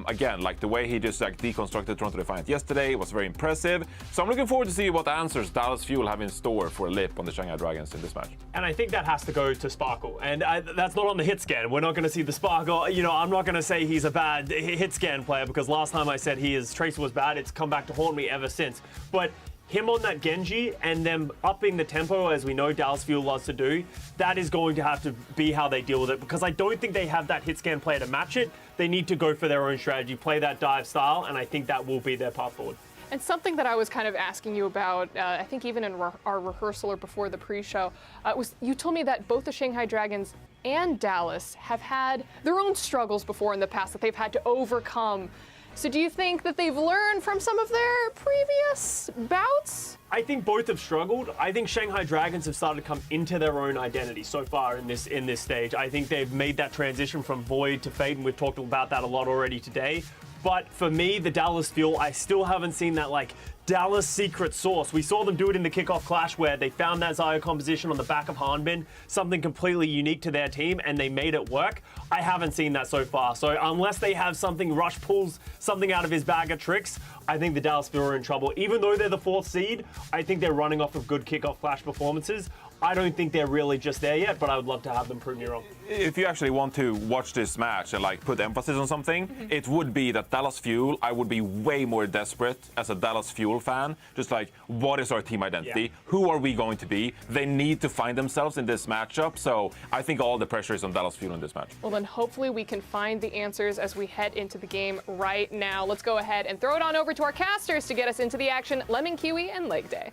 Again, like the way he just like deconstructed Toronto Defiant yesterday was very impressive. So I'm looking forward to see what answers Dallas Fuel have in store for Lip on the Shanghai Dragons in this match. And I think that has to go to Sparkle. And that's not on the hit scan. We're not going to see the Sparkle. You know, I'm not going to say he's a bad hit scan player because last time I said his Tracer was bad, it's come back to haunt me ever since. But him on that Genji and them upping the tempo, as we know Dallas Fuel loves to do, that is going to have to be how they deal with it, because I don't think they have that hit scan player to match it. They need to go for their own strategy, play that dive style, and I think that will be their path forward. And something that I was kind of asking you about, I think even in our rehearsal or before the pre-show, was you told me that both the Shanghai Dragons and Dallas have had their own struggles before in the past that they've had to overcome. So do you think that they've learned from some of their previous bouts? I think both have struggled. I think Shanghai Dragons have started to come into their own identity so far in this stage. I think they've made that transition from Void to Fate, and we've talked about that a lot already today. But for me, the Dallas Fuel, I still haven't seen that like Dallas secret sauce. We saw them do it in the kickoff clash where they found that Zio composition on the back of Hanbin, something completely unique to their team, and they made it work. I haven't seen that so far. So unless they have something, Rush pulls something out of his bag of tricks, I think the Dallas Fuel are in trouble. Even though they're the 4th seed, I think they're running off of good kickoff clash performances. I don't think they're really just there yet, but I would love to have them prove me wrong. If you actually want to watch this match and like put emphasis on something, it would be that Dallas Fuel, I would be way more desperate as a Dallas Fuel fan. Just like, what is our team identity? Yeah. Who are we going to be? They need to find themselves in this matchup. So I think all the pressure is on Dallas Fuel in this match. Well, then hopefully we can find the answers as we head into the game right now. Let's go ahead and throw it on over to our casters to get us into the action. Lemon Kiwi and Leg Day.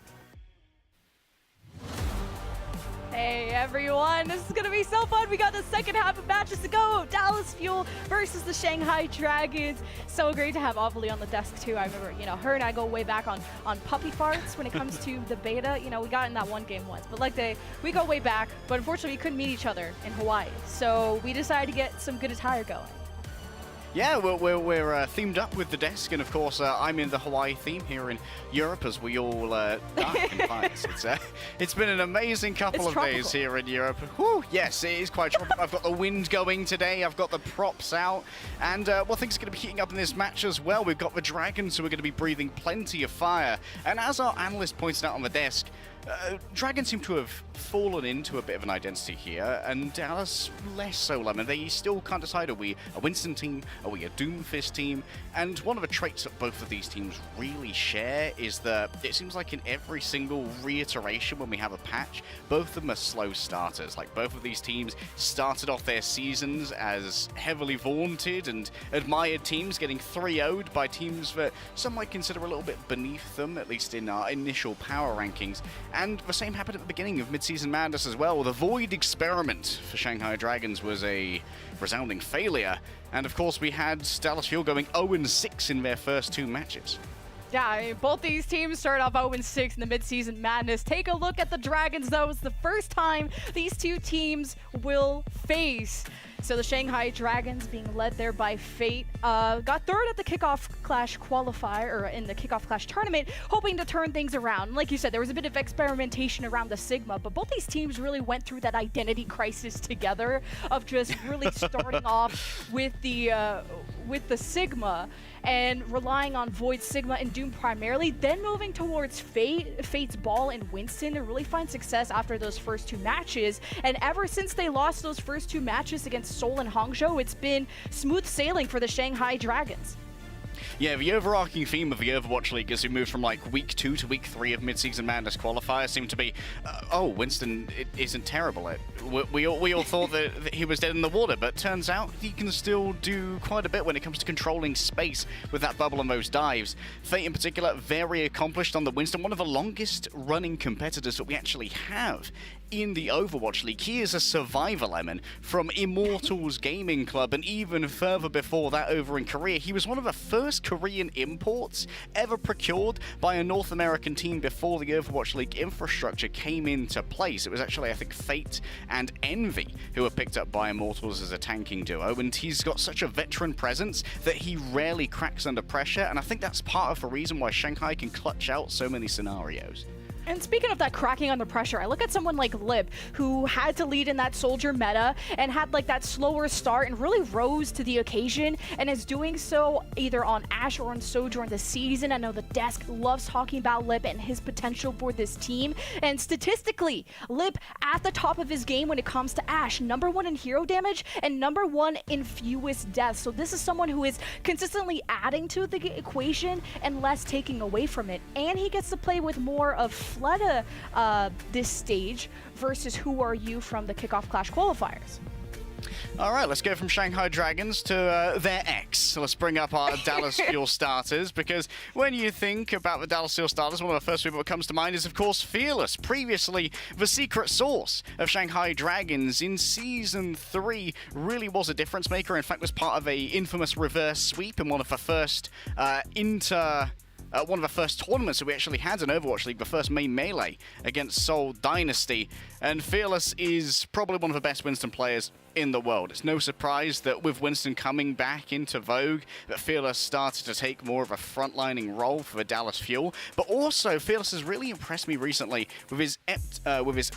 Hey everyone, this is gonna be so fun. We got the second half of matches to go. Dallas Fuel versus the Shanghai Dragons. So great to have Ovally on the desk too. I remember, her and I go way back on puppy farts when it comes to the beta. We got in that one game once, but we go way back. But unfortunately, we couldn't meet each other in Hawaii. So we decided to get some good attire going. Yeah, we're themed up with the desk, and of course I'm in the Hawaii theme here in Europe as we all die in fights. It's been an amazing couple of days here in Europe. Whew, yes, it is quite tropical. I've got the wind going today, I've got the props out, and things are going to be heating up in this match as well. We've got the Dragons who are going to be breathing plenty of fire, and as our analyst pointed out on the desk, Dragons seem to have fallen into a bit of an identity here, and Dallas less so, Lemon. They still can't decide, are we a Winston team, are we a Doomfist team? And one of the traits that both of these teams really share is that it seems like in every single reiteration when we have a patch, both of them are slow starters. Like, both of these teams started off their seasons as heavily vaunted and admired teams, getting 3-0'd by teams that some might consider a little bit beneath them, at least in our initial power rankings. And the same happened at the beginning of Midseason Madness as well. The Void experiment for Shanghai Dragons was a resounding failure. And of course, we had Dallas Fuel going 0-6 in their first two matches. Yeah, both these teams started off 0-6 in the Midseason Madness. Take a look at the Dragons, though. It's the first time these two teams will face. So the Shanghai Dragons, being led there by Fate, got third at the Kickoff Clash qualifier, or in the Kickoff Clash tournament, hoping to turn things around. Like you said, there was a bit of experimentation around the Sigma, but both these teams really went through that identity crisis together of just really starting off with the Sigma and relying on Void, Sigma, and Doom primarily, then moving towards Fate's Ball and Winston to really find success after those first two matches. And ever since they lost those first two matches against Seoul and Hangzhou, it's been smooth sailing for the Shanghai Dragons. Yeah, the overarching theme of the Overwatch League as we move from like week 2 to week 3 of Midseason Madness qualifier seemed to be, Winston isn't terrible. We all thought that he was dead in the water, but turns out he can still do quite a bit when it comes to controlling space with that bubble and those dives. Fate in particular, very accomplished on the Winston, one of the longest running competitors that we actually have in the Overwatch League. He is a survivor, Lemon, from Immortals Gaming Club, and even further before that over in Korea. He was one of the first Korean imports ever procured by a North American team before the Overwatch League infrastructure came into place. It was actually, I think, Fate and Envy who were picked up by Immortals as a tanking duo, and he's got such a veteran presence that he rarely cracks under pressure, and I think that's part of the reason why Shanghai can clutch out so many scenarios. And speaking of that cracking under pressure, I look at someone like Lip, who had to lead in that Soldier meta and had like that slower start and really rose to the occasion and is doing so either on Ashe or on Sojourn this season. I know the desk loves talking about Lip and his potential for this team. And statistically, Lip at the top of his game when it comes to Ashe, #1 in hero damage and #1 in fewest deaths. So this is someone who is consistently adding to the equation and less taking away from it. And he gets to play with more of Fleta this stage versus Who Are You from the Kickoff Clash qualifiers. All right, let's go from Shanghai Dragons to their ex. So let's bring up our Dallas Fuel starters, because when you think about the Dallas Fuel starters, one of the first people that comes to mind is, of course, Fearless, previously the secret source of Shanghai Dragons in Season 3, really was a difference maker. In fact, was part of a infamous reverse sweep in one of the first one of the first tournaments that we actually had in Overwatch League, the first main melee against Seoul Dynasty. And Fearless is probably one of the best Winston players in the world. It's no surprise that with Winston coming back into vogue, that Fearless started to take more of a frontlining role for the Dallas Fuel. But also, Fearless has really impressed me recently with his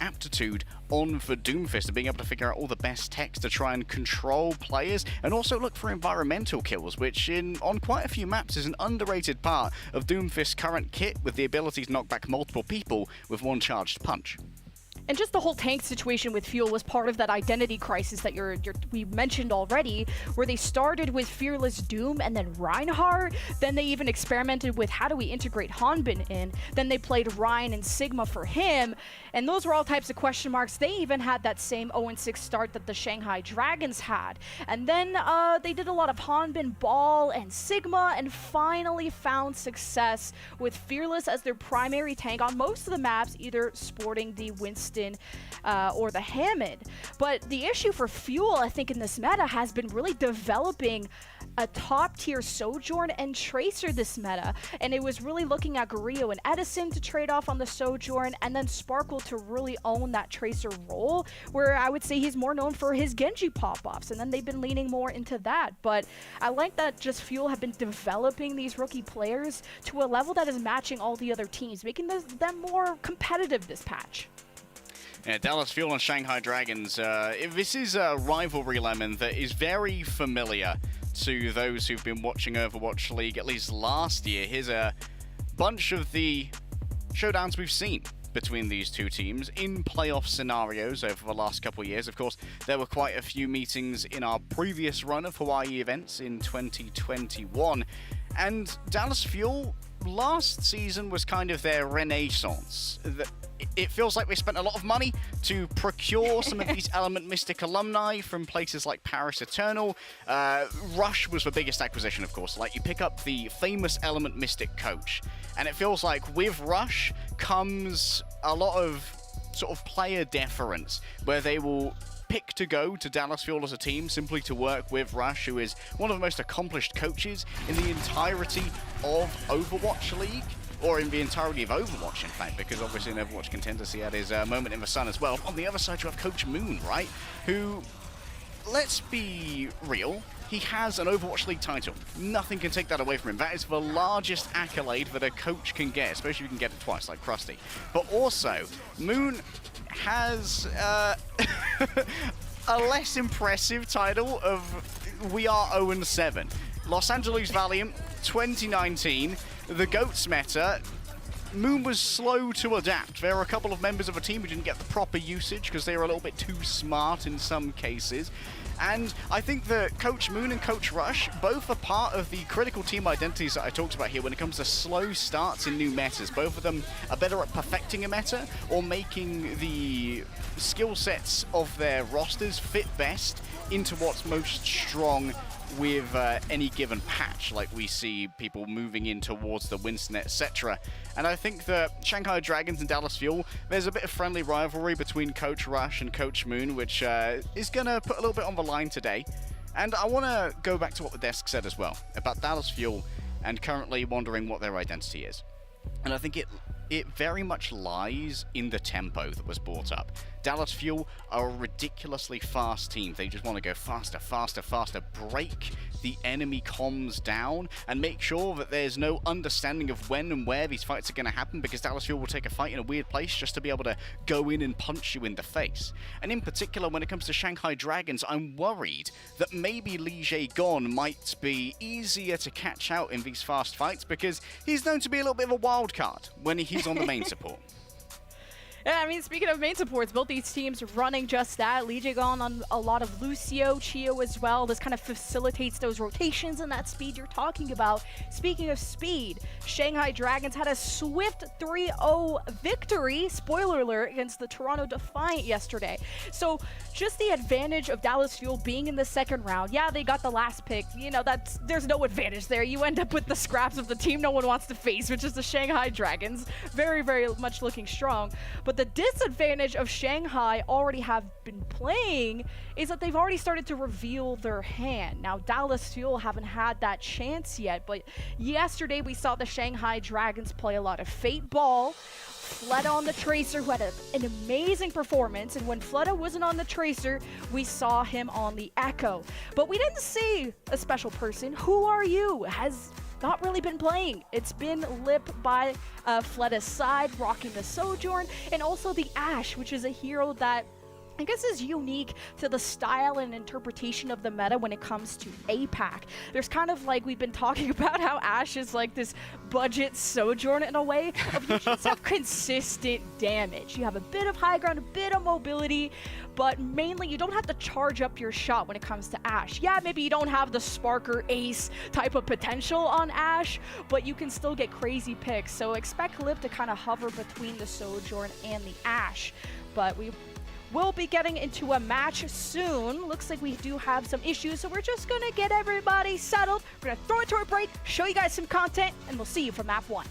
aptitude on the Doomfist and being able to figure out all the best techs to try and control players and also look for environmental kills, which on quite a few maps is an underrated part of Doomfist's current kit, with the ability to knock back multiple people with one charged punch. And just the whole tank situation with Fuel was part of that identity crisis that we mentioned already, where they started with Fearless Doom and then Reinhardt. Then they even experimented with how do we integrate Hanbin in. Then they played Ryan and Sigma for him. And those were all types of question marks. They even had that same 0-6 start that the Shanghai Dragons had. And then they did a lot of Hanbin, Ball, and Sigma, and finally found success with Fearless as their primary tank on most of the maps, either sporting the Winston or the Hammond. But the issue for Fuel, I think, in this meta has been really developing a top-tier Sojourn and Tracer this meta, and it was really looking at Guerrillo and Edison to trade off on the Sojourn, and then Sparkle to really own that Tracer role, where I would say he's more known for his Genji pop-offs, and then they've been leaning more into that. But I like that just Fuel have been developing these rookie players to a level that is matching all the other teams, making them more competitive this patch. Yeah, Dallas Fuel and Shanghai Dragons. This is a rivalry, Lemon, that is very familiar to those who've been watching Overwatch League at least last year. Here's a bunch of the showdowns we've seen between these two teams in playoff scenarios over the last couple of years. Of course, there were quite a few meetings in our previous run of Hawaii events in 2021. And Dallas Fuel, last season was kind of their renaissance. It feels like they spent a lot of money to procure some of these Element Mystic alumni from places like Paris Eternal. Rush was the biggest acquisition, of course. Like, you pick up the famous Element Mystic coach, and it feels like with Rush comes a lot of sort of player deference, where they will pick to go to Dallas Fuel as a team simply to work with Rush, who is one of the most accomplished coaches in the entirety of Overwatch League. Or in the entirety of Overwatch, in fact, because obviously in Overwatch Contenders he had his moment in the sun as well. On the other side, you have Coach Moon, right? Who, let's be real, he has an Overwatch League title. Nothing can take that away from him. That is the largest accolade that a coach can get, especially if you can get it twice, like Krusty. But also, Moon has a less impressive title of We Are 0-7. Los Angeles Valiant, 2019. The GOATS meta, Moon was slow to adapt. There are a couple of members of a team who didn't get the proper usage because they were a little bit too smart in some cases. And I think that Coach Moon and Coach Rush both are part of the critical team identities that I talked about here when it comes to slow starts in new metas. Both of them are better at perfecting a meta or making the skill sets of their rosters fit best into what's most strong with any given patch, like we see people moving in towards the Winston, etc. And I think that Shanghai Dragons and Dallas Fuel, there's a bit of friendly rivalry between Coach Rush and Coach Moon, which is going to put a little bit on the line today. And I want to go back to what the desk said as well, about Dallas Fuel and currently wondering what their identity is. And I think it very much lies in the tempo that was brought up. Dallas Fuel are a ridiculously fast team. They just want to go faster, faster, faster, break the enemy comms down, and make sure that there's no understanding of when and where these fights are going to happen, because Dallas Fuel will take a fight in a weird place just to be able to go in and punch you in the face. And in particular, when it comes to Shanghai Dragons, I'm worried that maybe Li Jae-gon might be easier to catch out in these fast fights, because he's known to be a little bit of a wild card when he's on the main support. Yeah, I mean, speaking of main supports, both these teams running just that. Li Jae-gon on a lot of Lucio, Chio as well. This kind of facilitates those rotations and that speed you're talking about. Speaking of speed, Shanghai Dragons had a swift 3-0 victory, spoiler alert, against the Toronto Defiant yesterday. So just the advantage of Dallas Fuel being in the second round. Yeah, they got the last pick. You know, there's no advantage there. You end up with the scraps of the team no one wants to face, which is the Shanghai Dragons. Very, very much looking strong. But the disadvantage of Shanghai already have been playing is that they've already started to reveal their hand. Now, Dallas Fuel haven't had that chance yet, but yesterday we saw the Shanghai Dragons play a lot of Fate Ball. Fleta on the Tracer, who had an amazing performance, and when Fleta wasn't on the Tracer, we saw him on the Echo. But we didn't see a special person. Who Are You has not really been playing. It's been Lip by Fleta's side, rocking the Sojourn, and also the Ashe, which is a hero that I guess is unique to the style and interpretation of the meta when it comes to APAC. There's kind of like, we've been talking about how Ashe is like this budget Sojourn in a way of you just have consistent damage. You have a bit of high ground, a bit of mobility, but mainly you don't have to charge up your shot when it comes to Ashe. Yeah, maybe you don't have the Sparker Ace type of potential on Ashe, but you can still get crazy picks. So expect Lip to kind of hover between the Sojourn and the Ashe. But we'll be getting into a match soon. Looks like we do have some issues, so we're just gonna get everybody settled. We're gonna throw it to a break, show you guys some content, and we'll see you for map 1.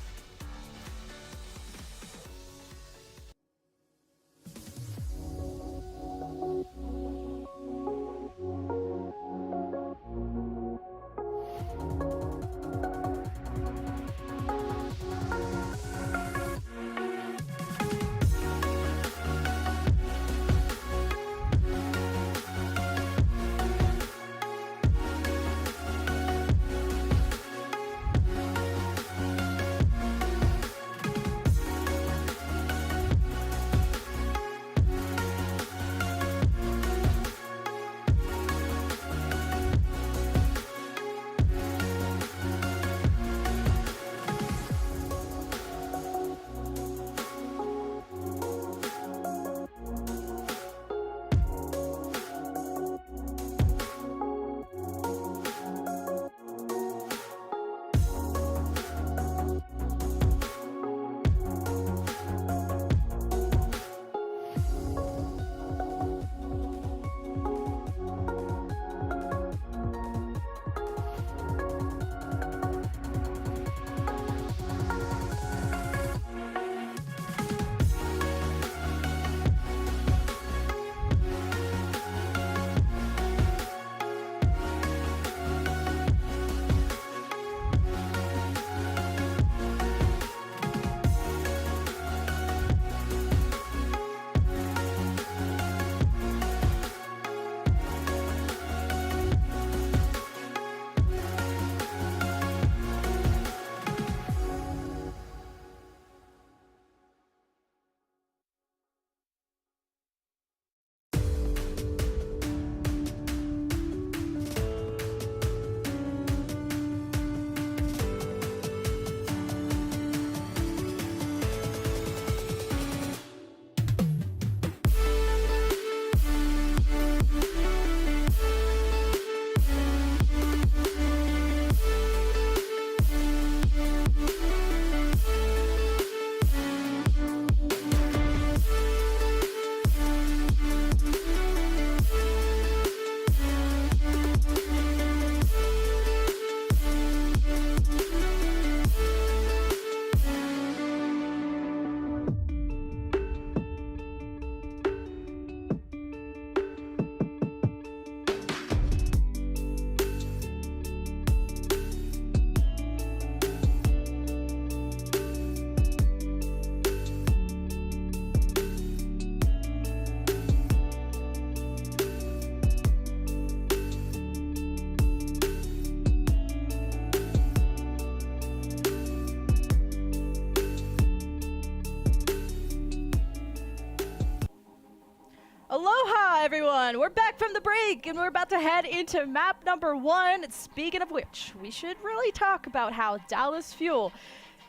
Aloha, everyone! We're back from the break, and we're about to head into map number 1. Speaking of which, we should really talk about how Dallas Fuel,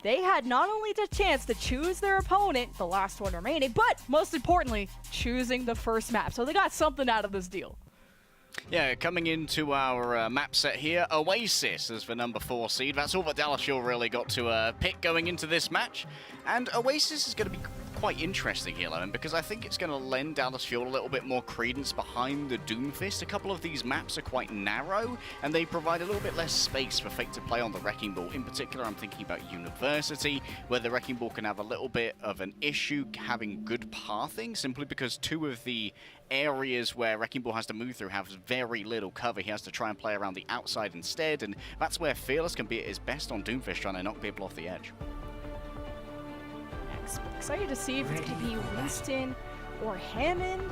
they had not only the chance to choose their opponent, the last one remaining, but most importantly, choosing the first map. So they got something out of this deal. Yeah, coming into our map set here, Oasis is the number 4 seed. That's all that Dallas Fuel really got to pick going into this match. And Oasis is going to be quite interesting here, Lemon, because I think it's going to lend Dallas Fuel a little bit more credence behind the Doomfist. A couple of these maps are quite narrow, and they provide a little bit less space for Fate to play on the Wrecking Ball. In particular, I'm thinking about University, where the Wrecking Ball can have a little bit of an issue having good pathing, simply because 2 of the areas where Wrecking Ball has to move through have very little cover. He has to try and play around the outside instead, and that's where Fearless can be at his best on Doomfist, trying to knock people off the edge. Excited to see if it's going to be Winston or Hammond,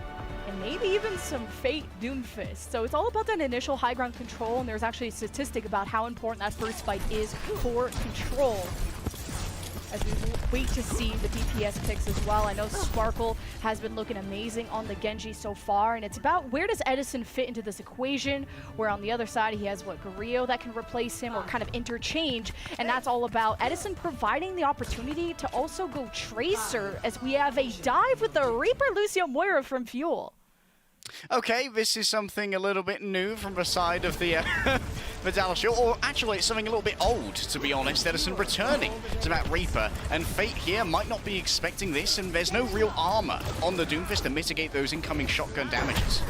and maybe even some Fate Doomfist. So it's all about that initial high ground control, and there's actually a statistic about how important that first fight is for control. as we wait to see the DPS picks as well. I know Sparkle has been looking amazing on the Genji so far, and it's about where does Edison fit into this equation, where on the other side he has, what, Guerrillo that can replace him or kind of interchange, and that's all about Edison providing the opportunity to also go Tracer as we have a dive with the Reaper Lucio Moira from Fuel. Okay, this is something a little bit new from the side of the Dallas Fuel, or actually it's something a little bit old, to be honest. Edison returning to that Reaper, and Fate here might not be expecting this, and there's no real armor on the Doomfist to mitigate those incoming shotgun damages.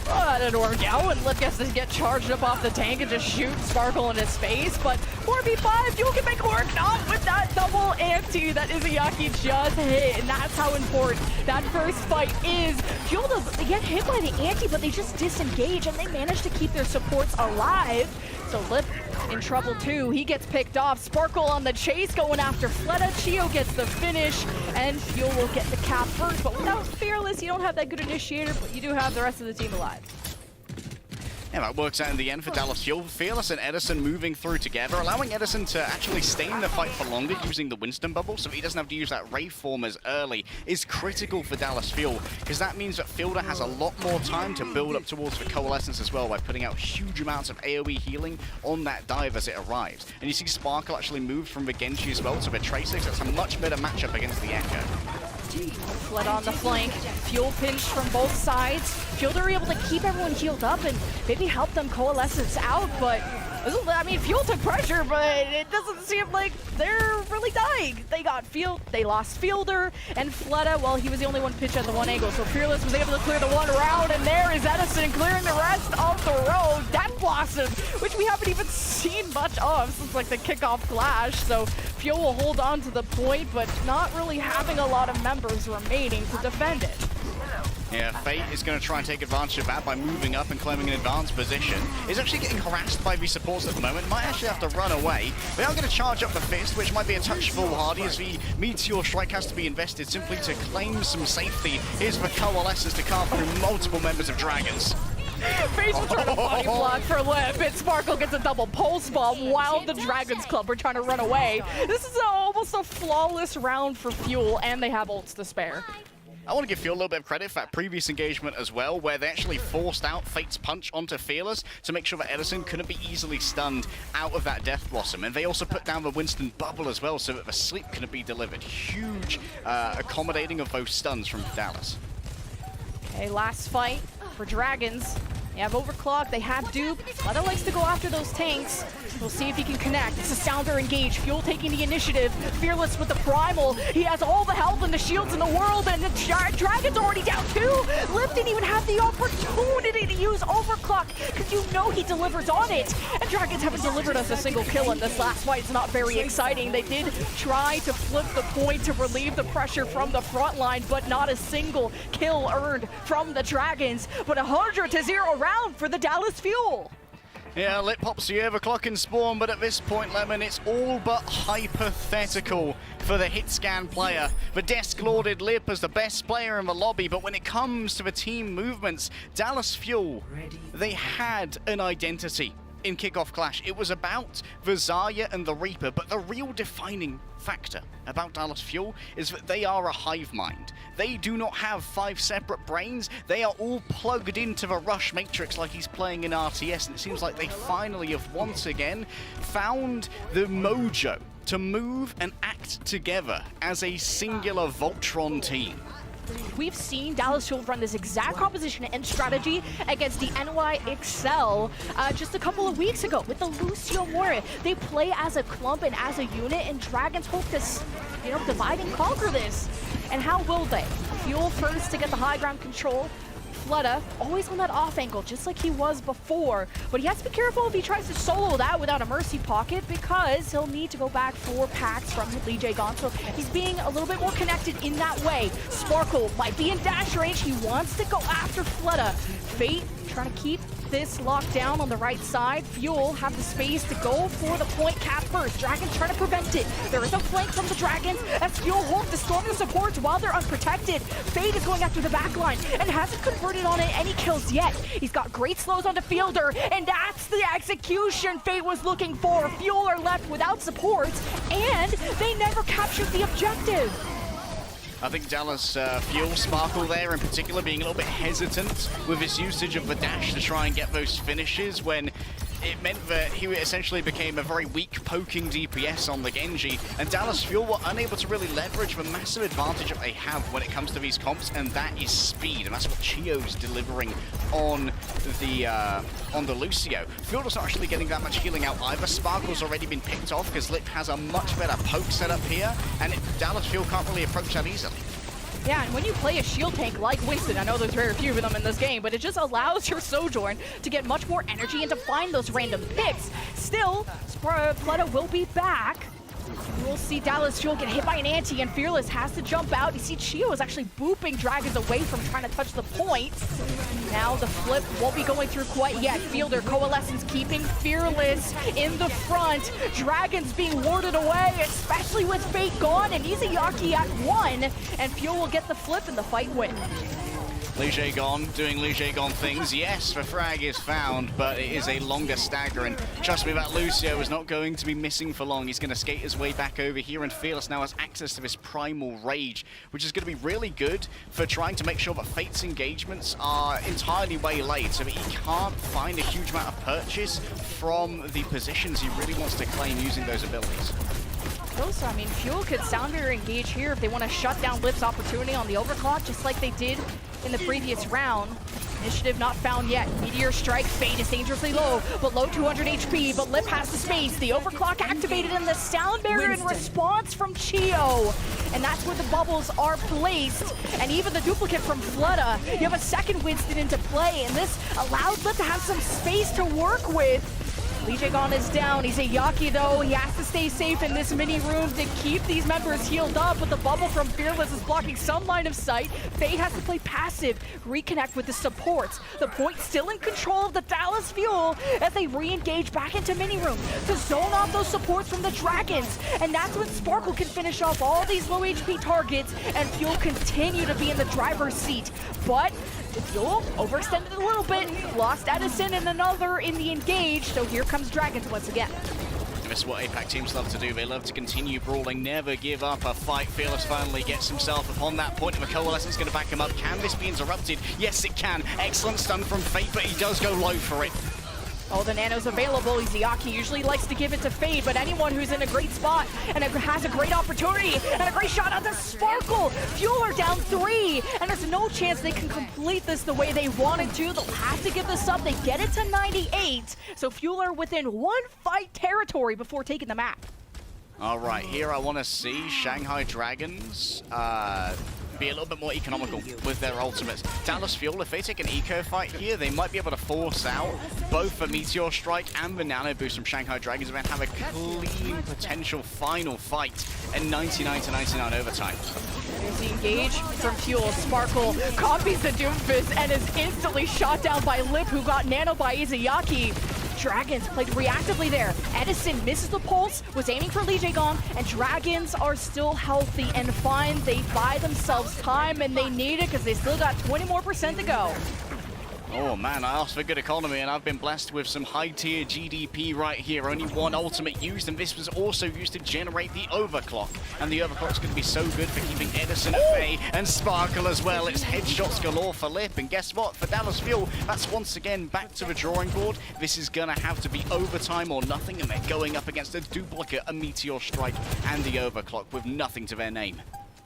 That didn't work out, and let's guess they get charged up off the tank and just shoot Sparkle in his face, but 4v5, Fuel can make work, not with that double anti that Izayaki just hit, and that's how important that first fight is. Fuel does, they get hit by the anti, but they just disengage, and they manage to keep their supports alive. So Lip in trouble too, he gets picked off. Sparkle on the chase going after Fleta, Chio gets the finish, and Fuel will get the cap first, but without Fearless, you don't have that good initiator, but you do have the rest of the team alive. Yeah, that works out in the end for Dallas Fuel. Fearless and Edison moving through together, allowing Edison to actually stay in the fight for longer using the Winston bubble, so he doesn't have to use that Wraith form as early, is critical for Dallas Fuel, because that means that Fielder has a lot more time to build up towards the Coalescence as well by putting out huge amounts of AoE healing on that dive as it arrives. And you see Sparkle actually move from the Genji as well to the Tracer, so it's a much better matchup against the Echo. Fled on the flank, Fuel pinched from both sides. Fielder able to keep everyone healed up and maybe help them coalescence out, but I mean, Fuel took pressure, but it doesn't seem like they're really dying. They got they lost Fielder and Fleta, well, he was the only one pitched at the one angle, so Fearless was able to clear the one round, and there is Edison clearing the rest of the road. Death Blossom, which we haven't even seen much of since like the kickoff clash, so Fuel will hold on to the point, but not really having a lot of members remaining to defend it. Yeah, Fate is going to try and take advantage of that by moving up and claiming an advanced position. Is actually getting harassed by these supports at the moment. Might actually have to run away. They are going to charge up the Fist, which might be a touch foolhardy as the Meteor Strike has to be invested simply to claim some safety. Here's the Coalescence to carve through multiple members of Dragons. Face will try to body block for Lip, and Sparkle gets a double pulse bomb while the Dragons Club are trying to run away. This is almost a flawless round for Fuel, and they have ults to spare. I want to give Fuel a little bit of credit for that previous engagement as well, where they actually forced out Fate's punch onto Fearless to make sure that Edison couldn't be easily stunned out of that Death Blossom. And they also put down the Winston bubble as well so that the sleep couldn't be delivered. Huge accommodating of those stuns from Dallas. Okay, last fight for Dragons. They have Overclock, they have Dupe. Fleta likes to go after those tanks. We'll see if he can connect. It's a Sounder engage. Fuel taking the initiative. Fearless with the Primal. He has all the health and the shields in the world, and the Dragon's already down too. Lip didn't even have the opportunity to use Overclock, because you know he delivers on it. And Dragons haven't delivered us a single kill in this last fight. It's not very exciting. They did try to flip the point to relieve the pressure from the front line, but not a single kill earned from the Dragons. But 100-0 round for the Dallas Fuel. Yeah, Lip pops the overclock and Spawn, but at this point, Lemon, it's all but hypothetical for the hit scan player. The desk lauded Lip as the best player in the lobby, but when it comes to the team movements, Dallas Fuel, they had an identity in Kickoff Clash. It was about the Zarya and the Reaper, but the real defining factor about Dallas Fuel is that they are a hive mind. They do not have 5 separate brains. They are all plugged into the Rush Matrix like he's playing in RTS, and it seems like they finally have once again found the mojo to move and act together as a singular Voltron team. We've seen Dallas Fuel run this exact composition and strategy against the NYXL just a couple of weeks ago with the Lucio Moira. They play as a clump and as a unit, and Dragons hope to, divide and conquer this. And how will they? Fuel first to get the high ground control. Fleta always on that off angle, just like he was before. But he has to be careful if he tries to solo that without a Mercy Pocket, because he'll need to go back for packs from Lee J. Gon. So he's being a little bit more connected in that way. Sparkle might be in dash range. He wants to go after Fleta. Fate trying to keep this locked down on the right side. Fuel have the space to go for the point cap first. Dragons trying to prevent it. There is a flank from the Dragons as Fuel holds the stronger supports while they're unprotected. Fade is going after the backline and hasn't converted on any kills yet. He's got great slows onto Fielder, and that's the execution Fade was looking for. Fuel are left without supports, and they never captured the objective. I think Dallas Fuel Sparkle there in particular being a little bit hesitant with his usage of the dash to try and get those finishes when it meant that he essentially became a very weak poking DPS on the Genji, and Dallas Fuel were unable to really leverage the massive advantage that they have when it comes to these comps, and that is speed, and that's what Chio's delivering on the Lucio. Fielder's not actually getting that much healing out either. Sparkle's already been picked off because Lip has a much better poke setup here, and Dallas Fuel can't really approach that easily. Yeah, and when you play a shield tank like Winston, I know there's very few of them in this game, but it just allows your Sojourn to get much more energy and to find those random picks. Still, Pleta will be back. We'll see Dallas Fuel get hit by an anti, and Fearless has to jump out. You see Chio is actually booping Dragons away from trying to touch the point. Now the flip won't be going through quite yet. Fielder, Coalescence keeping Fearless in the front. Dragons being warded away, especially with Fate gone, and Izayaki at 1, and Fuel will get the flip and the fight win. Liege Gon doing Liege Gon things. Yes, the frag is found, but it is a longer stagger, and trust me, that Lucio is not going to be missing for long. He's going to skate his way back over here, and Fearless now has access to this Primal Rage, which is going to be really good for trying to make sure that Fate's engagements are entirely waylaid, so that he can't find a huge amount of purchase from the positions he really wants to claim using those abilities. Also, I mean, Fuel could Soundbarrier engage here if they want to shut down Lip's opportunity on the overclock, just like they did in the previous round. Initiative not found yet. Meteor Strike, Fate is dangerously low, but low 200 HP, but Lip has the space. The overclock activated in the Soundbarrier in response from Chio. And that's where the bubbles are placed. And even the duplicate from Flutta, you have a second Winston into play, and this allowed Lip to have some space to work with. Liege Gon is down. He's a Yaki though. He has to stay safe in this mini room to keep these members healed up, but the bubble from Fearless is blocking some line of sight. Fate has to play passive, reconnect with the supports. The point still in control of the Dallas Fuel as they re-engage back into mini room to zone off those supports from the Dragons. And that's when Sparkle can finish off all these low HP targets and Fuel continue to be in the driver's seat. But the Fuel overextended a little bit, lost Edison and another in the engage, so here comes Dragons once again. That's what APAC teams love to do. They love to continue brawling, never give up a fight. Fearless finally gets himself upon that point, and the Coalescence going to back him up. Can this be interrupted? Yes, it can. Excellent stun from Fate, but he does go low for it. Oh, the Nano's available. Izayaki usually likes to give it to Fade, but anyone who's in a great spot and has a great opportunity and a great shot out to Sparkle. Fuel are down 3, and there's no chance they can complete this the way they wanted to. They'll have to give this up. They get it to 98, so Fuel are within 1 fight territory before taking the map. All right, here I want to see Shanghai Dragons be a little bit more economical with their ultimates. Dallas Fuel, if they take an eco fight here, they might be able to force out both the Meteor Strike and the Nano Boost from Shanghai Dragons and then have a clean potential final fight in 99-99 overtime. There's the engage from Fuel. Sparkle copies the Doomfist and is instantly shot down by Lip, who got nano by Izayaki. Dragons played reactively there. Edison misses the pulse, was aiming for Liege Gon, and Dragons are still healthy and fine. They buy themselves time, and they need it because they still got 20% more to go. Oh man, I asked for good economy, and I've been blessed with some high-tier GDP right here. Only one ultimate used, and this was also used to generate the overclock. And the overclock's going to be so good for keeping Edison at bay, and Sparkle as well. It's headshots galore for Lip, and guess what? For Dallas Fuel, that's once again back to the drawing board. This is going to have to be overtime or nothing, and they're going up against a duplicate, a Meteor Strike, and the overclock with nothing to their name.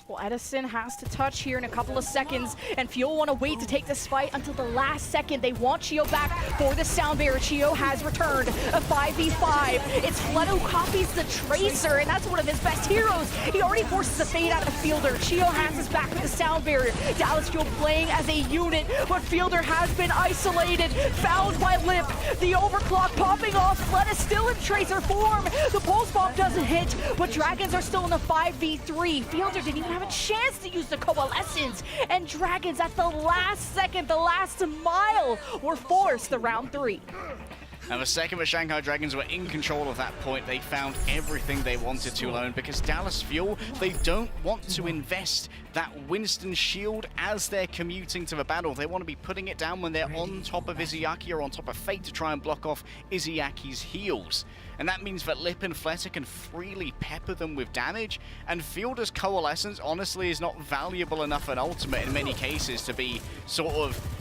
Well, Edison has to touch here in a couple of seconds, and Fuel want to wait to take this fight until the last second. They want Chio back for the Soundbarrier. Chio has returned a 5v5. It's Fleta who copies the Tracer, and that's one of his best heroes. He already forces a fade out of Fielder. Chio has his back with the Soundbarrier. Dallas Fuel playing as a unit, but Fielder has been isolated, found by Lip. The overclock popping off. Fleta still in Tracer form. The pulse bomb doesn't hit, but Dragons are still in a 5v3. Fielder didn't even have have a chance to use the Coalescence. And Dragons at the last second, the last mile, were forced to round 3. And the second the Shanghai Dragons were in control of that point, they found everything they wanted to learn, because Dallas Fuel, they don't want to invest that Winston shield as they're commuting to the battle. They want to be putting it down when they're on top of Izayaki or on top of Fate to try and block off Izayaki's heals. And that means that Lip and Fletter can freely pepper them with damage, and Fielder's Coalescence honestly is not valuable enough an ultimate in many cases to be sort of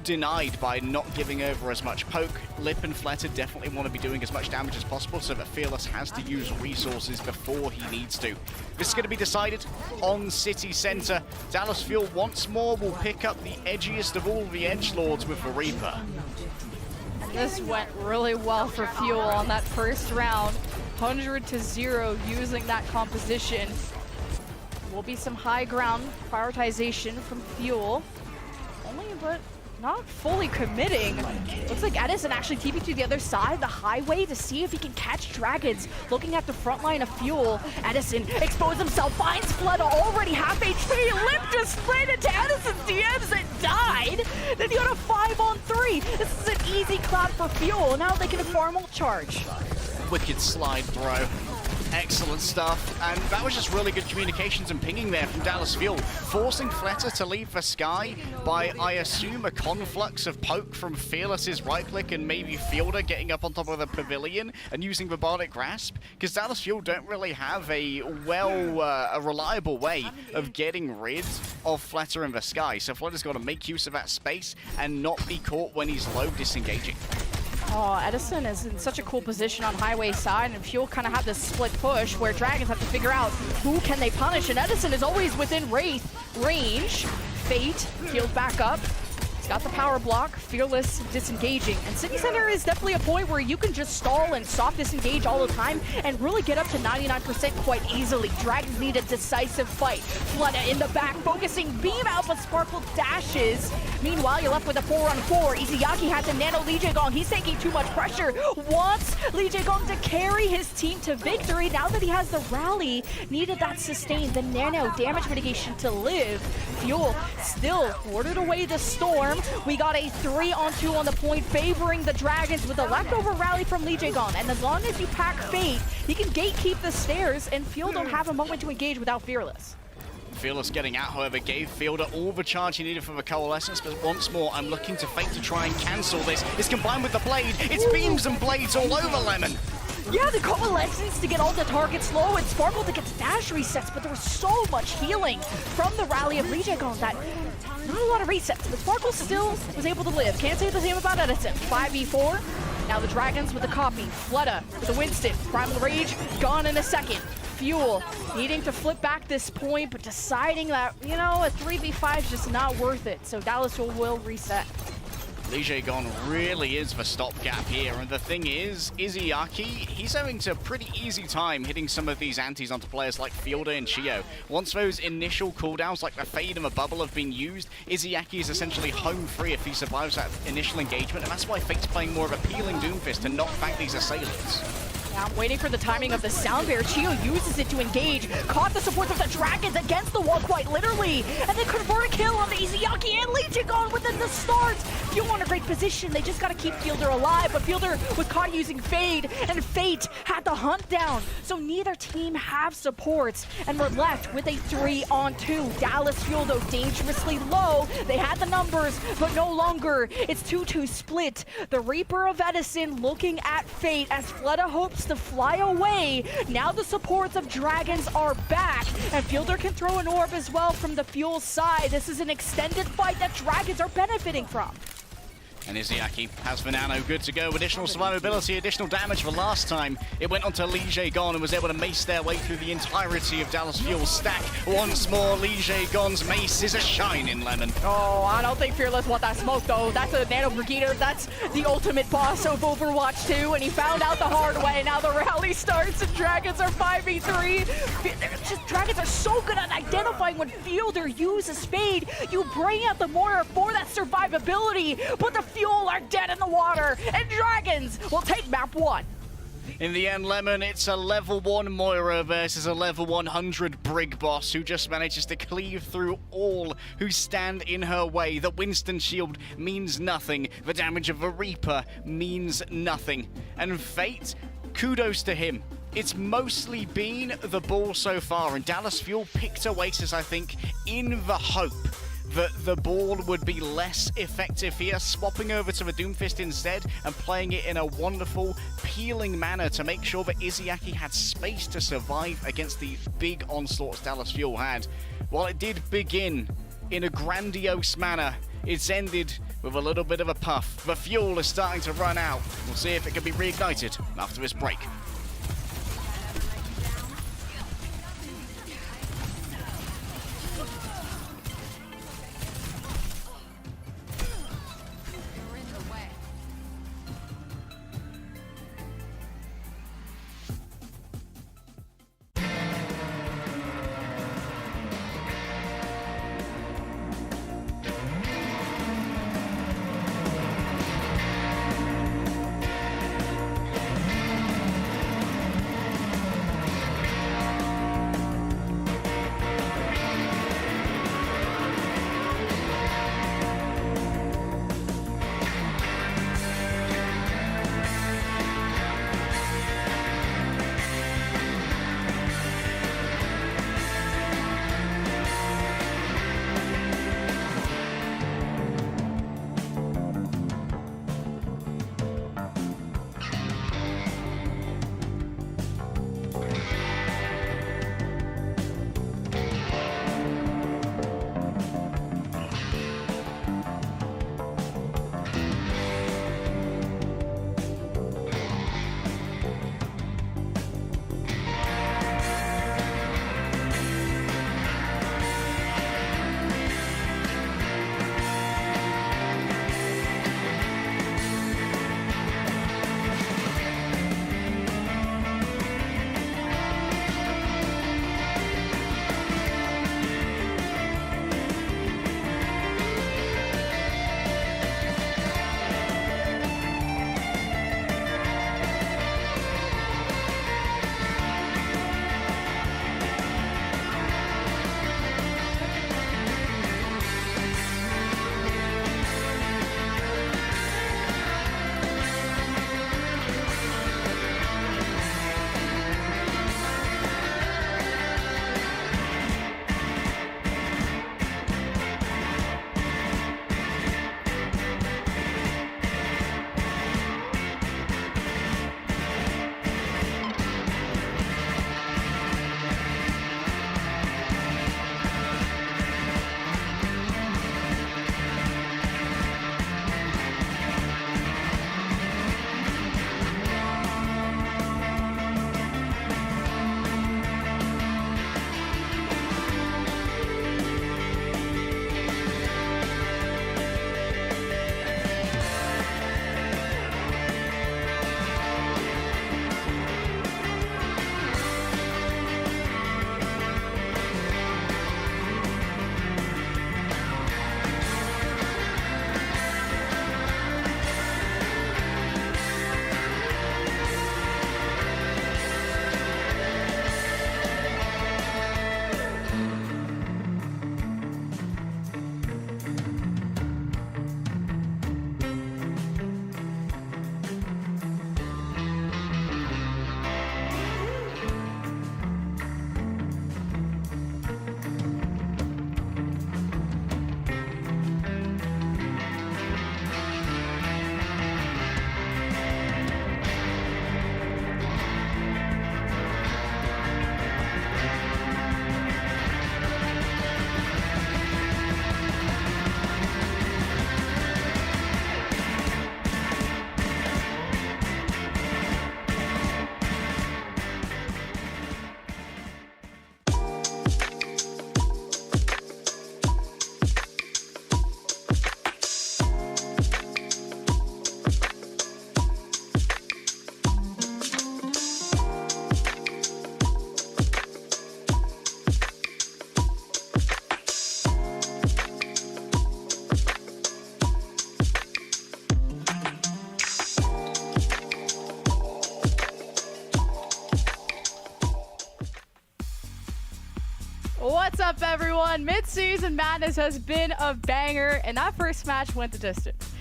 denied by not giving over as much poke. Lip and Fletter definitely want to be doing as much damage as possible, so that Fearless has to use resources before he needs to. This is going to be decided on City Center. Dallas Fuel once more will pick up the edgiest of all the edgelords with the Reaper. This went really well for Fuel on that first round. 100-0 using that composition. Will be some high ground prioritization from Fuel. But not fully committing. Looks like Edison actually TP'd to the other side, the highway, to see if he can catch Dragons. Looking at the front line of Fuel, Edison exposed himself, finds Flood already half HP. Lip just split into Edison's DMs and died. Then he got a 5-on-3. This is an easy clap for Fuel. Now they can farm ult charge. Wicked slide throw. Excellent stuff, and that was just really good communications and pinging there from Dallas Fuel, forcing Fletter to leave the sky by, I assume, a conflux of poke from Fearless's right click and maybe Fielder getting up on top of the pavilion and using the Bardic Grasp, because Dallas Fuel don't really have a reliable way of getting rid of Fletter in the sky, so Fletter's got to make use of that space and not be caught when he's low disengaging. Oh, Edison is in such a cool position on highway side, and Fuel kind of have this split push where Dragons have to figure out who can they punish, and Edison is always within range. Fate healed back up. He's got the power block, Fearless disengaging, and City Center is definitely a point where you can just stall and soft disengage all the time and really get up to 99% quite easily. Dragons need a decisive fight. Flooded in the back, focusing beam out, but Sparkle dashes. Meanwhile, you're left with a 4-on-4. Izayaki has to nano Lee Jae-gong. He's taking too much pressure. Wants Lee Jae-gong to carry his team to victory. Now that he has the rally, needed that sustain, the nano damage mitigation to live. Fuel still ordered away the storm. We got a 3-on-2 on the point, favoring the Dragons with a leftover rally from Lee Jae-gong. And as long as you pack Fate, he can gatekeep the stairs, and Fuel don't have a moment to engage without Fearless. Fearless getting out, however, gave Fielder all the charge he needed for the Coalescence, but once more, I'm looking to Fate to try and cancel this. It's combined with the Blade. It's beams and blades all over Lemon. Yeah, the Coalescence to get all the targets low, and Sparkle to get dash resets, but there was so much healing from the rally of Lee Jae-gong that not a lot of resets, but Sparkle still was able to live. Can't say the same about Edison. 5v4. Now the Dragons with the copy. Flutta with the Winston. Primal Rage gone in a second. Fuel needing to flip back this point, but deciding that, you know, a 3v5 is just not worth it. So Dallas will reset. Lee Jae-gong really is the stopgap here, and the thing is, Izayaki, he's having a pretty easy time hitting some of these antis onto players like Fielder and Chio. Once those initial cooldowns like the Fade and the Bubble have been used, Izayaki is essentially home free if he survives that initial engagement, and that's why Fate's playing more of a peeling Doomfist to knock back these assailants. Now I'm waiting for the timing of the Sound Bear. Chio uses it to engage, caught the supports of the Dragons against the wall quite literally, and then convert a kill on the Izayaki and Lee Jae-gong within the start. Fuel in a great position, they just gotta keep Fielder alive, but Fielder was caught using Fade, and Fate had the hunt down, so neither team have supports, and we're left with a 3-on-2. Dallas Fuel, though, dangerously low. They had the numbers, but no longer. It's 2-2 split. The Reaper of Edison looking at Fate as Flutta hopes to fly away. Now the supports of Dragons are back, and Fielder can throw an orb as well from the Fuel side. This is an extended fight that Dragons are benefiting from. And Izayaki has the nano good to go. Additional survivability, additional damage for last time. It went onto Lee Jae-gong and was able to mace their way through the entirety of Dallas Fuel's stack. Once more, Lee Jae-gong's mace is a shining lemon. Oh, I don't think Fearless want that smoke, though. That's a Nano Brigader. That's the ultimate boss of Overwatch 2, and he found out the hard way. Now the rally starts, and Dragons are 5v3. Dragons are so good at identifying when Fielder uses Fade. You bring out the Mortar for that survivability, but the Fuel are dead in the water, and Dragons will take map 1. In the end, Lemon, it's a level 1 Moira versus a level 100 Brig Boss who just manages to cleave through all who stand in her way. The Winston shield means nothing. The damage of a Reaper means nothing. And Fate, kudos to him. It's mostly been the ball so far, and Dallas Fuel picked Oasis, I think, in the hope that the ball would be less effective here, swapping over to the Doomfist instead and playing it in a wonderful, peeling manner to make sure that Izzyaki had space to survive against the big onslaughts Dallas Fuel had. While it did begin in a grandiose manner, it's ended with a little bit of a puff. The fuel is starting to run out. We'll see if it can be reignited after this break. What's up, everyone? Midseason Madness has been a banger, and that first match went the distance.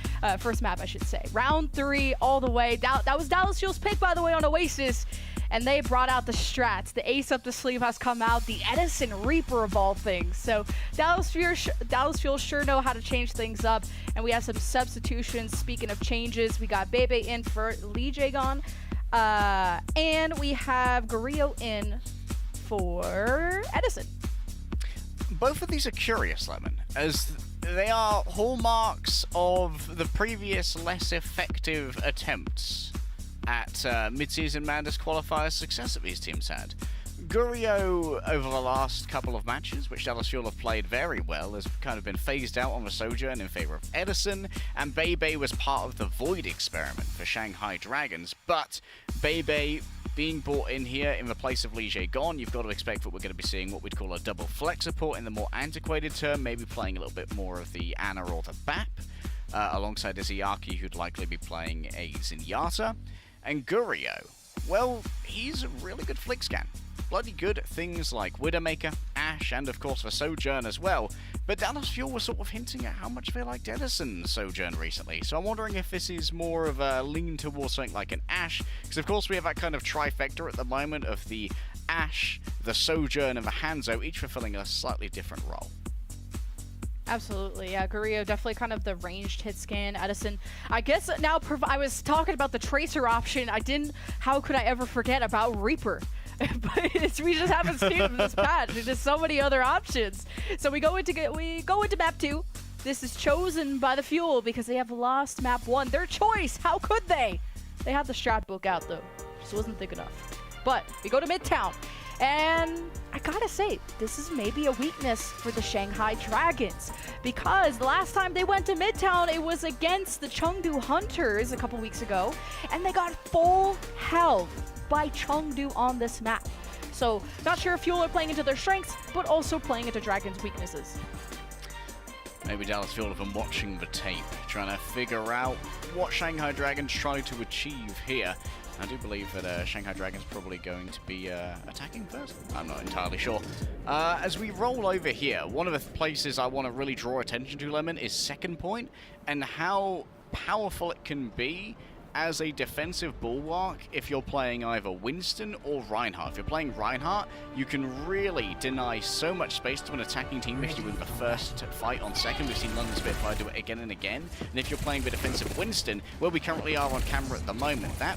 First map, I should say. Round 3 all the way. That was Dallas Fuel's pick, by the way, on Oasis. And they brought out the strats. The ace up the sleeve has come out. The Edison Reaper of all things. So Dallas Fuel sure know how to change things up. And we have some substitutions. Speaking of changes, we got Bebe in for Lee Jae-gon. And we have Gurio in for Edison. Both of these are curious, Lemon, as they are hallmarks of the previous less effective attempts at mid-season Madness qualifier success that these teams had. Gurio, over the last couple of matches, which Dallas Fuel have played very well, has kind of been phased out on the Sojourn in favor of Edison, and Bebe was part of the Void experiment for Shanghai Dragons, but Bebe being brought in here in the place of Lee Jae-gon, you've got to expect that we're going to be seeing what we'd call a double flex support in the more antiquated term, maybe playing a little bit more of the Ana or the BAP, alongside Izayaki, who'd likely be playing a Zenyatta. And Gurio, well, he's a really good flick scan. Bloody good at things like Widowmaker, Ashe, and of course the Sojourn as well. But Dallas Fuel was sort of hinting at how much they liked Edison's Sojourn recently. So I'm wondering if this is more of a lean towards something like an Ashe. Because of course we have that kind of trifecta at the moment of the Ashe, the Sojourn, and the Hangzhou, each fulfilling a slightly different role. Absolutely, yeah. Gurio definitely kind of the ranged hit scan. Edison, I guess now I was talking about the Tracer option. How could I ever forget about Reaper? But we just haven't seen this patch. There's just so many other options. So we go into map 2. This is chosen by the Fuel because they have lost map 1. Their choice. How could they? They have the strat book out though. Just wasn't thick enough. But we go to Midtown. And I gotta say, this is maybe a weakness for the Shanghai Dragons, because the last time they went to Midtown, it was against the Chengdu Hunters a couple weeks ago, and they got full health by Chengdu on this map. So, not sure if Fuel are playing into their strengths, but also playing into Dragons' weaknesses. Maybe Dallas Fuel have been watching the tape, trying to figure out what Shanghai Dragons try to achieve here. I do believe that Shanghai Dragons probably going to be attacking first. I'm not entirely sure. As we roll over here, one of the places I want to really draw attention to, Lemon, is second point, and how powerful it can be as a defensive bulwark if you're playing either Winston or Reinhardt. If you're playing Reinhardt, you can really deny so much space to an attacking team if you win the first fight on second. We've seen London Spitfire do it again and again. And if you're playing the defensive Winston, where we currently are on camera at the moment, that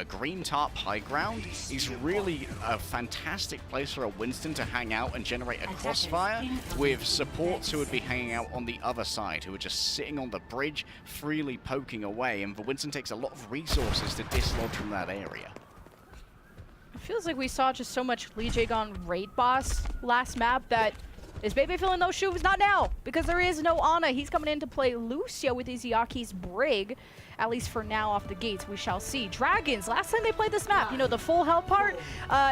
green tarp high ground is really a fantastic place for a Winston to hang out and generate a crossfire with supports who would be hanging out on the other side, who are just sitting on the bridge, freely poking away, and the Winston takes a lot of resources to dislodge from that area. It feels like we saw just so much Lee Jae-gon raid boss last map that is Bebe filling those shoes? Not now, because there is no Ana. He's coming in to play Lucio with Izayaki's Brig. At least for now off the gates, we shall see. Dragons, last time they played this map, you know, the full health part,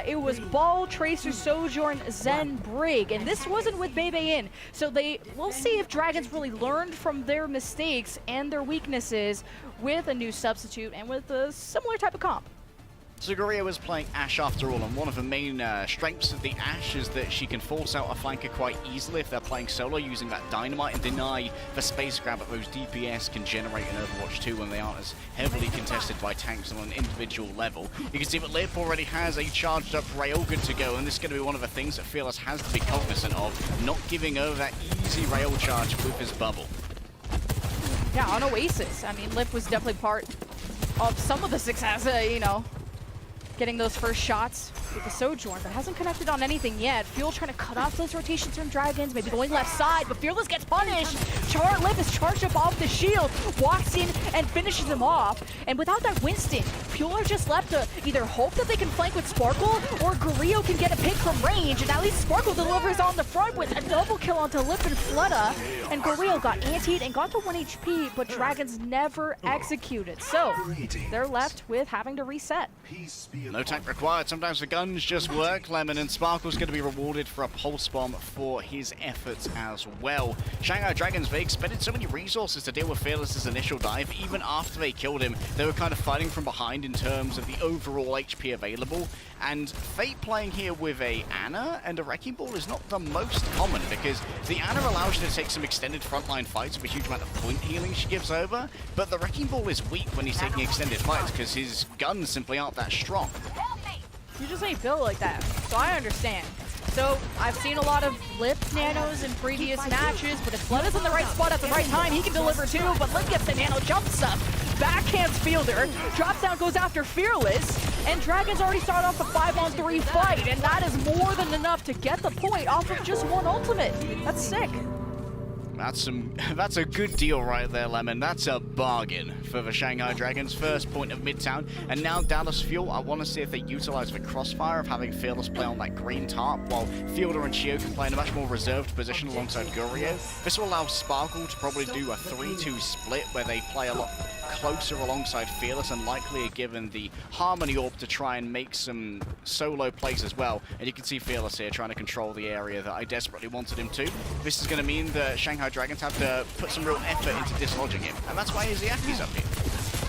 it was Ball, Tracer, Sojourn, Zen, Brig, and this wasn't with Bebe in. So we'll see if Dragons really learned from their mistakes and their weaknesses with a new substitute and with a similar type of comp. So Gurio was playing Ashe after all, and one of the main strengths of the Ashe is that she can force out a flanker quite easily if they're playing solo using that dynamite and deny the space grab that those DPS can generate in Overwatch 2 when they aren't as heavily contested by tanks on an individual level. You can see that Lip already has a charged up rail good to go, and this is going to be one of the things that Fearless has to be cognizant of, not giving over that easy rail charge with his bubble. Yeah, on Oasis, I mean, Lip was definitely part of some of the success, you know, getting those first shots with the Sojourn, but hasn't connected on anything yet. Fuel trying to cut off those rotations from Dragons, maybe going left side, but Fearless gets punished. Lip is charged up off the shield, walks in and finishes him off. And without that Winston, Fuel are just left to either hope that they can flank with Sparkle or Gurio can get a pick from range, and at least Sparkle delivers on the front with a double kill onto Lip and Flutta. And Gurio got antied and got to 1 HP, but Dragons never executed. So they're left with having to reset. No tank required. Sometimes the guns just work, Lemon, and Sparkle's going to be rewarded for a pulse bomb for his efforts as well. Shanghai Dragons, they they expended so many resources to deal with Fearless's initial dive. Even after they killed him, they were kind of fighting from behind in terms of the overall HP available. And Fate playing here with a Ana and a Wrecking Ball is not the most common, because the Ana allows you to take some extended frontline fights with a huge amount of point healing she gives over, but the Wrecking Ball is weak when he's taking extended fights because his guns simply aren't that strong. You just ain't built like that, so I understand. So I've seen a lot of Lip nanos in previous matches, but if Flood is in the right spot at the right time, he can deliver too, but Lip gets the nano, jumps up, backhands Fielder, drops down, goes after Fearless, and Dragons already started off a 5-on-3 fight, and that is more than enough to get the point off of just one ultimate. That's sick. That's a good deal right there, Lemon. That's a bargain for the Shanghai Dragons. First point of Midtown. And now Dallas Fuel, I want to see if they utilize the crossfire of having Fearless play on that green tarp, while Fielder and Chio can play in a much more reserved position alongside Gurio. This will allow Sparkle to probably do a 3-2 split where they play a lot closer alongside Fearless, and likely are given the Harmony Orb to try and make some solo plays as well. And you can see Fearless here trying to control the area that I desperately wanted him to. This is going to mean that Shanghai Dragons have to put some real effort into dislodging him, and that's why Izayaki's up here.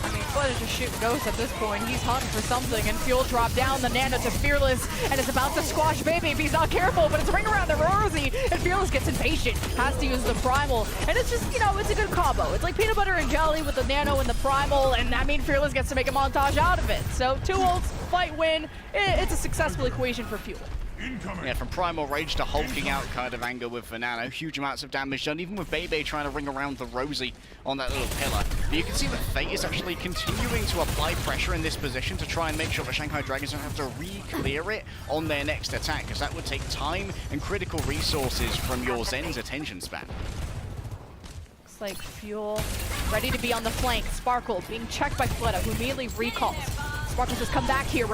I mean, Flood is just shooting ghosts at this point. He's hunting for something, and Fuel drop down the nano to Fearless, and is about to squash Baby if he's not careful, but it's ring around the Rosie, and Fearless gets impatient, has to use the Primal, and it's just, you know, it's a good combo. It's like peanut butter and jelly with the nano and the Primal, and I mean, Fearless gets to make a montage out of it. So 2 ults, fight win, it's a successful equation for Fuel. Yeah, from Primal Rage to hulking out kind of angle with the nano. Huge amounts of damage done, even with Bebe trying to ring around the Rosie on that little pillar. But you can see that Fate is actually continuing to apply pressure in this position to try and make sure the Shanghai Dragons don't have to re-clear it on their next attack, because that would take time and critical resources from your Zen's attention span. Looks like Fuel ready to be on the flank. Sparkle being checked by Fleta, who immediately recalls. Sparkle just come back here,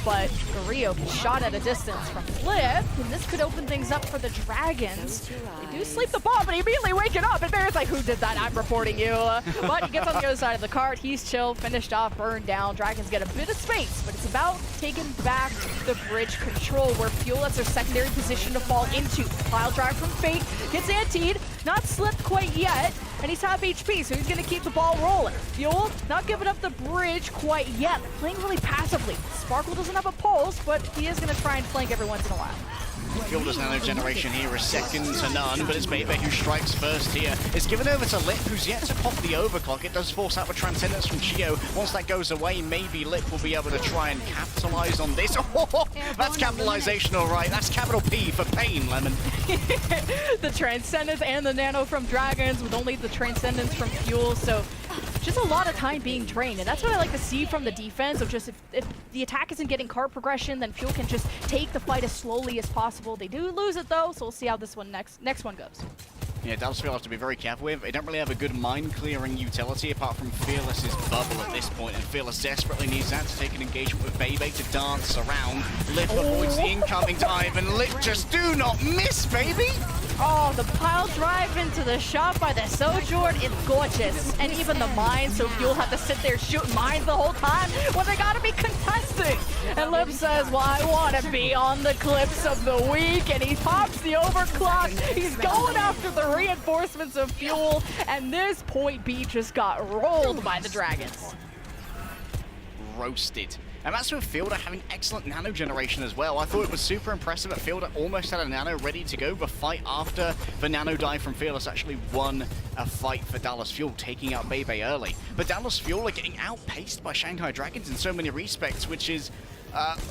but Gurio gets shot at a distance from Flip, and this could open things up for the Dragons. They do sleep the bomb, but he immediately waking up, and Bear's like, who did that? I'm reporting you. But he gets on the other side of the cart. He's chill, finished off, burned down. Dragons get a bit of space, but it's about taking back the bridge control, where Fuel has their secondary position to fall into. Pile drive from Fate, gets antied, not slipped quite yet, and he's half HP, so he's going to keep the ball rolling. Fuel not giving up the bridge quite yet. They're playing really passively. Sparkle doesn't have a pulse, but he is going to try and flank every once in a while. Fielder's nano generation here is second to none, but it's Bebe who strikes first here. It's given over to Lip, who's yet to pop the overclock. It does force out the Transcendence from Chio. Once that goes away, maybe Lip will be able to try and capitalize on this. Oh, that's capitalization, all right. That's capital P for pain, Lemon. The Transcendence and the nano from Dragons, with only the Transcendence from Fuel, so just a lot of time being drained, and that's what I like to see from the defense, of just if the attack isn't getting card progression, then Fuel can just take the fight as slowly as possible. They do lose it though, so we'll see how this one next one goes. Yeah, Dallas Fuel have to be very careful with. They don't really have a good mine-clearing utility apart from Fearless's bubble at this point, and Fearless desperately needs that to take an engagement with Bebe to dance around. Lip avoids the incoming dive, and Lip just do not miss, baby! Oh, the pile drive into the shot by the Sojourn, it's gorgeous. And even the mines, so Fuel have to sit there shooting mines the whole time when they gotta be contesting. And Lip says, well, I wanna be on the clips of the week, and he pops the overclock. He's going after the reinforcements of Fuel, and this point B just got rolled by the Dragons. Roasted. And that's with Fielder having excellent nano generation as well. I thought it was super impressive that Fielder almost had a nano ready to go. The fight after the nano dive from Fearless actually won a fight for Dallas Fuel, taking out Bebe early. But Dallas Fuel are getting outpaced by Shanghai Dragons in so many respects, which is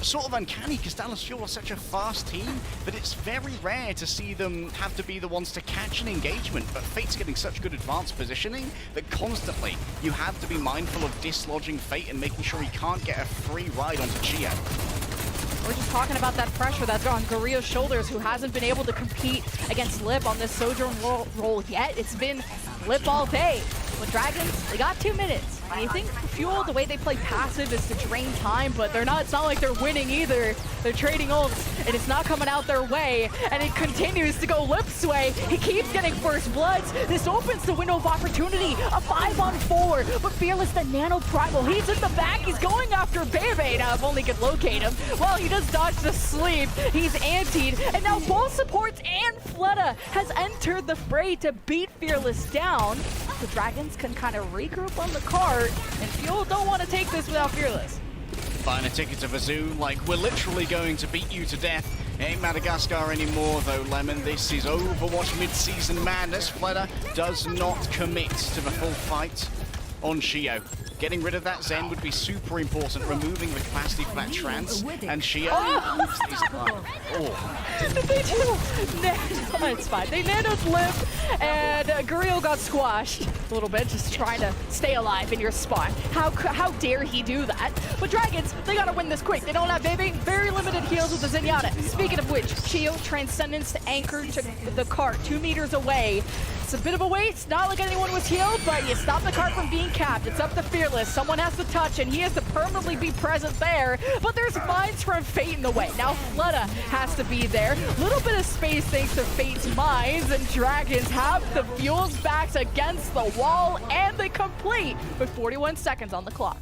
sort of uncanny, because Dallas Fuel are such a fast team that it's very rare to see them have to be the ones to catch an engagement. But Fate's getting such good advanced positioning that constantly you have to be mindful of dislodging Fate and making sure he can't get a free ride onto Chio. We're just talking about that pressure that's on Gurio's shoulders, who hasn't been able to compete against Lip on this Sojourn role yet. It's been Lip all day. With Dragons, they got 2 minutes. And you think Fuel, the way they play passive is to drain time, but they're not. It's not like they're winning either. They're trading ults, and it's not coming out their way. And it continues to go Lip's way. He keeps getting first bloods. This opens the window of opportunity. A 5-on-4, but Fearless, the nano primal. He's in the back. He's going after Bebe. Now, if only he could locate him. Well, he does dodge the sleep. He's antied, and now both supports and Fleta has entered the fray to beat Fearless down. The Dragons can kind of regroup on the cart, and Fuel don't want to take this without Fearless. Buying a ticket to Vazoon, like, we're literally going to beat you to death. It ain't Madagascar anymore, though, Lemon. This is Overwatch mid-season madness. Fleta does not commit to the full fight on Shio. Getting rid of that Zen would be super important, removing the capacity for that trance, and Shio moves these time. They do it's fine. They nanoed Lip, and Guriel got squashed a little bit, just trying to stay alive in your spot. How dare he do that? But Dragons, they gotta win this quick. They don't have Baby. Very limited heals with the Zenyatta. Speaking of which, Shio Transcendence to anchor to the cart 2 meters away. It's a bit of a waste. Not like anyone was healed, but you stop the cart from being capped. It's up to Fearless. Someone has to touch, and he has to permanently be present there. But there's mines from Fate in the way. Now Fleta has to be there. Little bit of space thanks to Fate's mines, and Dragons have the Fuel's backs against the wall, and they complete with 41 seconds on the clock.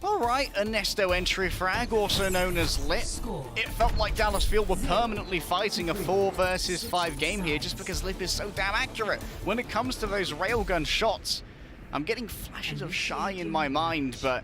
All right, a Nesto entry frag, also known as Lit. It felt like Dallas Fuel were permanently fighting a 4 versus 5 game here just because Lip is so damn accurate. When it comes to those railgun shots, I'm getting flashes of Shy in my mind, but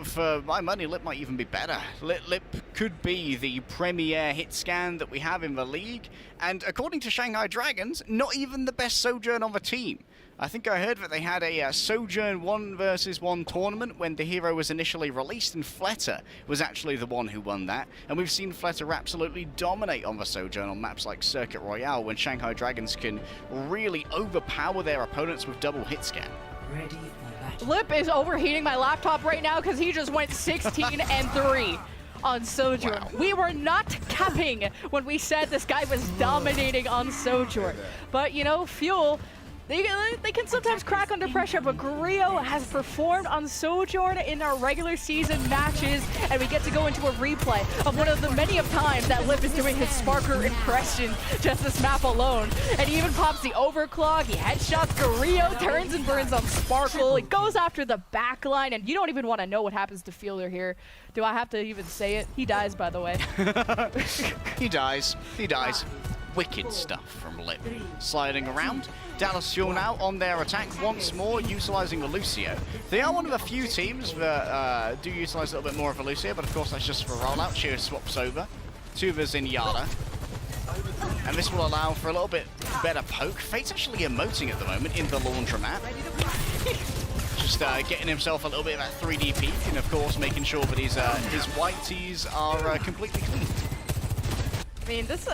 for my money, Lip might even be better. Lip could be the premier hit scan that we have in the league, and according to Shanghai Dragons, not even the best Sojourn on the team. I think I heard that they had a Sojourn 1 versus 1 tournament when the hero was initially released, and Fleta was actually the one who won that. And we've seen Fleta absolutely dominate on the Sojourn on maps like Circuit Royale when Shanghai Dragons can really overpower their opponents with double hit scan. Lip is overheating my laptop right now because he just went 16-3 on Sojourn. Wow. We were not capping when we said this guy was dominating on Sojourn. But, you know, Fuel, they can sometimes crack under pressure, but Guriel has performed on Sojourn in our regular season matches, and we get to go into a replay of one of the many of times that Lip is doing his Sparker impression just this map alone. And he even pops the overclock, he headshots Guriel, turns and burns on Sparkle, he goes after the backline, and you don't even want to know what happens to Fielder here. Do I have to even say it? He dies, by the way. He dies. Wicked stuff from Lip. Sliding around. Dallas Fuel now on their attack once more, utilizing the Lucio. They are one of the few teams that do utilize a little bit more of a Lucio, but of course that's just for rollout. Shio swaps over to the Zenyatta. And this will allow for a little bit better poke. Fate's actually emoting at the moment in the laundromat. Just getting himself a little bit of that 3D peek, and of course making sure that his white tees are completely clean. I mean, this...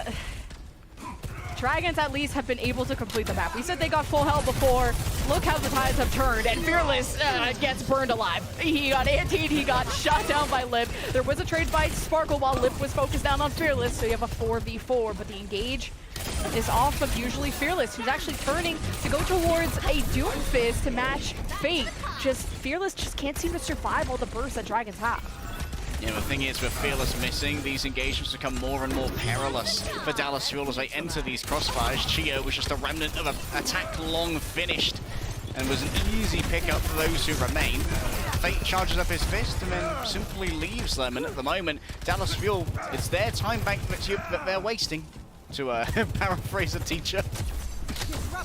Dragons at least have been able to complete the map. We said they got full health before. Look how the tides have turned, and Fearless gets burned alive. He got antied, he got shot down by Lip. There was a trade by Sparkle while Lip was focused down on Fearless, so you have a 4v4, but the engage is off of usually Fearless, who's actually turning to go towards a Doomfist to match Fate. Fearless just can't seem to survive all the bursts that Dragons have. You know, the thing is, with Fearless missing, these engagements become more and more perilous for Dallas Fuel as they enter these crossfires. Chio was just a remnant of an attack long finished and was an easy pickup for those who remain. Fate charges up his fist and then simply leaves them, and at the moment, Dallas Fuel, it's their time bank that they're wasting, to paraphrase a teacher.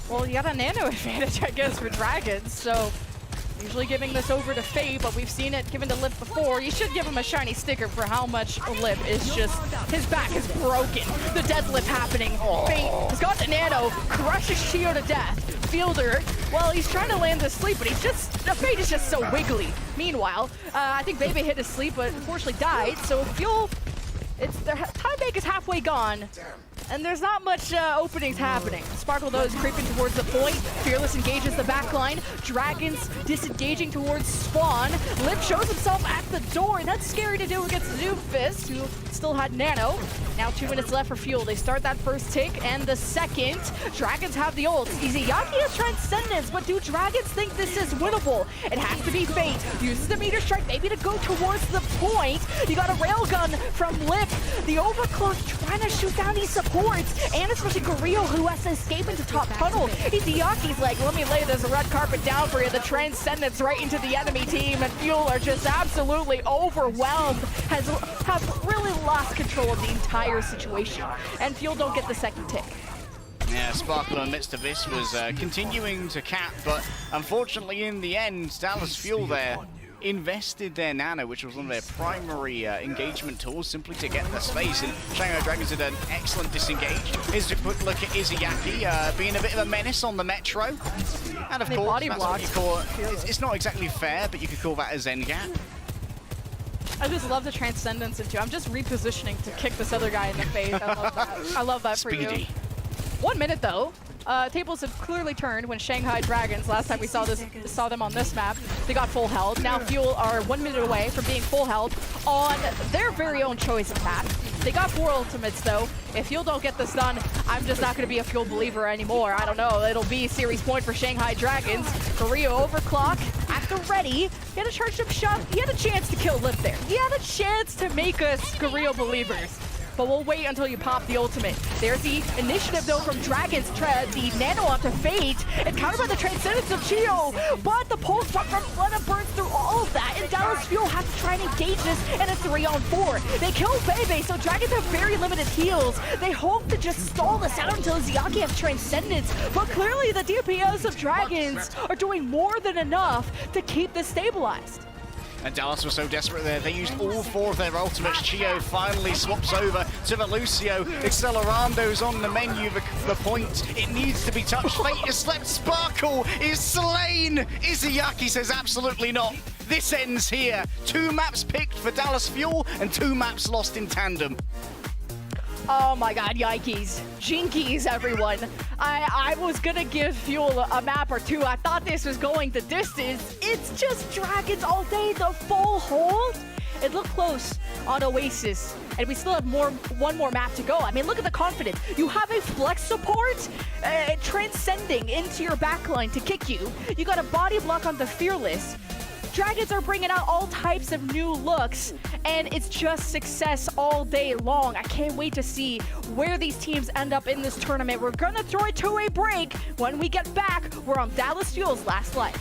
Well, you got a nano advantage, I guess, for Dragons, so... Usually giving this over to Fate, but we've seen it given to Lip before. You should give him a shiny sticker for how much Lip is just... His back is broken. The deadlift happening. Fate has got the nano, crushes Chio to death. Fielder, well, he's trying to land the sleep, but he's just... Fate is just so wiggly. Meanwhile, I think Bebe hit his sleep, but unfortunately died, so Fuel It's the time bank is halfway gone, and there's not much openings happening. Sparkle, though, is creeping towards the point. Fearless engages the backline. Dragons disengaging towards spawn. Lip shows himself at the door, and that's scary to do against Doomfist, who still had Nano. Now 2 minutes left for Fuel. They start that first tick, and the second. Dragons have the ult. Izayaki has Transcendence, but do Dragons think this is winnable? It has to be Fate. Uses the meter strike, maybe to go towards the point. You got a railgun from Lip. The overclock trying to shoot down these supports, and especially Gurio, who has to escape into top tunnel. Izayaki's like, let me lay this red carpet down for you. The Transcendence right into the enemy team, and Fuel are just absolutely overwhelmed. Have really lost control of the entire situation, and Fuel don't get the second tick. Yeah, Sparkle in the midst of this was continuing to cap, but unfortunately in the end, Dallas Fuel there invested their Nano, which was one of their primary engagement tools, simply to get the space, and Shanghai Dragons did an excellent disengage. Here's a quick look at Izayaki being a bit of a menace on the Metro. And of course, that's what you call it. It's not exactly fair, but you could call that a Zen gap. I just love the Transcendence into. I'm just repositioning to kick this other guy in the face. I love that. I love that for you. 1 minute though. Tables have clearly turned when Shanghai Dragons, last time we saw them on this map, they got full health. Now Fuel are 1 minute away from being full health on their very own choice of map. They got 4 ultimates though. If Fuel don't get this done, I'm just not going to be a Fuel believer anymore. I don't know. It'll be series point for Shanghai Dragons. Gurio overclock at the ready. He had a charged up shot. He had a chance to kill Lip there. He had a chance to make us Gurio believers. But we'll wait until you pop the ultimate. There's the initiative, though, from Dragons. The Nano onto Fate. It's countered by the Transcendence of Chio. But the pulse pop from Fleta burns through all of that. And Dallas Fuel have to try and engage this in a 3-on-4. They kill Bebe, so Dragons have very limited heals. They hope to just stall this out until Izayaki has Transcendence. But clearly, the DPS of Dragons are doing more than enough to keep this stabilized. And Dallas was so desperate there, they used all 4 of their ultimates. Chio finally swaps over to Velucio. Accelerando's on the menu, the point. It needs to be touched. Fate has slept. Sparkle is slain. Izayaki says absolutely not. This ends here. 2 maps picked for Dallas Fuel and 2 maps lost in tandem. Oh my god, yikes. Jinkies, everyone. I was gonna give Fuel a map or 2. I thought this was going the distance. It's just Dragons all day, the full hold. It looked close on Oasis, and we still have one more map to go. I mean, look at the confidence. You have a flex support transcending into your backline to kick you. You got a body block on the Fearless. Dragons are bringing out all types of new looks, and it's just success all day long. I can't wait to see where these teams end up in this tournament. We're gonna throw it to a break. When we get back, we're on Dallas Fuel's last life.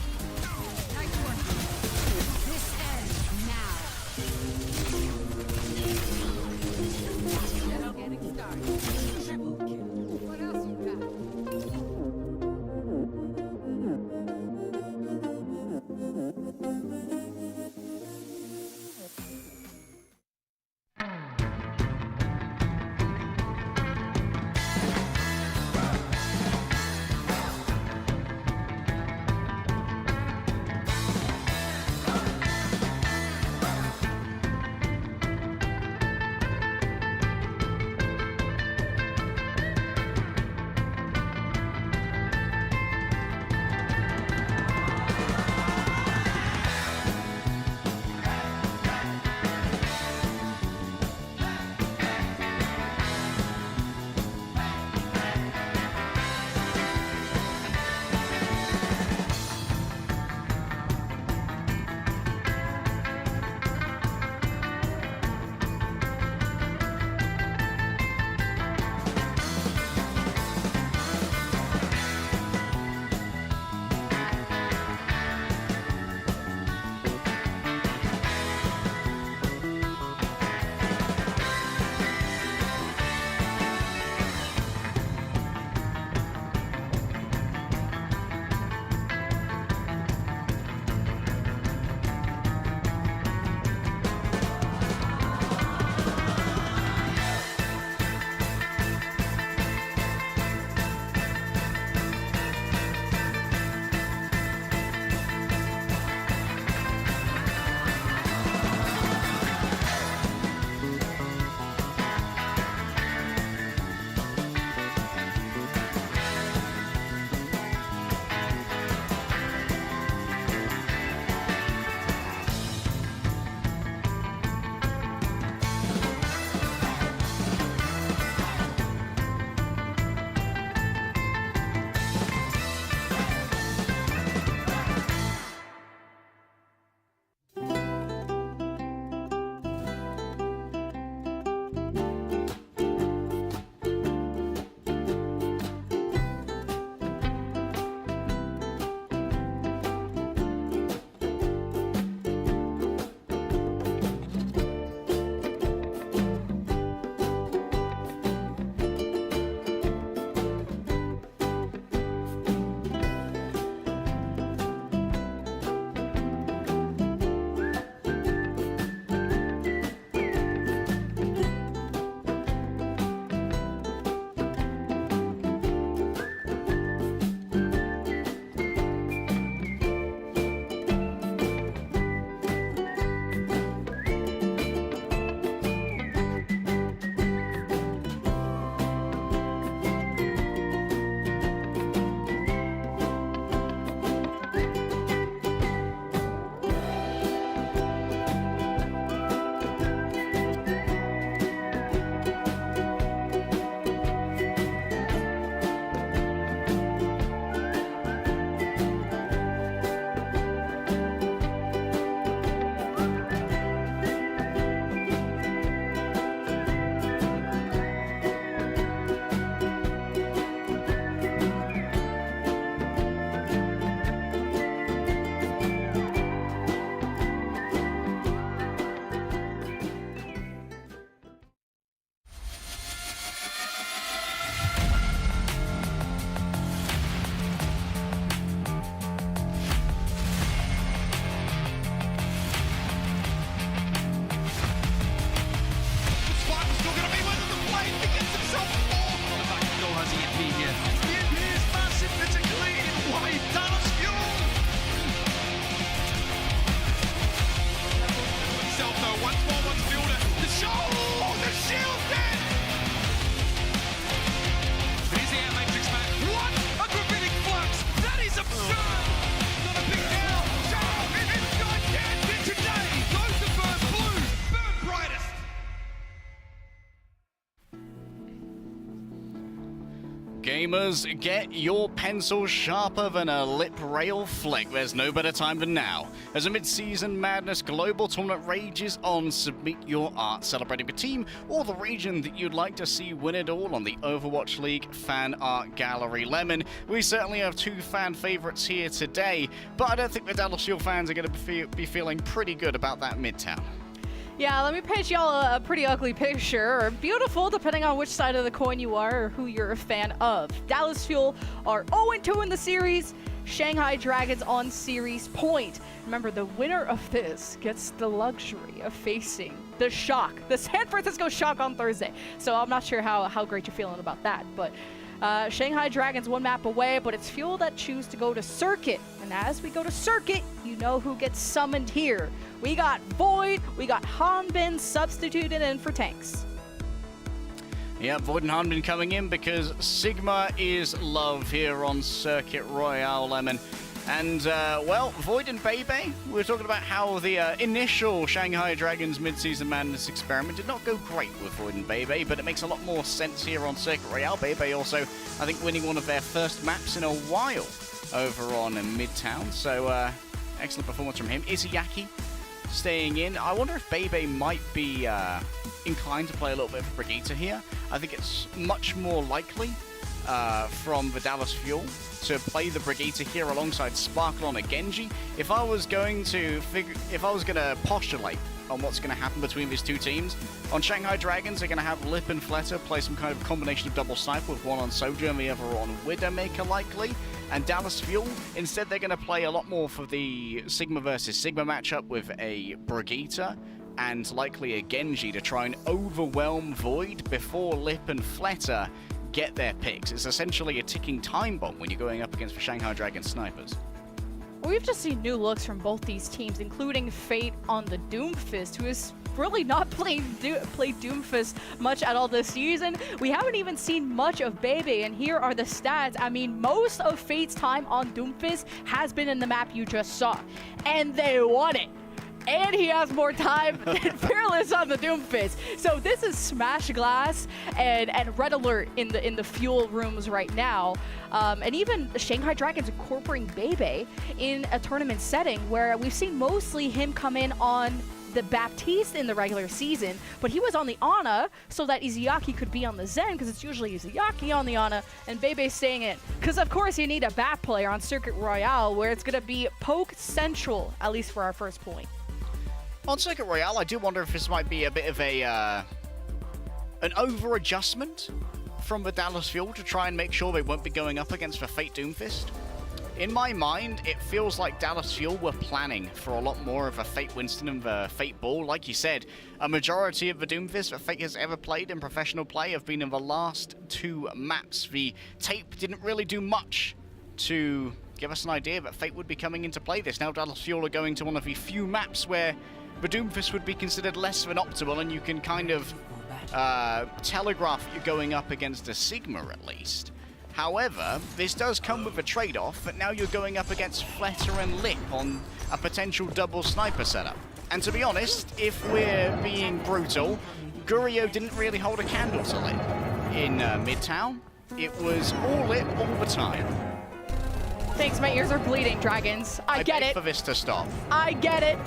once more wants to build it. The shield's dead! Here's the air matrix back. What a gravitic flux! That is absurd! Not a big deal. Charles is gigantic today. Goes to burn blue, burn brightest. Gamers, get your pencils sharper than a lip rail flick. There's no better time than now. As a mid-season madness global tournament rages on, submit your art celebrating the team or the region that you'd like to see win it all on the Overwatch League Fan Art Gallery. Lemon, we certainly have two fan favorites here today, but I don't think the Dallas Fuel fans are going to be feeling pretty good about that Midtown. Yeah, let me paint y'all a pretty ugly picture, or beautiful, depending on which side of the coin you are or who you're a fan of. Dallas Fuel are 0-2 in the series. Shanghai Dragons on series point. Remember, the winner of this gets the luxury of facing the Shock, the San Francisco Shock on Thursday. So I'm not sure how great you're feeling about that, but Shanghai Dragons one map away, but it's Fuel that choose to go to Circuit. And as we go to Circuit, you know who gets summoned here. We got Void, we got Hanbin substituted in for tanks. Yeah, Void and Hanbin coming in because Sigma is love here on Circuit Royale, Lemon. And, well, Void and Bebe, we were talking about how the initial Shanghai Dragons mid-season madness experiment did not go great with Void and Bebe, but it makes a lot more sense here on Circuit Royale. Bebe also, I think, winning one of their first maps in a while over on Midtown. So, excellent performance from him. Izayaki staying in. I wonder if Bebe might be inclined to play a little bit of Brigitte here. I think it's much more likely from the Dallas Fuel to play the Brigitte here alongside Sparkle on a Genji. If I was going to postulate on what's going to happen between these two teams, on Shanghai Dragons, they're going to have Lip and Fletter play some kind of combination of double sniper with one on Soju and the other on Widowmaker likely. And Dallas Fuel, instead they're going to play a lot more for the Sigma versus Sigma matchup with a Brigitte and likely a Genji to try and overwhelm Void before Lip and Fletter get their picks. It's essentially a ticking time bomb when you're going up against the Shanghai Dragon snipers. We've just seen new looks from both these teams, including Fate on the Doomfist, who has really not played Doomfist much at all this season. We haven't even seen much of Bebe, and here are the stats. I mean, most of Fate's time on Doomfist has been in the map you just saw, and they won it. And he has more time than Fearless on the Doomfist. So this is Smash Glass and Red Alert in the Fuel rooms right now. And even the Shanghai Dragons incorporating Bebe in a tournament setting where we've seen mostly him come in on the Baptiste in the regular season, but he was on the Ana so that Izayaki could be on the Zen, because it's usually Izayaki on the Ana and Bebe staying in. Because of course you need a BAP player on Circuit Royale where it's going to be poke central, at least for our first point. On Circuit Royale, I do wonder if this might be a bit of an over-adjustment from the Dallas Fuel to try and make sure they won't be going up against the Fate Doomfist. In my mind, it feels like Dallas Fuel were planning for a lot more of a Fate Winston and the Fate Ball. Like you said, a majority of the Doomfist that Fate has ever played in professional play have been in the last two maps. The tape didn't really do much to give us an idea that Fate would be coming into play this. Now Dallas Fuel are going to one of the few maps where the Doomfist would be considered less than optimal, and you can kind of telegraph you're going up against a Sigma at least. However, this does come with a trade-off, that now you're going up against Fletter and Lip on a potential double sniper setup. And to be honest, if we're being brutal, Gurio didn't really hold a candle to Lip in Midtown. It was all Lip all the time. Thanks, my ears are bleeding, Dragons. I get it. For this to stop. I get it.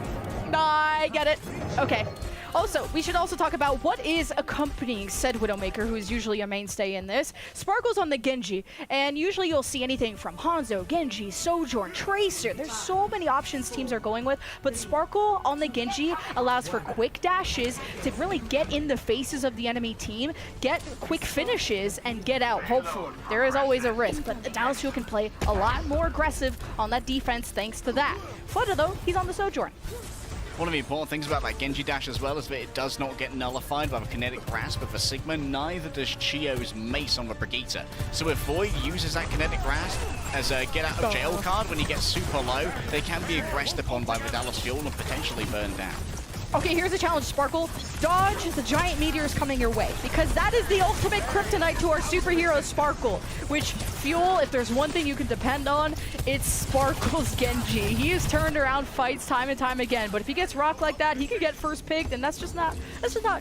I get it. Okay. Also, we should also talk about what is accompanying said Widowmaker, who is usually a mainstay in this. Sparkle's on the Genji, and usually you'll see anything from Hangzhou, Genji, Sojourn, Tracer. There's so many options teams are going with, but Sparkle on the Genji allows for quick dashes to really get in the faces of the enemy team, get quick finishes, and get out, hopefully. There is always a risk, but the Dallas Fuel can play a lot more aggressive on that defense thanks to that. Flutter, though, he's on the Sojourn. One of the important things about that Genji dash as well is that it does not get nullified by the kinetic grasp of the Sigma, neither does Chio's mace on the Brigitte. So if Void uses that kinetic grasp as a get out of jail card when he gets super low, they can be aggressed upon by the Dallas Fuel and potentially burned down. Okay, here's a challenge, Sparkle. Dodge the giant meteors coming your way, because that is the ultimate kryptonite to our superhero Sparkle, which Fuel, if there's one thing you can depend on, it's Sparkle's Genji. He has turned around fights time and time again, but if he gets rocked like that, he could get first picked, and that's just not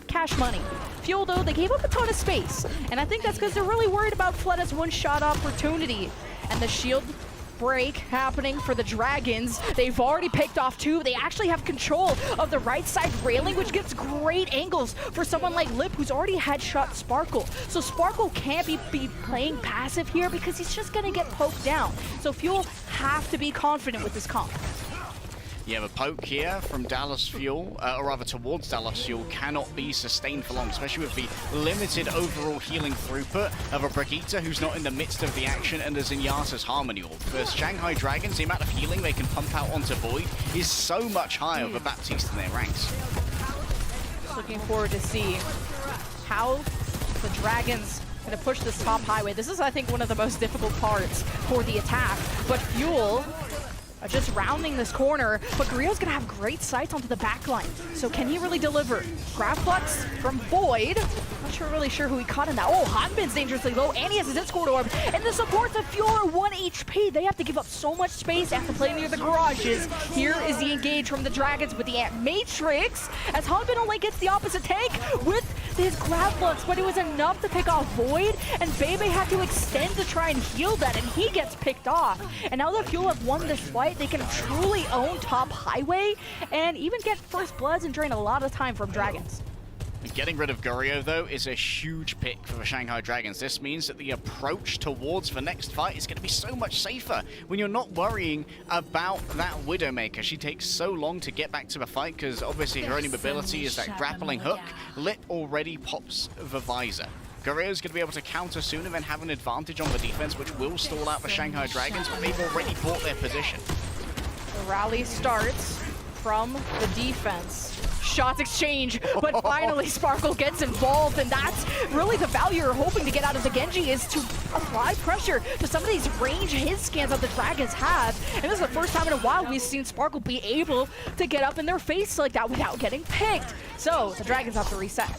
cash money. Fuel, though, they gave up a ton of space, and I think that's because they're really worried about Fletta's one-shot opportunity. And the shield break happening for the Dragons. They've already picked off 2. They actually have control of the right side railing, which gives great angles for someone like Lip, who's already headshot Sparkle. So Sparkle can't be playing passive here because he's just gonna get poked down. So Fuel have to be confident with this comp. You have a poke here from Dallas Fuel, or rather towards Dallas Fuel, cannot be sustained for long, especially with the limited overall healing throughput of a Brigitte who's not in the midst of the action and is in Yasa's Harmony Orb. For Shanghai Dragons, the amount of healing they can pump out onto Void is so much higher with a Baptiste in their ranks. Looking forward to see how the Dragons gonna push this top highway. This is, I think, one of the most difficult parts for the attack, but Fuel just rounding this corner, but Gurrio's gonna have great sights onto the backline. So can he really deliver? Grab Flux from Void. Not really sure who he caught in that. Oh, Hanbin's dangerously low, and he has his Discord Orb. And the supports of Fuel are 1 HP. They have to give up so much space after playing near the garages. Here is the engage from the Dragons with the Ant Matrix, as Hanbin only gets the opposite tank with his Grab Flux, but it was enough to pick off Void, and Bebe had to extend to try and heal that, and he gets picked off. And now that Fuel have won this fight, they can truly own top highway and even get first bloods and drain a lot of time from Dragons. Getting rid of Gurrio, though, is a huge pick for the Shanghai Dragons. This means that the approach towards the next fight is going to be so much safer when you're not worrying about that Widowmaker. She takes so long to get back to the fight because obviously her only mobility is that grappling hook. Lit already pops the visor. Gurrio's going to be able to counter soon and then have an advantage on the defense, which will stall out the Shanghai Dragons, but they've already bought their position. The rally starts from the defense. Shots exchange, but finally Sparkle gets involved, and that's really the value you're hoping to get out of the Genji, is to apply pressure to some of these range hit scans that the Dragons have. And this is the first time in a while we've seen Sparkle be able to get up in their face like that without getting picked. So the Dragons have to reset.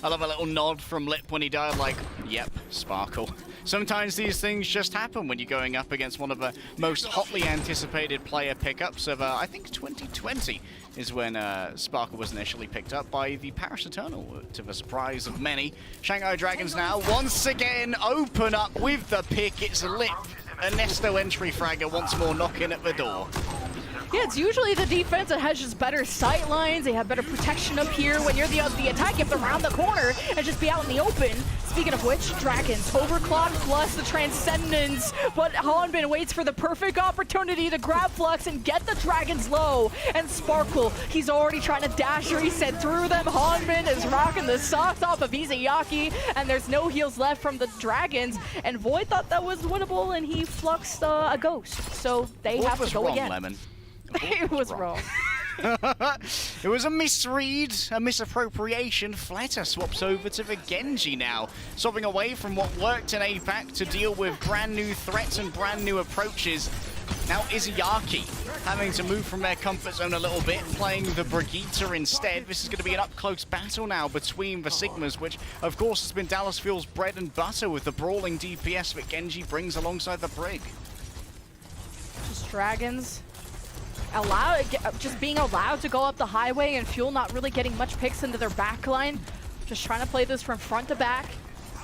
I love a little nod from Lip when he died, like, yep, Sparkle. Sometimes these things just happen when you're going up against one of the most hotly anticipated player pickups of, I think, 2020 is when Sparkle was initially picked up by the Paris Eternal, to the surprise of many. Shanghai Dragons now, once again, open up with the pick. It's Lip. Ernesto entry fragger once more knocking at the door. Yeah, it's usually the defense that has just better sight lines. They have better protection up here. When you're the attack, you have to round the corner and just be out in the open. Speaking of which, Dragons overclock plus the Transcendence, but Hanbin waits for the perfect opportunity to grab Flux and get the Dragons low. And Sparkle, he's already trying to dash reset through them. Hanbin is rocking the socks off of Izayaki, and there's no heals left from the Dragons. And Void thought that was winnable, and he fluxed a ghost. So they have to go wrong, again. Lemon. It was wrong. It was a misread, a misappropriation. Fleta swaps over to the Genji now, swapping away from what worked in APAC to deal with brand new threats and brand new approaches. Now Izayaki having to move from their comfort zone a little bit, playing the Brigitte instead. This is going to be an up-close battle now between the Sigmas, which of course has been Dallas Fuel's bread and butter with the brawling DPS that Genji brings alongside the Brig. Just Dragons just being allowed to go up the highway, and Fuel not really getting much picks into their backline. Just trying to play this from front to back.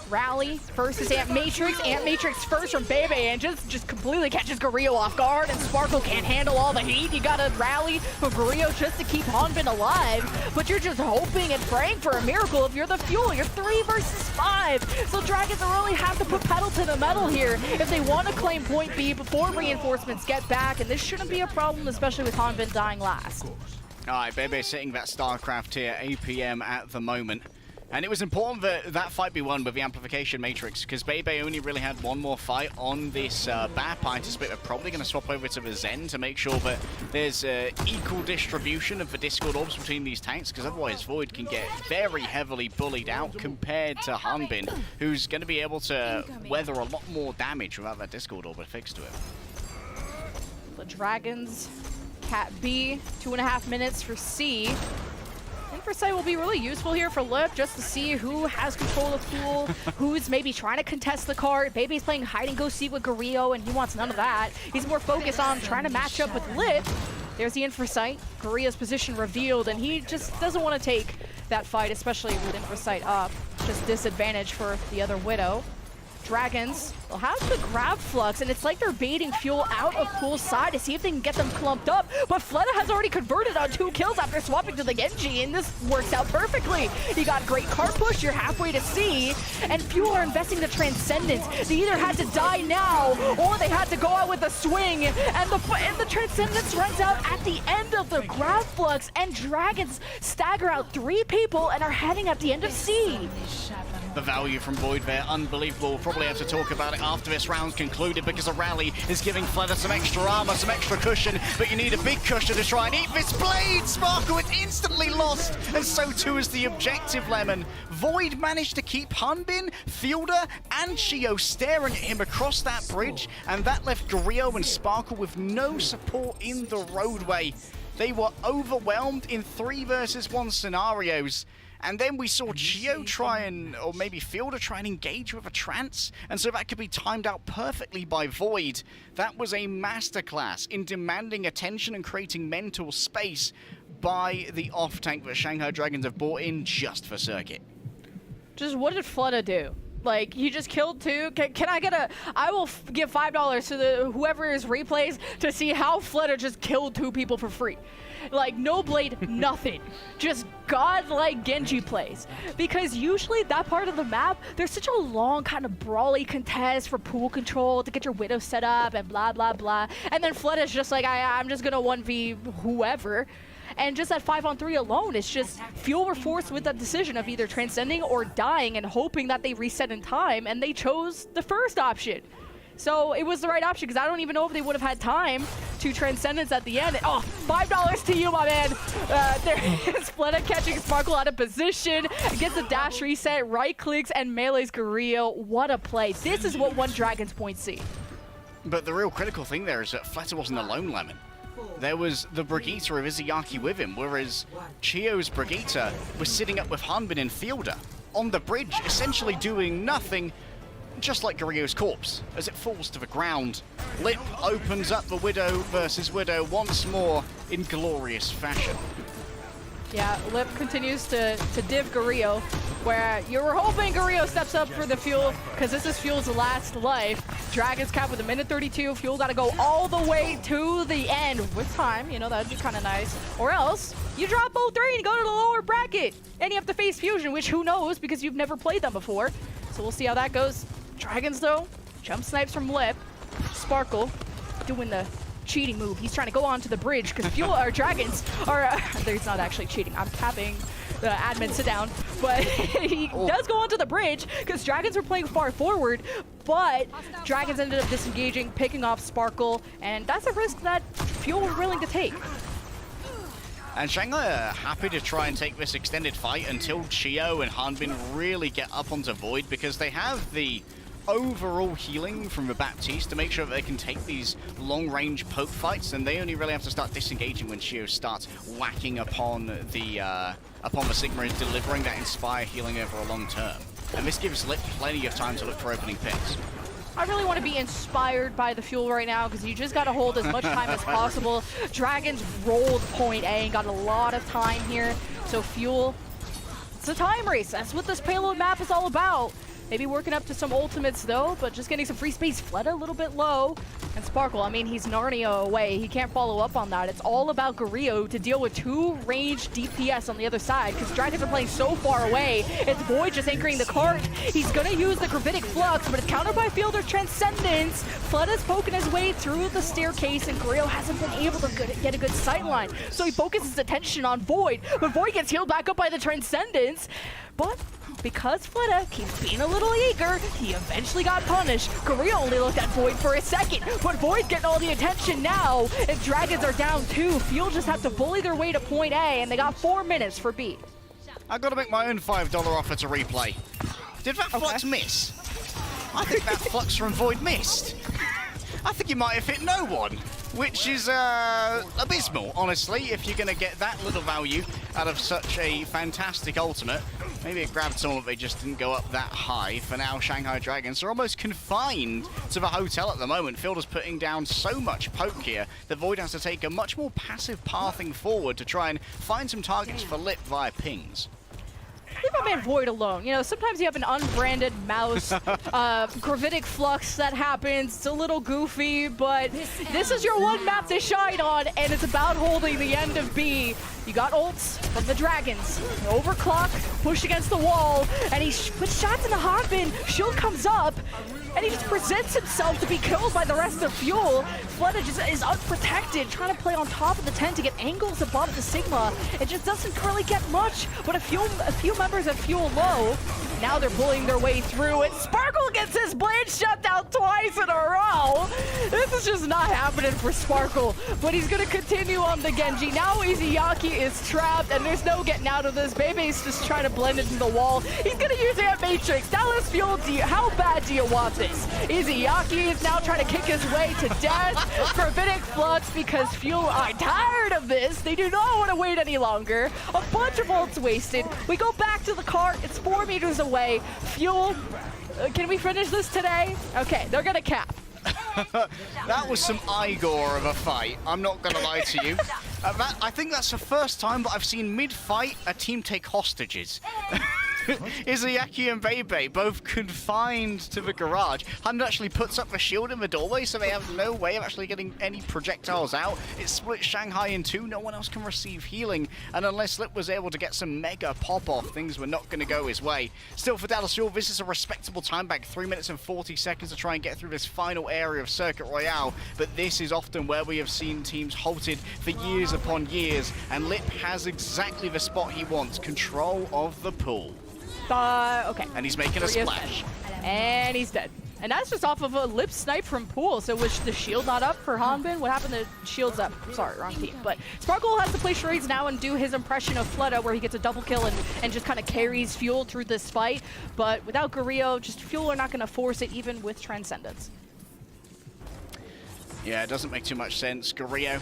Rally versus Ant Matrix. Ant Matrix first from Bebe, and just completely catches Gurrio off guard, and Sparkle can't handle all the heat. You gotta rally for Gurrio just to keep Hanbin alive, but you're just hoping and praying for a miracle if you're the Fuel. You're 3 versus 5. So Dragons really have to put pedal to the metal here if they want to claim point B before reinforcements get back, and this shouldn't be a problem, especially with Hanbin dying last. All right, Bebe sitting that StarCraft tier, APM at the moment. And it was important that that fight be won with the Amplification Matrix, because Bebe only really had one more fight on this BAP. I anticipate they're probably going to swap over to the Zen to make sure that there's equal distribution of the Discord Orbs between these tanks, because otherwise Void can get very heavily bullied out compared to Hanbin, who's going to be able to weather a lot more damage without that Discord Orb affixed to it. The Dragons, Cat B, 2.5 minutes for C. Inversight will be really useful here for Lip, just to see who has control of Pool, who's maybe trying to contest the cart. Baby's playing hide and go seek with Guerrillo, and he wants none of that. He's more focused on trying to match up with Lip. There's the Inversight. Guerrillo's position revealed, and he just doesn't want to take that fight, especially with Inversight up. Just disadvantage for the other Widow. Dragons will have the grab Flux, and it's like they're baiting Fuel out of Pool's side to see if they can get them clumped up. But Fleta has already converted on 2 kills after swapping to the Genji, and this works out perfectly. You got great card push, you're halfway to C, and Fuel are investing the Transcendence. They either had to die now, or they had to go out with a swing, and the Transcendence runs out at the end of the grab Flux, and Dragons stagger out 3 people and are heading at the end of C. The value from Void there, unbelievable. We'll probably have to talk about it after this round's concluded because a rally is giving Fleta some extra armor, some extra cushion, but you need a big cushion to try and eat this blade. Sparkle is instantly lost, and so too is the objective, Lemon. Void managed to keep Hunbin, Fielder, and Chio staring at him across that bridge, and that left Guerrillo and Sparkle with no support in the roadway. They were overwhelmed in 3 versus 1 scenarios. And then we saw Chio try and, or maybe Fielder try and engage with a trance, and so that could be timed out perfectly by Void. That was a masterclass in demanding attention and creating mental space by the off-tank that Shanghai Dragons have brought in just for Circuit. Just what did Fleta do? Like, he just killed 2. Can I get I will give $5 to the whoever's replays to see how Fleta just killed 2 people for free. Like, no blade, nothing. Just godlike Genji plays. Because usually that part of the map, there's such a long kind of brawly contest for pool control to get your Widow set up and blah, blah, blah. And then Fleta's just like, I'm just gonna 1v whoever. And just at 5-on-3 alone, it's just Fuel were forced with that decision of either transcending or dying and hoping that they reset in time, and they chose the first option. So it was the right option, because I don't even know if they would have had time to Transcendence at the end. Oh, $5 to you, my man. There is Fleta catching Sparkle out of position, gets a dash reset, right clicks, and melees Guerrillo. What a play. This is what won Dragon's Point C. But the real critical thing there is that Fleta wasn't alone, Lemon. There was the Brigitte of Izayaki with him, whereas Chio's Brigitte was sitting up with Hanbin and Fielder on the bridge, essentially doing nothing, just like Guerrillo's corpse, as it falls to the ground. Lip opens up the Widow versus Widow once more in glorious fashion. Yeah, Lip continues to div Guerrillo, where you were hoping Guerrillo steps up for the Fuel, because this is Fuel's last life. Dragons cap with 1:32. Fuel got to go all the way to the end with time. You know, that'd be kind of nice. Or else, you drop 0-3 and go to the lower bracket. And you have to face Fusion, which who knows, because you've never played them before. So we'll see how that goes. Dragons, though, jump snipes from Lip. Sparkle doing the cheating move. He's trying to go onto the bridge because Fuel or Dragons are he's not actually cheating. I'm tapping the admin sit down, but he does go onto the bridge because Dragons were playing far forward, but Dragons ended up disengaging, picking off Sparkle, and that's a risk that Fuel were willing to take. And Shanghai are happy to try and take this extended fight until Chio and Hanbin really get up onto Void, because they have the overall healing from the Baptiste to make sure that they can take these long-range poke fights, and they only really have to start disengaging when Chio starts whacking upon the Sigma and delivering that Inspire healing over a long term. And this gives Lip plenty of time to look for opening picks. I really want to be inspired by the Fuel right now, because you just got to hold as much time as possible. Dragons rolled point A and got a lot of time here. So Fuel, it's a time race. That's what this payload map is all about. Maybe working up to some ultimates though, but just getting some free space. Fleta a little bit low. And Sparkle, I mean, he's Narnia away. He can't follow up on that. It's all about Guerrillo to deal with 2 ranged DPS on the other side, because Dragons are playing so far away. It's Void just anchoring the cart. He's going to use the Gravitic Flux, but it's countered by Fielder Transcendence. Fleta's poking his way through the staircase, and Guerrillo hasn't been able to get a good sight line. So he focuses his attention on Void, but Void gets healed back up by the Transcendence. But because Fleta keeps being a little eager, he eventually got punished. Guerrillo only looked at Void for a second, but Void getting all the attention now. And Dragons are down 2. Fuel just have to bully their way to point A, and they got 4 minutes for B. I've got to make my own $5 offer to replay. Did that Flux miss? I think that Flux from Void missed. I think he might have hit no one. which is abysmal, honestly, if you're going to get that little value out of such a fantastic ultimate. Maybe it grabbed someone, but they just didn't go up that high. For now, Shanghai Dragons are almost confined to the hotel at the moment. Fielder's putting down so much poke here that Void has to take a much more passive pathing forward to try and find some targets for Lip via pings. Leave my man Void alone. You know, sometimes you have an unbranded mouse, gravitic flux that happens. It's a little goofy, but this is your one map to shine on, and it's about holding the end of B. You got ults from the Dragons. Overclock, push against the wall, and he puts shots into Hanbin. Shield comes up, and he just presents himself to be killed by the rest of Fuel. Fleta just is unprotected, trying to play on top of the tent to get angles above the Sigma. It just doesn't really get much, but a few members of Fuel low. Now they're pulling their way through, and Sparkle gets his blade shut down twice in a row. This is just not happening for Sparkle, but he's gonna continue on the Genji. Now Izayaki is trapped, and there's no getting out of this. Bebe's just trying to blend into the wall. He's gonna use Ant Matrix. Dallas Fuel, how bad do you want this? Izayaki is now trying to kick his way to death. Gravitic Flux, because Fuel are tired of this. They do not want to wait any longer. A bunch of ults wasted. We go back to the cart. It's 4 meters away. Fuel, can we finish this today? Okay, they're gonna cap. That was some Igor of a fight, I'm not going to lie to you. I think that's the first time that I've seen mid-fight a team take hostages. Izayaki and Bebe both confined to the garage. Hunt actually puts up a shield in the doorway, so they have no way of actually getting any projectiles out. It splits Shanghai in two. No one else can receive healing, and unless Lip was able to get some mega pop-off, things were not going to go his way. Still, for Dallas Fuel, this is a respectable time back. 3 minutes and 40 seconds to try and get through this final area of Circuit Royale, but this is often where we have seen teams halted for years upon years, and Lip has exactly the spot he wants, control of the pool. Okay. And he's making a splash. And he's dead. And that's just off of a Lip snipe from Pool. So was the shield not up for Hanbin? What happened to shield's up? Sorry, wrong team. But Sparkle has to play charades now and do his impression of Fleta, where he gets a double kill and just kind of carries Fuel through this fight. But without Guerrillo, just Fuel are not going to force it even with Transcendence. Yeah, it doesn't make too much sense. Guerrillo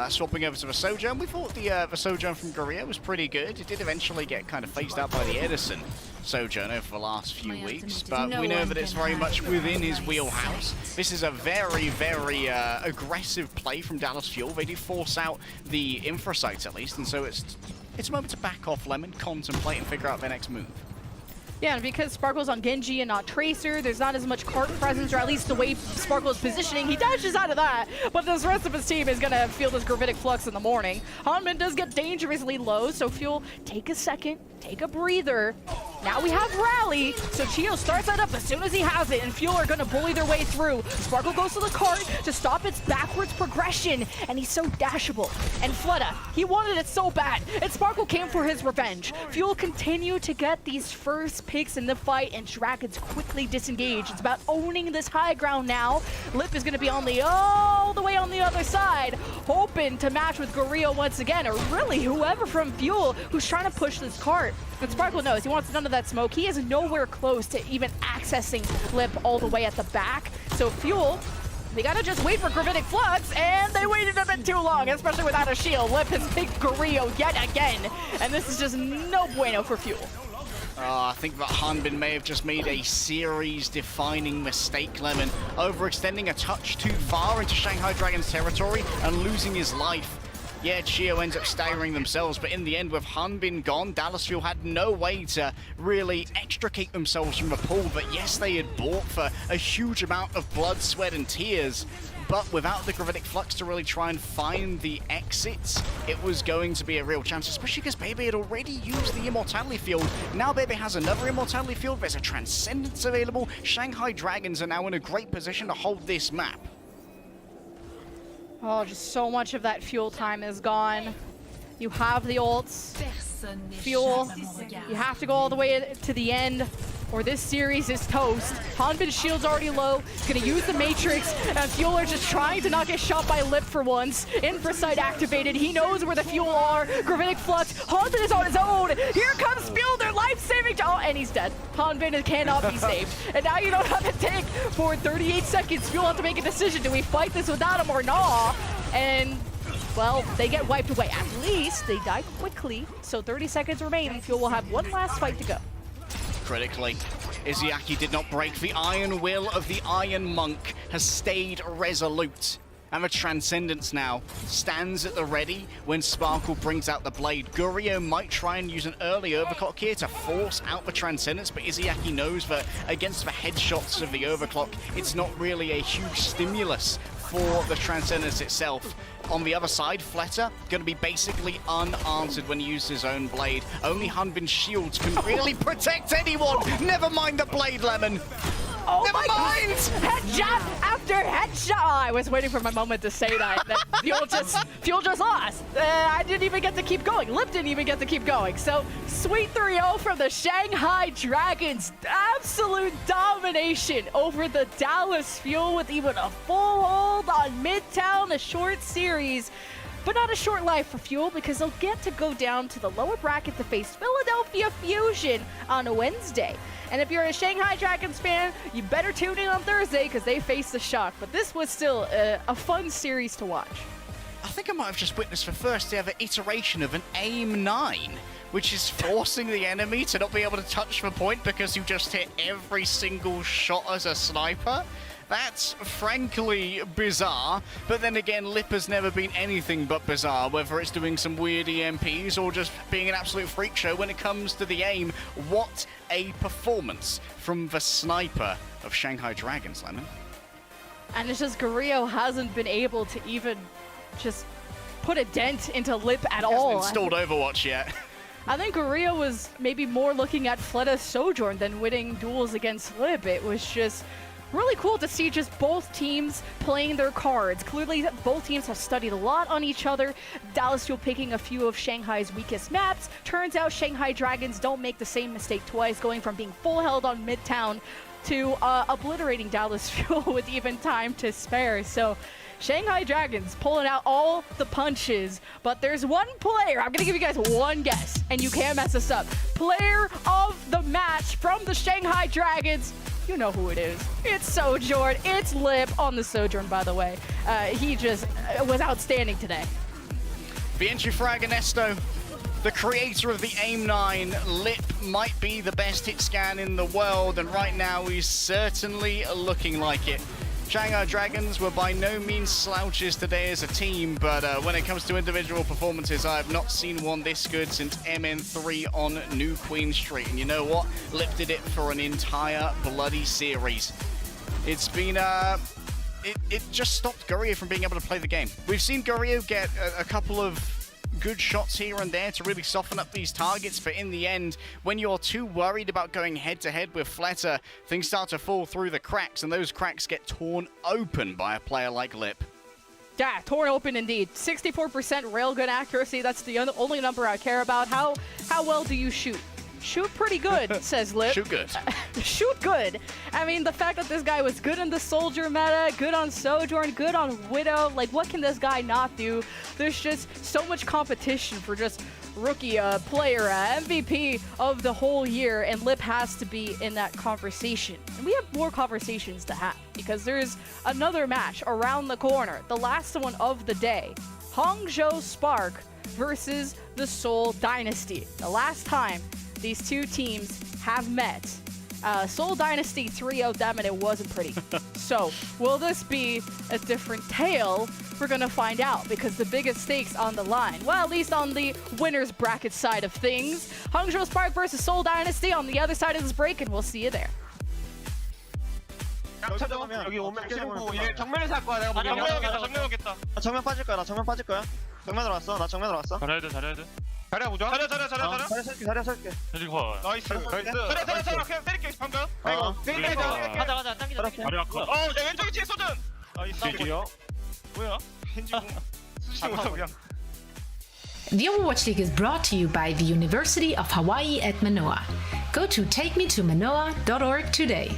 swapping over to the Sojourn. We thought the Sojourn from Guerrillo was pretty good. It did eventually get kind of phased out by the Edison Sojourn over the last few weeks, but we know that it's very much within his wheelhouse. This is a very, very aggressive play from Dallas Fuel. They do force out the infra sites at least, and so it's a moment to back off Lemon, contemplate, and figure out their next move. Yeah, and because Sparkle's on Genji and not Tracer, there's not as much cart presence, or at least the way Sparkle's positioning. He dashes out of that, but this rest of his team is going to feel this Gravitic Flux in the morning. Hanbin does get dangerously low, so Fuel, take a second, take a breather. Now we have Rally, so Chio starts that up as soon as he has it, and Fuel are going to bully their way through. Sparkle goes to the cart to stop its backwards progression, and he's so dashable. And Fleta, he wanted it so bad, and Sparkle came for his revenge. Fuel continue to get these first picks in the fight, and Dragons quickly disengage. It's about owning this high ground now. Lip is going to be on all the way on the other side, hoping to match with Guerrillo once again, or really whoever from Fuel who's trying to push this cart. But Sparkle knows he wants none of that smoke. He is nowhere close to even accessing Lip all the way at the back. So Fuel, they gotta just wait for Gravitic Flux, and they waited a bit too long, especially without a shield. Lip has picked Guerrillo yet again, and this is just no bueno for Fuel. I think that Hanbin may have just made a series-defining mistake, Lemon, overextending a touch too far into Shanghai Dragons territory and losing his life. Yeah, Chio ends up staggering themselves, but in the end, with Hanbin gone, Dallas Fuel had no way to really extricate themselves from the pool that, yes, they had bought for a huge amount of blood, sweat, and tears. But without the Gravitic Flux to really try and find the exits, it was going to be a real chance, especially because Bebe had already used the Immortality Field. Now Bebe has another Immortality Field, there's a Transcendence available. Shanghai Dragons are now in a great position to hold this map. Oh, just so much of that Fuel time is gone. You have the ults. Fuel, you have to go all the way to the end, or this series is toast. Hanbin's shield's already low. He's gonna use the Matrix, and Fuel are just trying to not get shot by Lip for once. Infrasight activated. He knows where the Fuel are. Gravitic Flux. Hanbin is on his own. Here comes Fuel, their life-saving. Oh, and he's dead. Hanbin cannot be saved. And now you don't have to take for 38 seconds. Fuel have to make a decision. Do we fight this without him or not? and well, they get wiped away. At least they die quickly, so 30 seconds remain, and Fuel will have one last fight to go. Critically, Izayaki did not break. The iron will of the Iron Monk has stayed resolute. And the Transcendence now stands at the ready when Sparkle brings out the blade. Gurio might try and use an early overclock here to force out the Transcendence, but Izayaki knows that against the headshots of the overclock, it's not really a huge stimulus for the Transcendence itself. On the other side, Fleta going to be basically unanswered when he uses his own blade. Only Hunbin's shields can really protect anyone. Never mind the blade, Lemon. Oh Never my mind! God. Headshot after headshot! Oh, I was waiting for my moment to say that. Fuel just lost. I didn't even get to keep going. Lip didn't even get to keep going. So, sweet 3-0 from the Shanghai Dragons. Absolute domination over the Dallas Fuel with even a full hold on Midtown, a short series. But not a short life for Fuel because they'll get to go down to the lower bracket to face Philadelphia Fusion on a Wednesday. And if you're a Shanghai Dragons fan, you better tune in on Thursday because they face the Shock. But this was still a fun series to watch. I think I might have just witnessed the first ever iteration of an aim 9, which is forcing the enemy to not be able to touch the point because you just hit every single shot as a sniper. That's frankly bizarre, but then again, Lip has never been anything but bizarre, whether it's doing some weird EMPs or just being an absolute freak show when it comes to the aim. What a performance from the sniper of Shanghai Dragons, Lemon. And it's just Gurio hasn't been able to even just put a dent into Lip at all. Hasn't installed Overwatch yet. I think Gurio was maybe more looking at Fleta's Sojourn than winning duels against Lip. It was just really cool to see just both teams playing their cards. Clearly, both teams have studied a lot on each other. Dallas Fuel picking a few of Shanghai's weakest maps. Turns out Shanghai Dragons don't make the same mistake twice, going from being full held on Midtown to obliterating Dallas Fuel with even time to spare. So Shanghai Dragons pulling out all the punches, but there's one player, I'm gonna give you guys one guess, and you can't mess this up. Player of the match from the Shanghai Dragons, you know who it is. It's Sojourn, it's Lip on the Sojourn, by the way. He just was outstanding today. The entry frag Ernesto, the creator of the AIM 9, Lip might be the best hit scan in the world, and right now he's certainly looking like it. Shanghai Dragons were by no means slouches today as a team, but when it comes to individual performances, I have not seen one this good since MN3 on New Queen Street. And you know what? Lip did it for an entire bloody series. It's been, it just stopped Gurio from being able to play the game. We've seen Gurio get a couple of good shots here and there to really soften up these targets, but in the end, when you're too worried about going head-to-head with Fleta, things start to fall through the cracks, and those cracks get torn open by a player like Lip. Yeah, torn open indeed. 64% railgun accuracy, that's the only number I care about. How well do you shoot? Shoot pretty good, says Lip. Shoot good. Shoot good. I mean, the fact that this guy was good in the Soldier meta, good on Sojourn, good on Widow, like what can this guy not do? There's just so much competition for just rookie player, MVP of the whole year, and Lip has to be in that conversation. And we have more conversations to have because there's another match around the corner, the last one of the day. Hangzhou Spark versus the Seoul Dynasty. The last time these two teams have met. Seoul Dynasty 3-0'd them and it wasn't pretty. So, will this be a different tale? We're gonna find out because the biggest stakes on the line. Well, at least on the winner's bracket side of things. Hangzhou Spark versus Seoul Dynasty on the other side of this break, and we'll see you there. 여기 오면 얘 정면에서 할 거야. 내가 정면 오겠다. 나 정면 빠질 거야. 나 정면 빠질 거야. 정면으로 왔어. 나 정면으로 왔어. 잘해야 돼. 자리야 보자. 자리야 설게. 나이스. 자리야 그냥 때릴게 방금. 가자. 당기자. 자리야 컷. 내 왼쪽에 뒤에 쏘든. 나이스. 뭐야? 헨지공 수시 못하고 그냥. The Overwatch League is brought to you by the University of Hawaii at Manoa. Go to takemetomanoa.org today.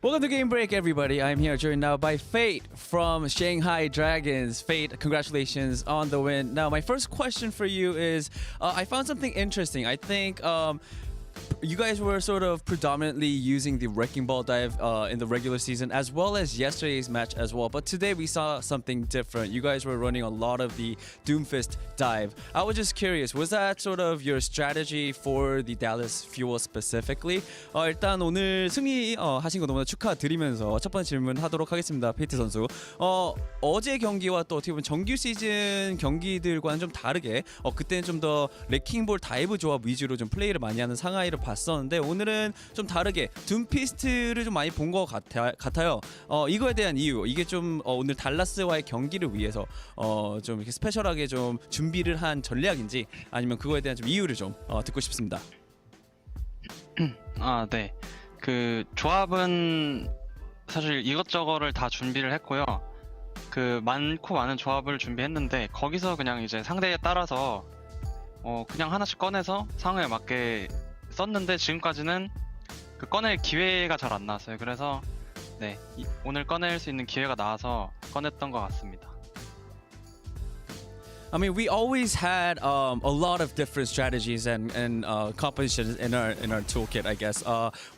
Welcome to Game Break, everybody. I'm here joined now by Fate from Shanghai Dragons. Fate, congratulations on the win. Now, my first question for you is, I found something interesting. I think you guys were sort of predominantly using the Wrecking Ball dive in the regular season, as well as yesterday's match as well. But today we saw something different. You guys were running a lot of the Doomfist dive. I was just curious, was that sort of your strategy for the Dallas Fuel specifically? 일단 오늘 승리 하신 거 너무나 축하드리면서 첫 번째 질문 하도록 하겠습니다. 페이트 선수. 어제 경기와 또 어떻게 보면 정규 시즌 경기들과는 좀 다르게 그때는 좀 더 레킹볼 다이브 조합 위주로 좀 플레이를 많이 하는 상하이를 봤었는데 오늘은 좀 다르게 둠피스트를 좀 많이 본 것 같아요. 이거에 대한 이유, 이게 좀 오늘 달라스와의 경기를 위해서 좀 이렇게 스페셜하게 좀 준비를 한 전략인지 아니면 그거에 대한 좀 이유를 좀 듣고 싶습니다. 네. 그 조합은 사실 이것저것을 다 준비를 했고요. 그 많고 많은 조합을 준비했는데 거기서 그냥 이제 상대에 따라서 그냥 하나씩 꺼내서 상황에 맞게 썼는데 지금까지는 그 꺼낼 기회가 잘 안 나왔어요. 그래서 네, 오늘 꺼낼 수 있는 기회가 나와서 꺼냈던 것 같습니다. I mean, we always had a lot of different strategies and compositions in our toolkit. I guess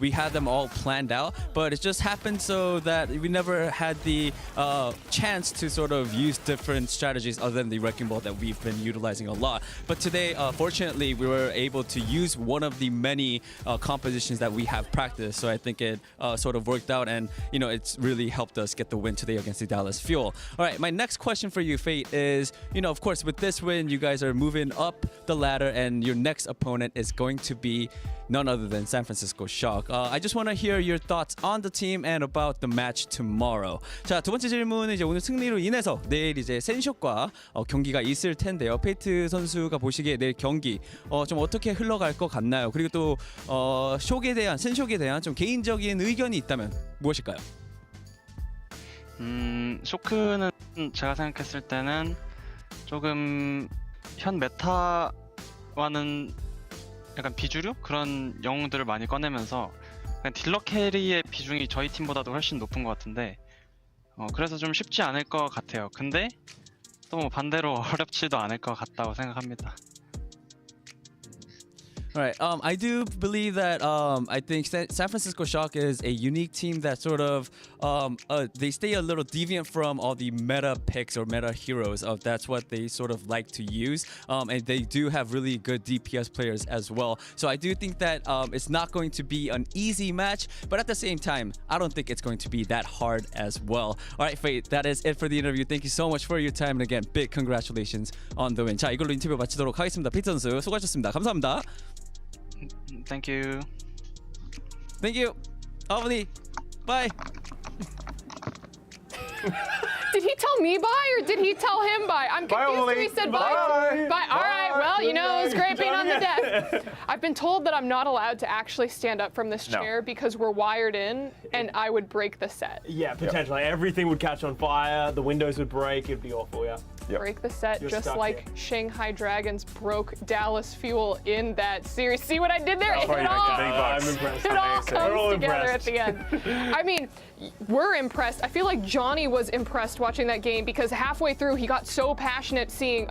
we had them all planned out, but it just happened so that we never had the chance to sort of use different strategies other than the Wrecking Ball that we've been utilizing a lot. But today, fortunately, we were able to use one of the many compositions that we have practiced. So I think it sort of worked out, and it's really helped us get the win today against the Dallas Fuel. All right, my next question for you, Fate, is of course, with this win, you guys are moving up the ladder, and your next opponent is going to be none other than San Francisco Shock. I just want to hear your thoughts on the team and about the match tomorrow. 자, 두 번째 질문은 이제 오늘 승리로 인해서 내일 이제 센쇼과 경기가 있을 텐데요. 페이트 선수가 보시기에 내일 경기 좀 어떻게 흘러갈 것 같나요? 그리고 또 센쇼에 대한 좀 개인적인 의견이 있다면 무엇일까요? 쇼크는 제가 생각했을 때는 조금 현 메타와는 약간 비주류? 그런 영웅들을 많이 꺼내면서 딜러 캐리의 비중이 저희 팀보다도 훨씬 높은 것 같은데 그래서 좀 쉽지 않을 것 같아요. 근데 또 뭐 반대로 어렵지도 않을 것 같다고 생각합니다. All right. I do believe that I think San Francisco Shock is a unique team that sort of they stay a little deviant from all the meta picks or meta heroes. That's what they sort of like to use. And they do have really good DPS players as well. So I do think that it's not going to be an easy match, but at the same time, I don't think it's going to be that hard as well. All right, Fate, that is it for the interview. Thank you so much for your time. And again, big congratulations on the win. 자, 이걸로 인터뷰 마치도록 하겠습니다. 피트 선수 수고하셨습니다. 감사합니다. Thank you. Thank you. Avani. Bye. Did he tell me bye or did he tell him bye? I'm confused when he said bye. Bye. All right. Well, it was great being on the desk. I've been told that I'm not allowed to actually stand up from this chair because we're wired in, and I would break the set. Yeah, potentially. Everything would catch on fire. The windows would break. It'd be awful. Yeah. Break the set just like Shanghai Dragons broke Dallas Fuel in that series. See what I did there? It all comes together at the end. I mean, we're impressed. I feel like Johnny was impressed watching that game because halfway through he got so passionate seeing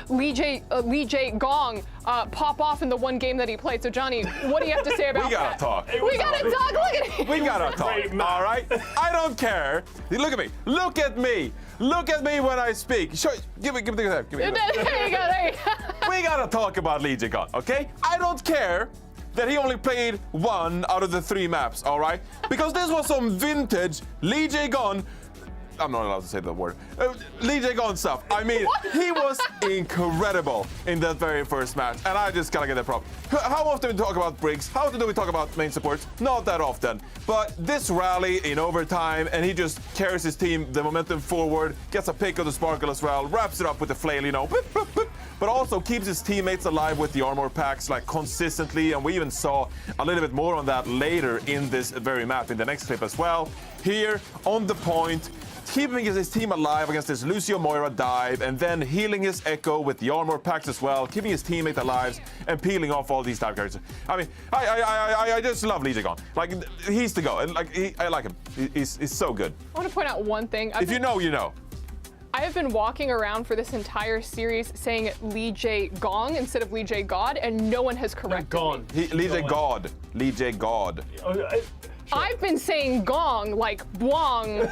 Lee Jae Gong pop off in the one game that he played. So Johnny, what do you have to say about that? We gotta talk. We gotta talk. Look at him. We gotta talk. All right. I don't care. Look at me. Look at me. Look at me when I speak. Give me the head. There you go. There you go. We gotta talk about Lee Jae Gong, okay? I don't care that he only played 1 out of the 3 maps, all right? Because this was some vintage Lee Jae Gong. I'm not allowed to say the word. Lee Jae Gong stuff. I mean, he was incredible in that very first match, and I just gotta get that problem. How often do we talk about Briggs? How often do we talk about main supports? Not that often. But this rally in overtime, and he just carries his team, the momentum forward, gets a pick of the Sparkle as well, wraps it up with the flail, but also keeps his teammates alive with the armor packs like consistently, and we even saw a little bit more on that later in this very map in the next clip as well. Here on the point, keeping his team alive against this Lucio Moira dive, and then healing his Echo with the armor packs as well, keeping his teammate alive, and peeling off all these dive characters. I mean, I just love Lee Jae-gon. Like, he's the go. Like, I like him. He's so good. I want to point out one thing. If you know, you know. I have been walking around for this entire series saying Lee Jae-gong instead of Lee Jae-god, and no one has corrected me. Lee Jae-god. Lee Jae-god. I've been saying gong like bwong.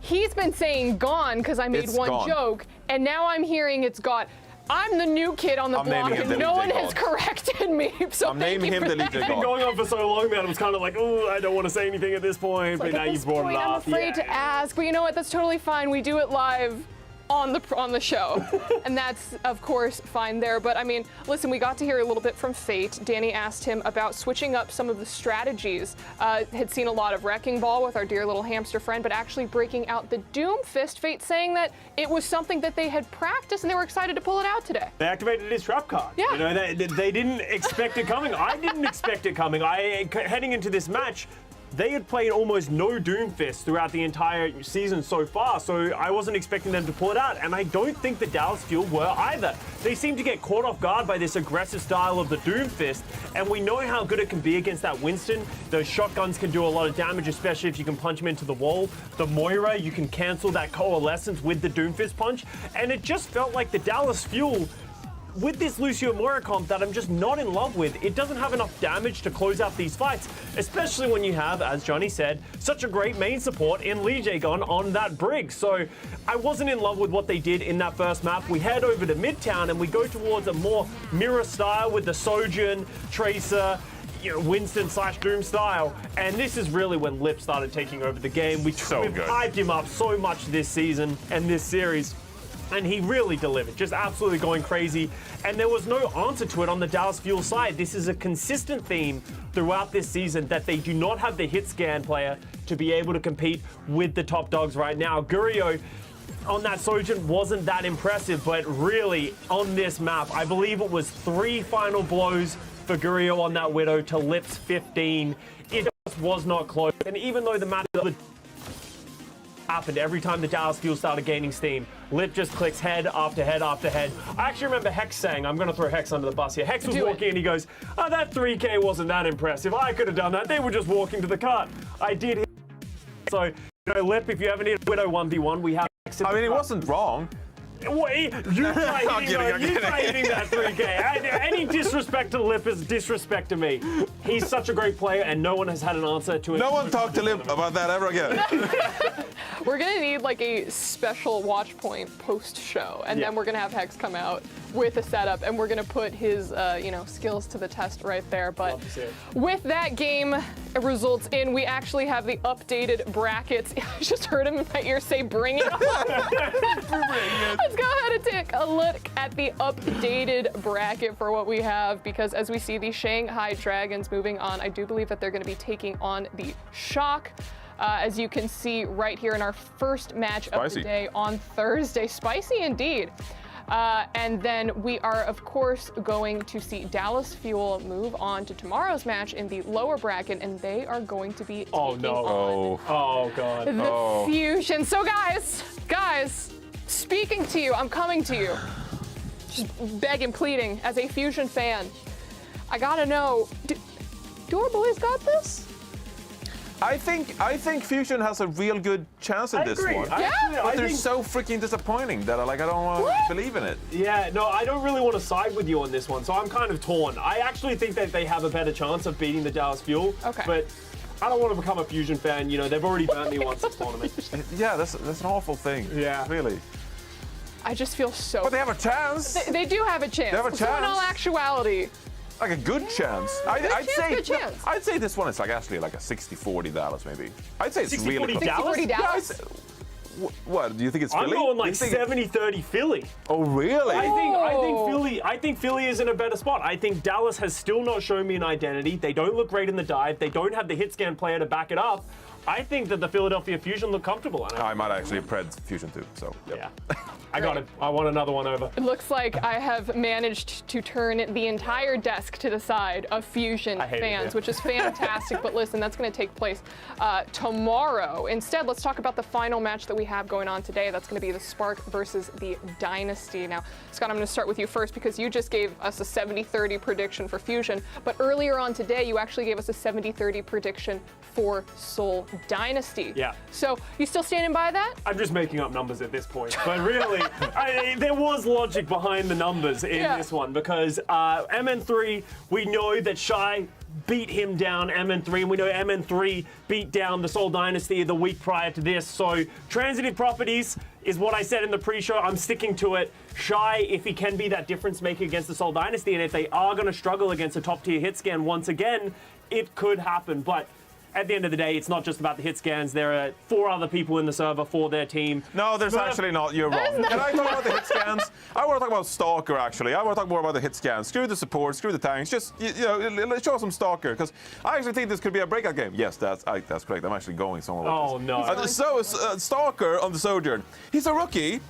He's been saying gone because I made It's one gone. joke, and now I'm hearing it's got. I'm the new kid on the I'm block, naming him and the no Lee one Jae-god. has corrected me. So I'm naming him the Lee It's been Jae-god. going on for so long that I was kind of like, oh, I don't want to say anything at this point, but Like, now at you this brought point, it I'm up. afraid to ask, but you know what? That's totally fine. We do it live on the show, and that's of course fine there. But I mean, listen, we got to hear a little bit from Fate. Danny asked him about switching up some of the strategies. Had seen a lot of Wrecking Ball with our dear little hamster friend, but actually breaking out the Doom Fist. Fate saying that it was something that they had practiced and they were excited to pull it out today. They activated his trap card. Yeah. You know, they didn't expect it coming. I didn't expect it coming. Heading into this match, they had played almost no Doomfist throughout the entire season so far, so I wasn't expecting them to pull it out, and I don't think the Dallas Fuel were either. They seem to get caught off guard by this aggressive style of the Doomfist, and we know how good it can be against that Winston. Those shotguns can do a lot of damage, especially if you can punch him into the wall. The Moira, you can cancel that coalescence with the Doomfist punch, and it just felt like the Dallas Fuel, with this Lucio Moira comp that I'm just not in love with, it doesn't have enough damage to close out these fights, especially when you have, as Johnny said, such a great main support in Lee Jae-gon on that Brig. So I wasn't in love with what they did in that first map. We head over to Midtown and we go towards a more mirror style with the Sojourn, Tracer, Winston / Doom style, and this is really when Lip started taking over the game. We've hyped him up so much this season and this series, and he really delivered, just absolutely going crazy. And there was no answer to it on the Dallas Fuel side. This is a consistent theme throughout this season that they do not have the hit scan player to be able to compete with the top dogs right now. Gurio on that Sojourn wasn't that impressive, but really on this map, I believe it was 3 final blows for Gurio on that Widow to Lip's 15. It just was not close. And even though the match happened every time the Dallas Fuel started gaining steam, Lip just clicks head after head after head. I actually remember Hex saying, I'm going to throw Hex under the bus here. Hex was walking and he goes, oh, that 3K wasn't that impressive. I could have done that. They were just walking to the cart. I did. So, you know, Lip, if you ever need a Widow 1v1, we have Hex. I mean, it wasn't wrong. Wait, you try hitting that 3K. Any disrespect to Lip is disrespect to me. He's such a great player, and no one has had an answer to it. No one talked to Lip about that ever again. We're gonna need like a special watch point post-show, and then we're gonna have Hex come out with a setup, and we're gonna put his, skills to the test right there. But with that game results in, we actually have the updated brackets. I just heard him in my ear say, "Bring it on." Let's go ahead and take a look at the updated bracket for what we have, because as we see the Shanghai Dragons moving on, I do believe that they're going to be taking on the Shock. As you can see right here in our first match of the day on Thursday. Spicy indeed. And then we are, of course, going to see Dallas Fuel move on to tomorrow's match in the lower bracket, and they are going to be taking on Oh, God. the Fusion. So guys, speaking to you, I'm coming to you, just begging, pleading, as a Fusion fan. I gotta know, do our boys got this? I think Fusion has a real good chance in this one. But they're so freaking disappointing that I don't want to believe in it. Yeah, no, I don't really want to side with you on this one, so I'm kind of torn. I actually think that they have a better chance of beating the Dallas Fuel. Okay. But I don't want to become a Fusion fan. You know, they've already burnt me once this tournament. Yeah, that's an awful thing. Yeah. Really. I just feel so. But they have a chance. They do have a chance. They have a So in chance. all actuality. Like a good chance. Good chance. I'd say this one is actually like a 60-40 Dallas, maybe. I'd say it's 60-40 really close. Dallas? 60-40 Dallas? What? Do you think it's I'm Philly? going like You think 70-30 Philly. Oh, really? I think Philly is in a better spot. I think Dallas has still not shown me an identity. They don't look great in the dive. They don't have the hit scan player to back it up. I think that the Philadelphia Fusion look comfortable. I might actually pred Fusion too, so yeah. I got it. I want another one over. It looks like I have managed to turn the entire desk to the side of Fusion fans, which is fantastic. But listen, that's going to take place tomorrow. Instead, let's talk about the final match that we have going on today. That's going to be the Spark versus the Dynasty. Now, Scott, I'm going to start with you first because you just gave us a 70-30 prediction for Fusion. But earlier on today, you actually gave us a 70-30 prediction for Seoul Dynasty. Yeah. So, you still standing by that? I'm just making up numbers at this point. But really, there was logic behind the numbers in this one because MN3, we know that Shy beat him down, MN3, and we know MN3 beat down the Seoul Dynasty the week prior to this. So transitive properties is what I said in the pre-show. I'm sticking to it. Shy, if he can be that difference maker against the Seoul Dynasty, and if they are going to struggle against a top-tier hit scan once again, it could happen. But at the end of the day, it's not just about the hit scans. There are 4 other people in the server for their team. No, there's actually not. You're wrong. Can I talk about the hit scans? I want to talk about Stalker, actually. I want to talk more about the hit scans. Screw the support, screw the tanks. Just, show some Stalker, because I actually think this could be a breakout game. Yes, that's correct. I'm actually going somewhere with this. Oh, no. Stalker on the Sojourn. He's a rookie.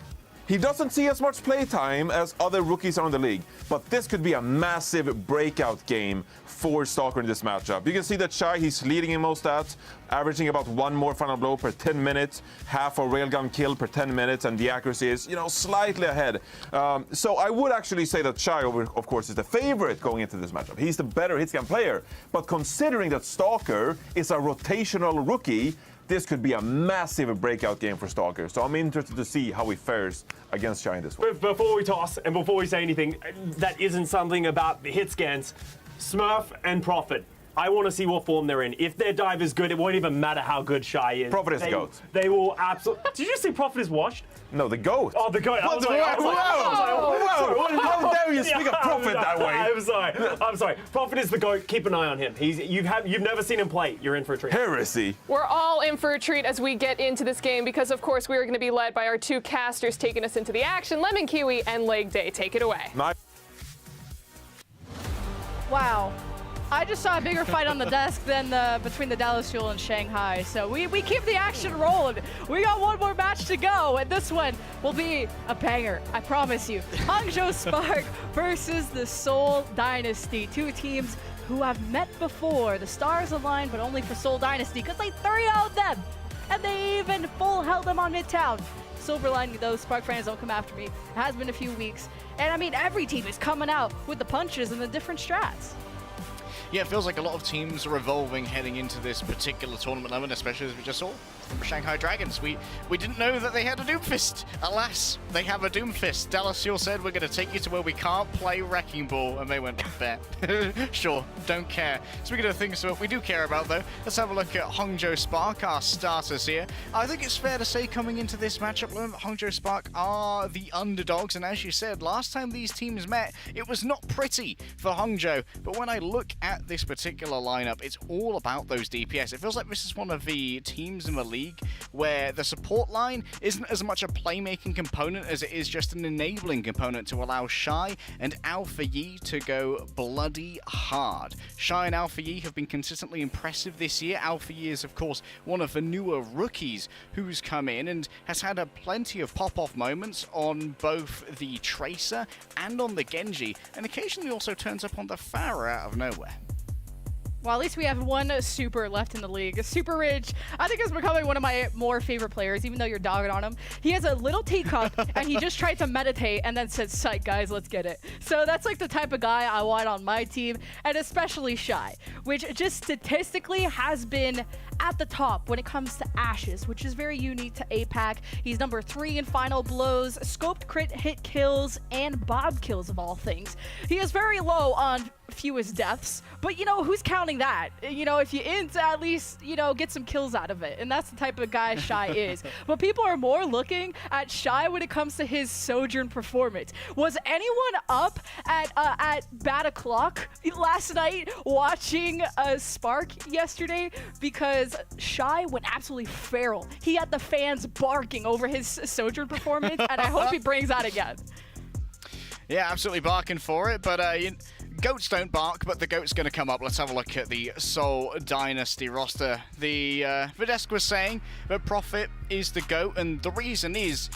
He doesn't see as much playtime as other rookies around the league, but this could be a massive breakout game for Stalker in this matchup. You can see that Shy, he's leading in most stats, averaging about 1 more final blow per 10 minutes, half a railgun kill per 10 minutes, and the accuracy is, slightly ahead. So I would actually say that Shy, of course, is the favorite going into this matchup. He's the better hitscan player, but considering that Stalker is a rotational rookie, this could be a massive breakout game for Stalker. So I'm interested to see how he fares against Shy in this one. Before we toss and before we say anything, that isn't something about the hit scans. Smurf and Prophet. I want to see what form they're in. If their dive is good, it won't even matter how good Shy is. Prophet is GOAT. They will absolutely... Did you say Prophet is washed? No, the GOAT. Oh, the GOAT. Whoa! How dare you speak of Prophet that way? I'm sorry. Prophet is the GOAT. Keep an eye on him. You've never seen him play. You're in for a treat. Heresy. We're all in for a treat as we get into this game because, of course, we are going to be led by our 2 casters taking us into the action, Lemon Kiwi and Leg Day. Take it away. Wow. I just saw a bigger fight on the desk than between the Dallas Fuel and Shanghai. So we keep the action rolling. We got one more match to go, and this one will be a banger, I promise you. Hangzhou Spark versus the Seoul Dynasty. 2 teams who have met before. The stars aligned, but only for Seoul Dynasty, because they 3-0'd them. And they even full held them on Midtown. Silver lining, those Spark fans don't come after me. It has been a few weeks. And I mean, every team is coming out with the punches and the different strats. Yeah, it feels like a lot of teams are evolving heading into this particular tournament, Lemon, especially as we just saw from Shanghai Dragons. We didn't know that they had a Doomfist. Alas, they have a Doomfist. Dallas Fuel said, we're going to take you to where we can't play Wrecking Ball, and they went, fair. Sure, don't care. Speaking of things that we do care about, though, let's have a look at Hangzhou Spark, our starters here. I think it's fair to say coming into this matchup, Lemon, Hangzhou Spark are the underdogs, and as you said, last time these teams met, it was not pretty for Hangzhou, but when I look at this particular lineup, it's all about those DPS. It feels like this is one of the teams in the league where the support line isn't as much a playmaking component as it is just an enabling component to allow Shy and Alpha Yi to go bloody hard. Shy and Alpha Yi have been consistently impressive this year. Alpha Yi is, of course, one of the newer rookies who's come in and has had plenty of pop-off moments on both the Tracer and on the Genji, and occasionally also turns up on the Pharah out of nowhere. Well, at least we have one super left in the league. Super Ridge, I think, is becoming one of my more favorite players, even though you're dogging on him. He has a little teacup, and he just tried to meditate and then said, psych, guys, let's get it. So that's like the type of guy I want on my team, and especially Shy, which just statistically has been at the top when it comes to Ashes, which is very unique to APAC. He's number 3 in final blows, scoped crit hit kills, and bob kills of all things. He is very low on fewest deaths, but who's counting that? If you int, at least get some kills out of it, and that's the type of guy Shy is. But people are more looking at Shy when it comes to his Sojourn performance. Was anyone up at bad o'clock last night watching Spark yesterday? Because Shy went absolutely feral. He had the fans barking over his Sojourn performance, and I hope he brings that again. Yeah, absolutely barking for it, but goats don't bark, but the goat's going to come up. Let's have a look at the Seoul Dynasty roster. The Videsk was saying that Prophet is the goat, and the reason is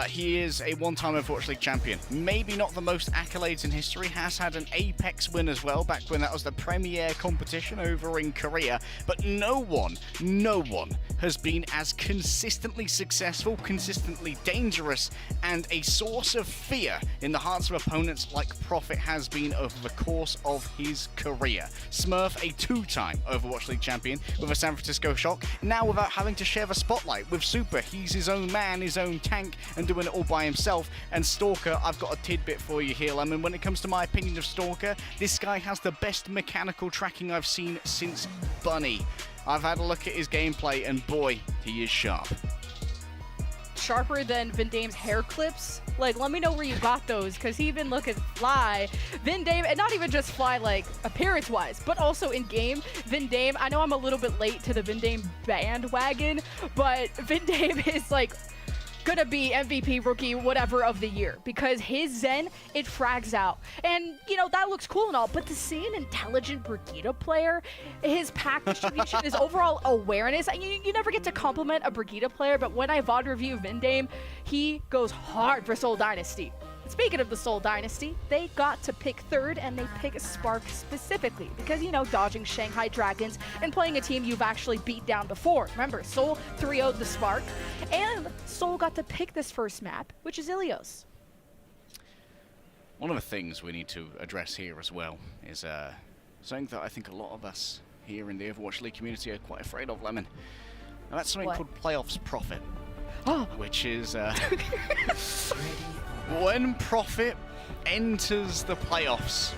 he is a one-time Overwatch League champion. Maybe not the most accolades in history, has had an Apex win as well, back when that was the premier competition over in Korea. But no one has been as consistently successful, consistently dangerous, and a source of fear in the hearts of opponents like Prophet has been over the course of his career. Smurf, a two-time Overwatch League champion with a San Francisco Shock, now without having to share the spotlight with Super. He's his own man, his own tank, and doing it all by himself. And Stalker, I've got a tidbit for you here, Lemon. When it comes to my opinion of Stalker, this guy has the best mechanical tracking I've seen since Bunny. I've had a look at his gameplay, and boy, he is sharp. Sharper than Vindame's hair clips? Like, let me know where you got those, because he even looking fly. Vindame, and not even just fly, like, appearance-wise, but also in-game. Vindame, I know I'm a little bit late to the Vindame bandwagon, but Vindame is, like, gonna be MVP, rookie, whatever of the year, because his Zen, it frags out. And, you know, that looks cool and all, but to see an intelligent Brigitte player, his pack distribution, his overall awareness, you never get to compliment a Brigitte player, but when I VOD review Vindame, he goes hard for Seoul Dynasty. Speaking of the Seoul Dynasty, they got to pick third, and they pick Spark specifically because, you know, dodging Shanghai Dragons and playing a team you've actually beat down before. Remember, Seoul 3-0'd the Spark, and Seoul got to pick this first map, which is Ilios. One of the things we need to address here as well is something that I think a lot of us here in the Overwatch League community are quite afraid of, Lemon. And that's something called Playoffs Profit, which is when Prophet enters the playoffs,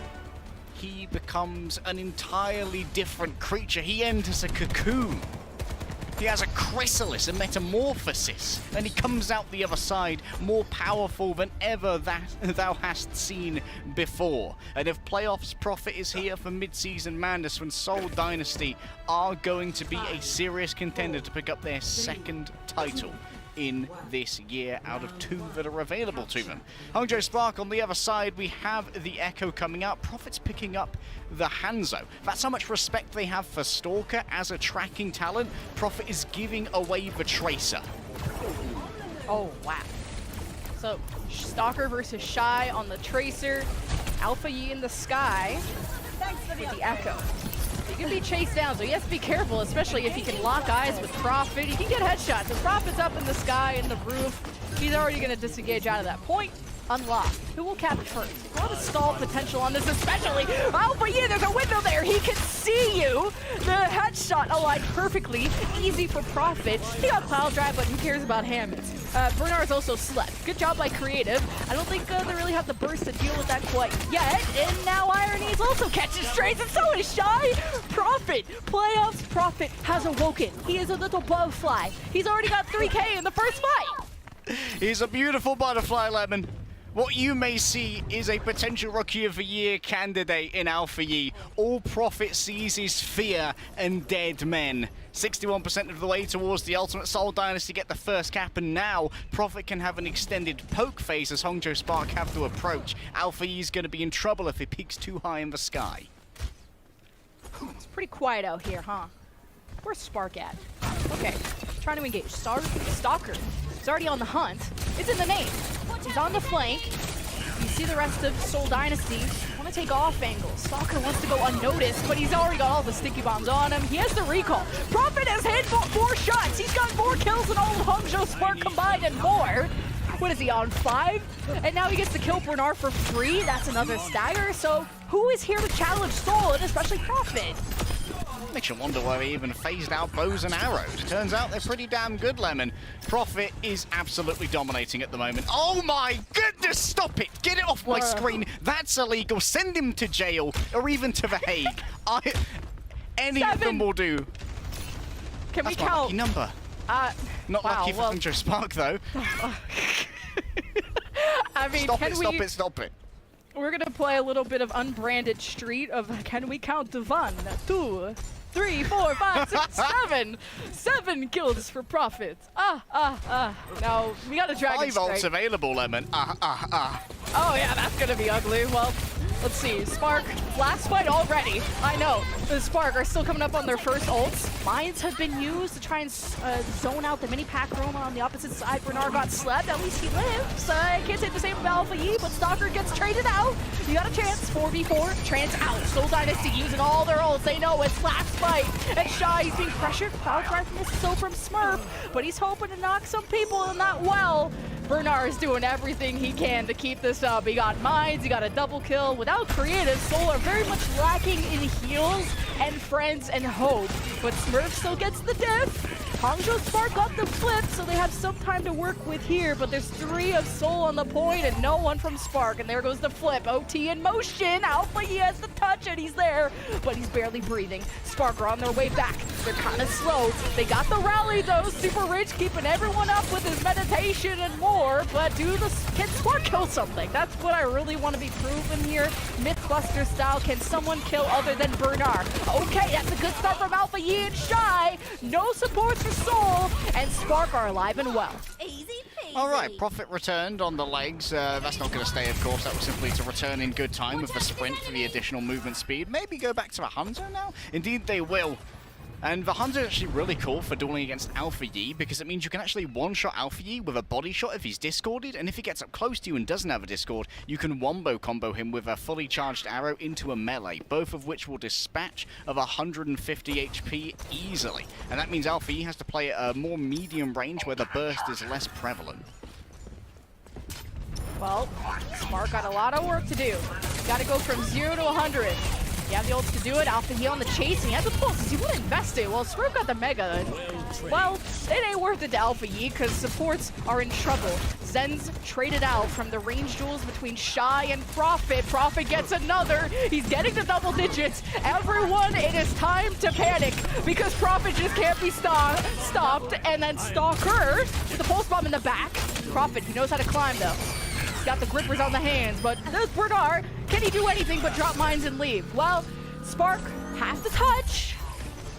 he becomes an entirely different creature. He enters a cocoon. He has a chrysalis, a metamorphosis, and he comes out the other side more powerful than ever that thou hast seen before. And if Playoffs Prophet is here for mid-season madness, when Seoul Dynasty are going to be a serious contender to pick up their second title in this year out of 2 that are available to them. Hangzhou Spark on the other side, we have the Echo coming out. Prophet's picking up the Hangzhou. That's how much respect they have for Stalker as a tracking talent. Prophet is giving away the Tracer. Oh, wow. So, Stalker versus Shy on the Tracer. Alpha Yi in the sky with the Echo. He can be chased down, so he has to be careful, especially if he can lock eyes with Prophet. He can get headshots. If Prophet's up in the sky, in the roof, he's already going to disengage out of that point. Unlocked. Who will cap it first? A lot of stall potential on this, especially. Oh, but yeah, there's a window there. He can see you. The headshot aligned perfectly. Easy for Prophet. He got Cloud Drive, but who cares about Hammond? Bernard's also slept. Good job by Creative. I don't think they really have the burst to deal with that quite yet. And now Irony's also catching strays, and so is Shy. Prophet. Playoffs Prophet has awoken. He is a little butterfly. He's already got 3K in the first fight. He's a beautiful butterfly, Lemon. What you may see is a potential Rookie of the Year candidate in Alpha Yi. All Prophet sees is fear and dead men. 61% of the way towards the ultimate. Seoul Dynasty get the first cap, and now Prophet can have an extended poke phase as Hangzhou Spark have to approach. Alpha Yi's going to be in trouble if he peaks too high in the sky. It's pretty quiet out here, huh? Where's Spark at? Okay, trying to engage. Stalker. He's already on the hunt. It's in the name. He's on the flank. You see the rest of Seoul Dynasty want to take off angles. Stalker wants to go unnoticed, but he's already got all the sticky bombs on him. He has the recall. Prophet has hit 4 shots. He's got 4 kills than all of Hangzhou Spark combined and more. What is he, on 5? And now he gets to kill Bernard for free. That's another stagger. So who is here to challenge Seoul, and especially Prophet? Makes you wonder why they even phased out bows and arrows. Turns out they're pretty damn good, Lemon. Prophet is absolutely dominating at the moment. Oh my goodness, stop it! Get it off my screen. That's illegal. Send him to jail or even to The Hague. Any of them will do. Can That's we my count? lucky number. Not lucky for Hangzhou Spark, though. I mean, Stop it. We're going to play a little bit of unbranded street of can we count to 1, 2, 3, 4, 5, 6, 7. 7 kills for Prophet. Now, we got a Dragon 5 ults Strike. available, Lemon. Oh, yeah, that's going to be ugly. Well, Let's see, Spark, last fight already. I know, the Spark are still coming up on their first ults. Mines have been used to try and zone out the mini pack roam on the opposite side. Bernard got slept, at least he lives. I can't say the same about Alpha Yi, but Stalker gets traded out. You got a chance, 4v4, Trans out. Seoul Dynasty using all their ults, they know it's last fight. And Shy, he's being pressured, power drive from his so from Smurf, but he's hoping to knock some people in that well. Bernard is doing everything he can to keep this up. He got mines, he got a double kill. Without creative, Seoul are very much lacking in heals and friends and hope. But Smurf still gets the diff. Hangzhou Spark got the flip, so they have some time to work with here, but there's 3 of Seoul on the point and no one from Spark, and there goes the flip. OT in motion, Alpha, he has the touch and he's there, but he's barely breathing. Spark are on their way back. They're kind of slow. They got the rally though, Super Rich keeping everyone up with his meditation and more, but can Spark kill something? That's what I really want to be proven here. Mythbuster style, can someone kill other than Bernard? Okay, that's a good start from Alpha Yi and Shy. No support for Seoul, and Spark are alive and well. Easy peasy. All right, Prophet returned on the legs. That's not going to stay, of course. That was simply to return in good time with the sprint for the additional movement speed. Maybe go back to a Hunter now? Indeed, they will. And the Hunter is actually really cool for dueling against Alpha Yi because it means you can actually one-shot Alpha Yi with a body shot if he's discorded, and if he gets up close to you and doesn't have a discord, you can wombo combo him with a fully charged arrow into a melee, both of which will dispatch of 150 HP easily. And that means Alpha Yi has to play at a more medium range where the burst is less prevalent. Well, Spark got a lot of work to do. Got to go from 0 to 100. You have the ults to do it. Alpha Yi on the chase, and he has the pulses. He would invest it. Well, Smurf got the mega. And, well, it ain't worth it to Alpha Yi because supports are in trouble. Zen's traded out from the range duels between Shy and Prophet. Prophet gets another. He's getting to double digits. Everyone, it is time to panic because Prophet just can't be stopped. And then Stalker with the pulse bomb in the back. Prophet, he knows how to climb though. He's got the grippers on the hands, but there's Bernard. Can he do anything but drop mines and leave? Well, Spark has the touch,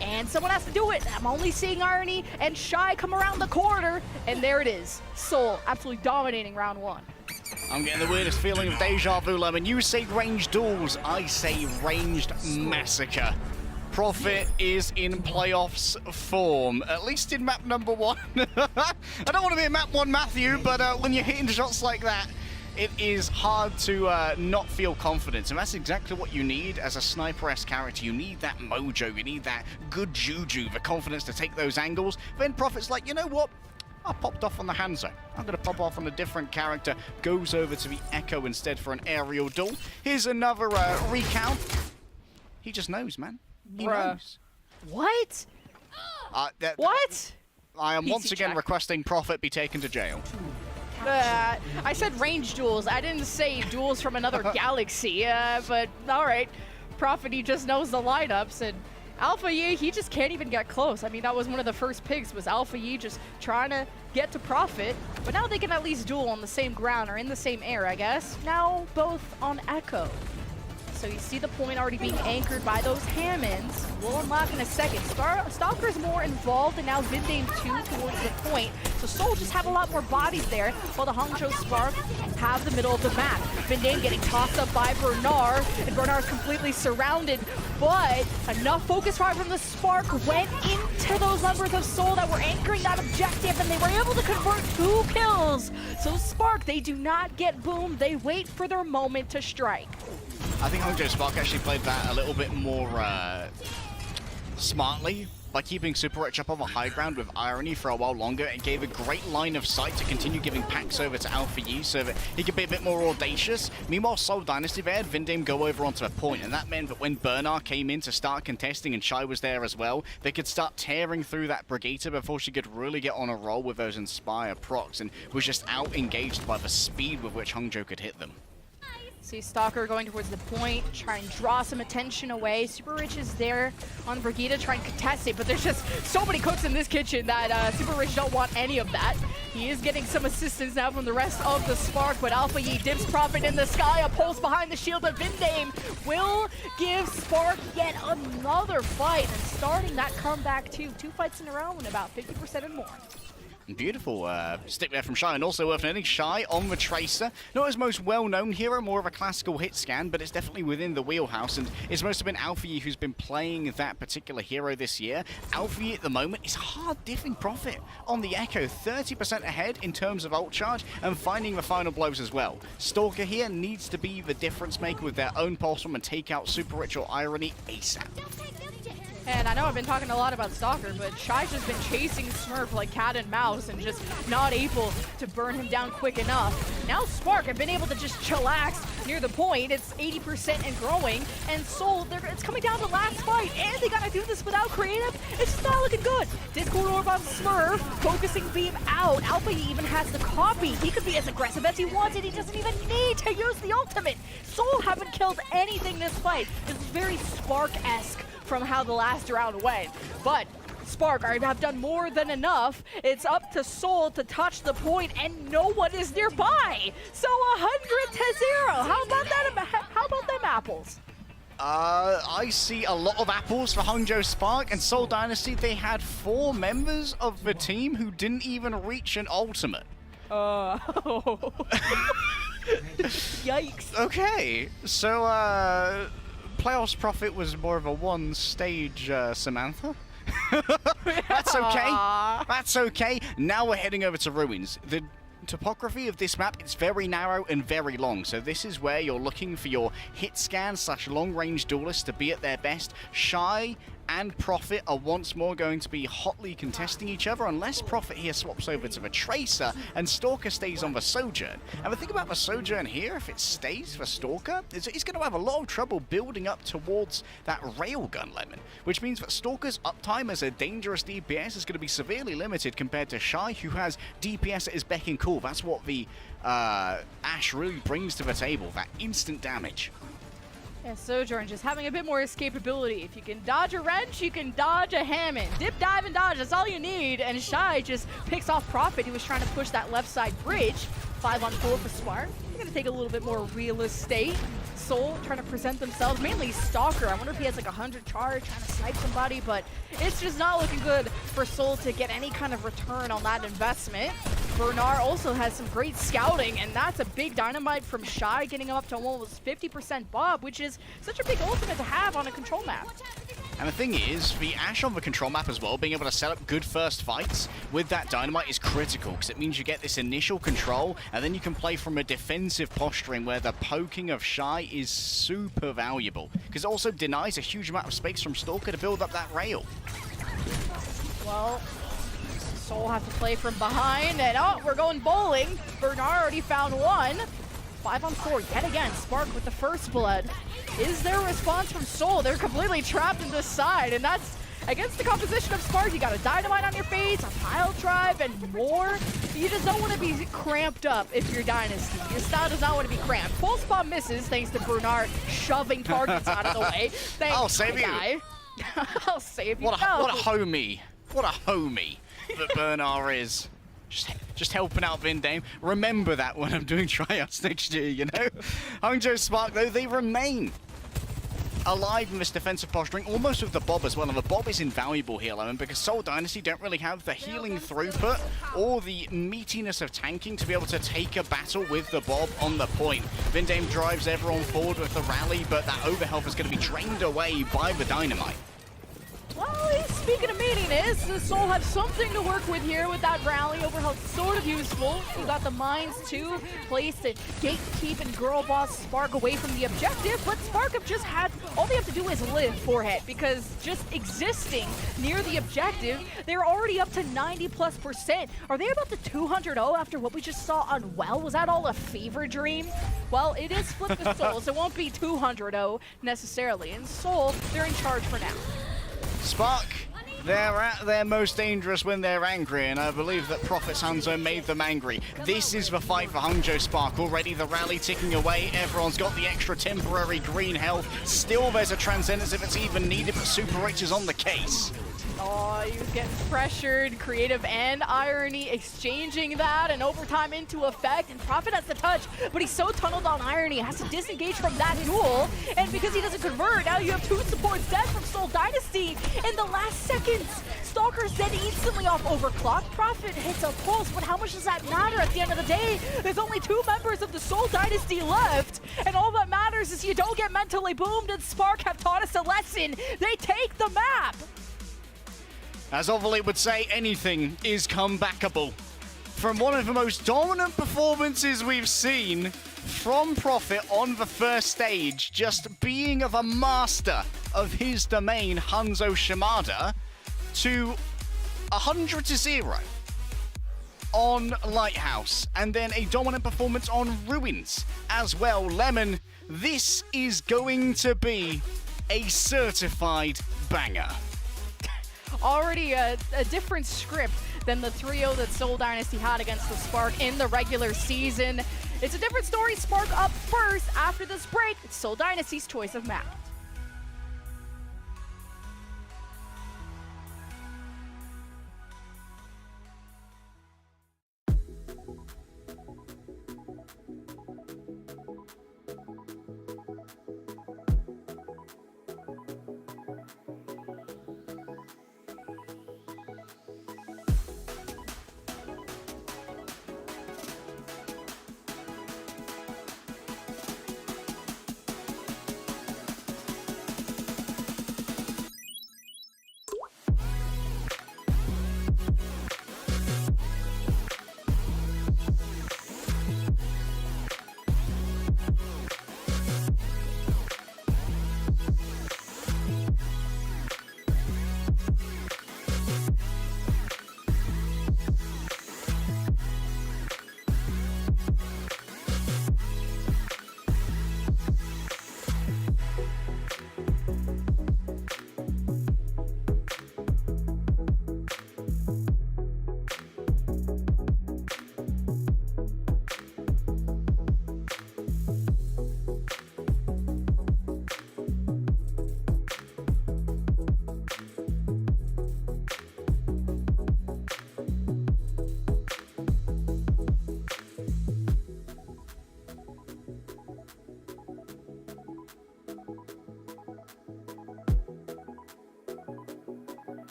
and someone has to do it. I'm only seeing Irony and Shy come around the corner, and there it is. Seoul absolutely dominating round 1. I'm getting the weirdest feeling of deja vu, Lemon. You say ranged duels, I say ranged massacre. Prophet is in playoffs form, at least in map number 1. I don't want to be in map 1 Matthew, but when you're hitting shots like that, it is hard to not feel confidence, and that's exactly what you need as a sniper-esque character. You need that mojo, you need that good juju, the confidence to take those angles. Then Prophet's like, you know what? I popped off on the Hangzhou. I'm going to pop off on a different character. Goes over to the Echo instead for an aerial duel. Here's another recount. He just knows, man. He knows. What? What? I am once again requesting Prophet be taken to jail. I said range duels. I didn't say duels from another galaxy, but all right. Prophet, he just knows the lineups, and Alpha Yi, he just can't even get close. I mean, that was one of the first picks, was Alpha Yi just trying to get to Prophet, but now they can at least duel on the same ground, or in the same air, I guess. Now both on Echo. So you see the point already being anchored by those Hammonds. We'll unlock in a second. Stalker's more involved, and now Vindame 2 towards the point. So Seoul just have a lot more bodies there, while the Hangzhou Spark have the middle of the map. Vindame getting tossed up by Bernard, and Bernard's completely surrounded, but enough focus fire from the Spark went into those numbers of Seoul that were anchoring that objective, and they were able to convert 2 kills. So Spark, they do not get boomed. They wait for their moment to strike. I think Hangzhou Spark actually played that a little bit more smartly by keeping Super Rich up on the high ground with Irony for a while longer. It gave a great line of sight to continue giving packs over to Alpha Yi so that he could be a bit more audacious. Meanwhile, Seoul Dynasty there had Vindame go over onto a point, and that meant that when Bernard came in to start contesting and Shy was there as well, they could start tearing through that Brigitte before she could really get on a roll with those Inspire procs, and was just out-engaged by the speed with which Hangzhou could hit them. See Stalker going towards the point, try and draw some attention away. Super Rich is there on Brigitte trying to contest it, but there's just so many cooks in this kitchen that Super Rich don't want any of that. He is getting some assistance now from the rest of the Spark, but Alpha Yi dips Prophet in the sky, a pulse behind the shield, but Vindame will give Spark yet another fight, and starting that comeback too. 2 fights in a row and about 50% and more. Beautiful stick there from Shy, and also worth noting, Shy on the Tracer. Not his most well-known hero, more of a classical hit scan, but it's definitely within the wheelhouse, and it's mostly been Alfie who's been playing that particular hero this year. Alfie at the moment is hard diffing Prophet on the Echo, 30% ahead in terms of ult charge, and finding the final blows as well. Stalker here needs to be the difference maker with their own pulse and take out Super Ritual Irony ASAP. And I know I've been talking a lot about Stalker, but Shy's just been chasing Smurf like cat and mouse and just not able to burn him down quick enough. Now Spark have been able to just chillax near the point. It's 80% and growing. And Seoul, it's coming down to last fight. And they gotta do this without creative. It's just not looking good. Discord Orb on Smurf, focusing beam out. Alpha even has the copy. He could be as aggressive as he wants and he doesn't even need to use the ultimate. Seoul haven't killed anything this fight. It's very Spark-esque from how the last round went. But Spark have done more than enough. It's up to Seoul to touch the point, and no one is nearby. So 100-0. How about that? How about them apples? I see a lot of apples for Hangzhou Spark, and Seoul Dynasty, they had 4 members of the team who didn't even reach an ultimate. Yikes. Okay, so Playoffs Prophet was more of a one-stage Samantha. That's okay. That's okay. Now we're heading over to Ruins. The topography of this map is very narrow and very long, so this is where you're looking for your hit scan / long-range duelists to be at their best. Shy and Prophet are once more going to be hotly contesting each other, unless Prophet here swaps over to the Tracer and Stalker stays on the Sojourn. And the thing about the Sojourn here, if it stays for Stalker, is he's going to have a lot of trouble building up towards that Railgun Lemon, which means that Stalker's uptime as a dangerous DPS is going to be severely limited compared to Shy, who has DPS at his beck and call. That's what the Ashe really brings to the table, that instant damage. Yeah, Sojourn just having a bit more escapability. If you can dodge a wrench, you can dodge a Hammond. Dip, dive, and dodge, that's all you need. And Shy just picks off Prophet. He was trying to push that left side bridge. 5-on-4 for Spark. They're going to take a little bit more real estate. Soul trying to present themselves, mainly Stalker. I wonder if he has like 100 charge, trying to snipe somebody, but it's just not looking good for Soul to get any kind of return on that investment. Bernard also has some great scouting, and that's a big dynamite from Shy, getting him up to almost 50% Bob, which is such a big ultimate to have on a control map. And the thing is, the Ashe on the control map as well, being able to set up good first fights with that dynamite is critical, because it means you get this initial control, and then you can play from a defensive posturing where the poking of Shy is super valuable, because it also denies a huge amount of space from Stalker to build up that rail. Well, Soul have to play from behind, and oh, we're going bowling. Bernard already found one. 5-on-4 yet again. Spark with the first blood. Is there a response from Soul? They're completely trapped in this side, and that's against the composition of Spark. You got a dynamite on your face, a pile drive, and more. You just don't want to be cramped up if you're Dynasty. Your style does not want to be cramped. Full spot misses thanks to Bernard shoving targets out of the way. I'll save you. I'll save you. What a homie. What a homie that Bernard is. Just helping out Vindame. Remember that when I'm doing tryouts next year, you know? Hangzhou Spark, though, they remain alive in this defensive posturing, almost with the Bob as well. And the Bob is invaluable here, Lemon, because Seoul Dynasty don't really have the healing throughput or the meatiness of tanking to be able to take a battle with the Bob on the point. Vindame drives everyone forward with the rally, but that overhealth is going to be drained away by the dynamite. Well, speaking of meatiness, the Soul have something to work with here with that rally. Overhealth sort of useful. You got the mines too, placed to gatekeep and girl boss Spark away from the objective, but Spark have just had, all they have to do is live forehead, because just existing near the objective, they're already up to 90+%. Are they about to 200-0 after what we just saw on Well? Was that all a fever dream? Well, it is Flip the Soul, so it won't be 200-0 necessarily. And Soul, they're in charge for now. Spark, they're at their most dangerous when they're angry, and I believe that Prophet's Hangzhou made them angry. This is the fight for Hangzhou Spark. Already the rally ticking away. Everyone's got the extra temporary green health. Still there's a Transcendence if it's even needed, but Super Rich is on the case. Oh, he was getting pressured. Creative and Irony exchanging that, and overtime into effect. And Prophet has the touch, but he's so tunneled on Irony, has to disengage from that duel. And because he doesn't convert, now you have 2 supports dead from Seoul Dynasty in the last seconds. Stalkers then instantly off overclock. Prophet hits a pulse, but how much does that matter at the end of the day? There's only 2 members of the Seoul Dynasty left, and all that matters is you don't get mentally boomed, and Spark have taught us a lesson. They take the map. As Overly would say, anything is comebackable. From one of the most dominant performances we've seen from Prophet on the first stage, just being the master of his domain, Hangzhou Shimada, to 100-0 on Lighthouse, and then a dominant performance on Ruins as well. Lemon, this is going to be a certified banger. Already a different script than the 3-0 that Seoul Dynasty had against the Spark in the regular season. It's a different story. Spark up first. After this break, it's Seoul Dynasty's choice of map.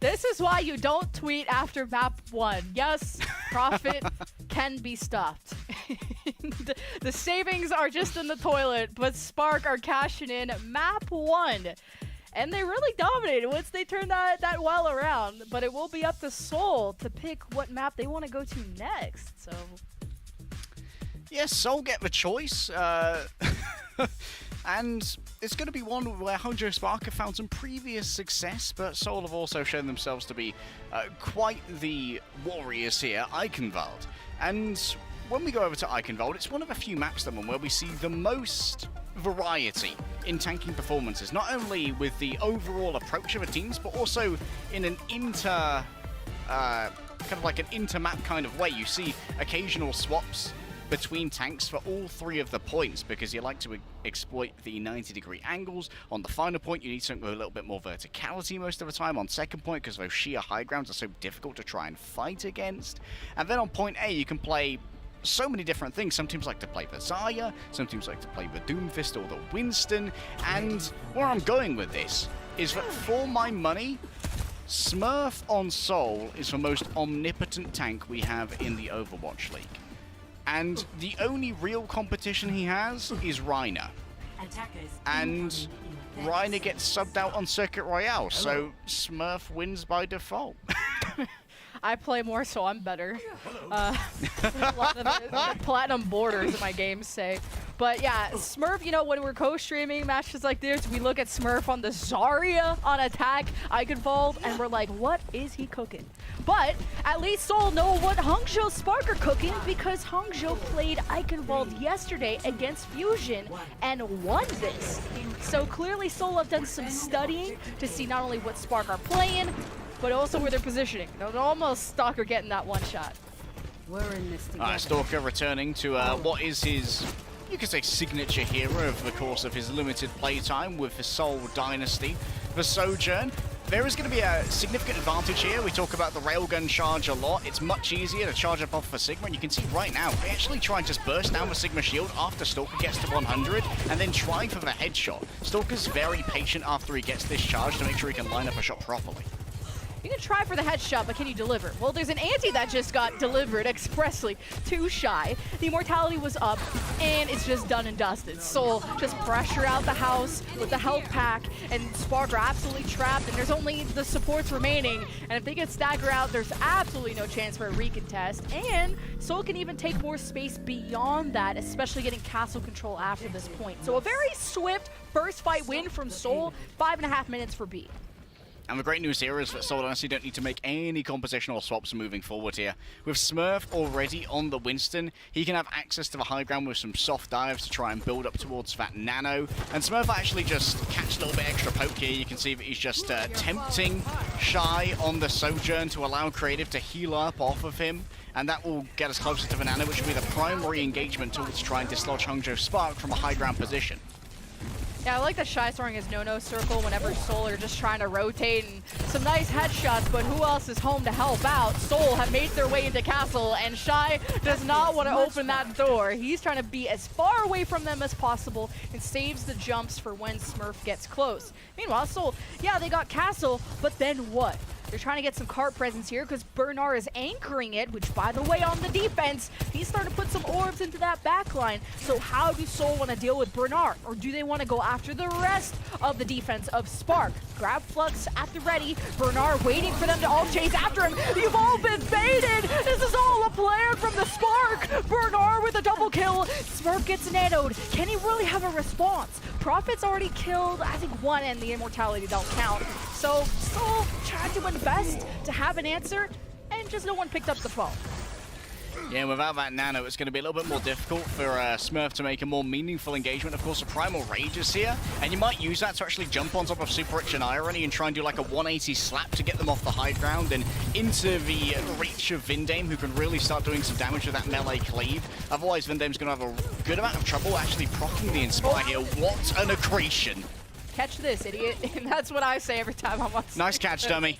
This is why you don't tweet after map 1. Yes, Prophet can be stopped. The savings are just in the toilet, but Spark are cashing in map 1. And they really dominated once they turned that well around. But it will be up to Seoul to pick what map they want to go to next. So Yes, Seoul get the choice. And it's going to be one where Hangzhou Spark have found some previous success, but Seoul have also shown themselves to be quite the warriors here, Eichenwald. And when we go over to Eichenwald, it's one of a few maps then where we see the most variety in tanking performances, not only with the overall approach of the teams, but also in an kind of like an inter-map kind of way. You see occasional swaps between tanks for all three of the points because you like to exploit the 90-degree angles. On the final point, you need something with a little bit more verticality most of the time. On second point, because those sheer high grounds are so difficult to try and fight against. And then on point A, you can play so many different things. Some teams like to play the Zarya, some teams like to play the Doomfist or the Winston. And where I'm going with this is that for my money, Smurf on Seoul is the most omnipotent tank we have in the Overwatch League. And the only real competition he has is Reiner. And Reiner gets subbed out on Circuit Royale, so Smurf wins by default. I play more, so I'm better. A lot of the platinum borders in my games say. But yeah, Smurf, you know, when we're co-streaming matches like this, we look at Smurf on the Zarya on attack, Eichenwald, and we're like, what is he cooking? But at least Seoul know what Hangzhou Spark are cooking because Hangzhou played Eichenwald yesterday against Fusion and won this. So clearly Seoul have done some studying to see not only what Spark are playing, but also where they're positioning. Almost Stalker getting that one shot. We're in this together. Stalker returning to what is his, you could say, signature hero over the course of his limited playtime with the Seoul Dynasty. The Sojourn. There is going to be a significant advantage here. We talk about the railgun charge a lot. It's much easier to charge up off for Sigma, and you can see right now, they actually try and just burst down the Sigma shield after Stalker gets to 100, and then try for the headshot. Stalker's very patient after he gets this charge to make sure he can line up a shot properly. You can try for the headshot, but can you deliver? Well, there's an anti that just got delivered expressly to Shy. The immortality was up, and it's just done and dusted. Soul just pressure out the house with the health pack, and Spark are absolutely trapped, and there's only the supports remaining. And if they get stagger out, there's absolutely no chance for a recontest. And Soul can even take more space beyond that, especially getting castle control after this point. So a very swift first fight win from Soul, 5.5 minutes for B. And the great news here is that Seoul Dynasty don't need to make any compositional swaps moving forward here. With Smurf already on the Winston, he can have access to the high ground with some soft dives to try and build up towards that nano. And Smurf actually just catch a little bit extra poke here. You can see that he's just tempting Shy on the Sojourn to allow Creative to heal up off of him. And that will get us closer to the nano, which will be the primary engagement tool to try and dislodge Hangzhou Spark from a high ground position. Yeah, I like that Shy throwing his no-no circle whenever Soul are just trying to rotate, and some nice headshots, but who else is home to help out? Soul have made their way into Castle, and Shy does not want to open that door. He's trying to be as far away from them as possible and saves the jumps for when Smurf gets close. Meanwhile, Soul, yeah, they got Castle, but then what? They're trying to get some cart presence here because Bernard is anchoring it, which, by the way, on the defense, he's starting to put some orbs into that backline. So how do Seoul want to deal with Bernard? Or do they want to go after the rest of the defense of Spark? Grab Flux at the ready. Bernard waiting for them to all chase after him. You've all been baited! This is all a plan from the Spark! Bernard with a double kill. Smurf gets nanoed. Can he really have a response? Prophet's already killed, I think, one, and the immortality don't count. So Seoul tried to invest to have an answer, and just no one picked up the phone. Yeah, without that nano, it's going to be a little bit more difficult for Smurf to make a more meaningful engagement. Of course, a Primal Rage is here, and you might use that to actually jump on top of Super Rich and Irony and try and do like a 180 slap to get them off the high ground and into the reach of Vindame, who can really start doing some damage with that melee cleave. Otherwise, Vindame's going to have a good amount of trouble actually proccing the Inspire here. What an accretion! Catch this, idiot. And that's what I say every time I'm on stage. Nice catch, dummy.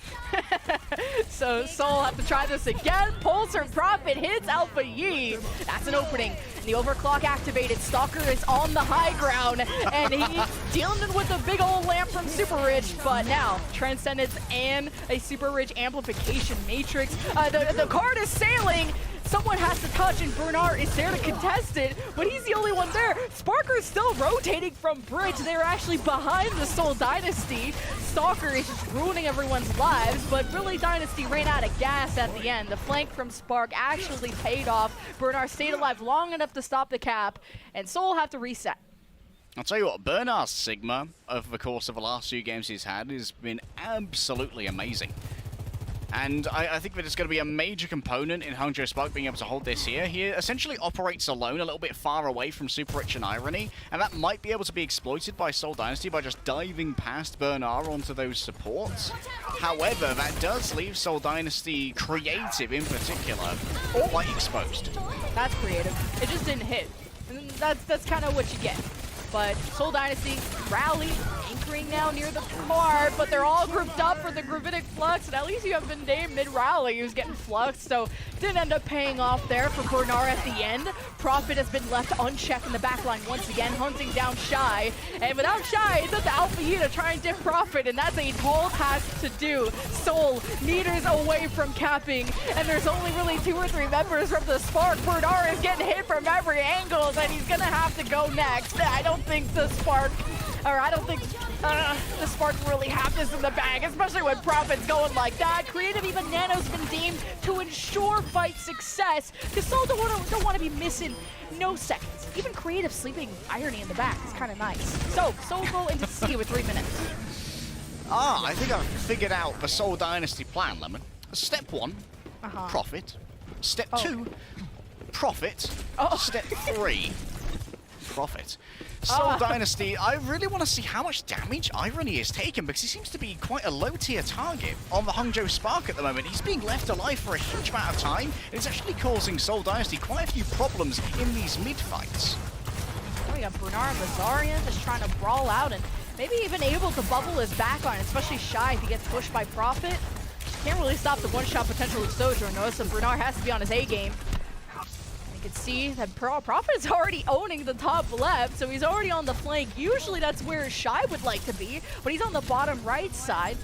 So Seoul have to try this again. Pulsar Prophet hits Alpha Yi. That's an opening. And the overclock activated. Stalker is on the high ground. And he's dealing with a big old lamp from Super Rich. But now, Transcendence and a Super Rich amplification matrix. The card is sailing. Someone has to touch, and Bernard is there to contest it, but he's the only one there. Sparker's still rotating from Bridge. They're actually behind the Seoul Dynasty. Stalker is just ruining everyone's lives, but really Dynasty ran out of gas at the end. The flank from Spark actually paid off. Bernard stayed alive long enough to stop the cap, and Seoul have to reset. I'll tell you what, Bernard's Sigma, over the course of the last few games he's had, has been absolutely amazing. And I think that it's going to be a major component in Hangzhou Spark being able to hold this here. He essentially operates alone, a little bit far away from Super Rich and Irony, and that might be able to be exploited by Seoul Dynasty by just diving past Bernard onto those supports. However, that does leave Seoul Dynasty creative in particular, quite exposed. That's creative. It just didn't hit. And that's kind of what you get. But Seoul Dynasty rally, anchoring now near the card, but they're all grouped up for the Gravitic Flux, and at least you have Vindame mid-rally who's getting fluxed, so didn't end up paying off there for Bernard at the end. Prophet has been left unchecked in the backline once again, hunting down Shy, and without Shy, it's up to Alpha Yi to try and diff Prophet, and that's a tall task to do. Seoul meters away from capping, and there's only really 2 or 3 members from the Spark. Bernard is getting hit from every angle, and he's gonna have to go next. I don't think the Spark really have this in the bag, especially when Prophet's going like that. Creative even Nano's been deemed to ensure fight success, because Seoul don't want to be missing no seconds. Even Creative sleeping Irony in the back is kind of nice. So, Seoul go into C with 3 minutes. I think I've figured out the Seoul Dynasty plan, Lemon. Step 1, Prophet. Step 2, Prophet. Step 3, Prophet. Seoul Dynasty, I really want to see how much damage Irony is taken, because he seems to be quite a low-tier target on the Hangzhou Spark at the moment. He's being left alive for a huge amount of time, and it's actually causing Seoul Dynasty quite a few problems in these mid-fights. Oh, we got Bernard Lazarian just trying to brawl out, and maybe even able to bubble his back on, especially Shy if he gets pushed by Prophet. Can't really stop the one-shot potential of Sojourn, though, so Bernard has to be on his A-game. You can see that Prophet is already owning the top left, so he's already on the flank. Usually that's where Shy would like to be, but he's on the bottom right side.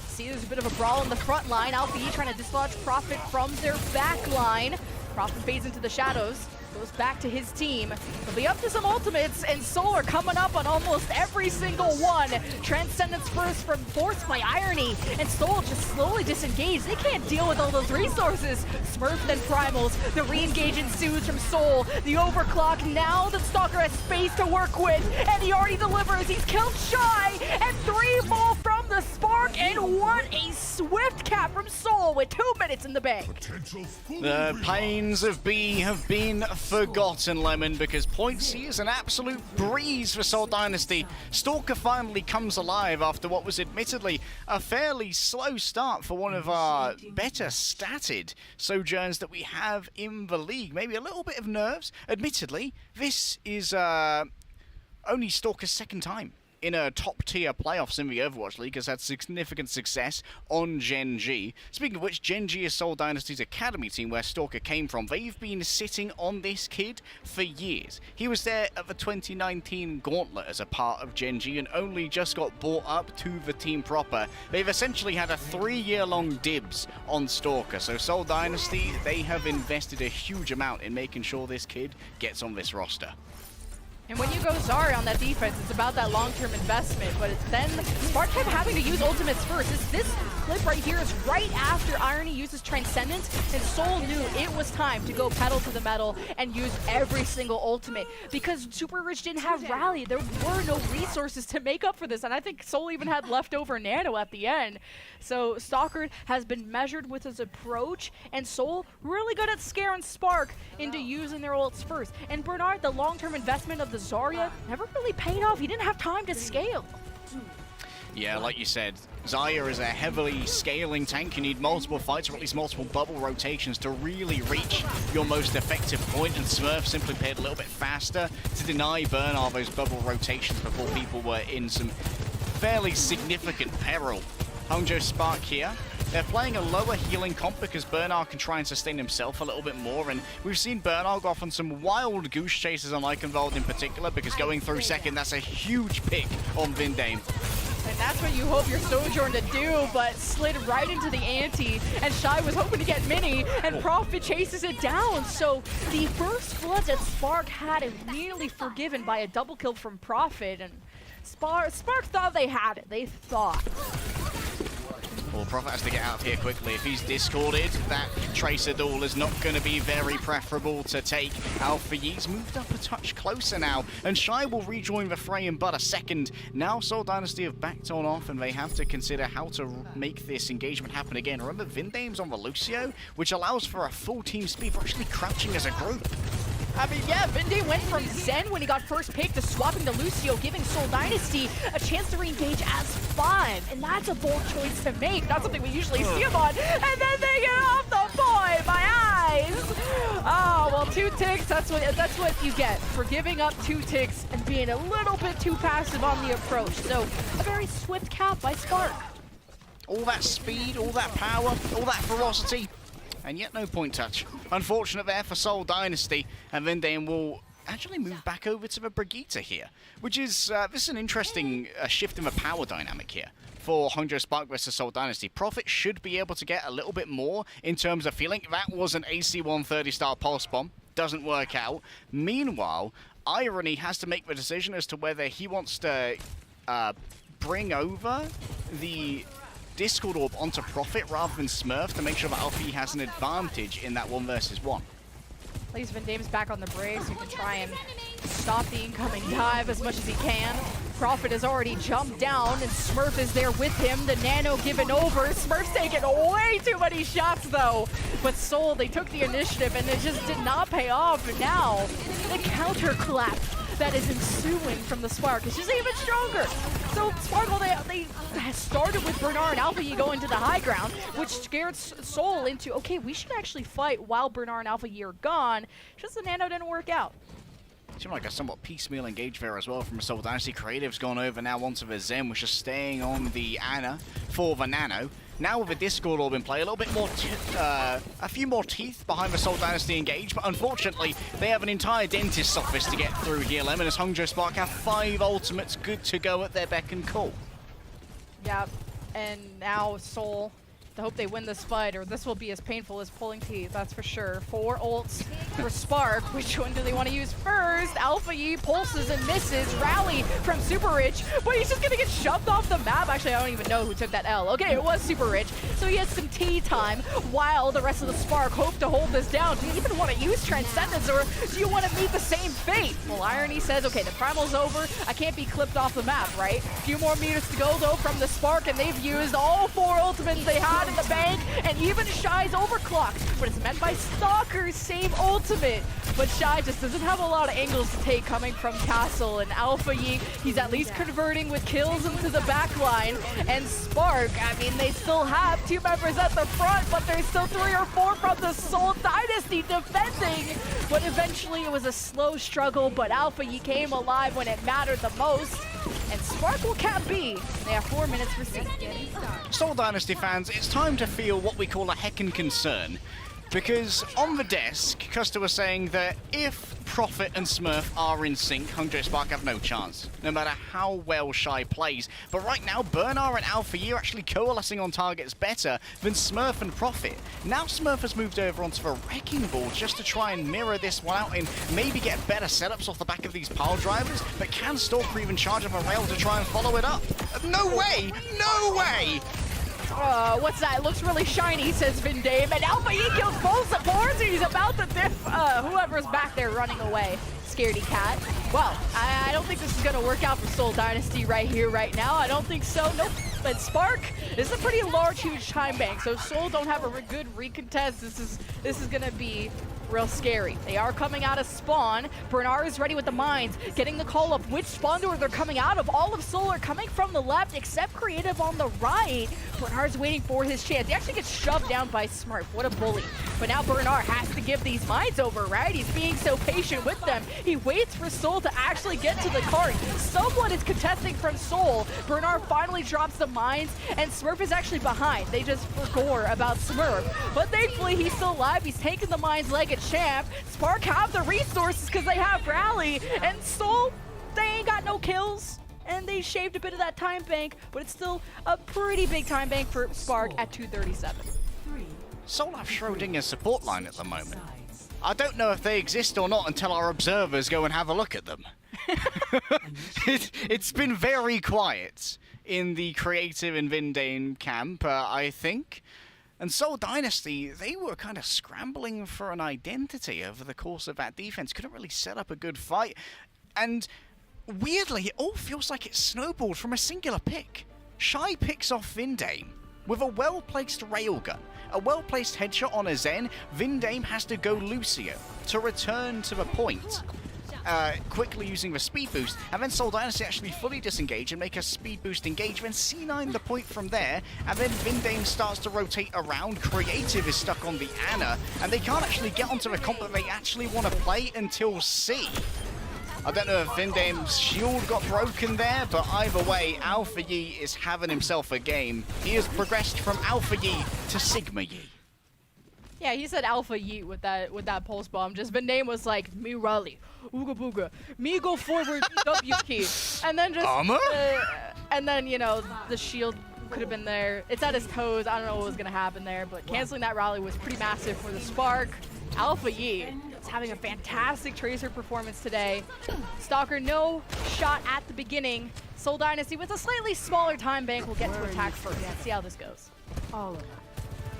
See, there's a bit of a brawl in the front line. Alpha E trying to dislodge Prophet from their back line. Prophet fades into the shadows, goes back to his team. They'll be up to some ultimates, and Seoul are coming up on almost every single one. Transcendence first from forced by Irony, and Seoul just slowly disengaged. They can't deal with all those resources. Smurf then Primals, the re-engage ensues from Seoul. The overclock, now the Stalker has space to work with, and he already delivers. He's killed Shy, and 3 fall from the Spark, and what a swift cap from Seoul with 2 minutes in the bank. The pains of B have been forgotten, Lemon, because point C is an absolute breeze for Seoul Dynasty. Stalker finally comes alive after what was admittedly a fairly slow start for one of our better statted Sojourns that we have in the league. Maybe a little bit of nerves. Admittedly, this is only Stalker's 2nd time in a top-tier playoffs in the Overwatch League, has had significant success on Gen G. Speaking of which, Gen G is Seoul Dynasty's academy team where Stalker came from. They've been sitting on this kid for years. He was there at the 2019 Gauntlet as a part of Gen G and only just got brought up to the team proper. They've essentially had a 3-year-long dibs on Stalker, so Seoul Dynasty, they have invested a huge amount in making sure this kid gets on this roster. And when you go Zarya on that defense, it's about that long-term investment, but it's then Spark kept having to use ultimates first. This clip right here is right after Irony uses Transcendence, and Seoul knew it was time to go pedal to the metal and use every single ultimate, because Super Rich didn't have Rally. There were no resources to make up for this, and I think Seoul even had leftover Nano at the end. So Stalker has been measured with his approach, and Seoul really good at scaring Spark into using their ults first. And Bernard, the long-term investment of the Zarya never really paid off. He didn't have time to scale. Yeah, like you said, Zarya is a heavily scaling tank. You need multiple fights or at least multiple bubble rotations to really reach your most effective point, and Smurf simply played a little bit faster to deny Bernard those bubble rotations before people were in some fairly significant peril. Hangzhou Spark here. They're playing a lower healing comp because Bernard can try and sustain himself a little bit more, and we've seen Bernard go off on some wild goose chases on Eichenwald in particular, because going through second, that's a huge pick on Vindame. And that's what you hope your Sojourn to do, but slid right into the ante, and Shy was hoping to get Mini, and Prophet chases it down. So the first blood that Spark had immediately forgiven by a double kill from Prophet, and Spark thought they had it. They thought. Well, Prophet has to get out of here quickly. If he's discorded, that Tracer duel is not going to be very preferable to take. Alpha Ye's moved up a touch closer now, and Shy will rejoin the fray in but a second. Now Seoul Dynasty have backed on off, and they have to consider how to make this engagement happen again. Remember, Vindame's on the Lucio, which allows for a full team speed. We're actually crouching as a group. I mean, yeah, Vindame went from Zen when he got first pick to swapping to Lucio, giving Seoul Dynasty a chance to re-engage as 5. And that's a bold choice to make. Not something we usually see him on. And then they get off the point. My eyes. Oh, well, 2 ticks. That's what you get for giving up 2 ticks and being a little bit too passive on the approach. So a very swift cap by Spark. All that speed, all that power, all that ferocity, and yet no point touch. Unfortunate there for Seoul Dynasty, and Vindame will actually move back over to the Brigitte here, which is, this is an interesting shift in the power dynamic here for Hangzhou Spark versus Seoul Dynasty. Prophet should be able to get a little bit more in terms of feeling. That was an AC-130 style pulse bomb. Doesn't work out. Meanwhile, Irony has to make the decision as to whether he wants to bring over the Discord Orb onto Prophet rather than Smurf to make sure that Alfie has an advantage in that 1 versus 1. At least Vindame's back on the brace, so he can try and stop the incoming dive as much as he can. Prophet has already jumped down, and Smurf is there with him. The Nano given over. Smurf's taking way too many shots, though. But Seoul, they took the initiative, and it just did not pay off. And now, the counter clap that is ensuing from the Spark is just even stronger. So Sparkle, they started with Bernard and Alpha Yi going to the high ground, which scared Seoul into, okay, we should actually fight while Bernard and Alpha Yi are gone. Just the Nano didn't work out. Seemed like a somewhat piecemeal engage there as well from Seoul Dynasty. Creative's gone over now onto the Zen, which is staying on the Ana for the Nano. Now with the Discord Orb in play, a little bit more, a few more teeth behind the Seoul Dynasty engage, but unfortunately, they have an entire dentist's office to get through here, Lemon, as Hangzhou Spark have 5 ultimates good to go at their beck and call. Yep, and now Seoul, I hope they win this fight, or this will be as painful as pulling teeth, that's for sure. 4 ults for Spark. Which one do they want to use first? Alpha Yi pulses and misses. Rally from Super Rich, but he's just going to get shoved off the map. Actually, I don't even know who took that L. Okay, it was Super Rich. So he has some tea time while the rest of the Spark hope to hold this down. Do you even want to use Transcendence, or do you want to meet the same fate? Well, Irony says, okay, the Primal's over. I can't be clipped off the map, right? A few more meters to go, though, from the Spark, and they've used all 4 ultimates they had in the bank, and even Shy's overclocked, but it's meant by Stalker's same ultimate. But Shy just doesn't have a lot of angles to take coming from Castle, and Alpha Yi, he's at least converting with kills into the back line. And Spark, I mean, they still have 2 members at the front, but there's still 3 or 4 from the Seoul Dynasty defending. But eventually it was a slow struggle, but Alpha Yi came alive when it mattered the most. And Spark will cap B. They have 4 minutes for C. Seoul Dynasty fans, it's time to feel what we call a heckin' concern. Because on the desk, Custer was saying that if Prophet and Smurf are in sync, Hangzhou Spark have no chance, no matter how well Shy plays. But right now, Bernard and Alpha Yi are actually coalescing on targets better than Smurf and Prophet. Now Smurf has moved over onto the Wrecking Ball just to try and mirror this one out and maybe get better setups off the back of these pile drivers, but can Stalker even charge up a rail to try and follow it up? No way! No way! What's that? It looks really shiny, says Vindame. And Alpha Yi kills both supports, and he's about to diff whoever's back there running away. Scaredy cat. Well, I don't think this is going to work out for Seoul Dynasty right here, right now. I don't think so. Nope. But Spark is a pretty large, huge time bank, so Seoul don't have a good recontest. This is going to be real scary. They are coming out of spawn. Bernard is ready with the mines, getting the call of which spawn door they're coming out of. All of Seoul are coming from the left, except Creative on the right. Bernard's waiting for his chance. He actually gets shoved down by Smurf. What a bully. But now Bernard has to give these mines over, right? He's being so patient with them. He waits for Seoul to actually get to the cart. Someone is contesting from Seoul. Bernard finally drops the mines, and Smurf is actually behind. They just forgot about Smurf. But thankfully, he's still alive. He's taking the mines like a champ. Spark have the resources because they have Rally, and Seoul, they ain't got no kills, and they shaved a bit of that time bank, but it's still a pretty big time bank for Spark at 237. Seoul have Schrodinger's support line at the moment. I don't know if they exist or not until our observers go and have a look at them. It's been very quiet in the creative and Vindane camp, I think. And Seoul Dynasty, they were kind of scrambling for an identity over the course of that defense. Couldn't really set up a good fight. And weirdly, it all feels like it snowballed from a singular pick. Shy picks off Vindane with a well-placed railgun. A well-placed headshot on a Zen. Vindane has to go Lucio to return to the point. Quickly using the speed boost, and then Seoul Dynasty actually fully disengage and make a speed boost engage, then C9 the point from there, and then Vindane starts to rotate around. Creative is stuck on the Ana, and they can't actually get onto the comp that they actually want to play until C. I don't know if Vindame's shield got broken there, but either way, Alpha Yi is having himself a game. He has progressed from Alpha Yi to Sigma Yi. Yeah, he said Alpha Yeet with that pulse bomb. Just Vindane was like, me rally, ooga booga, me go forward, W key. And then just, and then, you know, the shield could have been there. It's at his toes. I don't know what was going to happen there, but canceling that rally was pretty massive for the Spark. Alpha Yeet is having a fantastic Tracer performance today. Stalker, no shot at the beginning. Seoul Dynasty with a slightly smaller time bank will get to attack first. Let's see how this goes.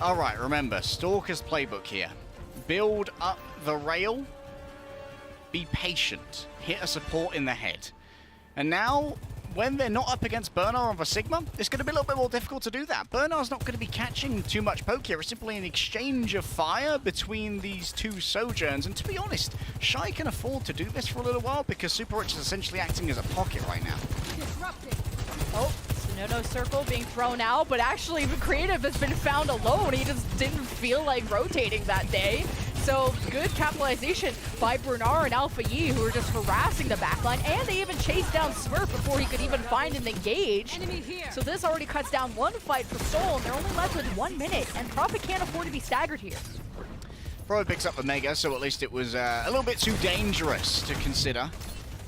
All right, remember, Stalker's playbook here. Build up the rail, be patient, hit a support in the head. And now, when they're not up against Bernard on the Sigma, it's going to be a little bit more difficult to do that. Bernard's not going to be catching too much poke here. It's simply an exchange of fire between these two Sojourns. And to be honest, Shy can afford to do this for a little while because Super Rich is essentially acting as a pocket right now. Oh, no circle being thrown out, but actually the creative has been found alone. He just didn't feel like rotating that day. So good capitalization by Bernard and Alpha Yi, who are just harassing the backline, and they even chased down Smurf before he could even find an engage. So this already cuts down one fight for Seoul, and they're only left with 1 minute, and Prophet can't afford to be staggered here. Prophet picks up the Mega, so at least it was a little bit too dangerous to consider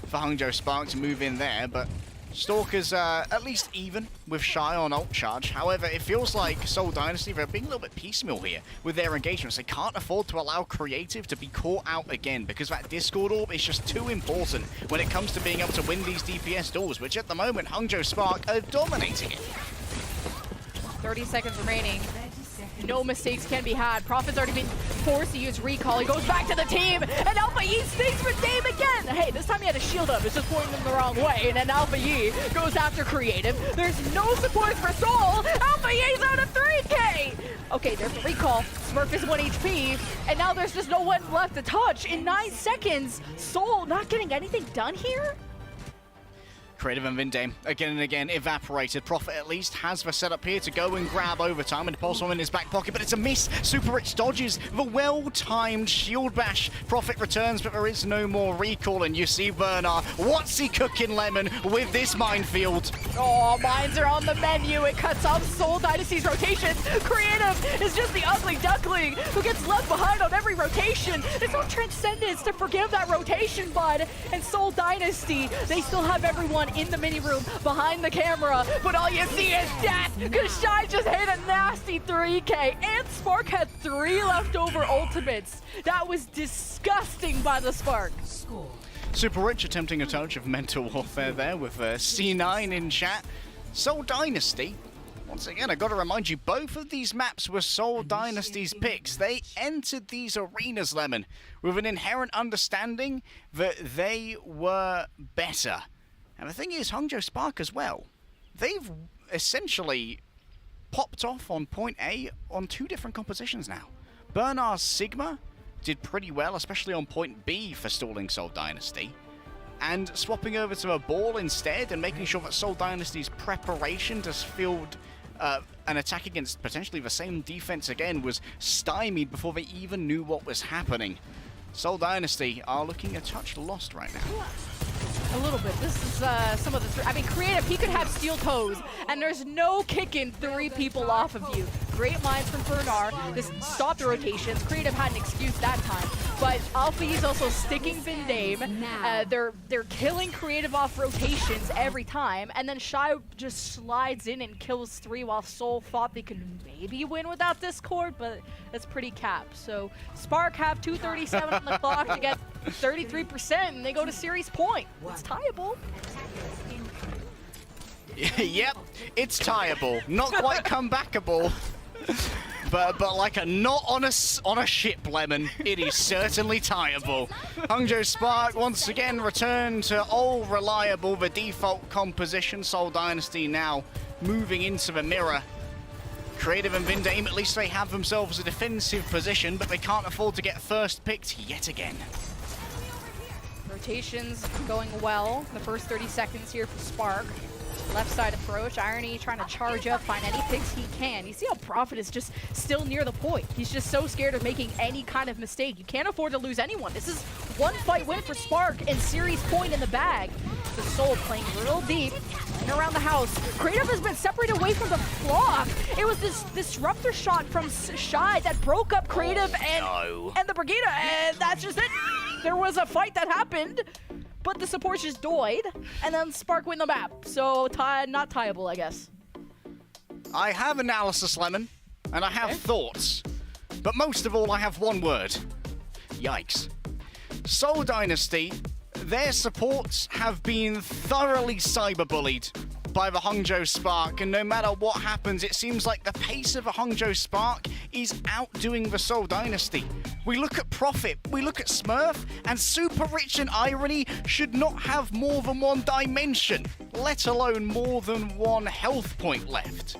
for Hangzhou Spark to move in there, but Stalker's at least even with Shy on ult charge. However, it feels like Seoul Dynasty, they're being a little bit piecemeal here with their engagements. They can't afford to allow Creative to be caught out again because that Discord orb is just too important when it comes to being able to win these DPS duels, which at the moment, Hangzhou Spark are dominating it. 30 seconds remaining. No mistakes can be had. Prophet's already been forced to use recall. He goes back to the team, and Alpha Yi sneaks with Dame again. Hey, this time he had a shield up. It's just pointing them the wrong way, and then Alpha Yi goes after Creative. There's no support for Seoul. Alpha Yi's out of 3K. Okay, there's the recall. Smurf is 1 HP, and now there's just no one left to touch. In 9 seconds, Seoul not getting anything done here? Creative and Vindame again and again evaporated. Prophet at least has the setup here to go and grab overtime, and Pulse Bomb in his back pocket, but it's a miss. Super Rich dodges the well-timed shield bash. Prophet returns, but there is no more recall, and you see Bernard. What's he cooking, Lemon, with this minefield? Oh, mines are on the menu. It cuts off Seoul Dynasty's rotations. Creative is just the ugly duckling who gets left behind on every rotation. There's no transcendence to forgive that rotation, bud. And Seoul Dynasty, they still have everyone in the mini room behind the camera, but all you see is death because Shy just hit a nasty 3K, and Spark had 3 leftover ultimates. That was disgusting by the Spark. Super Rich attempting a touch of mental warfare there with C9 in chat. Seoul Dynasty, once again, I got to remind you, both of these maps were Seoul Dynasty's picks. They entered these arenas, Lemon, with an inherent understanding that they were better. And the thing is, Hangzhou Spark as well, they've essentially popped off on point A on 2 different compositions now. Bernard's Sigma did pretty well, especially on point B for stalling Seoul Dynasty. And swapping over to a ball instead and making sure that Seoul Dynasty's preparation to field an attack against potentially the same defense again was stymied before they even knew what was happening. Seoul Dynasty are looking a touch lost right now. A little bit. This is some of the... I mean, Creative, he could have steel toes, and there's no kicking 3 people off of you. Great lines from Bernard. This stopped the rotations. Creative had an excuse that time. But Alpha is also sticking Vindame. They're killing Creative off rotations every time, and then Shy just slides in and kills 3 while Seoul thought they could maybe win without Discord, but that's pretty capped. So Spark have 2:37 on the clock to get 33%, and they go to series point. It's tieable. Yep, it's tieable. Not quite comebackable. But like a knot on a ship, Lemon, it is certainly tieable. Hangzhou Spark once again return to all reliable, the default composition. Seoul Dynasty now moving into the mirror. Creative and Vindame, at least they have themselves a defensive position, but they can't afford to get first picked yet again. Rotations going well. The first 30 seconds here for Spark. Left side approach. Irony trying to charge up, find any picks he can. You see how Prophet is just still near the point. He's just so scared of making any kind of mistake. You can't afford to lose anyone. This is one fight win for Spark and series point in the bag. The Soul playing real deep and around the house. Creative has been separated away from the flock. It was this disruptor shot from Shy that broke up Creative and the Brigida, and that's just it. There was a fight that happened, but the supports just died, and then Spark win the map. So not tieable, I guess. I have analysis, Lemon, and I have thoughts. But most of all, I have one word. Yikes. Seoul Dynasty, their supports have been thoroughly cyberbullied by the Hangzhou Spark, and no matter what happens, it seems like the pace of the Hangzhou Spark is outdoing the Seoul Dynasty. We look at Profit, we look at Smurf, and Super Rich and Irony should not have more than one dimension, let alone more than one health point left.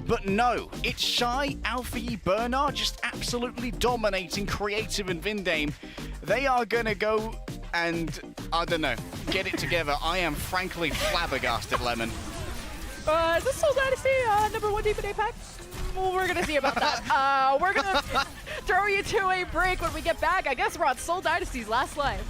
But no, it's Shy, Alfie, Bernard just absolutely dominating Creative and Vindame. They are gonna go and, I don't know, get it together. I am frankly flabbergasted, Lemon. Is this Seoul Dynasty #1 team in APAC? Well, we're gonna see about that. We're gonna throw you to a break when we get back. I guess we're on Seoul Dynasty's last live.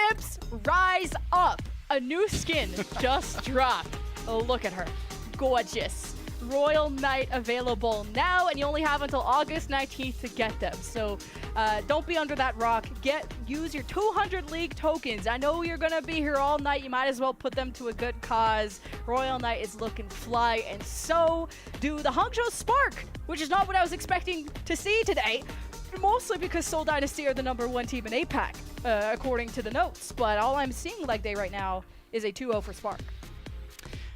Chips, rise up. A new skin just dropped. Oh, look at her. Gorgeous. Royal Knight available now, and you only have until August 19th to get them. So don't be under that rock. Use your 200 League tokens. I know you're gonna be here all night. You might as well put them to a good cause. Royal Knight is looking fly, and so do the Hangzhou Spark, which is not what I was expecting to see today. Mostly because Seoul Dynasty are the #1 team in APAC, according to the notes. But all I'm seeing leg day right now is a 2-0 for Spark.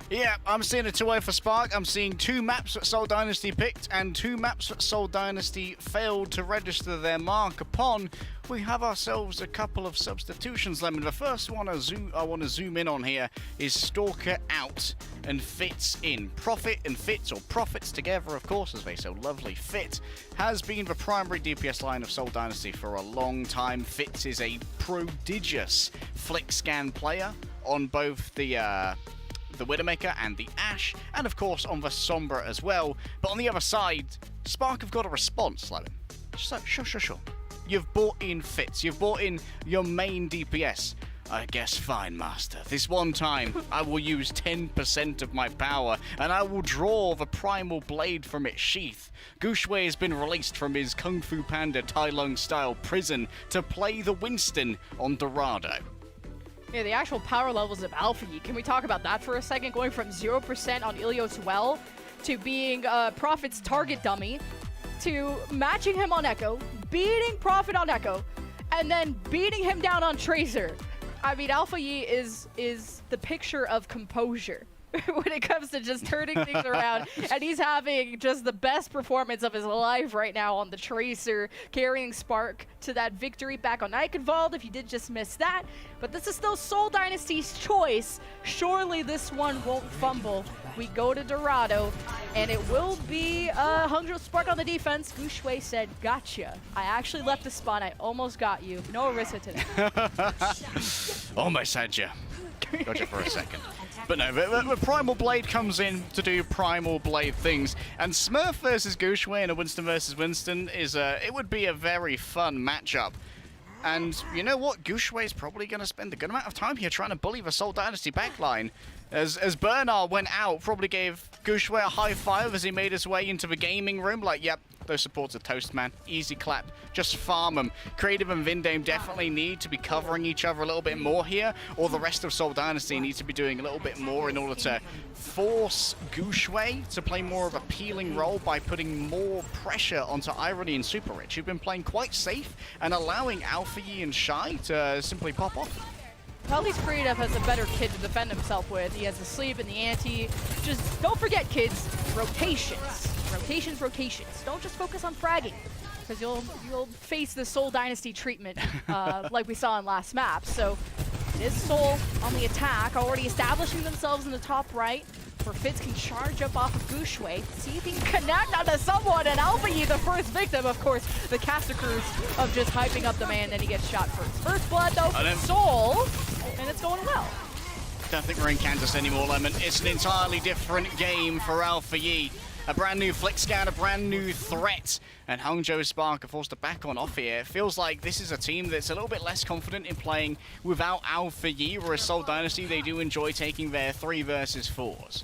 Yeah, I'm seeing a 2-0 for Spark. I'm seeing 2 maps that Seoul Dynasty picked and 2 maps that Seoul Dynasty failed to register their mark upon. We have ourselves a couple of substitutions, Lemon. The first one I want to zoom in on here is Stalker out and Fitz in. Profit and Fitz, or Profits together, of course, as they so lovely fit, has been the primary DPS line of Seoul Dynasty for a long time. Fitz is a prodigious flick scan player on both the Widowmaker and the Ashe, and of course on the Sombra as well. But on the other side, Spark have got a response, Lemon. So, sure. You've bought in Fitz, you've bought in your main DPS. I guess fine, Master. This one time, I will use 10% of my power, and I will draw the Primal Blade from its sheath. Gushue has been released from his Kung Fu Panda Tai Lung-style prison to play the Winston on Dorado. Yeah, the actual power levels of Alpha Yi. Can we talk about that for a second? Going from 0% on Ilios Well to being Prophet's target dummy to matching him on Echo, beating Prophet on Echo, and then beating him down on Tracer. I mean, Alpha Yi is the picture of composure when it comes to just turning things around, and he's having just the best performance of his life right now on the Tracer, carrying Spark to that victory back on Eichenwald, if you did just miss that. But this is still Seoul Dynasty's choice. Surely this one won't fumble. We go to Dorado, and it will be Hangzhou Spark on the defense. Gushue said, gotcha. I actually left the spot. I almost got you. No Orisa today. Almost had you. Gotcha for a second. But no, the Primal Blade comes in to do Primal Blade things. And Smurf versus Gushue and a Winston versus Winston is it would be a very fun matchup. And you know what? Gushue is probably going to spend a good amount of time here trying to bully the Seoul Dynasty backline. As Bernard went out, probably gave Gushue a high five as he made his way into the gaming room. Like, yep, those supports are toast, man. Easy clap. Just farm them. Creative and Vindame definitely need to be covering each other a little bit more here, or the rest of Seoul Dynasty needs to be doing a little bit more in order to force Gushue to play more of a peeling role by putting more pressure onto Irony and Super Rich, who've been playing quite safe and allowing Alpha Yi and Shy to simply pop off. At least Creative has a better kid to defend himself with. He has the sleep and the anti. Just don't forget, kids, rotations. Rotations. Don't just focus on fragging, because you'll face the Seoul Dynasty treatment like we saw in last map. So it is Seoul on the attack, already establishing themselves in the top right, where Fitz can charge up off of Gushue, see if he can connect onto someone, and Alpha Yi, the first victim, of course, the caster crews of just hyping up the man, then he gets shot first. First blood, though, for Seoul, and it's going well. Don't think we're in Kansas anymore, Lemon. It's an entirely different game for Alpha Yi. A brand new flick scan, a brand new threat, and Hangzhou Spark are forced to back on off here. It feels like this is a team that's a little bit less confident in playing without Alpha Yi, whereas Seoul Dynasty, they do enjoy taking their 3 versus 4s.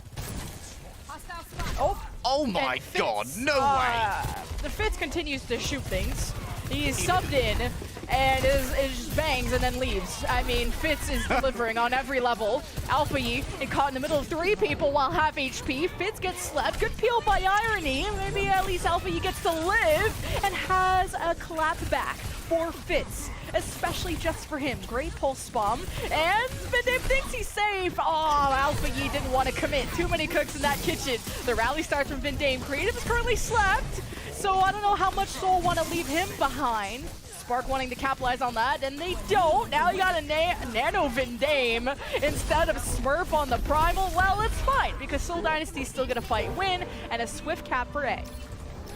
Oh my god, no way! The Fitz continues to shoot things. He's subbed in and is just bangs and then leaves. I mean, Fitz is delivering on every level. Alpha Yi is caught in the middle of 3 people while half HP. Fitz gets slept. Good peel by Irony. Maybe at least Alpha Yi gets to live and has a clap back for Fitz, especially just for him. Great pulse bomb, and Vindame thinks he's safe. Oh, Alpha Yi didn't want to commit. Too many cooks in that kitchen. The rally starts from Vindame. Creative is currently slept, so I don't know how much Seoul want to leave him behind. Spark wanting to capitalize on that, and they don't. Now you got a Nano Vindame instead of Smurf on the Primal. Well, it's fine, because Seoul Dynasty's still gonna fight win, and a swift cap for A.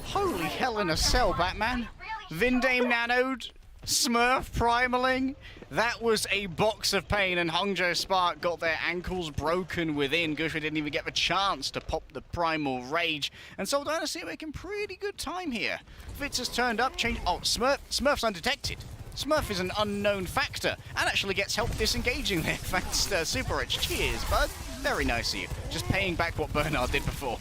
Holy hell in a cell, Batman. Vindame nanoed, Smurf primaling. That was a box of pain, and Hangzhou Spark got their ankles broken within. Gushue didn't even get the chance to pop the Primal Rage, and Seoul Dynasty are making pretty good time here. Fitz has turned up, changed. Oh, Smurf's undetected. Smurf is an unknown factor and actually gets help disengaging there thanks to Super Rich. Cheers, bud. Very nice of you. Just paying back what Bernard did before.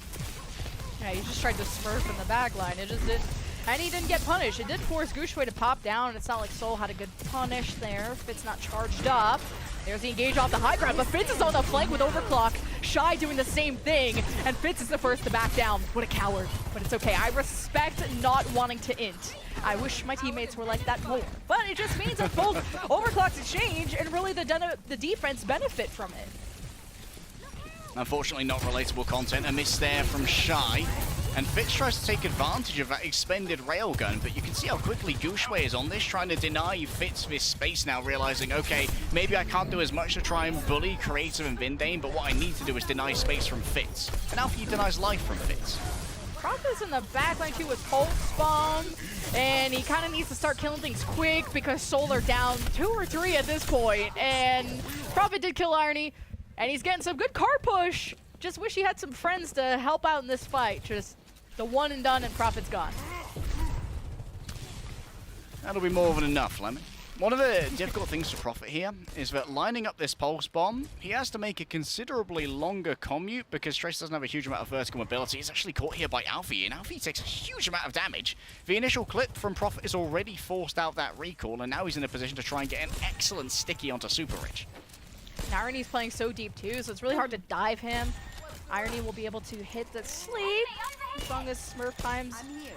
Yeah, he just tried to Smurf in the back line. It just didn't. And he didn't get punished. It did force Guangzhou to pop down. It's not like Seoul had a good punish there. Fitz not charged up. There's the engage off the high ground, but Fitz is on the flank with Overclock. Shy doing the same thing, and Fitz is the first to back down. What a coward, but it's okay. I respect not wanting to int. I wish my teammates were like that more. But it just means that both Overclocks exchange and really the defense benefit from it. Unfortunately, not relatable content. A miss there from Shy. And Fitz tries to take advantage of that expended railgun, but you can see how quickly Guangzhou is on this, trying to deny Fitz this space now, realizing, okay, maybe I can't do as much to try and bully Creative and Vindane, but what I need to do is deny space from Fitz. And Alfie denies life from Fitz. Prophet's in the backline too with Pulse Bomb, and he kind of needs to start killing things quick because Seoul are down 2 or 3 at this point, and Prophet did kill Irony, and he's getting some good card push. Just wish he had some friends to help out in this fight. Just the one and done, and Prophet's gone. That'll be more than enough, Lemon. One of the difficult things for Prophet here is that lining up this Pulse Bomb, he has to make a considerably longer commute because Trace doesn't have a huge amount of vertical mobility. He's actually caught here by Alfie, and Alfie takes a huge amount of damage. The initial clip from Prophet is already forced out that recall, and now he's in a position to try and get an excellent sticky onto Super Rich. Irony's playing so deep too, so it's really hard to dive him. Irony will be able to hit the sleep as long as Smurf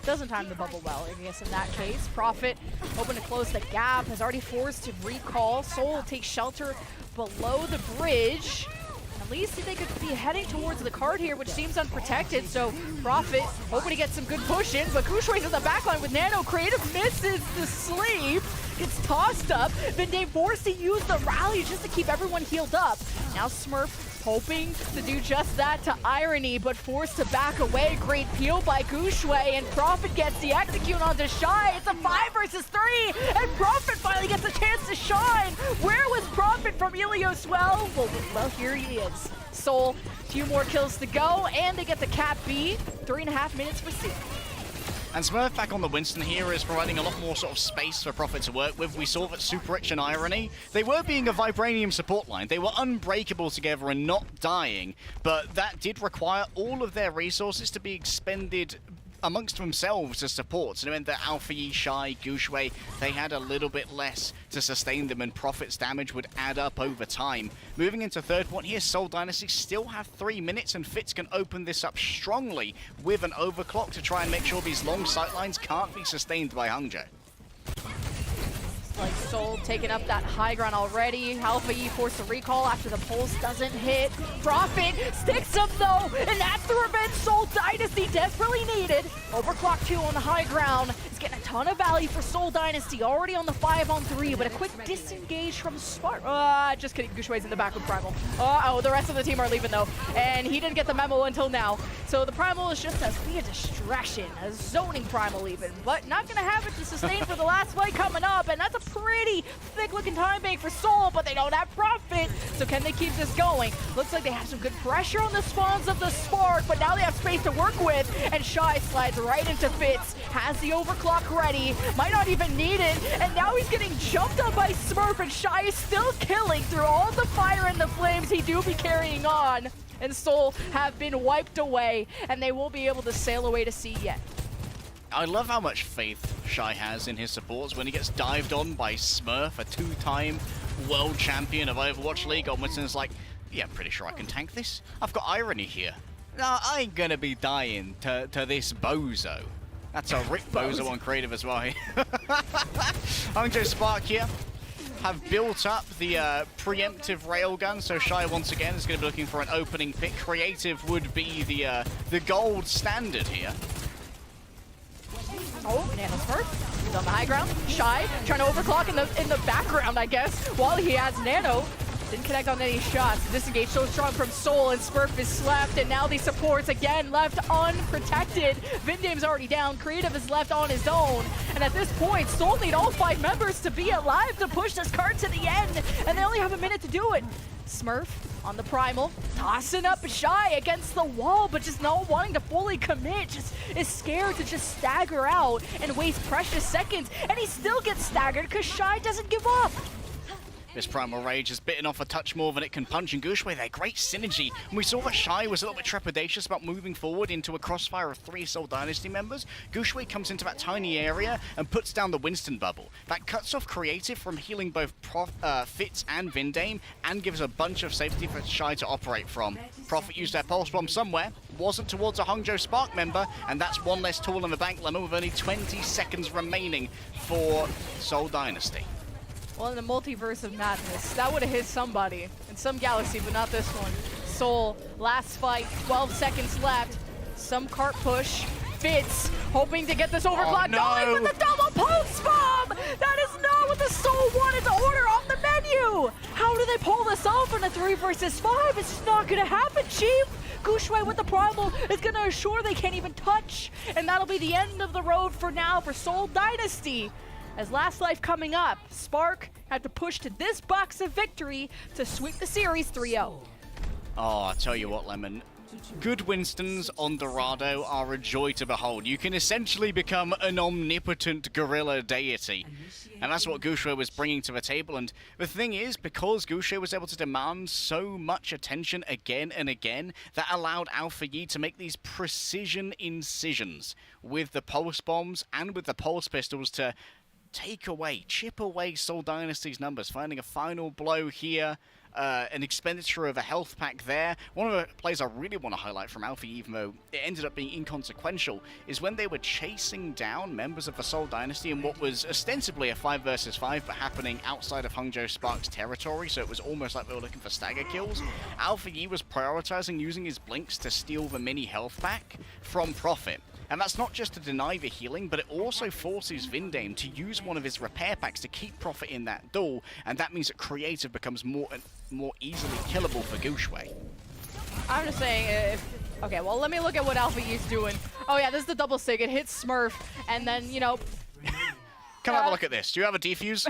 doesn't time the bubble well, I guess in that case. Prophet, hoping to close the gap, has already forced to recall. Seoul takes shelter below the bridge. At least they could be heading towards the card here, which seems unprotected, so Prophet hoping to get some good push in, but Guangzhou's in the backline with Nano. Creative misses the sleep, gets tossed up, Vindane forced to use the rally just to keep everyone healed up. Now Smurf hoping to do just that to Irony, but forced to back away. Great peel by Guangzhou, and Prophet gets the execute onto Shy. It's a 5 versus 3, and Prophet finally gets a chance to shine. Where was Prophet from Ilios? Well, here he is. Seoul, 2 more kills to go, and they get the cap B. 3.5 minutes for C. And Smurf back on the Winston here is providing a lot more sort of space for Prophet to work with. We saw that Super Rich and Irony, they were being a Vibranium support line. They were unbreakable together and not dying, but that did require all of their resources to be expended amongst themselves as support. So it meant that Alfie, Shy, Guangzhou, they had a little bit less to sustain them, and Prophet's damage would add up over time. Moving into third point here, Seoul Dynasty still have 3 minutes, and Fitz can open this up strongly with an overclock to try and make sure these long sightlines can't be sustained by Hangzhou. Like Seoul taking up that high ground already. Alpha E forced a recall after the pulse doesn't hit. Prophet sticks him though, and that's the revenge Seoul Dynasty desperately needed. Overclock 2 on the high ground. It's getting a ton of value for Seoul Dynasty, already on the 5-on-3, but a quick disengage from Spark. Just kidding, Guangzhou's in the back with Primal. Oh, the rest of the team are leaving though, and he didn't get the memo until now. So the Primal is just a distraction, a zoning Primal even, but not gonna have it to sustain for the last fight coming up, and that's a pretty thick-looking time bank for Seoul, but they don't have Prophet. So can they keep this going? Looks like they have some good pressure on the spawns of the Spark, but now they have space to work with, and Shy slides right into Fitz, has the overclock ready, might not even need it, and now he's getting jumped on by Smurf, and Shy is still killing through all the fire and the flames he do be carrying on. And Seoul have been wiped away, and they won't be able to sail away to sea yet. I love how much faith Shy has in his supports when he gets dived on by Smurf, a 2-time world champion of Overwatch League. Winston's like, yeah, I'm pretty sure I can tank this. I've got Irony here. No, I ain't gonna be dying to this bozo. That's a Rick Bozo on creative as well. Hangzhou Spark here have built up the preemptive railgun, so Shy once again is going to be looking for an opening pick. Creative would be the gold standard here. Oh, Nano's first. He's on the high ground. Shy trying to overclock in the background, I guess, while he has Nano. Didn't connect on any shots. Disengage so strong from Seoul, and Smurf is slept, and now these supports again left unprotected. Vindame's already down. Creative is left on his own, and at this point, Seoul need all 5 members to be alive to push this card to the end, and they only have a minute to do it. Smurf on the Primal, tossing up Shy against the wall, but just not wanting to fully commit, just is scared to just stagger out and waste precious seconds, and he still gets staggered because Shy doesn't give up. This Primal Rage has bitten off a touch more than it can punch, and Guangzhou, they're great synergy. And we saw that Shy was a little bit trepidatious about moving forward into a crossfire of 3 Seoul Dynasty members. Guangzhou comes into that tiny area and puts down the Winston bubble. That cuts off Creative from healing both Fitz and Vindame, and gives a bunch of safety for Shy to operate from. Prophet used their Pulse Bomb somewhere, wasn't towards a Hangzhou Spark member, and that's one less tool in the bank, Lemon, with only 20 seconds remaining for Seoul Dynasty. Well, in the multiverse of madness, that would have hit somebody in some galaxy, but not this one. Soul, last fight, 12 seconds left. Some cart push. Fitz, hoping to get this overclock going with the double pulse bomb! That is not what the Soul wanted to order on the menu! How do they pull this off in a 3 versus 5? It's just not gonna happen, Chief! Guangzhou with the Primal is gonna assure they can't even touch, and that'll be the end of the road for now for Seoul Dynasty. As Last Life coming up, Spark had to push to this box of victory to sweep the series 3-0. Oh, I tell you what, Lemon. Good Winstons on Dorado are a joy to behold. You can essentially become an omnipotent gorilla deity. And that's what Guangzhou was bringing to the table. And the thing is, because Guangzhou was able to demand so much attention again and again, that allowed Alpha Yi to make these precision incisions with the pulse bombs and with the pulse pistols to chip away Seoul Dynasty's numbers, finding a final blow here, an expenditure of a health pack there. One of the plays I really want to highlight from Alpha, even though it ended up being inconsequential, is when they were chasing down members of the Seoul Dynasty in what was ostensibly a 5 versus 5, but happening outside of Hangzhou Spark's territory, so it was almost like they were looking for stagger kills. Alpha Yi was prioritizing using his blinks to steal the mini health pack from Prophet. And that's not just to deny the healing, but it also forces Vindame to use one of his repair packs to keep Prophet in that duel, and that means that Creative becomes more easily killable for Guangzhou. I'm just saying, okay, well, let me look at what Alpha Yi's doing. Oh yeah, this is the double sig. It hits Smurf, and then, you know... Come have a look at this. Do you have a defuse?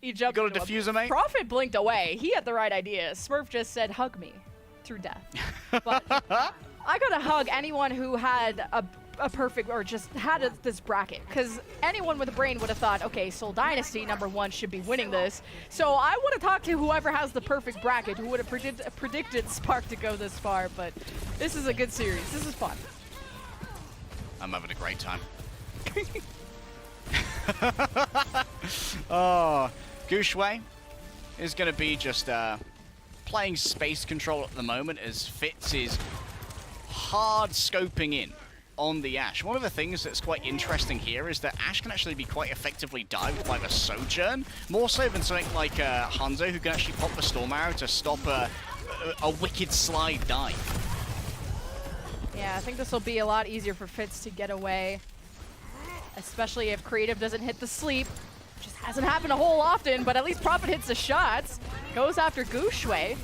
You jumped got a diffuser, mate? Prophet blinked away. He had the right idea. Smurf just said, hug me through death. But I gotta hug anyone who had a perfect, or just had this bracket, because anyone with a brain would have thought, okay, Seoul Dynasty #1 should be winning this. So I would have talked to whoever has the perfect bracket, who would have predicted Spark to go this far, but this is a good series. This is fun. I'm having a great time. Oh, Guangzhou is going to be just playing space control at the moment as Fitz is hard scoping in on the Ashe. One of the things that's quite interesting here is that Ashe can actually be quite effectively dived by the Sojourn, more so than something like Hangzhou, who can actually pop the Storm Arrow to stop a wicked slide dive. Yeah, I think this will be a lot easier for Fitz to get away, especially if Creative doesn't hit the sleep. Just hasn't happened a whole often, but at least Prophet hits the shots, goes after Guangzhou.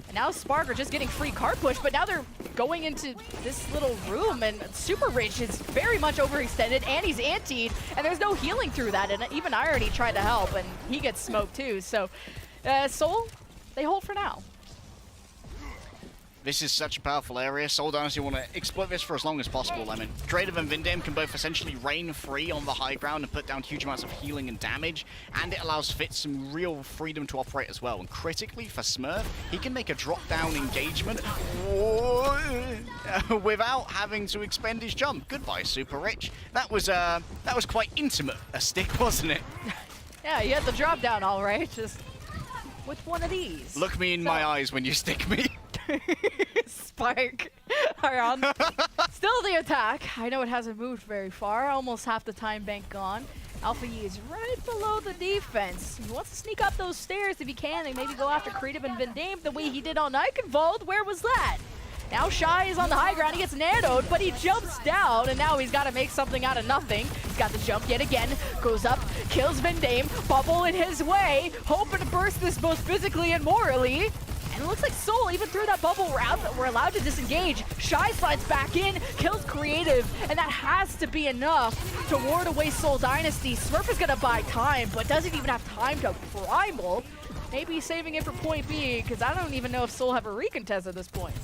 And now Spark are just getting free card push, but now they're going into this little room, and Super Rich is very much overextended, and he's antied, and there's no healing through that, and even I already tried to help, and he gets smoked too. So, Seoul, they hold for now. This is such a powerful area. Seoul Dynasty want to exploit this for as long as possible, Lemon. Creative and Vindame can both essentially reign free on the high ground and put down huge amounts of healing and damage, and it allows Fitz some real freedom to operate as well. And critically for Smurf, he can make a drop-down engagement without having to expend his jump. Goodbye, Super Rich. That was quite intimate a stick, wasn't it? Yeah, you had the drop down all right, just with one of these. Look me in my eyes when you stick me. Spark are on. Still the attack. I know it hasn't moved very far. Almost half the time bank gone. Alpha Yi is right below the defense. He wants to sneak up those stairs if he can and maybe go after Creative and Vindame the way he did on Eichenwald. Where was that? Now Shy is on the high ground. He gets nanoed, but he jumps down, and now he's got to make something out of nothing. He's got the jump yet again. Goes up, kills Vindame. Bubble in his way, hoping to burst this both physically and morally. And it looks like Seoul, even through that bubble route, we're allowed to disengage. Shy slides back in, kills Creative, and that has to be enough to ward away Seoul Dynasty. Smurf is going to buy time, but doesn't even have time to primal. maybe saving it for point B, because I don't even know if Seoul have a recontest at this point.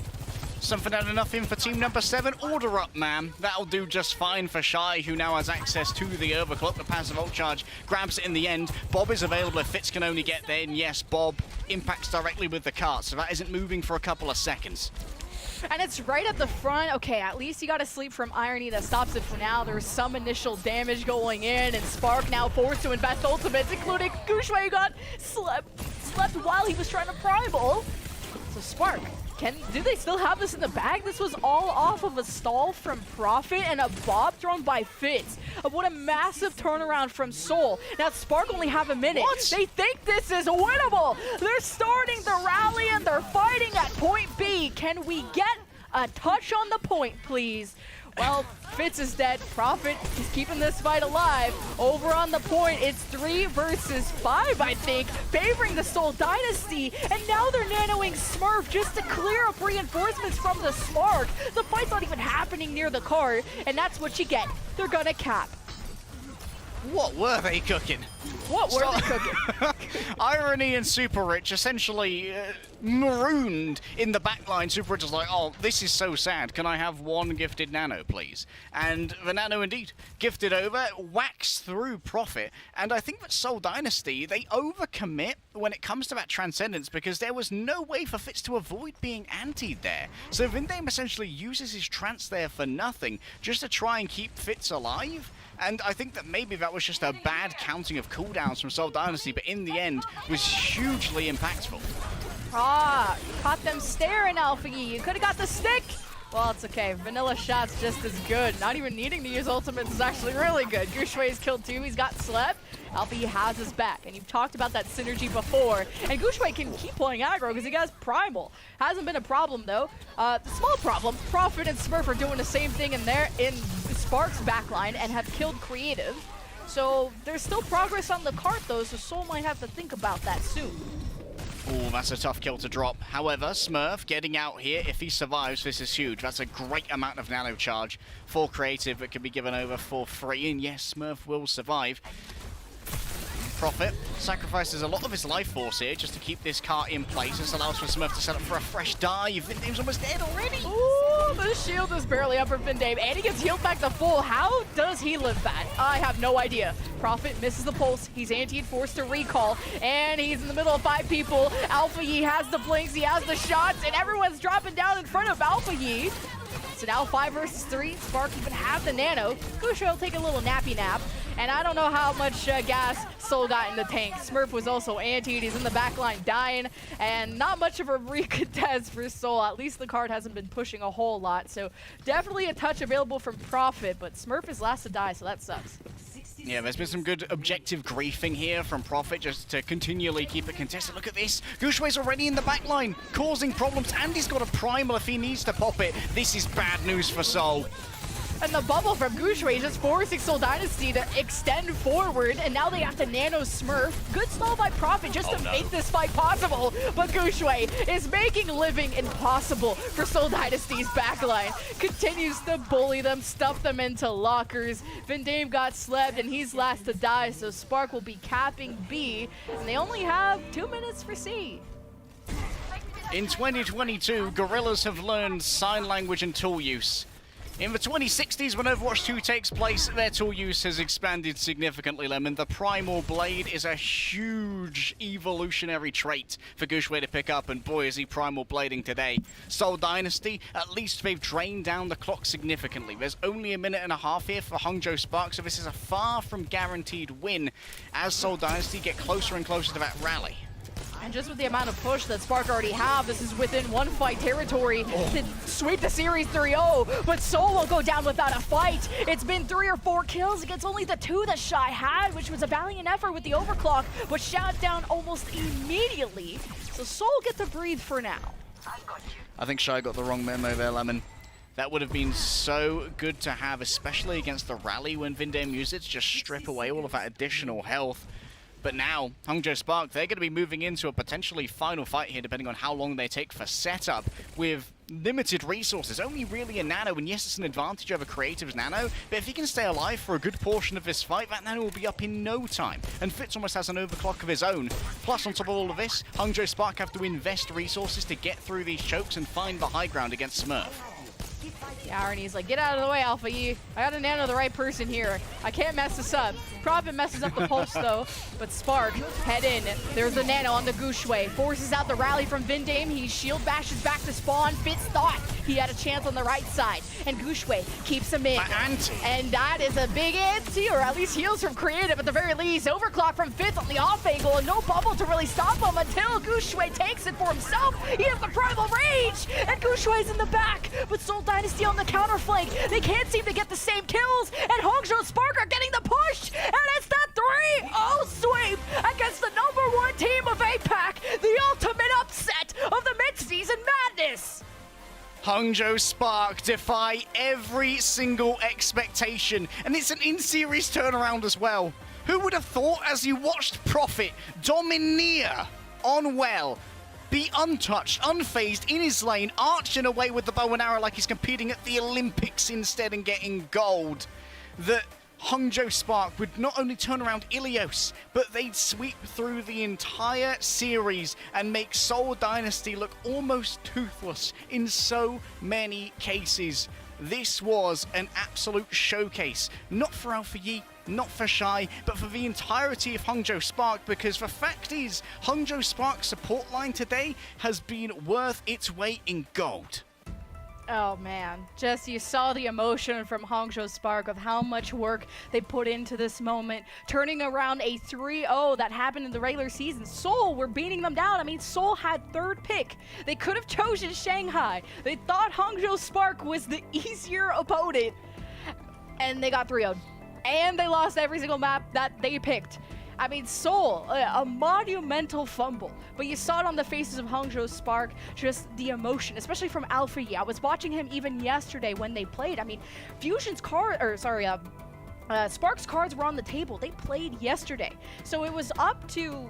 Something out enough in for team number 7. Order up, man. That'll do just fine for Shy, who now has access to the overclock. The passive ult charge grabs it in the end. Bob is available if Fitz can only get there. And yes, Bob impacts directly with the cart, so that isn't moving for a couple of seconds. And it's right at the front. Okay, at least you got to sleep from Irony that stops it for now. There's some initial damage going in, and Spark now forced to invest ultimates, including Guangzhou, who got slept while he was trying to primal. So Spark, do they still have this in the bag? This was all off of a stall from Profit and a bob thrown by Fitz. What a massive turnaround from Seoul. Now Spark only have a minute. What? They think this is winnable. They're starting the rally and they're fighting at point B. Can we get a touch on the point, please? Well, Fitz is dead. Profit is keeping this fight alive. Over on the point, it's 3 versus 5, I think, favoring the Seoul Dynasty. And now they're nanoing Smurf just to clear up reinforcements from the Spark. The fight's not even happening near the cart, and that's what you get. They're gonna cap. What were they cooking? What were they cooking? Irony and Super Rich essentially marooned in the backline. Super Rich was like, oh, this is so sad. Can I have one gifted nano, please? And the nano indeed gifted over, whacks through Profit. And I think that Seoul Dynasty, they overcommit when it comes to that Transcendence because there was no way for Fitz to avoid being antied there. So Vindame essentially uses his trance there for nothing just to try and keep Fitz alive. And I think that maybe that was just a bad counting of cooldowns from Seoul Dynasty, but in the end was hugely impactful. Ah, caught them staring, Alpha Yi. You could have got the stick. Well, it's okay. Vanilla shot's just as good. Not even needing to use ultimates is actually really good. Guangzhou's killed 2. He's got slept. Alpha Yi has his back, and you've talked about that synergy before. And Guangzhou can keep playing aggro because he has Primal. Hasn't been a problem, though. Small problem. Profit and Smurf are doing the same thing in Spark's backline and have killed Creative. So there's still progress on the cart, though, so Seoul might have to think about that soon. Oh, that's a tough kill to drop. However, Smurf getting out here, if he survives, this is huge. That's a great amount of nano charge for Creative that can be given over for free. And yes, Smurf will survive. Profit sacrifices a lot of his life force here just to keep this cart in place. This allows for Smurf to set up for a fresh dive. Vindame's almost dead already. Ooh, the shield is barely up for Vindame, and he gets healed back to full. How does he live that? I have no idea. Profit misses the pulse. He's anti-ed, forced to recall, and he's in the middle of 5 people. Alpha Yi has the blinks, he has the shots, and everyone's dropping down in front of Alpha Yi. So now 5 versus 3. Spark even have the nano. Guangzhou will take a little nappy nap. And I don't know how much gas Seoul got in the tank. Smurf was also antied. He's in the back line dying. And not much of a recontest for Seoul. At least the card hasn't been pushing a whole lot. So definitely a touch available from Profit. But Smurf is last to die, so that sucks. Yeah, there's been some good objective griefing here from Profit just to continually keep it contested. Look at this. Guangzhou's already in the back line, causing problems. And he's got a Primal if he needs to pop it. This is bad news for Seoul. And the bubble from Guangzhou just forcing Seoul Dynasty to extend forward, and now they have to nano Smurf. Good stall by Profit just to make this fight possible, but Guangzhou is making living impossible for Seoul Dynasty's backline. Continues to bully them, stuff them into lockers. Vindame got slept, and he's last to die, so Spark will be capping B, and they only have 2 minutes for C. In 2022, Gorillas have learned sign language and tool use. In the 2060s, when Overwatch 2 takes place, their tool use has expanded significantly, Lemon. The Primal Blade is a huge evolutionary trait for Guangzhou to pick up, and boy, is he Primal Blading today. Seoul Dynasty, at least they've drained down the clock significantly. There's only a minute and a half here for Hangzhou Spark, so this is a far from guaranteed win as Seoul Dynasty get closer and closer to that rally. And just with the amount of push that Spark already have, this is within one fight territory to sweep the series 3-0. But Seoul will go down without a fight. It's been 3 or 4 kills against only the 2 that Shy had, which was a valiant effort with the overclock, but shot down almost immediately. So Seoul get to breathe for now. I think Shy got the wrong memo there, Lemon. That would have been so good to have, especially against the rally when Vindame used it to just strip away all of that additional health. But now, Hangzhou Spark, they're going to be moving into a potentially final fight here, depending on how long they take for setup, with limited resources, only really a nano, and yes, it's an advantage over Creative's nano, but if he can stay alive for a good portion of this fight, that nano will be up in no time, and Fitz almost has an overclock of his own. Plus, on top of all of this, Hangzhou Spark have to invest resources to get through these chokes and find the high ground against Smurf. Yeah, Arnie's like, get out of the way, Alpha Yi. I gotta nano the right person here. I can't mess this up. Prophet messes up the pulse though, but Spark, head in. There's the nano on the Gushue. Forces out the rally from Vindame. He shield bashes back to spawn. Fitz thought he had a chance on the right side, and Gushue keeps him in. And that is a big anti, or at least heals from Creative at the very least. Overclock from Fitz on the off angle, and no bubble to really stop him until Gushue takes it for himself. He has the Primal Rage, and Gushue's in the back, but Seoul Dynasty on the counter flank. They can't seem to get the same kills, and Hangzhou Spark are getting the push, and it's that 3-0 sweep against the #1 team of APAC, the ultimate upset of the mid-season madness. Hangzhou Spark defy every single expectation, and it's an in-series turnaround as well. Who would have thought as you watched Prophet domineer on well, be untouched, unfazed in his lane, arching away with the bow and arrow like he's competing at the Olympics instead and getting gold, that Hangzhou Spark would not only turn around Ilios, but they'd sweep through the entire series and make Seoul Dynasty look almost toothless in so many cases. This was an absolute showcase, not for Alpha Yi, not for Shy, but for the entirety of Hangzhou Spark, because the fact is, Hangzhou Spark's support line today has been worth its weight in gold. Oh man, just you saw the emotion from Hangzhou Spark of how much work they put into this moment, turning around a 3-0 that happened in the regular season. Seoul were beating them down. I mean, Seoul had third pick. They could have chosen Shanghai. They thought Hangzhou Spark was the easier opponent, and they got 3-0'd. And they lost every single map that they picked. I mean, Seoul, a monumental fumble. But you saw it on the faces of Hangzhou Spark, just the emotion, especially from Alpha Yi. I was watching him even yesterday when they played. I mean, Spark's cards were on the table. They played yesterday. So it was up to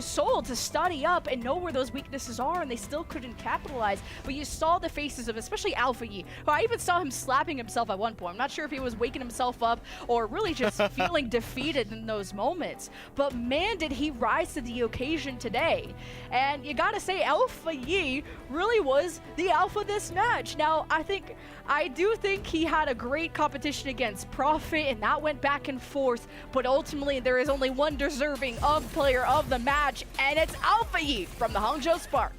Seoul to study up and know where those weaknesses are, and they still couldn't capitalize. But you saw the faces of especially Alpha Yi, who I even saw him slapping himself at one point. I'm not sure if he was waking himself up or really just feeling defeated in those moments. But man, did he rise to the occasion today. And you gotta say, Alpha Yi really was the alpha this match. Now, I do think he had a great competition against Prophet, and that went back and forth, but ultimately there is only one deserving of player of the match, and it's Alpha Yi from the Hangzhou Spark.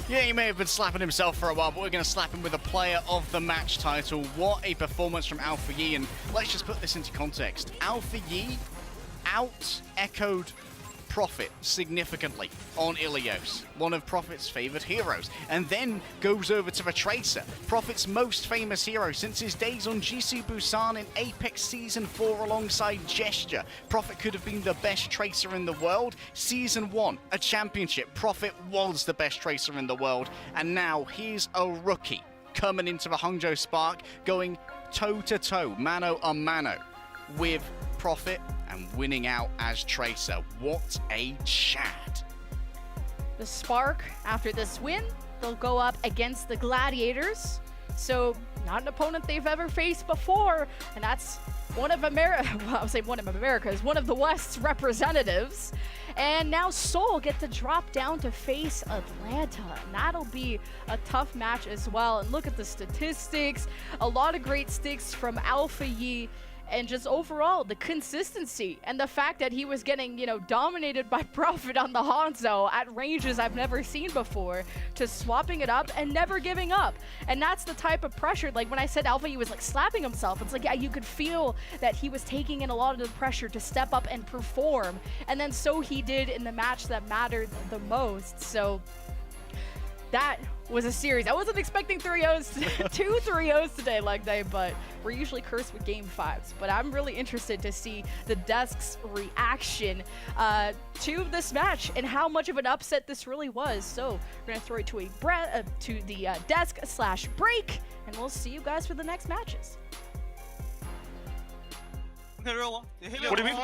Yeah, he may have been slapping himself for a while, but we're going to slap him with a player of the match title. What a performance from Alpha Yi, and let's just put this into context. Alpha Yi out-echoed Prophet significantly on Ilios, one of Prophet's favorite heroes, and then goes over to the Tracer, Prophet's most famous hero since his days on Jisoo Busan in Apex Season 4 alongside Gesture. Prophet could have been the best Tracer in the world. Season 1, a championship, Prophet was the best Tracer in the world, and now he's a rookie coming into the Hangzhou Spark, going toe-to-toe, mano-a-mano with Prophet and winning out as Tracer. What a Chad. The Spark, after this win, they'll go up against the Gladiators. So, not an opponent they've ever faced before, and that's one of America's, one of the West's representatives. And now Seoul get to drop down to face Atlanta, and that'll be a tough match as well. And look at the statistics, a lot of great sticks from Alpha Yi, and just overall the consistency and the fact that he was getting, dominated by Prophet on the Hangzhou at ranges I've never seen before, to swapping it up and never giving up. And that's the type of pressure, like when I said Alpha, he was like slapping himself. It's like, yeah, you could feel that he was taking in a lot of the pressure to step up and perform. And then so he did in the match that mattered the most. So that was a series. I wasn't expecting 3-0s, 2 3-0s today like that, but we're usually cursed with game 5s. But I'm really interested to see the desk's reaction to this match and how much of an upset this really was. So we're gonna throw it to the desk/break, and we'll see you guys for the next matches. What do you mean?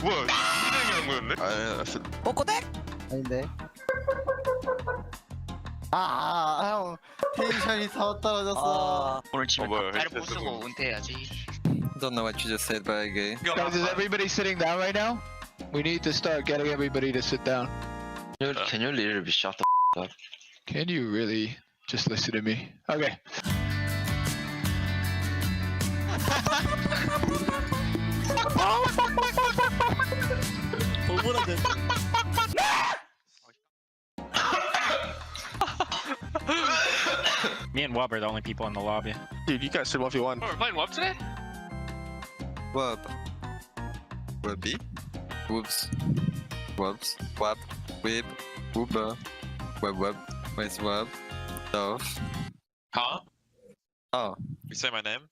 뭐야? 이등이 한 거였네? 꼬꼬댁? 아닌데. 형 텐션이 더 떨어졌어. 오늘 치면 잘 못 쓰고 은퇴해야지. Don't know what you just said, but okay. Guys, is everybody sitting down right now? We need to start getting everybody to sit down. Can you literally shut the up? Can you really just listen to me? Okay. 억울한데. Me and Wub are the only people in the lobby. Dude, you guys said 1v1. Oh, we're playing Wub today? Wub. Wubby. Whoops. Wubs. Wub. Whip. Wooba. Wub. Where's Wub? No. Huh? Oh. You say my name?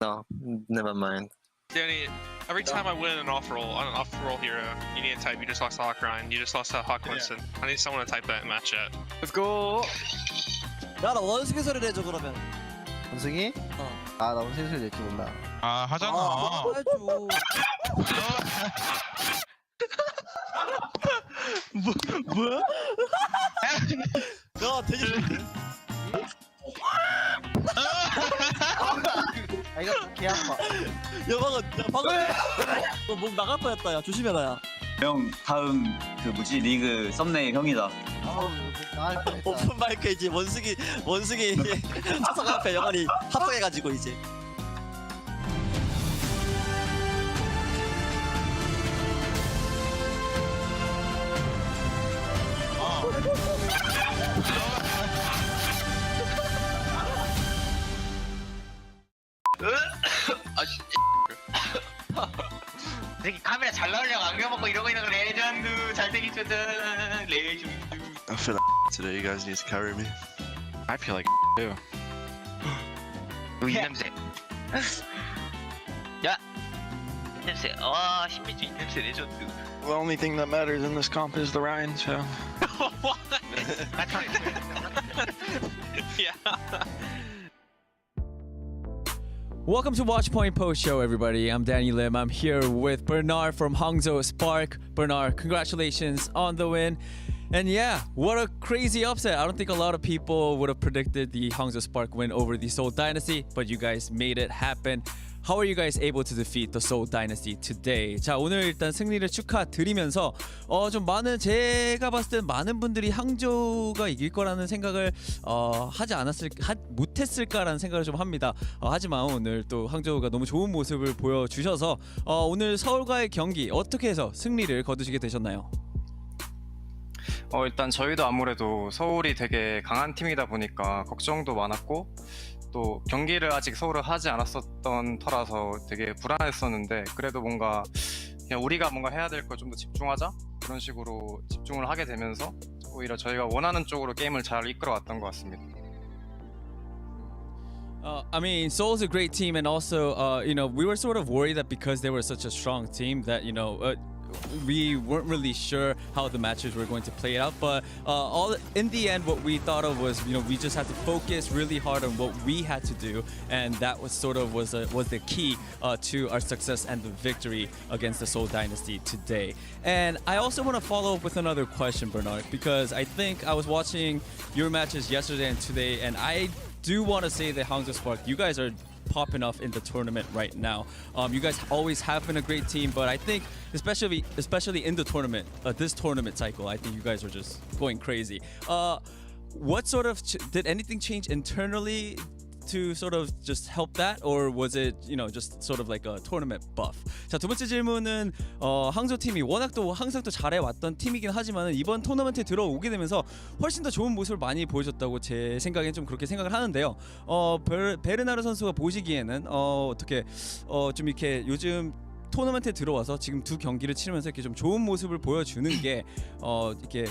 No. Never mind. Danny, every time I win an off-roll, on an off-roll hero, you need to type, you just lost to Hawk Ryan, you just lost to Hawk Winston. I need someone to type that in that chat. Let's go. 야, 나 원숭이 소리 내줘 그러면. 원숭이? 아, 나 원숭이 소리 낼줄 몰라. 아, 하잖아. 해줘. 뭐야? 야, 되게. 아, 이거 개 아파. 야, 방금 너목 나갈 뻔했다. 야, 조심해라, 야. 형 다음 그 뭐지 리그 썸네일 형이다. 오픈 마이크 이제 원숭이 차석 앞에 영원히 합성해가지고 이제. 되게 카메라 잘 나오려고 안경 벗고 이러고 있는 거 레전드 잘생기거든 레전드. I feel like today. You guys need to carry me. I feel like too. 이 냄새. 야 냄새. 와 신비주 이 냄새 레전드. The only thing that matters in this comp is the Ryan, so. Yeah. Welcome to Watchpoint Post Show, everybody. I'm Danny Lim. I'm here with Bernard from Hangzhou Spark. Bernard, congratulations on the win. And yeah, what a crazy upset. I don't think a lot of people would have predicted the Hangzhou Spark win over the Seoul Dynasty, but you guys made it happen. How are you guys able to defeat the Seoul Dynasty today? 자, 오늘 일단 승리를 축하드리면서 좀 제가 봤을 때 많은 분들이 항저우가 이길 거라는 생각을 못했을까라는 생각을 좀 합니다. 하지만 오늘 또 항저우가 너무 좋은 모습을 보여주셔서 오늘 서울과의 경기 어떻게 해서 승리를 거두시게 되셨나요? 일단 저희도 아무래도 서울이 되게 강한 팀이다 보니까 걱정도 많았고 또 경기를 아직 서울을 하지 않았었던 터라서 되게 불안했었는데 그래도 뭔가 그냥 우리가 뭔가 해야 될 걸 좀 더 집중하자 그런 식으로 집중을 하게 되면서 오히려 저희가 원하는 쪽으로 게임을 잘 이끌어왔던 것 같습니다. I mean, Seoul's a great team, and also, we were sort of worried that because they were such a strong team that, we weren't really sure how the matches were going to play out. But in the end, what we thought of was, we just had to focus really hard on what we had to do, and that was the key to our success and the victory against the Seoul Dynasty today. And I also want to follow up with another question, Bernard, because I think I was watching your matches yesterday and today, and I do want to say that Hangzhou Spark, you guys are popping off in the tournament right now. You guys always have been a great team, but I think especially in the tournament, this tournament cycle, I think you guys are just going crazy. What sort of did anything change internally to sort of just help that, or was it just sort of like a tournament buff? 자, 두 번째 질문은 항저우 팀이 워낙 또 항상 또 잘해왔던 팀이긴 하지만 이번 토너먼트에 들어오게 되면서 훨씬 더 좋은 모습을 많이 보여줬다고 제 생각엔 좀 그렇게 생각을 하는데요. 베르나르 선수가 보시기에는 어떻게 좀 이렇게 요즘 토너먼트에 들어와서 지금 두 경기를 치르면서 이렇게 좀 좋은 모습을 보여주는 게 이렇게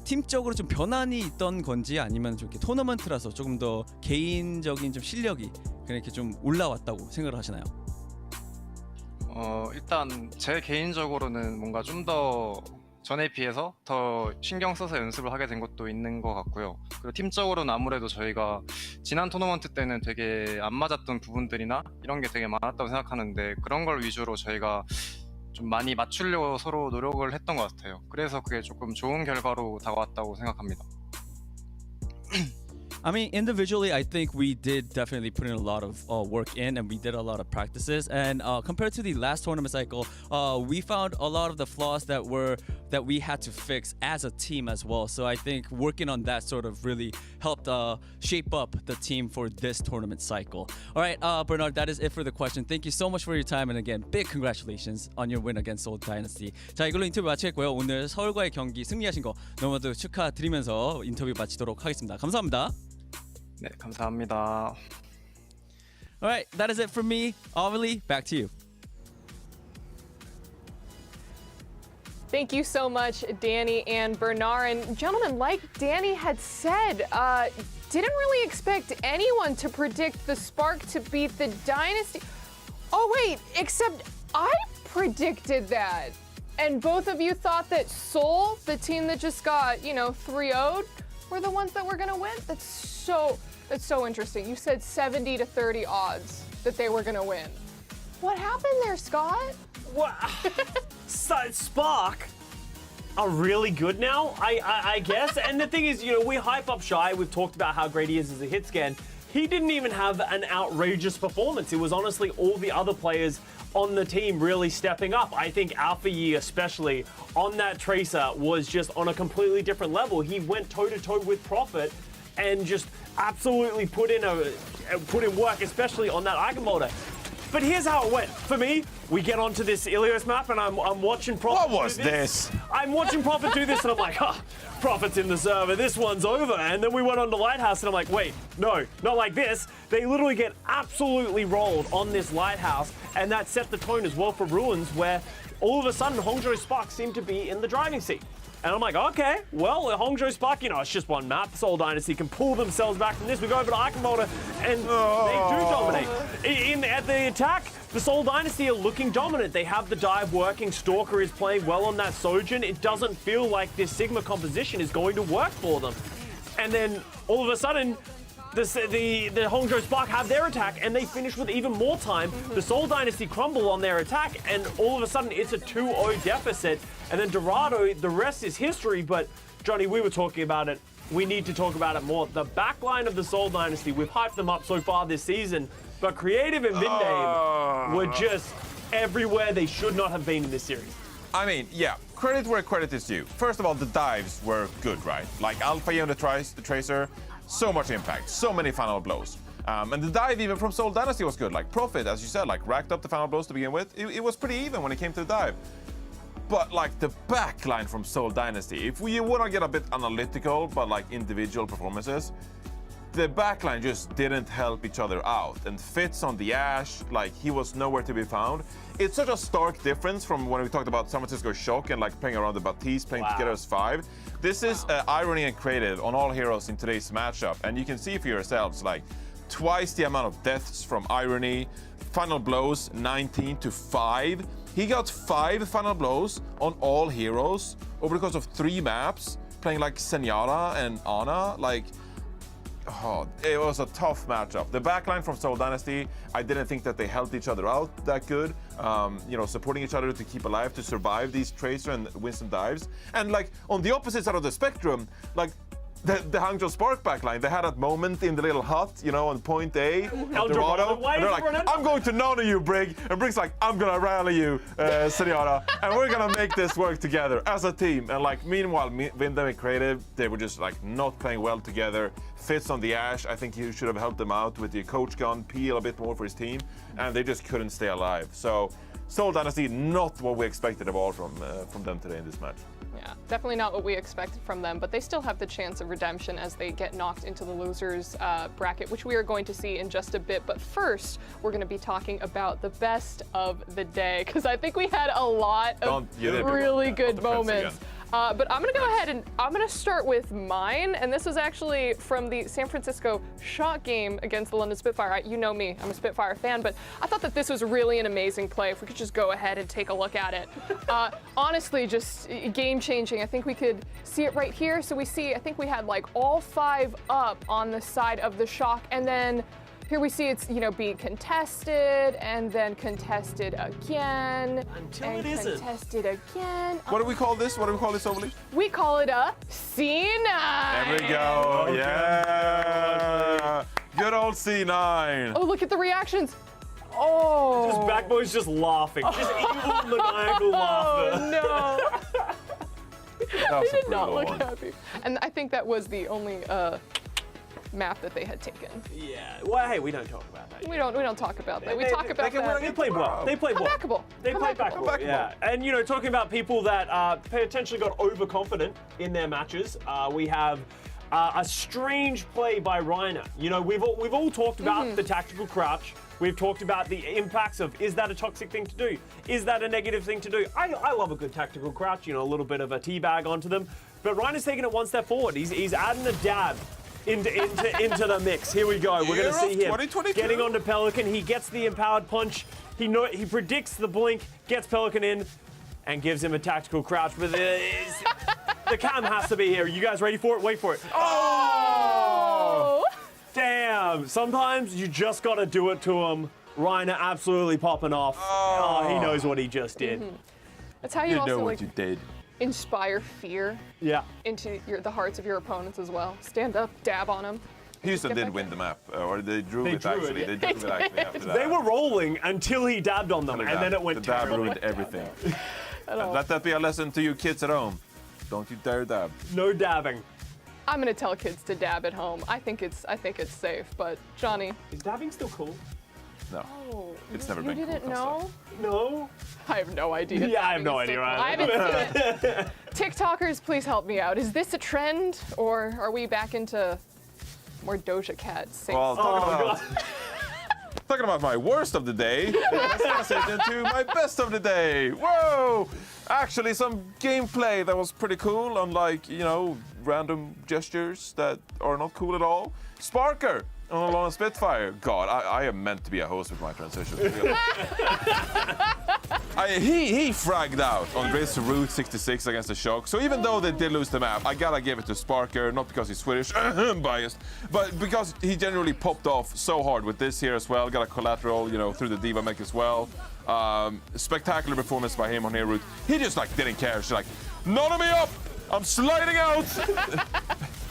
팀적으로 좀 변환이 있던 건지 아니면 좀 이렇게 토너먼트라서 조금 더 개인적인 좀 실력이 그렇게 좀 올라왔다고 생각을 하시나요? 일단 제 개인적으로는 뭔가 좀 더 전에 비해서 더 신경 써서 연습을 하게 된 것도 있는 것 같고요. 그리고 팀적으로는 아무래도 저희가 지난 토너먼트 때는 되게 안 맞았던 부분들이나 이런 게 되게 많았다고 생각하는데 그런 걸 위주로 저희가 좀 많이 맞추려고 서로 노력을 했던 것 같아요. 그래서 그게 조금 좋은 결과로 다가왔다고 생각합니다. I mean, individually, I think we did definitely put in a lot of work in, and we did a lot of practices. And compared to the last tournament cycle, we found a lot of the flaws that we had to fix as a team as well. So I think working on that sort of really helped shape up the team for this tournament cycle. All right, Bernard, that is it for the question. Thank you so much for your time, and again, big congratulations on your win against Seoul Dynasty. 자, 이걸로 인터뷰 마치겠고요. 오늘 서울과의 경기 승리하신 거 너무나도 축하드리면서 인터뷰 마치도록 하겠습니다. 감사합니다. 네, 감사합니다. All right, that is it from me. Aurelie, back to you. Thank you so much, Danny and Bernard. And gentlemen, like Danny had said, didn't really expect anyone to predict the Spark to beat the Dynasty. Oh wait, except I predicted that. And both of you thought that Seoul, the team that just got, 3-0'd, were the ones that were gonna win? That's so interesting. You said 70 to 30 odds that they were gonna win. What happened there, Scott? What? Spark are really good now, I guess. And the thing is, we hype up Shy. We've talked about how great he is as a hit scan. He didn't even have an outrageous performance. It was honestly all the other players on the team really stepping up. I think Alpha Yi especially on that Tracer was just on a completely different level. He went toe-to-toe with Prophet and just absolutely put in work, especially on that Icon Boulder. But here's how it went. For me, we get onto this Ilios map and I'm watching Prophet. What was this? I'm watching Prophet do this and I'm like, Prophet's in the server, this one's over. And then we went on to Lighthouse and I'm like, wait, no, not like this. They literally get absolutely rolled on this Lighthouse, and that set the tone as well for Ruins, where all of a sudden Hangzhou Spark seemed to be in the driving seat. And I'm like, okay, well, Hangzhou Spark, it's just one map. Seoul Dynasty can pull themselves back from this. We go over to Icon Boulder, and they do dominate. At the attack, the Seoul Dynasty are looking dominant. They have the dive working. Stalker is playing well on that Sojin. It doesn't feel like this Sigma composition is going to work for them. And then all of a sudden, the Hangzhou Spark have their attack, and they finish with even more time. The Seoul Dynasty crumble on their attack, and all of a sudden it's a 2-0 deficit. And then Dorado, the rest is history. But Johnny, we were talking about it. We need to talk about it more. The backline of the Seoul Dynasty, we've hyped them up so far this season, but Creative and Vindame were just everywhere they should not have been in this series. I mean, yeah, credit where credit is due. First of all, the dives were good, right? Like Alpha on the Tracer, so much impact, so many final blows. And the dive even from Seoul Dynasty was good. Like Prophet, as you said, racked up the final blows to begin with. It was pretty even when it came to the dive. But the backline from Seoul Dynasty, if we want to get a bit analytical, but individual performances, the backline just didn't help each other out. And Fitz on the Ash, he was nowhere to be found. It's such a stark difference from when we talked about San Francisco Shock and playing around the Baptiste, playing together as 5. This is Irony and Creative on all heroes in today's matchup. And you can see for yourselves, twice the amount of deaths from Irony, final blows 19 to 5. He got 5 final blows on all heroes over the course of 3 maps, playing Senyara and Ana. It was a tough matchup. The backline from Seoul Dynasty, I didn't think that they helped each other out that good. Supporting each other to keep alive, to survive these Tracer and win some dives. And on the opposite side of the spectrum, the Hangzhou Spark backline, they had that moment in the little hut, on point A, Dorado, and they're like, I'm going to nano you, Brig. And Brig's like, I'm going to rally you, Senyara, and we're going to make this work together as a team. And meanwhile, Vindam and Creative, they were just not playing well together. Fitz on the Ash, I think he should have helped them out with the coach gun, peel a bit more for his team, and they just couldn't stay alive. So Seoul Dynasty, not what we expected at all from them today in this match. Yeah, definitely not what we expected from them, but they still have the chance of redemption as they get knocked into the losers bracket, which we are going to see in just a bit. But first, we're going to be talking about the best of the day, because I think we had a lot of really good moments. But I'm going to go ahead and I'm going to start with mine. And this was actually from the San Francisco Shock game against the London Spitfire. You know me, I'm a Spitfire fan, but I thought that this was really an amazing play. If we could just go ahead and take a look at it. Honestly, just game changing. I think we could see it right here. So we see, I think we had all 5 up on the side of the Shock. And then here we see it's, being contested and then contested again. Until it isn't. Contested again. What do we call this? Overly? We call it a C9. There we go. Yeah. Good old C9. Oh, look at the reactions. Oh. Just Backbone's just laughing. Just evil maniacal laughter. Oh, no. He did not look one. happy. And I think that was the only map that they had taken. Yeah. Well, hey, we don't talk about that. We don't talk about that. We talk about that. They played well. They played well. Backable. They played backable. Yeah. And talking about people that potentially got overconfident in their matches, we have A strange play by Reiner. You know, we've all talked about the tactical crouch. We've talked about the impacts of, is that a toxic thing to do? Is that a negative thing to do? I love a good tactical crouch, you know, a little bit of a teabag onto them. But Reiner's taking it one step forward. He's adding a dab into the mix. Here we go. We're going to see him getting onto Pelican. He gets the empowered punch. He predicts the blink, gets Pelican in, and gives him a tactical crouch. But the cam has to be here. You guys ready for it? Wait for it. Oh! Damn. Sometimes you just got to do it to him. Reiner absolutely popping off. Oh, he knows what he just did. That's how you also know what you did. Inspire fear into the hearts of your opponents as well. Stand up, dab on them. Houston did win the map, or they drew it actually. They drew it actually after that. They were rolling until he dabbed on them, and then it went The dab terribly. ruined everything. Let that be a lesson to you kids at home. Don't you dare dab. No dabbing. I'm gonna tell kids to dab at home. I think it's safe, but Johnny. Is dabbing still cool? No. Oh, It's never you been didn't cool. know? No. I have no idea. Yeah, I have no idea. Right? I haven't seen it. TikTokers, please help me out. Is this a trend, or are we back into more Doja Cat? Well, talking about my worst of the day, let's transition into my best of the day. Whoa! Actually, some gameplay that was pretty cool, unlike, you know, random gestures that are not cool at all. Sparker on a long Spitfire. God, I am meant to be a host with my transitions. He fragged out on Grace Route 66 against the Shock. So even though they did lose the map, I gotta give it to Sparker, not because he's Swedish, biased, but because he generally popped off so hard with this here as well. Got a collateral, you know, through the Diva mech as well. Spectacular performance by him on Air Route. He just like didn't care. She's like, none of me up! I'm sliding out!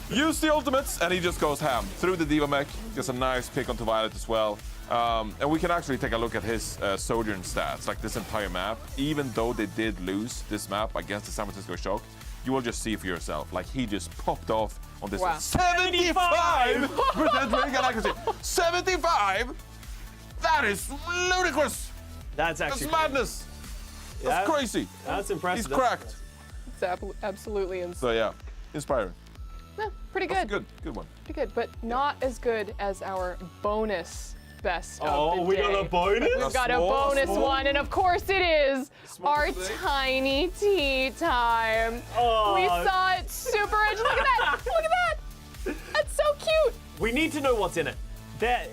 Use the ultimates, and he just goes ham through the Diva mech. Gets a nice pick onto Violet as well. And we can actually take a look at his Sojourn stats, like this entire map. Even though they did lose this map against the San Francisco Shock, you will just see for yourself. Like, he just popped off on this 75% rating accuracy. 75? That is ludicrous. That's actually madness. That's crazy. That's impressive. He's cracked. It's absolutely insane. So yeah, inspiring. No, pretty good. Good one. Pretty good, but not as good as our bonus best of the day. We got a bonus? We've got a bonus one, and of course it is our tiny tea time. Oh. We saw it super edge. Look at that! Look at that! That's so cute. We need to know what's in it.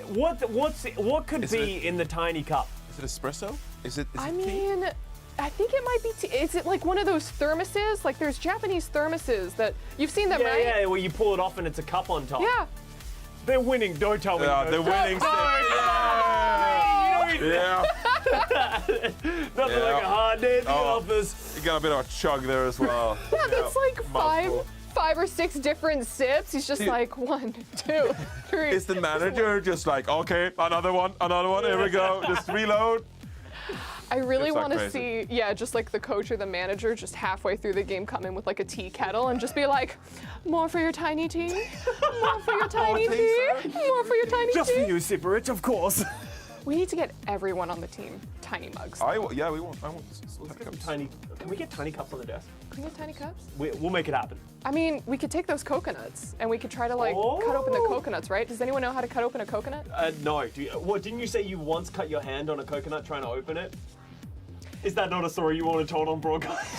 What could be in the tiny cup? Is it espresso? Is it I tea? mean, I think it might be tea. Is it like one of those thermoses? Like there's Japanese thermoses that you've seen them, right? Yeah, where you pull it off and it's a cup on top. Yeah. They're winning. Don't tell me. Yeah, they're winning. Yeah. Nothing like a hard day at the office. You got a bit of a chug there as well. Yeah, that's like Mouthful. five or six different sips. He's just like 1, 2, 3. Is the manager just like, okay, another one, here we go, just reload? I really It's not want to crazy. see, just like the coach or the manager just halfway through the game come in with like a tea kettle and just be like, more for your tiny tea? More for your tiny tea? More for your tiny tea? Just for you, Sipperich, of course. We need to get everyone on the team tiny mugs. Yeah, we want. I want tiny. Can we get tiny cups on the desk? Can we get tiny cups? We'll make it happen. I mean, we could take those coconuts and we could try to like cut open the coconuts, right? Does anyone know how to cut open a coconut? No. Didn't you say you once cut your hand on a coconut trying to open it? Is that not a story you want to tell on broadcast?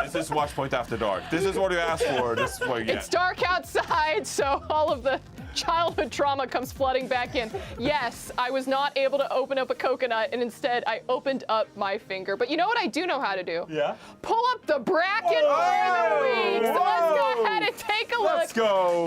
This is Watchpoint After Dark. This is what you asked for. This is what you get. It's dark outside, so all of the childhood trauma comes flooding back in. Yes, I was not able to open up a coconut, and instead I opened up my finger. But you know what I do know how to do? Yeah? Pull up the bracket for the week. So let's go ahead and take a look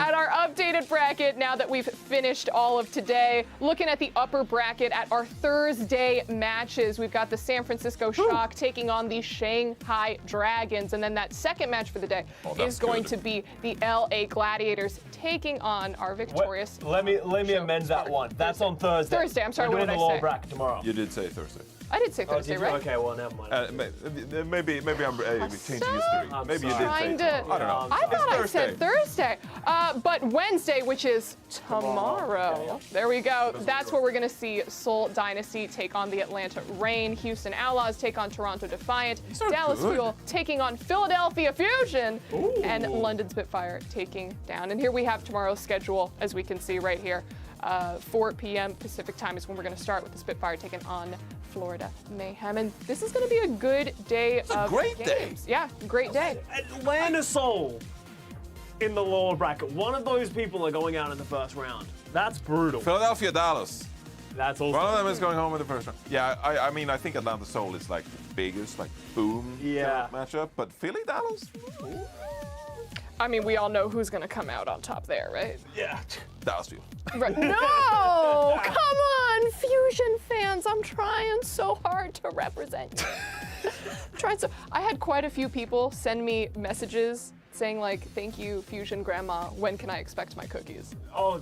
at our updated bracket now that we've finished all of today. Looking at the upper bracket at our Thursday matches, we've got the San Francisco Shock taking on the Shanghai Dragons, and then that second match for the day is going to be the LA Gladiators taking on our victorious. Let me amend that one. That's on Thursday. Thursday, I'm sorry, We're what doing did the I lower say? bracket tomorrow. You did say Thursday. I did say Thursday, right? Okay, well, never mind. Maybe I'm changing history. Maybe you did say Trying tomorrow. to. I don't know. I thought I It's said Thursday, but Wednesday, which is tomorrow. There we go. That's where we're gonna see Seoul Dynasty take on the Atlanta Reign, Houston Outlaws take on Toronto Defiant, Dallas good. Fuel taking on Philadelphia Fusion, and London Spitfire taking down. And here we have tomorrow's schedule, as we can see right here. 4 p.m. Pacific time is when we're going to start with the Spitfire taking on Florida Mayhem. And this is going to be a good day of great games. day. Yeah, great day. Atlanta Seoul in the lower bracket. One of those people are going out in the first round. That's brutal. Philadelphia, Dallas. That's also. One of them is going home in the first round. Yeah, I mean, I think Atlanta Seoul is like the biggest, like, boom matchup. But Philly, Dallas? I mean, we all know who's going to come out on top there, right? Yeah. Dallas Fuel. Right. No! Come on, Fusion fans. I'm trying so hard to represent you. I had quite a few people send me messages saying, like, thank you, Fusion Grandma. When can I expect my cookies? Oh,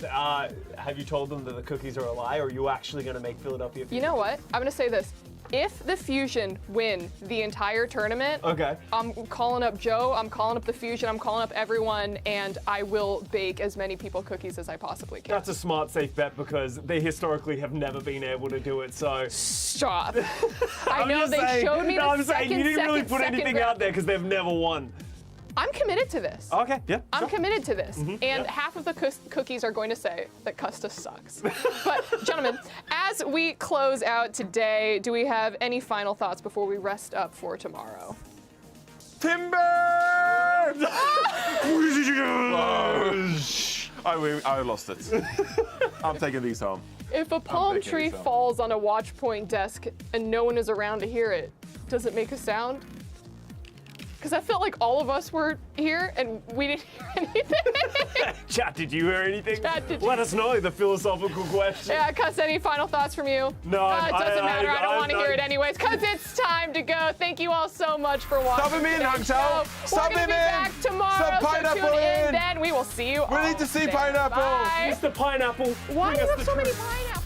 have you told them that the cookies are a lie, or are you actually going to make Philadelphia? You know what? I'm going to say this. If the Fusion win the entire tournament, I'm calling up Joe, I'm calling up the Fusion, I'm calling up everyone, and I will bake as many people cookies as I possibly can. That's a smart, safe bet because they historically have never been able to do it, so... Stop. I know they showed me the I'm saying you didn't really put anything out there because they've never won. I'm committed to this. Okay, yeah. I'm committed to this. And half of the cookies are going to say that Custis sucks. But, gentlemen, as we close out today, do we have any final thoughts before we rest up for tomorrow? Timber! I lost it. I'm taking these home. If a palm tree falls on a watch point desk and no one is around to hear it, does it make a sound? Because I felt like all of us were here and we didn't hear anything. Chat, did you hear anything? Chat, did Let us know the philosophical question. Yeah, Cuss, any final thoughts from you? No, it doesn't matter. I don't want to hear it anyways, because it's time to go. Thank you all so much for watching. Stop him in, Hangzhou. We're going to be back tomorrow, so tune in then. We will see you all. We need to see there. Pineapple. Bye. Mr. Pineapple. Why do you have so many pineapples?